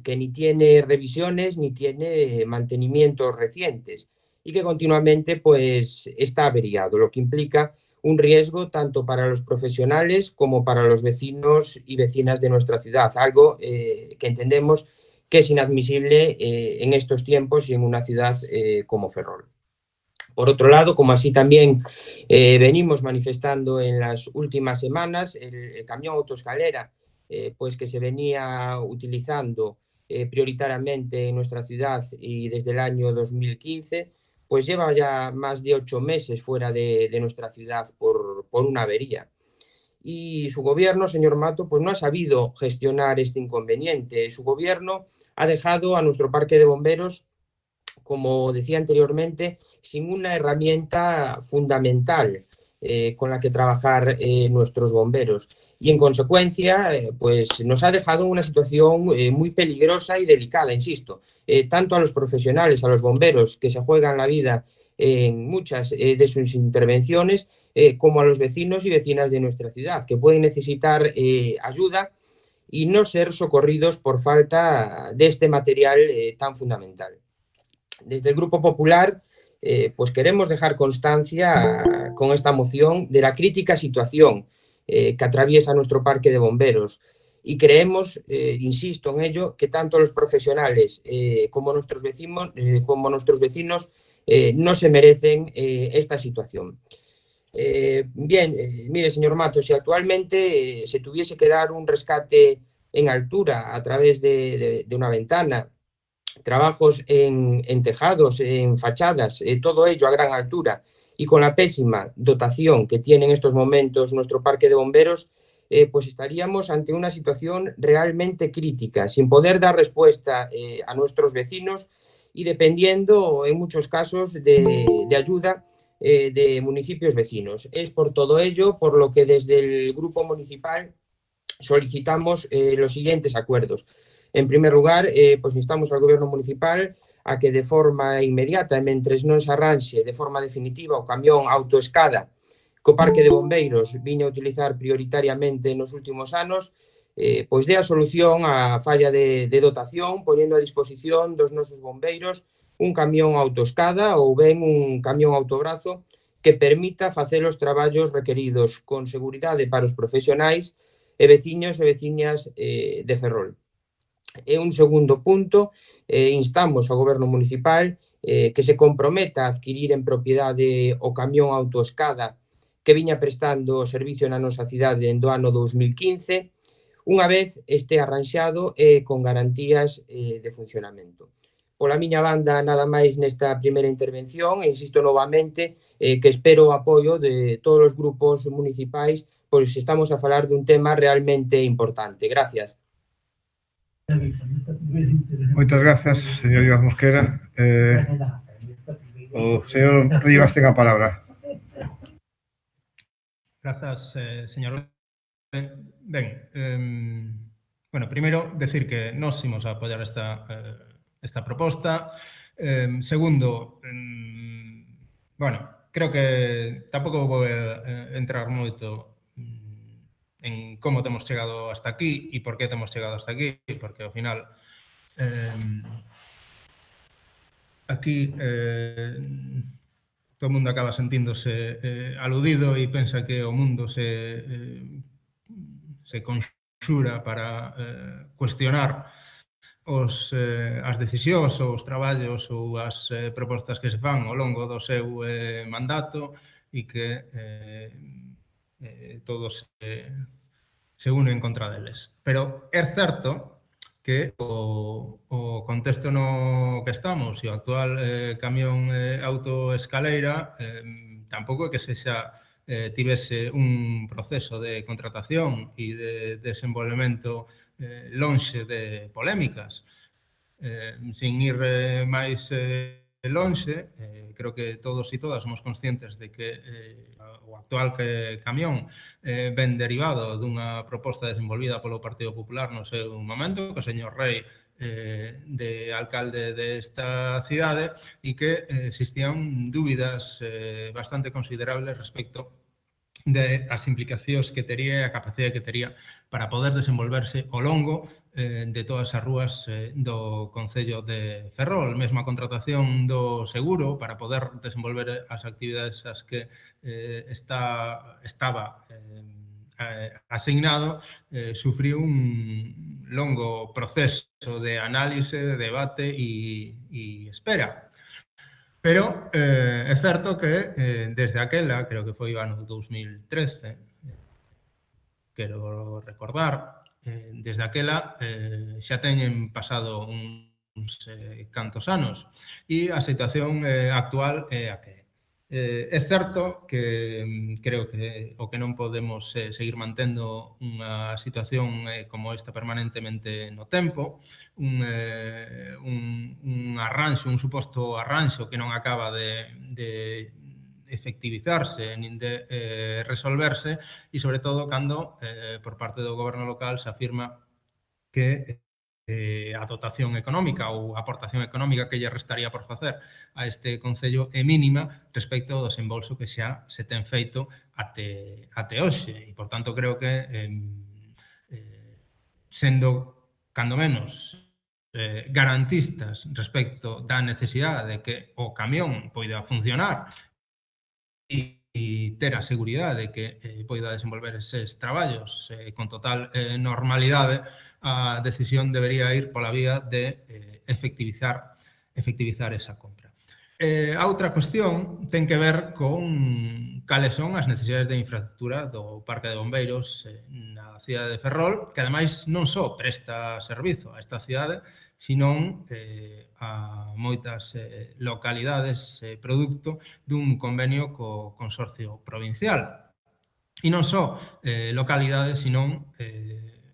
que ni tiene revisiones ni tiene mantenimientos recientes y que continuamente pues está averiado, lo que implica un riesgo tanto para los profesionales como para los vecinos y vecinas de nuestra ciudad, algo que entendemos que es inadmisible en estos tiempos y en una ciudad como Ferrol. Por otro lado, como así también venimos manifestando en las últimas semanas, el camión autoescalera pues que se venía utilizando prioritariamente en nuestra ciudad y desde el año 2015, pues lleva ya más de 8 meses fuera de nuestra ciudad por una avería. Y su gobierno, señor Mato, pues no ha sabido gestionar este inconveniente. Su gobierno ha dejado a nuestro parque de bomberos, como decía anteriormente, sin una herramienta fundamental con la que trabajar nuestros bomberos. Y en consecuencia, pues nos ha dejado una situación muy peligrosa y delicada, insisto, tanto a los profesionales, a los bomberos que se juegan la vida en muchas de sus intervenciones, como a los vecinos y vecinas de nuestra ciudad, que pueden necesitar ayuda y no ser socorridos por falta de este material tan fundamental. Desde el Grupo Popular, pues queremos dejar constancia con esta moción de la crítica situación que atraviesa nuestro parque de bomberos y creemos, insisto en ello, que tanto los profesionales como nuestros vecinos no se merecen esta situación. Mire, señor Matos, si actualmente se tuviese que dar un rescate en altura a través de una ventana, trabajos en tejados, en fachadas, todo ello a gran altura y con la pésima dotación que tiene en estos momentos nuestro parque de bomberos, pues estaríamos ante una situación realmente crítica, sin poder dar respuesta a nuestros vecinos y dependiendo en muchos casos de ayuda de municipios vecinos. Es por todo ello por lo que desde el Grupo Municipal solicitamos los siguientes acuerdos. En primer lugar, pues instamos al Goberno Municipal a que de forma inmediata, mentres non se arranxe de forma definitiva o camión autoescada que o Parque de Bombeiros viña a utilizar prioritariamente nos últimos anos, pois dé a solución á falla de dotación, poñendo a disposición dos nosos bombeiros un camión autoescada ou ben un camión autobrazo que permita facer os traballos requeridos con seguridade para os profesionais e veciños e veciñas de Ferrol. E un segundo punto, instamos ao Goberno Municipal que se comprometa a adquirir en propiedade o camión autoescada que viña prestando o servicio na nosa cidade do ano 2015, unha vez este arranxado e con garantías de funcionamento. Pola miña banda, nada máis nesta primeira intervención, e insisto novamente que espero o apoio de todos os grupos municipais, pois estamos a falar dun tema realmente importante. Gracias. Moitas grazas, señor Díaz Mosquera. O señor Rivas ten a palabra. Grazas, señor. Ben, bueno, primeiro, decir que nós imos a apoiar esta proposta. Segundo, bueno, creo que tampouco vou entrar moito en como temos chegado hasta aquí e por que temos chegado hasta aquí, porque ao final aquí todo o mundo acaba sentíndose aludido e pensa que o mundo se conxura para cuestionar as decisións ou os traballos ou as propostas que se fan ao longo do seu mandato e que todos se unen contra deles. Pero é certo que o contexto no que estamos e o actual camión autoescaleira tampouco é que tivese un proceso de contratación e de desenvolvemento lonxe de polémicas. Sin ir máis lonxe, creo que todos e todas somos conscientes de que o actual camión ven derivado dunha proposta desenvolvida polo Partido Popular no seu momento, que o señor Rei de alcalde desta cidade e que existían dúbidas bastante considerables respecto das implicacións que tería e a capacidade que tería para poder desenvolverse ao longo de todas as rúas do Concello de Ferrol. Mesmo a contratación do seguro para poder desenvolver as actividades as que estaba asignado, sufriu un longo proceso de análise, de debate e espera. Pero é certo que desde aquela, creo que foi o ano 2013, quero recordar, desde aquela xa teñen pasado uns cantos anos e a situación actual é a que é certo que creo que o que non podemos seguir mantendo unha situación como esta permanentemente no tempo, un arranxo, un suposto arranxo que non acaba de efectivizarse nin de resolverse e, sobre todo, cando por parte do goberno local se afirma que a dotación económica ou a aportación económica que lle restaría por facer a este Concello é mínima respecto ao desembolso que xa se ten feito até hoxe. E, por tanto, creo que sendo, cando menos, garantistas respecto da necesidade de que o camión poida funcionar e ter a seguridade de que poida desenvolver eses traballos con total normalidade, a decisión debería ir pola vía de efectivizar esa compra. A outra cuestión ten que ver con cales son as necesidades de infraestructura do Parque de Bombeiros na cidade de Ferrol, que ademais non só presta servizo a esta cidade, senón a moitas localidades produto dun convenio co Consorcio Provincial. E non só localidades, senón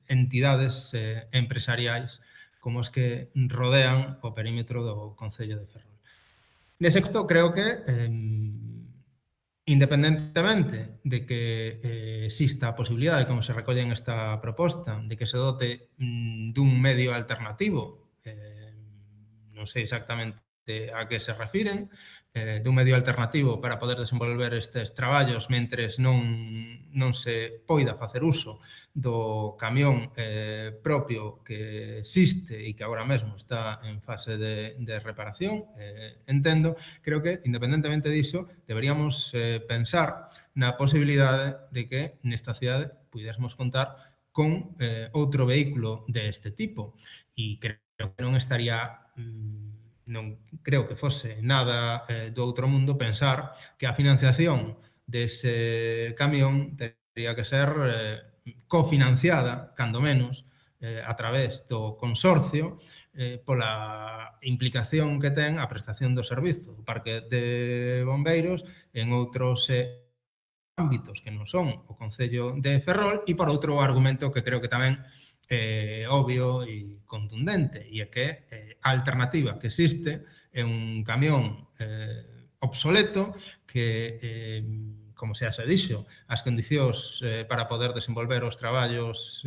entidades empresariais como os que rodean o perímetro do Concello de Ferrol. Nese contexto, creo que, independentemente de que exista a posibilidade, como se recolle en esta proposta, de que se dote dun medio alternativo, non sei exactamente a que se refiren, dun medio alternativo para poder desenvolver estes traballos mentres non se poida facer uso do camión propio que existe e que agora mesmo está en fase de reparación, entendo, creo que, independentemente diso, deberíamos pensar na posibilidade de que nesta cidade pudésemos contar con outro vehículo deste tipo. E creo que non estaría... non creo que fose nada do outro mundo pensar que a financiación dese camión teria que ser cofinanciada, cando menos, a través do consorcio, pola implicación que ten a prestación do servizo do Parque de Bombeiros en outros ámbitos que non son o Concello de Ferrol, e por outro argumento que creo que tamén obvio e contundente, e é que a alternativa que existe é un camión obsoleto que, como xa se dixo, as condicións para poder desenvolver os traballos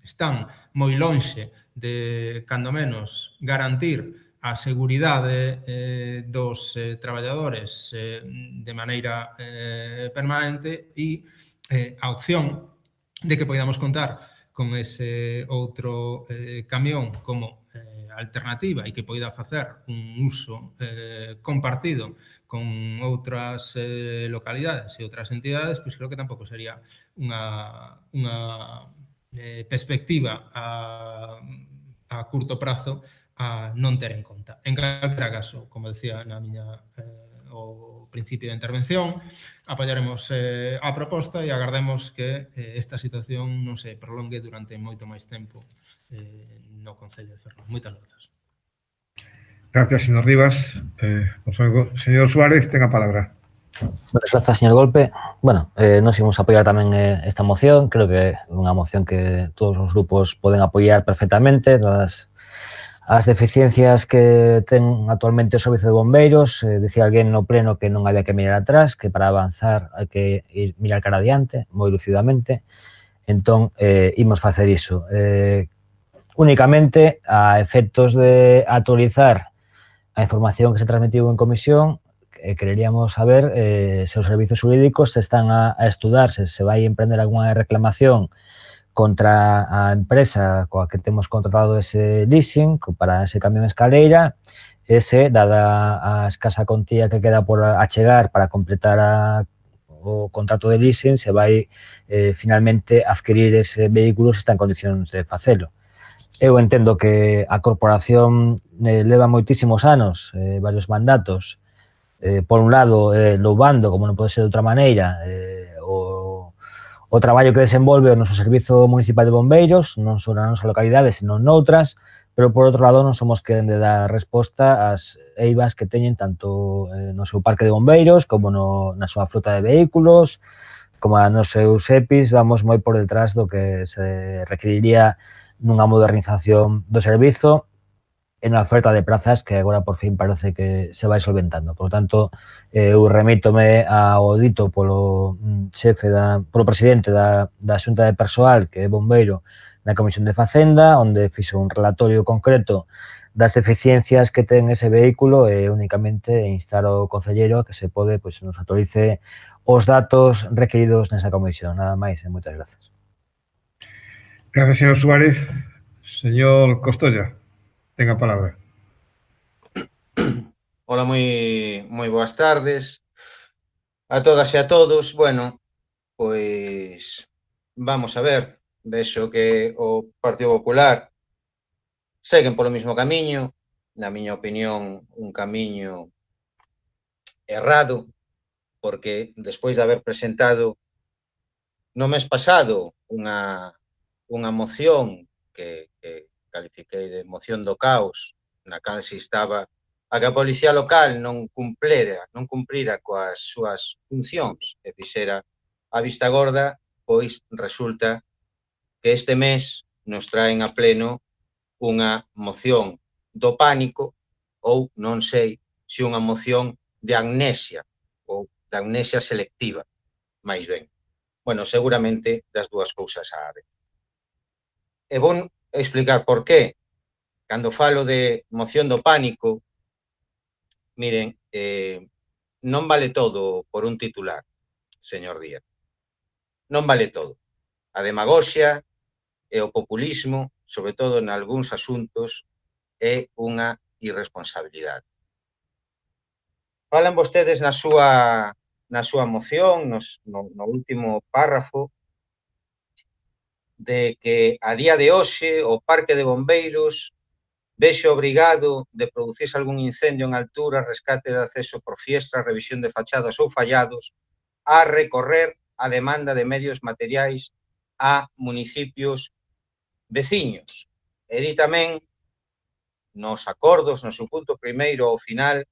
están moi lonxe de, cando menos, garantir a seguridade dos traballadores de maneira permanente e a opción de que podamos contar con ese outro camión como alternativa e que poida facer un uso compartido con outras localidades e outras entidades, pois creo que tampouco sería unha perspectiva a curto prazo a non ter en conta. En calquera caso, como decía na miña o principio da intervención, apoiaremos a proposta e agardemos que esta situación non se prolongue durante moito máis tempo no Concello de Ferrol. Moitas grazas. Gracias, señor Rivas. Señor Suárez, ten a palabra. Muchas gracias, señor Golpe. Bueno, nos imos a apoiar tamén esta moción. Creo que é unha moción que todos os grupos poden apoiar perfectamente, dadas as deficiencias que ten actualmente o Servizo de Bombeiros. Dicía alguén no pleno que non había que mirar atrás, que para avanzar hai que ir mirar cara adiante, moi lucidamente. Entón, imos facer iso. Únicamente a efectos de actualizar a información que se transmitiu en comisión, quereríamos saber se os servizos jurídicos se están a estudar, se vai emprender algunha reclamación contra a empresa coa que temos contratado ese leasing para ese camión escaleira, dada a escasa contía que queda por achegar para completar o contrato de leasing, se vai finalmente adquirir ese vehículo se está en condicións de facelo. Eu entendo que a corporación leva moitísimos anos, varios mandatos, por un lado, loubando, como non pode ser de outra maneira, o traballo que desenvolve o noso Servizo Municipal de Bombeiros, non só na nosa localidade, senón noutras, pero por outro lado non somos quen de dar resposta ás eivas que teñen tanto no seu parque de bombeiros como na súa flota de vehículos, como nos seus EPIs. Vamos moi por detrás do que se requeriría nunha modernización do servizo e na oferta de prazas que agora por fin parece que se vai solventando. Por tanto, eu remítome ao dito polo presidente da Xunta de Persoal, que é bombeiro, na Comisión de Facenda, onde fixo un relatorio concreto das deficiencias que ten ese vehículo e únicamente instar ao concelleiro a que se pode, pois, nos actualice os datos requeridos nesa comisión. Nada máis e moitas grazas. Gracias, señor Suárez. Señor Costolla, tenga a palabra. Hola, moi boas tardes a todas e a todos. Bueno, pois vamos a ver. Vexo que o Partido Popular seguen polo mismo camiño, na miña opinión, un camiño errado, porque despois de haber presentado no mes pasado unha moción que califiquei de moción do caos, na cal se instaba a que a Policía Local non cumprira coas súas funcións e fixera a vista gorda, pois resulta que este mes nos traen a pleno unha moción do pánico ou non sei se unha moción de amnesia ou de amnesia selectiva, máis ben. Bueno, seguramente das dúas cousas á vez. E vou explicar por qué. Cando falo de moción do pánico, miren, non vale todo por un titular, señor Díaz. Non vale todo. A demagoxia e o populismo, sobre todo en algúns asuntos, é unha irresponsabilidade. Falan vostedes na súa moción, no último párrafo, de que a día de hoxe o Parque de Bombeiros vexe obrigado de producirse algún incendio en altura, rescate de acceso por fiestra, revisión de fachadas ou fallados, a recorrer a demanda de medios materiais a municipios veciños. E di tamén, nos acordos, no seu punto primeiro ao final,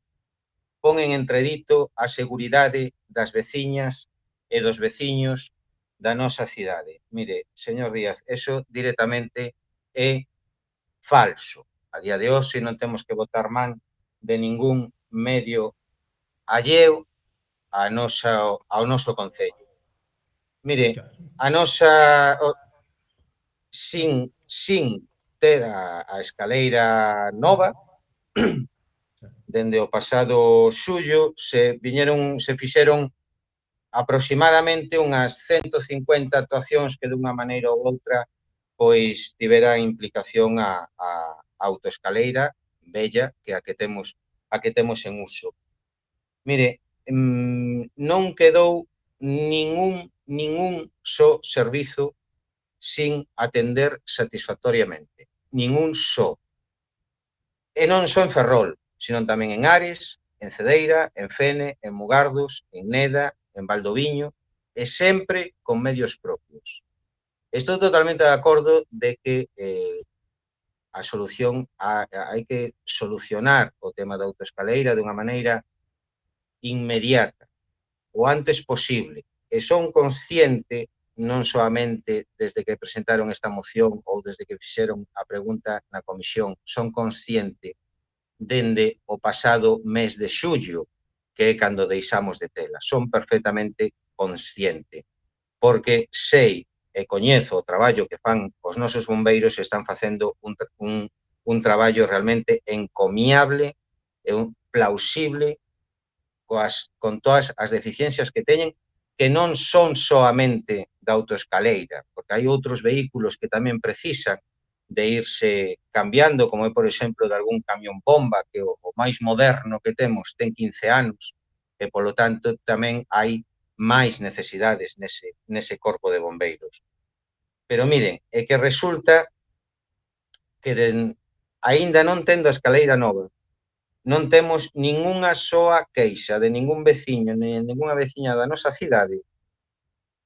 pon en entredito a seguridade das veciñas e dos veciños da nosa cidade. Mire, señor Díaz, eso directamente é falso. A día de hoxe non temos que botar man de ningún medio alleo ao noso concello. Mire, a nosa... Sin ter a escaleira nova, dende o pasado xullo, se fixeron aproximadamente unhas 150 actuacións que dunha maneira ou outra pois tivera implicación a autoescaleira bella que a que temos en uso. Mire, non quedou ningún só servizo sin atender satisfactoriamente. Ningún só. E non só en Ferrol, sino tamén en Ares, en Cedeira, en Fene, en Mugardos, en Neda, en Valdoviño, e sempre con medios propios. Estou totalmente de acordo de que a solución, hai que solucionar o tema da autoescaleira de unha maneira inmediata, o antes posible. E son consciente, non soamente desde que presentaron esta moción ou desde que fixeron a pregunta na comisión, son consciente dende o pasado mes de xullo, que é cando deixamos de tela. Son perfectamente consciente, porque sei e coñezo o traballo que fan os nosos bombeiros e están facendo un traballo realmente encomiable e plausible con todas as deficiencias que teñen, que non son soamente da autoescaleira, porque hai outros vehículos que tamén precisan de irse cambiando, como é, por exemplo, de algún camión bomba, que o máis moderno que temos ten 15 anos, e, polo tanto, tamén hai máis necesidades nese corpo de bombeiros. Pero, miren, é que resulta que aínda non tendo a escaleira nova, non temos ningunha soa queixa de ningún veciño, nin ningunha veciña da nosa cidade,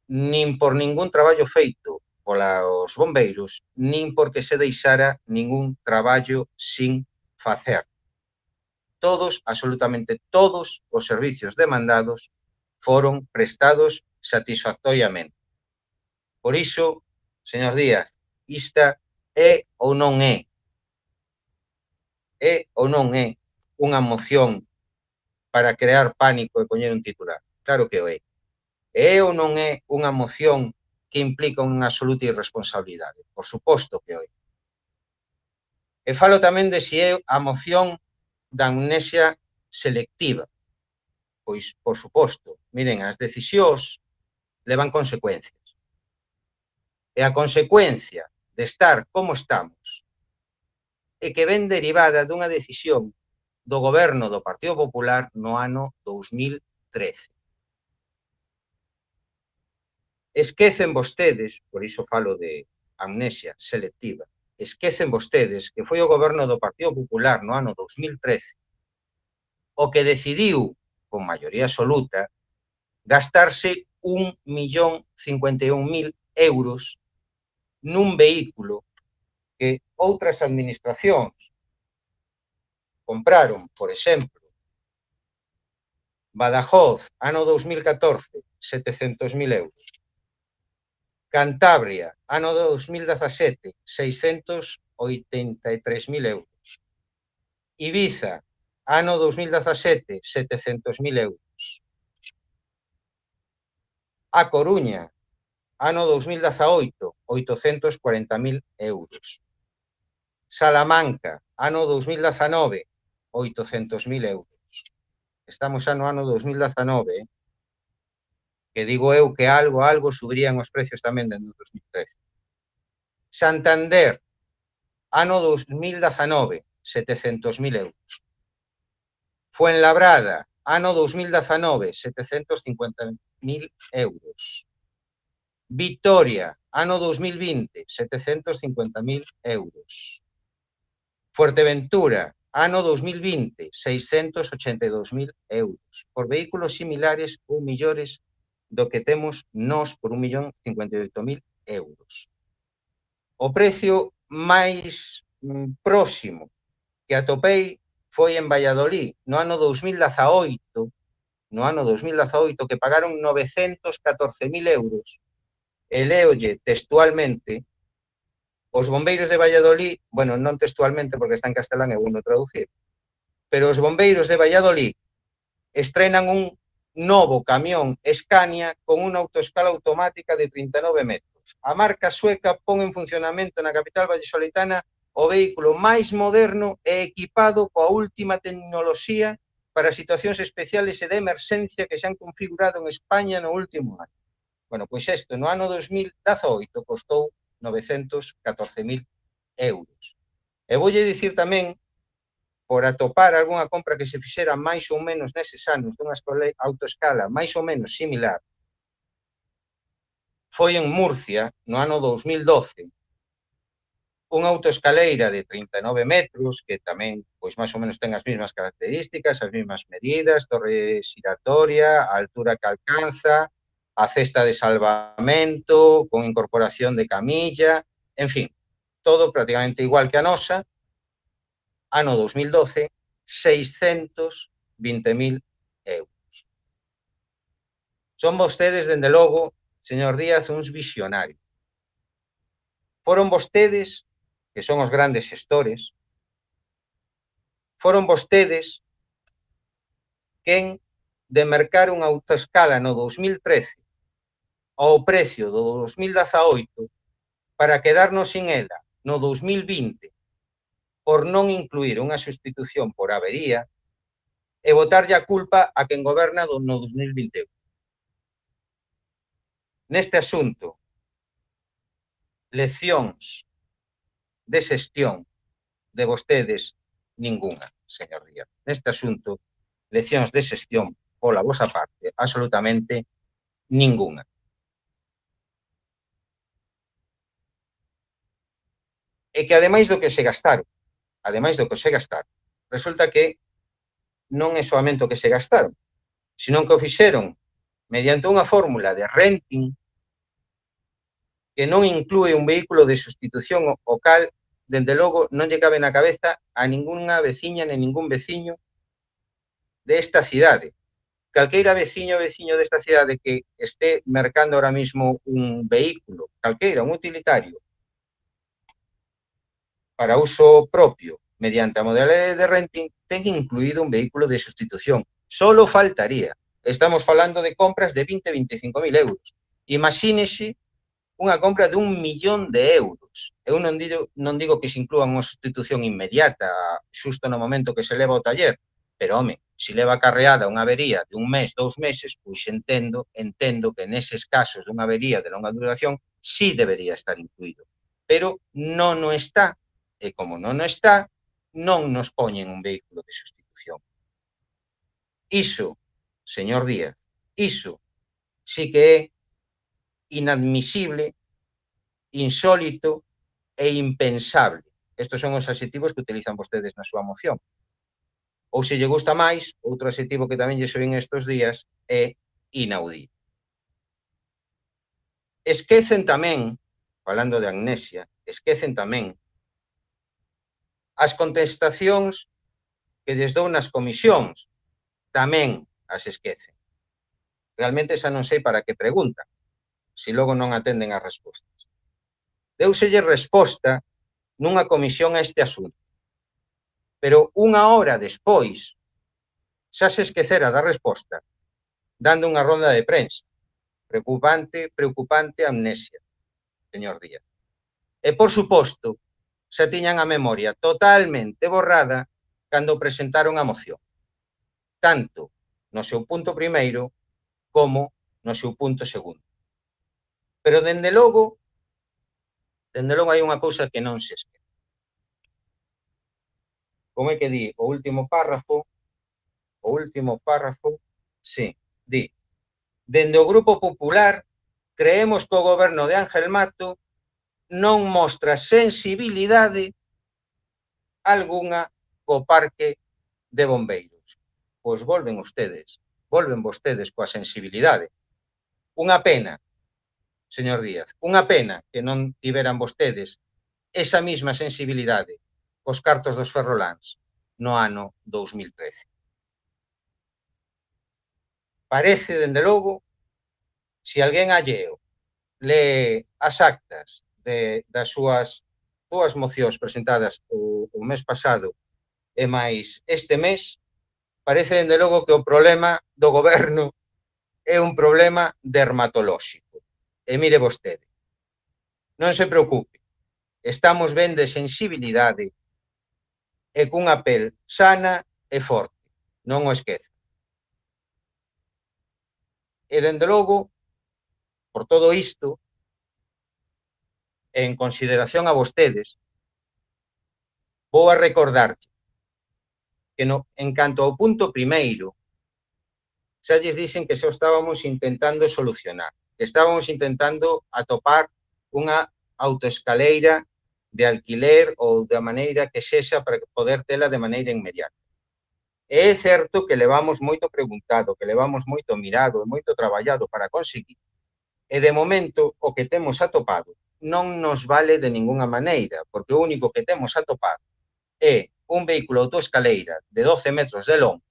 nin por ningún traballo feito polos bombeiros, nin porque se deixara ningún traballo sin facer. Todos, absolutamente todos, os servicios demandados foron prestados satisfactoriamente. Por iso, señor Díaz, esta é ou non é unha moción para crear pánico e poñer un titular. Claro que o é. É ou non é unha moción que implica unha absoluta irresponsabilidade? Por suposto que o é. E falo tamén de se é a moción da amnesia selectiva. Pois, por suposto, miren, as decisións levan consecuencias. E a consecuencia de estar como estamos e que ven derivada dunha decisión do goberno do Partido Popular no ano 2013. Esquecen vostedes, por iso falo de amnesia selectiva, esquecen vostedes que foi o goberno do Partido Popular no ano 2013 o que decidiu, con maioría absoluta, gastarse 1.051.000 euros nun vehículo que outras administracións compraron, por exemplo, Badajoz, ano 2014, 700.000 euros. Cantabria, ano 2017, 683.000 euros. Ibiza, ano 2017, 700.000 euros. A Coruña, ano 2018, 840.000 euros. Salamanca, ano 2019, 800.000 euros. Estamos no ano 2019, que digo eu que algo subirían os precios tamén dentro do 2013. Santander, ano 2019, 700.000 euros. Fuenlabrada, ano 2019, 750.000 euros. Vitoria, ano 2020, 750.000 euros. Fuerteventura, ano 2020, 682.000 euros. Por vehículos similares ou millores do que temos nós por 1.058.000 euros. O precio máis próximo que atopei foi en Valladolid, no ano 2018, que pagaron 914.000 euros. E leolle textualmente, os bombeiros de Valladolid, bueno, non textualmente porque está en castelán e vou non traducir, pero os bombeiros de Valladolid estrenan un novo camión Scania con unha autoescala automática de 39 metros. A marca sueca pon en funcionamento na capital vallisoletana o vehículo máis moderno e equipado coa última tecnoloxía para situacións especiales e de emerxencia que se han configurado en España no último ano. Bueno, pois isto no ano 2018 costou 914.000 euros. E voulle dicir tamén, por atopar algunha compra que se fixera máis ou menos neses anos dunha autoescala máis ou menos similar, foi en Murcia, no ano 2012, unha autoescaleira de 39 metros, que tamén, pois, máis ou menos ten as mesmas características, as mesmas medidas, torre xiratoria, a altura que alcanza, a cesta de salvamento, con incorporación de camilla, en fin, todo prácticamente igual que a nosa, ano 2012, 620.000 euros. Son vostedes, dende logo, señor Díaz, uns visionarios. Foron vostedes, que son os grandes xestores, foron vostedes quen de mercar unha autoescala no 2013 ao precio do 2018 para quedarnos sin ela no 2020 por non incluir unha sustitución por avería e botarlle a culpa a quen goberna no 2021. Neste asunto, leccións de xestión de vostedes ningunha, señor Díaz. Neste asunto, leccións de xestión pola vosa parte, absolutamente ningunha. E que ademais do que se gastaron, resulta que non é soamente o que se gastaron, senón que o fixeron mediante unha fórmula de renting que non inclúe un vehículo de sustitución o cal, dende logo, non lle cabe na cabeza a ningunha veciña nem ningún veciño desta cidade. Calqueira veciño desta cidade que este mercando ahora mismo un vehículo, calqueira, un utilitario, para uso propio, mediante a modalidade de renting, ten incluído un vehículo de sustitución. Solo faltaría. Estamos falando de compras de 20-25.000 euros. Imagínese unha compra de 1 millón de euros. Eu non digo que se inclúa unha sustitución inmediata, xusto no momento que se leva ao taller, pero, home, se leva acarreada unha avería de 1 mes, 2 meses, pois entendo que neses casos dunha avería de longa duración sí debería estar incluído. pero non o está, e como non o está, non nos poñen un vehículo de sustitución. Iso, señor Díaz, iso sí que é inadmisible, insólito e impensable. Estos son os adxetivos que utilizan vostedes na súa moción. Ou se lle gusta máis, outro adxetivo que tamén lle soen estes días é inaudito. Esquecen tamén, falando de amnesia, esquecen tamén as contestacións que lles dou nas comisións, tamén as esquecen. Realmente xa non sei para que preguntan, se logo non atenden as respostas. Deuselle resposta nunha comisión a este asunto, pero unha hora despois xa se esquecera da resposta, dando unha ronda de prensa. Preocupante amnesia, señor Díaz. E, por suposto, xa tiñan a memoria totalmente borrada cando presentaron a moción, tanto no seu punto primeiro como no seu punto segundo. Pero, dende logo hai unha cousa que non se esquece. Como é que di o último párrafo, sí, di: dende o Grupo Popular creemos que o goberno de Ángel Mato non mostra sensibilidade algunha co parque de bombeiros. Pois volven vostedes coa sensibilidade. Unha pena, señor Díaz, unha pena que non tiveran vostedes esa mesma sensibilidade cos cartos dos ferroláns no ano 2013. Parece, dende logo, se alguén alleo lee as actas das súas dúas mocións presentadas o mes pasado e máis este mes, parece, dende logo, que o problema do goberno é un problema dermatolóxico. E mire vostede, non se preocupe, estamos ben de sensibilidade e cunha pel sana e forte, non o esqueza. E, dende logo, por todo isto, en consideración a vostedes, vou a recordarte que en canto ao punto primeiro, xa lles dixen que xa estábamos intentando solucionar, que estábamos intentando atopar unha autoescaleira de alquiler ou da maneira que sexa para poder tela de maneira inmediata. E é certo que levamos moito preguntado, que levamos moito mirado e moito traballado para conseguir. E de momento o que temos atopado non nos vale de ningunha maneira, porque o único que temos atopado é un vehículo autoescaleira de 12 metros de longo,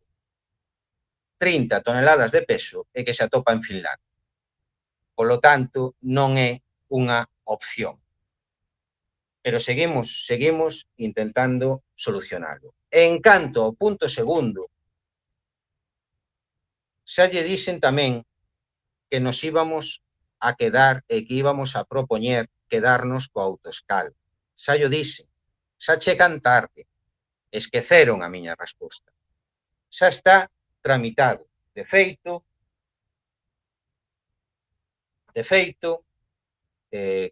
30 toneladas de peso e que se atopa en Finlandia. Polo tanto, non é unha opción. Pero seguimos intentando solucionarlo. En canto ao punto segundo, xa lle dixen tamén que nos íbamos a quedar e que íbamos a propoñer quedarnos co autoescal. Xa llo dixen, xa chegan tarde, esqueceron a miña resposta. Xa está tramitado. De feito,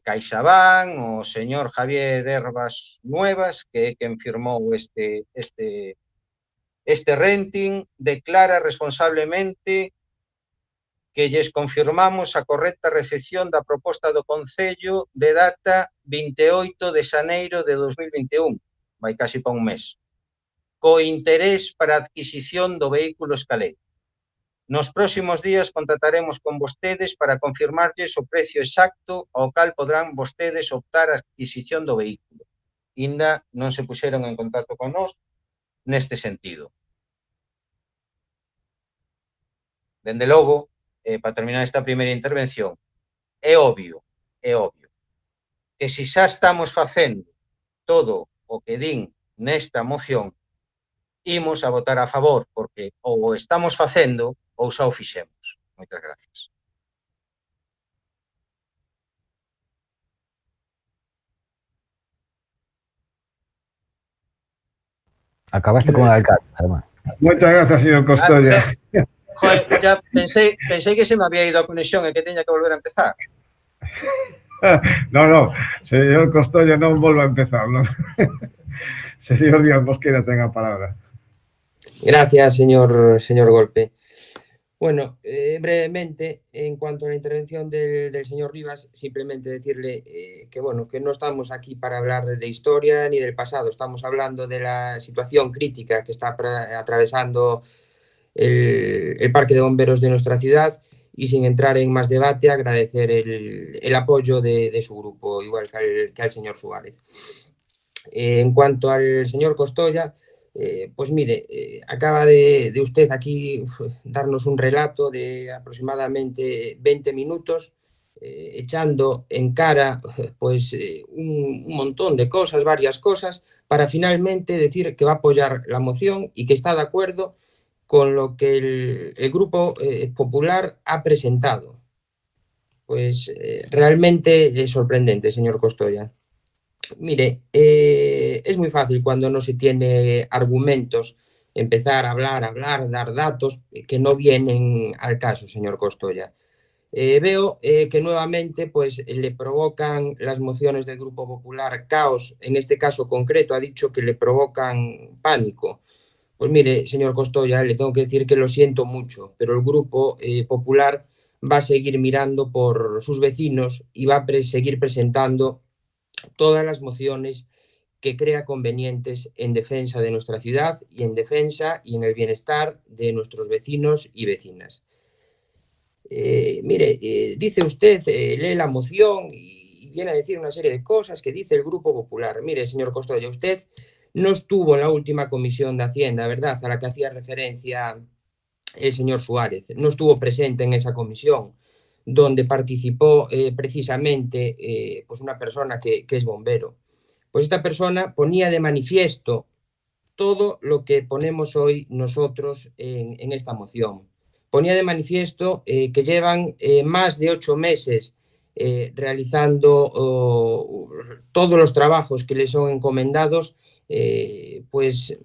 CaixaBank, o señor Javier Herbas Nuevas, que é quen firmou este renting, declara responsablemente que lles confirmamos a correcta recepción da proposta do Concello de data 28 de xaneiro de 2021, vai casi pa un mes, co interés para a adquisición do vehículo escaleiro. Nos próximos días contactaremos con vostedes para confirmarlles o precio exacto ao cal podrán vostedes optar a adquisición do vehículo. Inda non se puxeron en contacto con nós neste sentido. Dende logo, para terminar esta primeira intervención, é obvio que se xa estamos facendo todo o que din nesta moción, imos a votar a favor, porque ou o estamos facendo ou xa o fixemos. Moitas gracias. Acabaste con el alcalde, además. Moitas grazas, señor Costolla. Joder, ya pensei que se me había ido a conexión e que teña que volver a empezar. No, señor Costoya, non volva a empezar, non? Señor Díaz Mosquera, ten a palabra. Gracias, señor Golpe. Bueno, brevemente, en cuanto a la intervención del señor Rivas, simplemente decirle que, bueno, que no estamos aquí para hablar de historia ni del pasado, estamos hablando de la situación crítica que está atravesando el Parque de Bomberos de nuestra ciudad y, sin entrar en más debate, agradecer el apoyo de su grupo, igual que al señor Suárez. En cuanto al señor Costoya, pues mire, acaba de usted aquí darnos un relato de aproximadamente 20 minutos, echando en cara pues un montón de cosas, varias cosas, para finalmente decir que va a apoyar la moción y que está de acuerdo con lo que el Grupo Popular ha presentado. Pues realmente es sorprendente, señor Costoya. Mire, es muy fácil cuando no se tiene argumentos empezar a hablar, dar datos que no vienen al caso, señor Costoya. Veo que nuevamente pues, le provocan las mociones del Grupo Popular caos, en este caso concreto ha dicho que le provocan pánico. Pues mire, señor Costoya, le tengo que decir que lo siento mucho, pero el Grupo Popular va a seguir mirando por sus vecinos y va a seguir presentando todas las mociones que crea convenientes en defensa de nuestra ciudad y en defensa y en el bienestar de nuestros vecinos y vecinas. Mire, dice usted, lee la moción y viene a decir una serie de cosas que dice el Grupo Popular. Mire, señor Costoya, usted no estuvo en la última comisión de Hacienda, ¿verdad?, a la que hacía referencia el señor Suárez. No estuvo presente en esa comisión, donde participó precisamente pues una persona que es bombero. Pues esta persona ponía de manifiesto todo lo que ponemos hoy nosotros en esta moción. Ponía de manifiesto que llevan más de 8 meses realizando todos los trabajos que les son encomendados, pues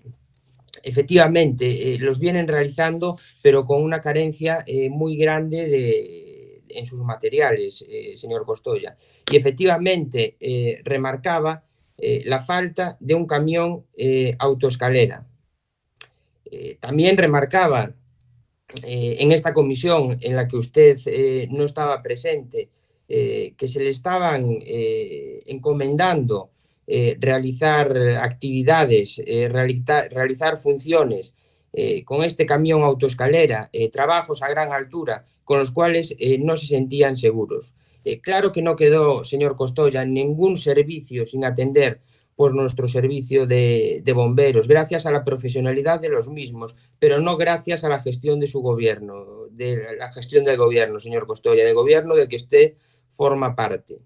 efectivamente los vienen realizando, pero con una carencia muy grande en sus materiales, señor Costoya. Y efectivamente remarcaba la falta de un camión autoescalera. También remarcaba en esta comisión en la que usted no estaba presente, que se le estaban encomendando realizar actividades, realizar funciones con este camión autoescalera, trabajos a gran altura, con los cuales no se sentían seguros. Claro que no quedó, señor Costoya, ningún servicio sin atender por nuestro servicio de bomberos, gracias a la profesionalidad de los mismos, pero no gracias a la gestión de su gobierno, de la gestión del gobierno, señor Costoya, del gobierno del que usted forma parte.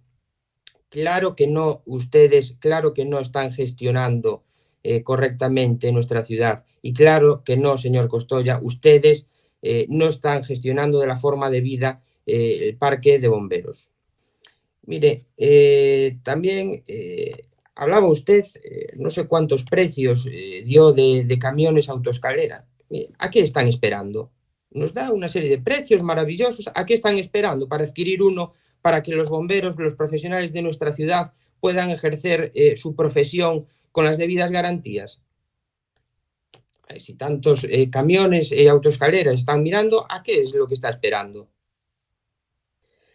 Claro que no, ustedes, claro que no están gestionando correctamente nuestra ciudad. Y claro que no, señor Costoya, ustedes no están gestionando de la forma debida el parque de bomberos. Mire, también hablaba usted, no sé cuántos precios dio de camiones autoescalera. ¿A qué están esperando? Nos da una serie de precios maravillosos. ¿A qué están esperando para adquirir uno, para que los bomberos, los profesionales de nuestra ciudad puedan ejercer su profesión con las debidas garantías? Si tantos camiones y autoescaleras están mirando, ¿a qué es lo que está esperando?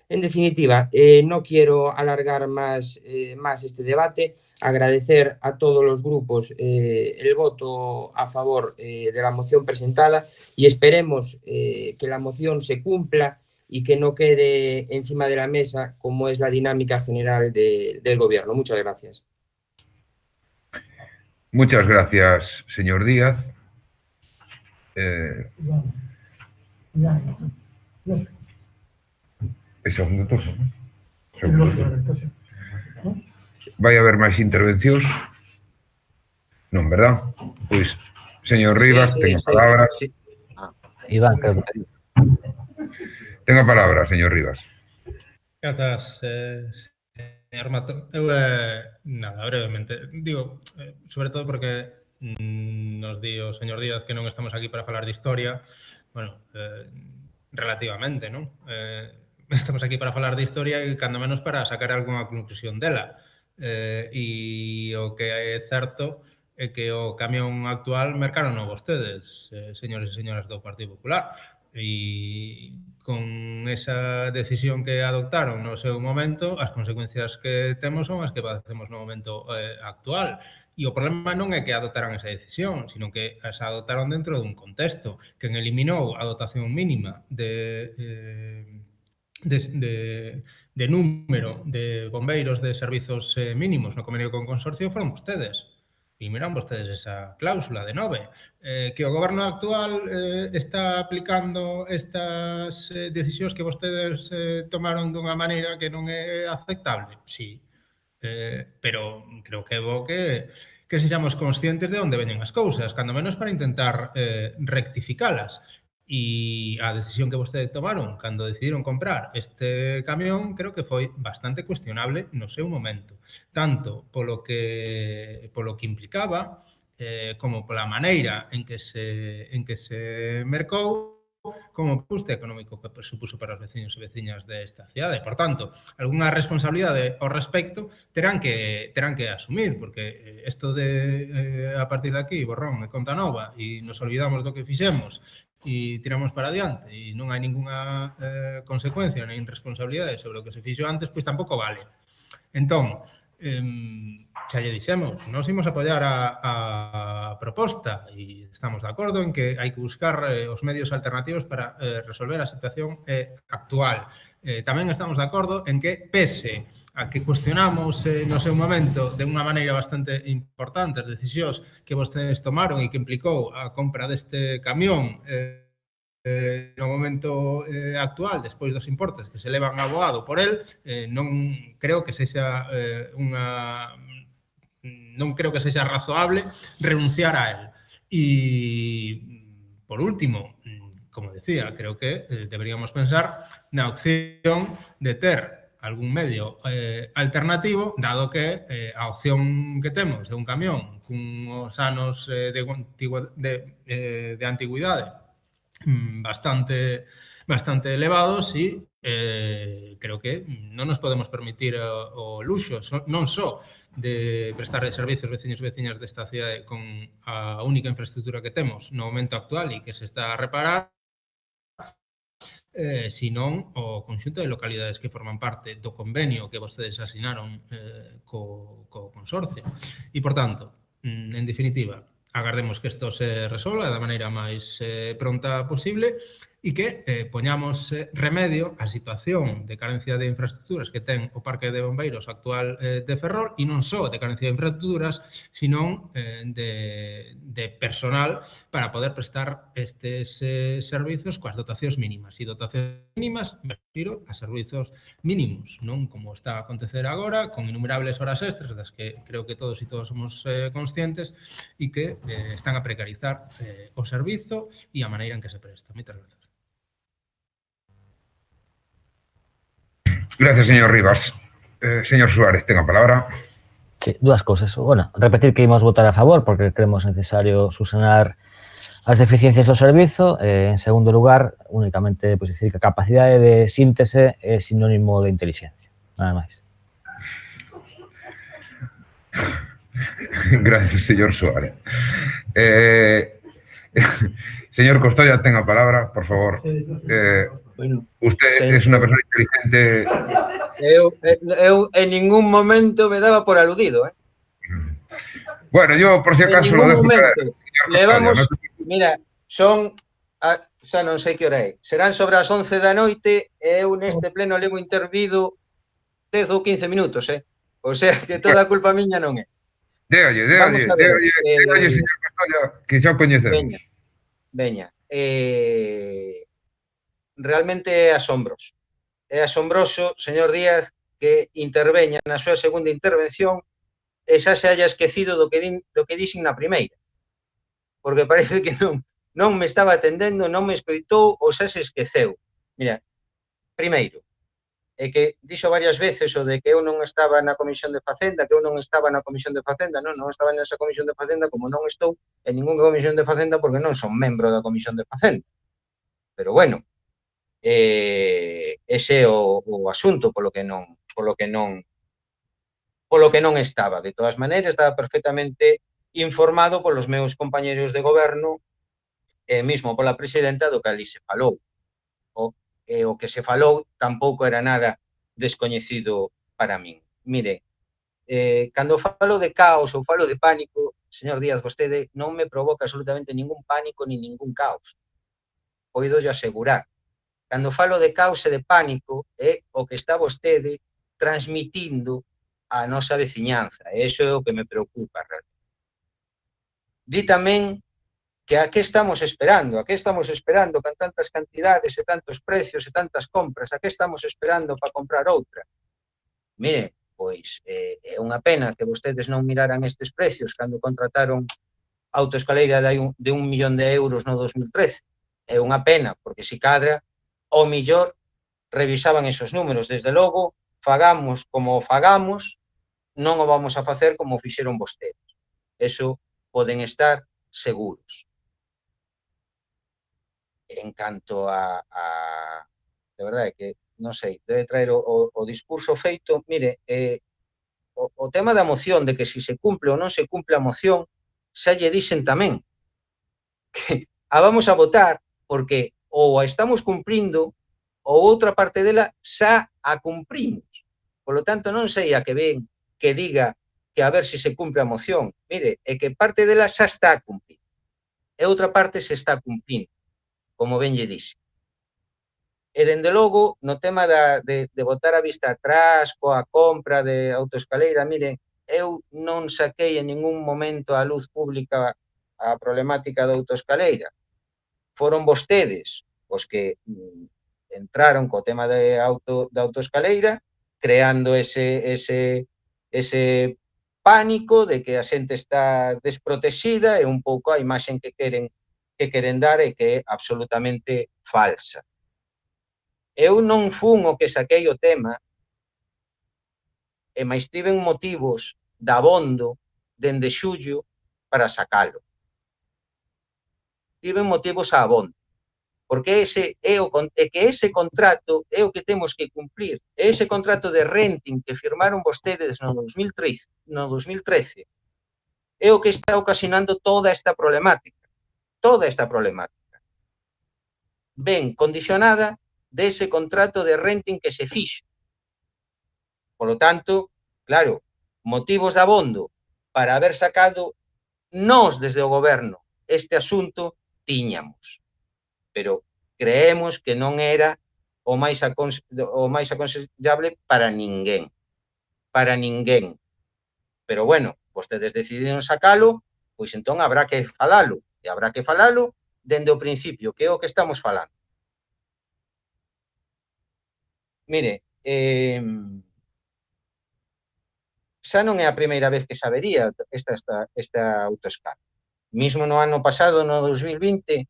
En definitiva, no quiero alargar más este debate, agradecer a todos los grupos el voto a favor de la moción presentada y esperemos que la moción se cumpla y que no quede encima de la mesa como es la dinámica general del gobierno. Muchas gracias. Muchas gracias, señor Díaz. É segundo turno, non? Segundo turno. Vai haber máis intervencións? Non, verdad? Pois, señor Rivas, ten a palabra. Iván, creo que... Ten a palabra, señor Rivas. Grazas, señor Mato. Eu, nada, brevemente. Digo, sobre todo porque nos di o señor Díaz que non estamos aquí para falar de historia. Bueno, relativamente, non? estamos aquí para falar de historia e cando menos para sacar algunha conclusión dela. E o que é certo é que o camión actual mercaron vostedes, señores e señoras do Partido Popular, e con esa decisión que adoptaron no seu momento, as consecuencias que temos son as que padecemos no momento actual. E o problema non é que adoptaran esa decisión, sino que as adoptaron dentro dun contexto que eliminou a dotación mínima de número de bombeiros de servizos mínimos no convenio con consorcio foron vostedes. Eliminaron vostedes esa cláusula de 9. Que o goberno actual está aplicando estas decisións que vostedes tomaron dunha maneira que non é aceptable. Sí, pero creo que é bo que sexamos conscientes de onde veñen as cousas, cando menos para intentar rectificalas. E a decisión que vostedes tomaron cando decidiron comprar este camión creo que foi bastante cuestionable no seu momento, tanto polo que implicaba como pola maneira en que se mercou, como o custe económico que supuso para os veciños e veciñas desta cidade. Por tanto, algunha responsabilidade ao respecto terán que asumir, porque isto de a partir de aquí, borrón e conta nova, e nos olvidamos do que fixemos, e tiramos para adiante e non hai ninguna consecuencia nin responsabilidade sobre o que se fixo antes, pois tampouco vale. Entón, xa lle dixemos, nós imos apoiar a proposta e estamos de acordo en que hai que buscar os medios alternativos para resolver a situación actual. Tamén estamos de acordo en que, pese a que cuestionamos no seu momento de unha maneira bastante importante as decisións que vostedes tomaron e que implicou a compra deste camión no momento actual, despois dos importes que se levan aboado por el, non creo que sexa razoable renunciar a él. E, por último, como decía, creo que deberíamos pensar na opción de ter algún medio alternativo, dado que a opción que temos de un camión cunhos anos de antigüidade bastante elevados e creo que non nos podemos permitir o luxo non só de prestar servicios veciños e veciñas desta cidade con a única infraestructura que temos no momento actual e que se está a reparar, senón o conxunto de localidades que forman parte do convenio que vostedes asinaron co consorcio. E, por tanto, en definitiva, agardemos que isto se resolva da maneira máis pronta posible e que poñamos remedio á situación de carencia de infraestructuras que ten o Parque de Bombeiros actual de Ferrol, e non só de carencia de infraestructuras, senón de personal para poder prestar estes servizos coas dotacións mínimas. E dotacións mínimas, me refiro a servizos mínimos, non como está a acontecer agora, con innumerables horas extras, das que creo que todos e todas somos conscientes, e que están a precarizar o servizo e a maneira en que se presta. Moitas gracias. Gracias, señor Rivas. Señor Suárez, tenga palabra. Sí, dúas cousas. Bueno, repetir que imos votar a favor porque creemos necesario subsanar as deficiencias do servizo. En segundo lugar, únicamente pues, decir que a capacidade de síntese é sinónimo de inteligencia. Nada máis. Gracias, señor Suárez. Señor Costoya, tenga palabra, por favor. Usted es una persona inteligente. Eu en ningún momento me daba por aludido, Bueno, yo por si acaso lo dejo caer. Levamos, mira, xa non sei que hora é. Serán sobre as 11 da noite e eu neste pleno levo intervido 10 ou 15 minutos, O sea, que toda a culpa miña non é. Déalle, señor Costoya, que xa o coñecemos. Veña. Realmente é asombroso. É asombroso, señor Díaz, que interveña na súa segunda intervención e xa se haya esquecido do que dixen na primeira. Porque parece que non me estaba atendendo, non me escoitou ou xa se esqueceu. Mira, primeiro, é que dixo varias veces o de que eu non estaba na Comisión de Facenda, que eu non estaba na Comisión de Facenda, non estaba nesa Comisión de Facenda como non estou en ninguna Comisión de Facenda porque non son membro da Comisión de Facenda. Pero bueno, ese é o asunto polo que non estaba. De todas maneiras, estaba perfectamente informado polos meus compañeros de goberno e mesmo pola presidenta do que ali se falou. O que se falou tampouco era nada descoñecido para min. Mire, cando falo de caos ou falo de pánico, señor Díaz, vostede non me provoca absolutamente ningún pánico ni ningún caos. Poido yo asegurar. Cando falo de caos e de pánico é o que está vostede transmitindo a nosa veciñanza. E iso é o que me preocupa realmente. Di tamén que a que estamos esperando con tantas cantidades e tantos precios e tantas compras, a que estamos esperando para comprar outra. Mire, pois é unha pena que vostedes non miraran estes precios cando contrataron a autoescaleira de 1 millón de euros no 2013. É unha pena, porque se cadra, ao millor revisaban esos números. Desde logo, fagamos como fagamos, non o vamos a facer como fixeron vostedes. Eso poden estar seguros. En canto a de verdade que, non sei, debe traer o discurso feito, mire, o tema da moción, de que si se cumple ou non se cumple a moción, xa lle dixen tamén que a vamos a votar porque ou a estamos cumprindo ou outra parte dela xa a cumprimos. Por lo tanto, non sei a que ven que diga que a ver se se cumpre a moción. Mire, é que parte dela xa está cumprida e outra parte se está cumprindo, como ben lle dixe. E, dende logo, no tema de botar a vista atrás coa compra de autoescaleira, mire, eu non saquei en ningún momento a luz pública a problemática da autoescaleira. Foron vostedes os que entraron co tema da autoescaleira, creando ese pánico de que a xente está desprotexida e un pouco a imaxen que queren dar e que é absolutamente falsa. Eu non fun o que saquei o tema, e máis tiven motivos dabondo dende xullo para sacalo. Tiven motivos abondo, porque ese contrato é o que temos que cumplir. Ese contrato de renting que firmaron vostedes no 2013 é o que está ocasionando toda esta problemática. Toda esta problemática. Ben condicionada dese contrato de renting que se fixo. Por lo tanto, claro, motivos de abondo para haber sacado nós desde o goberno este asunto tiñamos. Pero creemos que non era o máis aconsellable para ninguén. Para ninguén. Pero bueno, vostedes decidiron sacalo, pois entón habrá que falalo. E habrá que falalo dende o principio, que é o que estamos falando. Mire, xa non é a primeira vez que se avería esta autoescala. Mismo no ano pasado, no 2020,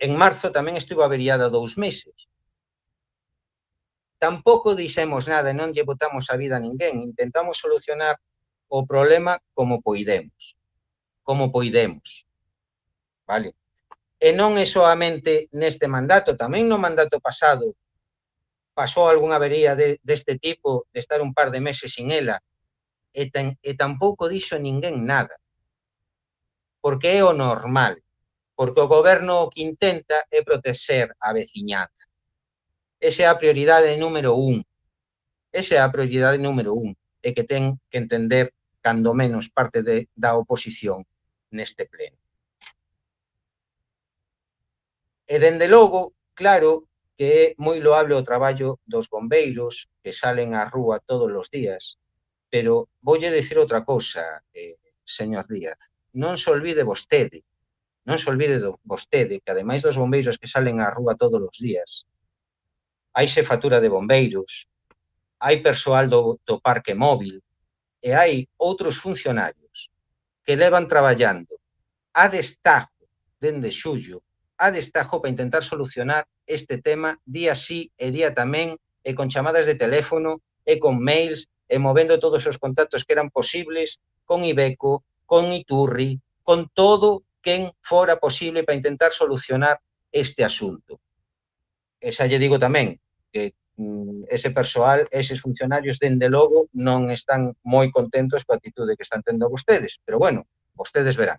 en marzo tamén estivo averiada 2 meses. Tampouco dixemos nada e non lle botamos a vida a ninguén. Intentamos solucionar o problema como poidemos. Como poidemos. Vale? E non é soamente neste mandato, tamén no mandato pasado pasou algunha avería deste tipo, de estar un par de meses sin ela, e tampouco dixo ninguén nada. Porque é o normal. Porque o goberno o que intenta é protexer a veciñanza. Esa é a prioridade número 1. Esa é a prioridade número 1. E que ten que entender, cando menos, parte da oposición neste pleno. E, dende logo, claro, que é moi loable o traballo dos bombeiros que salen á rúa todos os días, pero voulle dicir outra cousa, señor Díaz, non se olvide vostede, que ademais dos bombeiros que salen á rúa todos os días, hai xefatura de bombeiros, hai persoal do parque móvil e hai outros funcionarios que levan traballando a destajo dende xullo, a destajo para intentar solucionar este tema día sí e día tamén, e con chamadas de teléfono, e con mails, e movendo todos os contactos que eran posibles con Ibeco, con Iturri, con todo quen fora posible para intentar solucionar este asunto. E xa lle digo tamén que ese persoal, eses funcionarios, dende logo, non están moi contentos coa actitude que están tendo vostedes. Pero bueno, vostedes verán.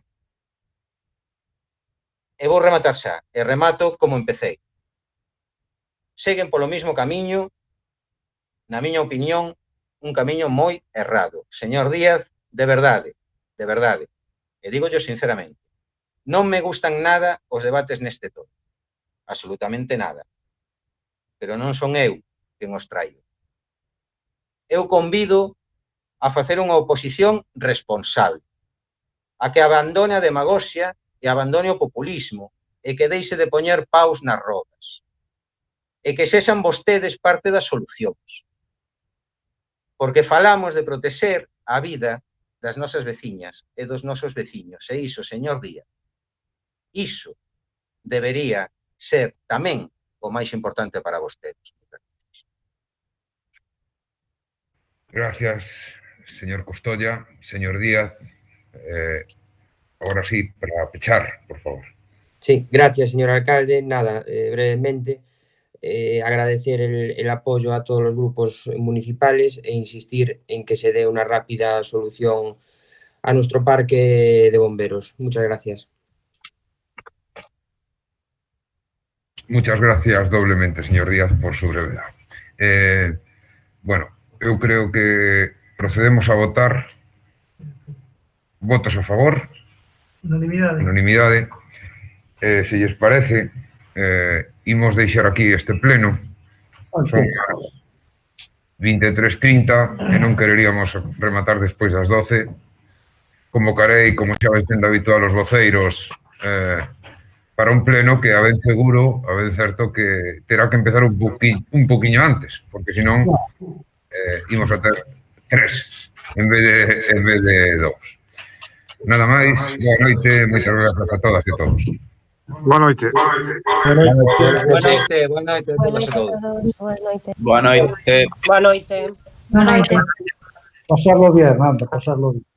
E vou rematar xa. E remato como empecé. Seguen polo mismo camiño, na miña opinión, un camiño moi errado. Señor Díaz, de verdade, e dígollo sinceramente, non me gustan nada os debates neste tono. Absolutamente nada. Pero non son eu quen os traio. Eu convido a facer unha oposición responsable, a que abandone a demagoxia e abandone o populismo e que deixe de poñer paus nas rodas e que sexan vostedes parte das solucións. Porque falamos de protexer a vida das nosas veciñas e dos nosos veciños. E iso, señor Díaz, iso debería ser tamén o máis importante para vostedes. Gracias, señor Costolla. Señor Díaz, ahora sí, para pechar, por favor. Sí, gracias, señor alcalde. Nada, brevemente, agradecer el apoyo a todos los grupos municipales e insistir en que se dé una rápida solución a nuestro parque de bomberos. Muchas gracias. Muchas gracias doblemente, señor Díaz, por su brevedad. Bueno, eu creo que procedemos a votar. Votos a favor. Unanimidade. Unanimidade. Se lles parece, imos deixar aquí este pleno. Son 23:30 e non quereríamos rematar despois das 12. Convocarei, como xa vai sendo habitual, os voceiros para un pleno que, a ben seguro, a ben certo, que terá que empezar un poquinho antes, porque senón imos a ter 3 en vez de 2. Nada máis, boa noite, moitas gracias a todas e todos. Boa noite. Boa noite a todos e todos. Boa noite. Boa noite. Boa noite. Pasarlo bien, anda, pasarlo bien.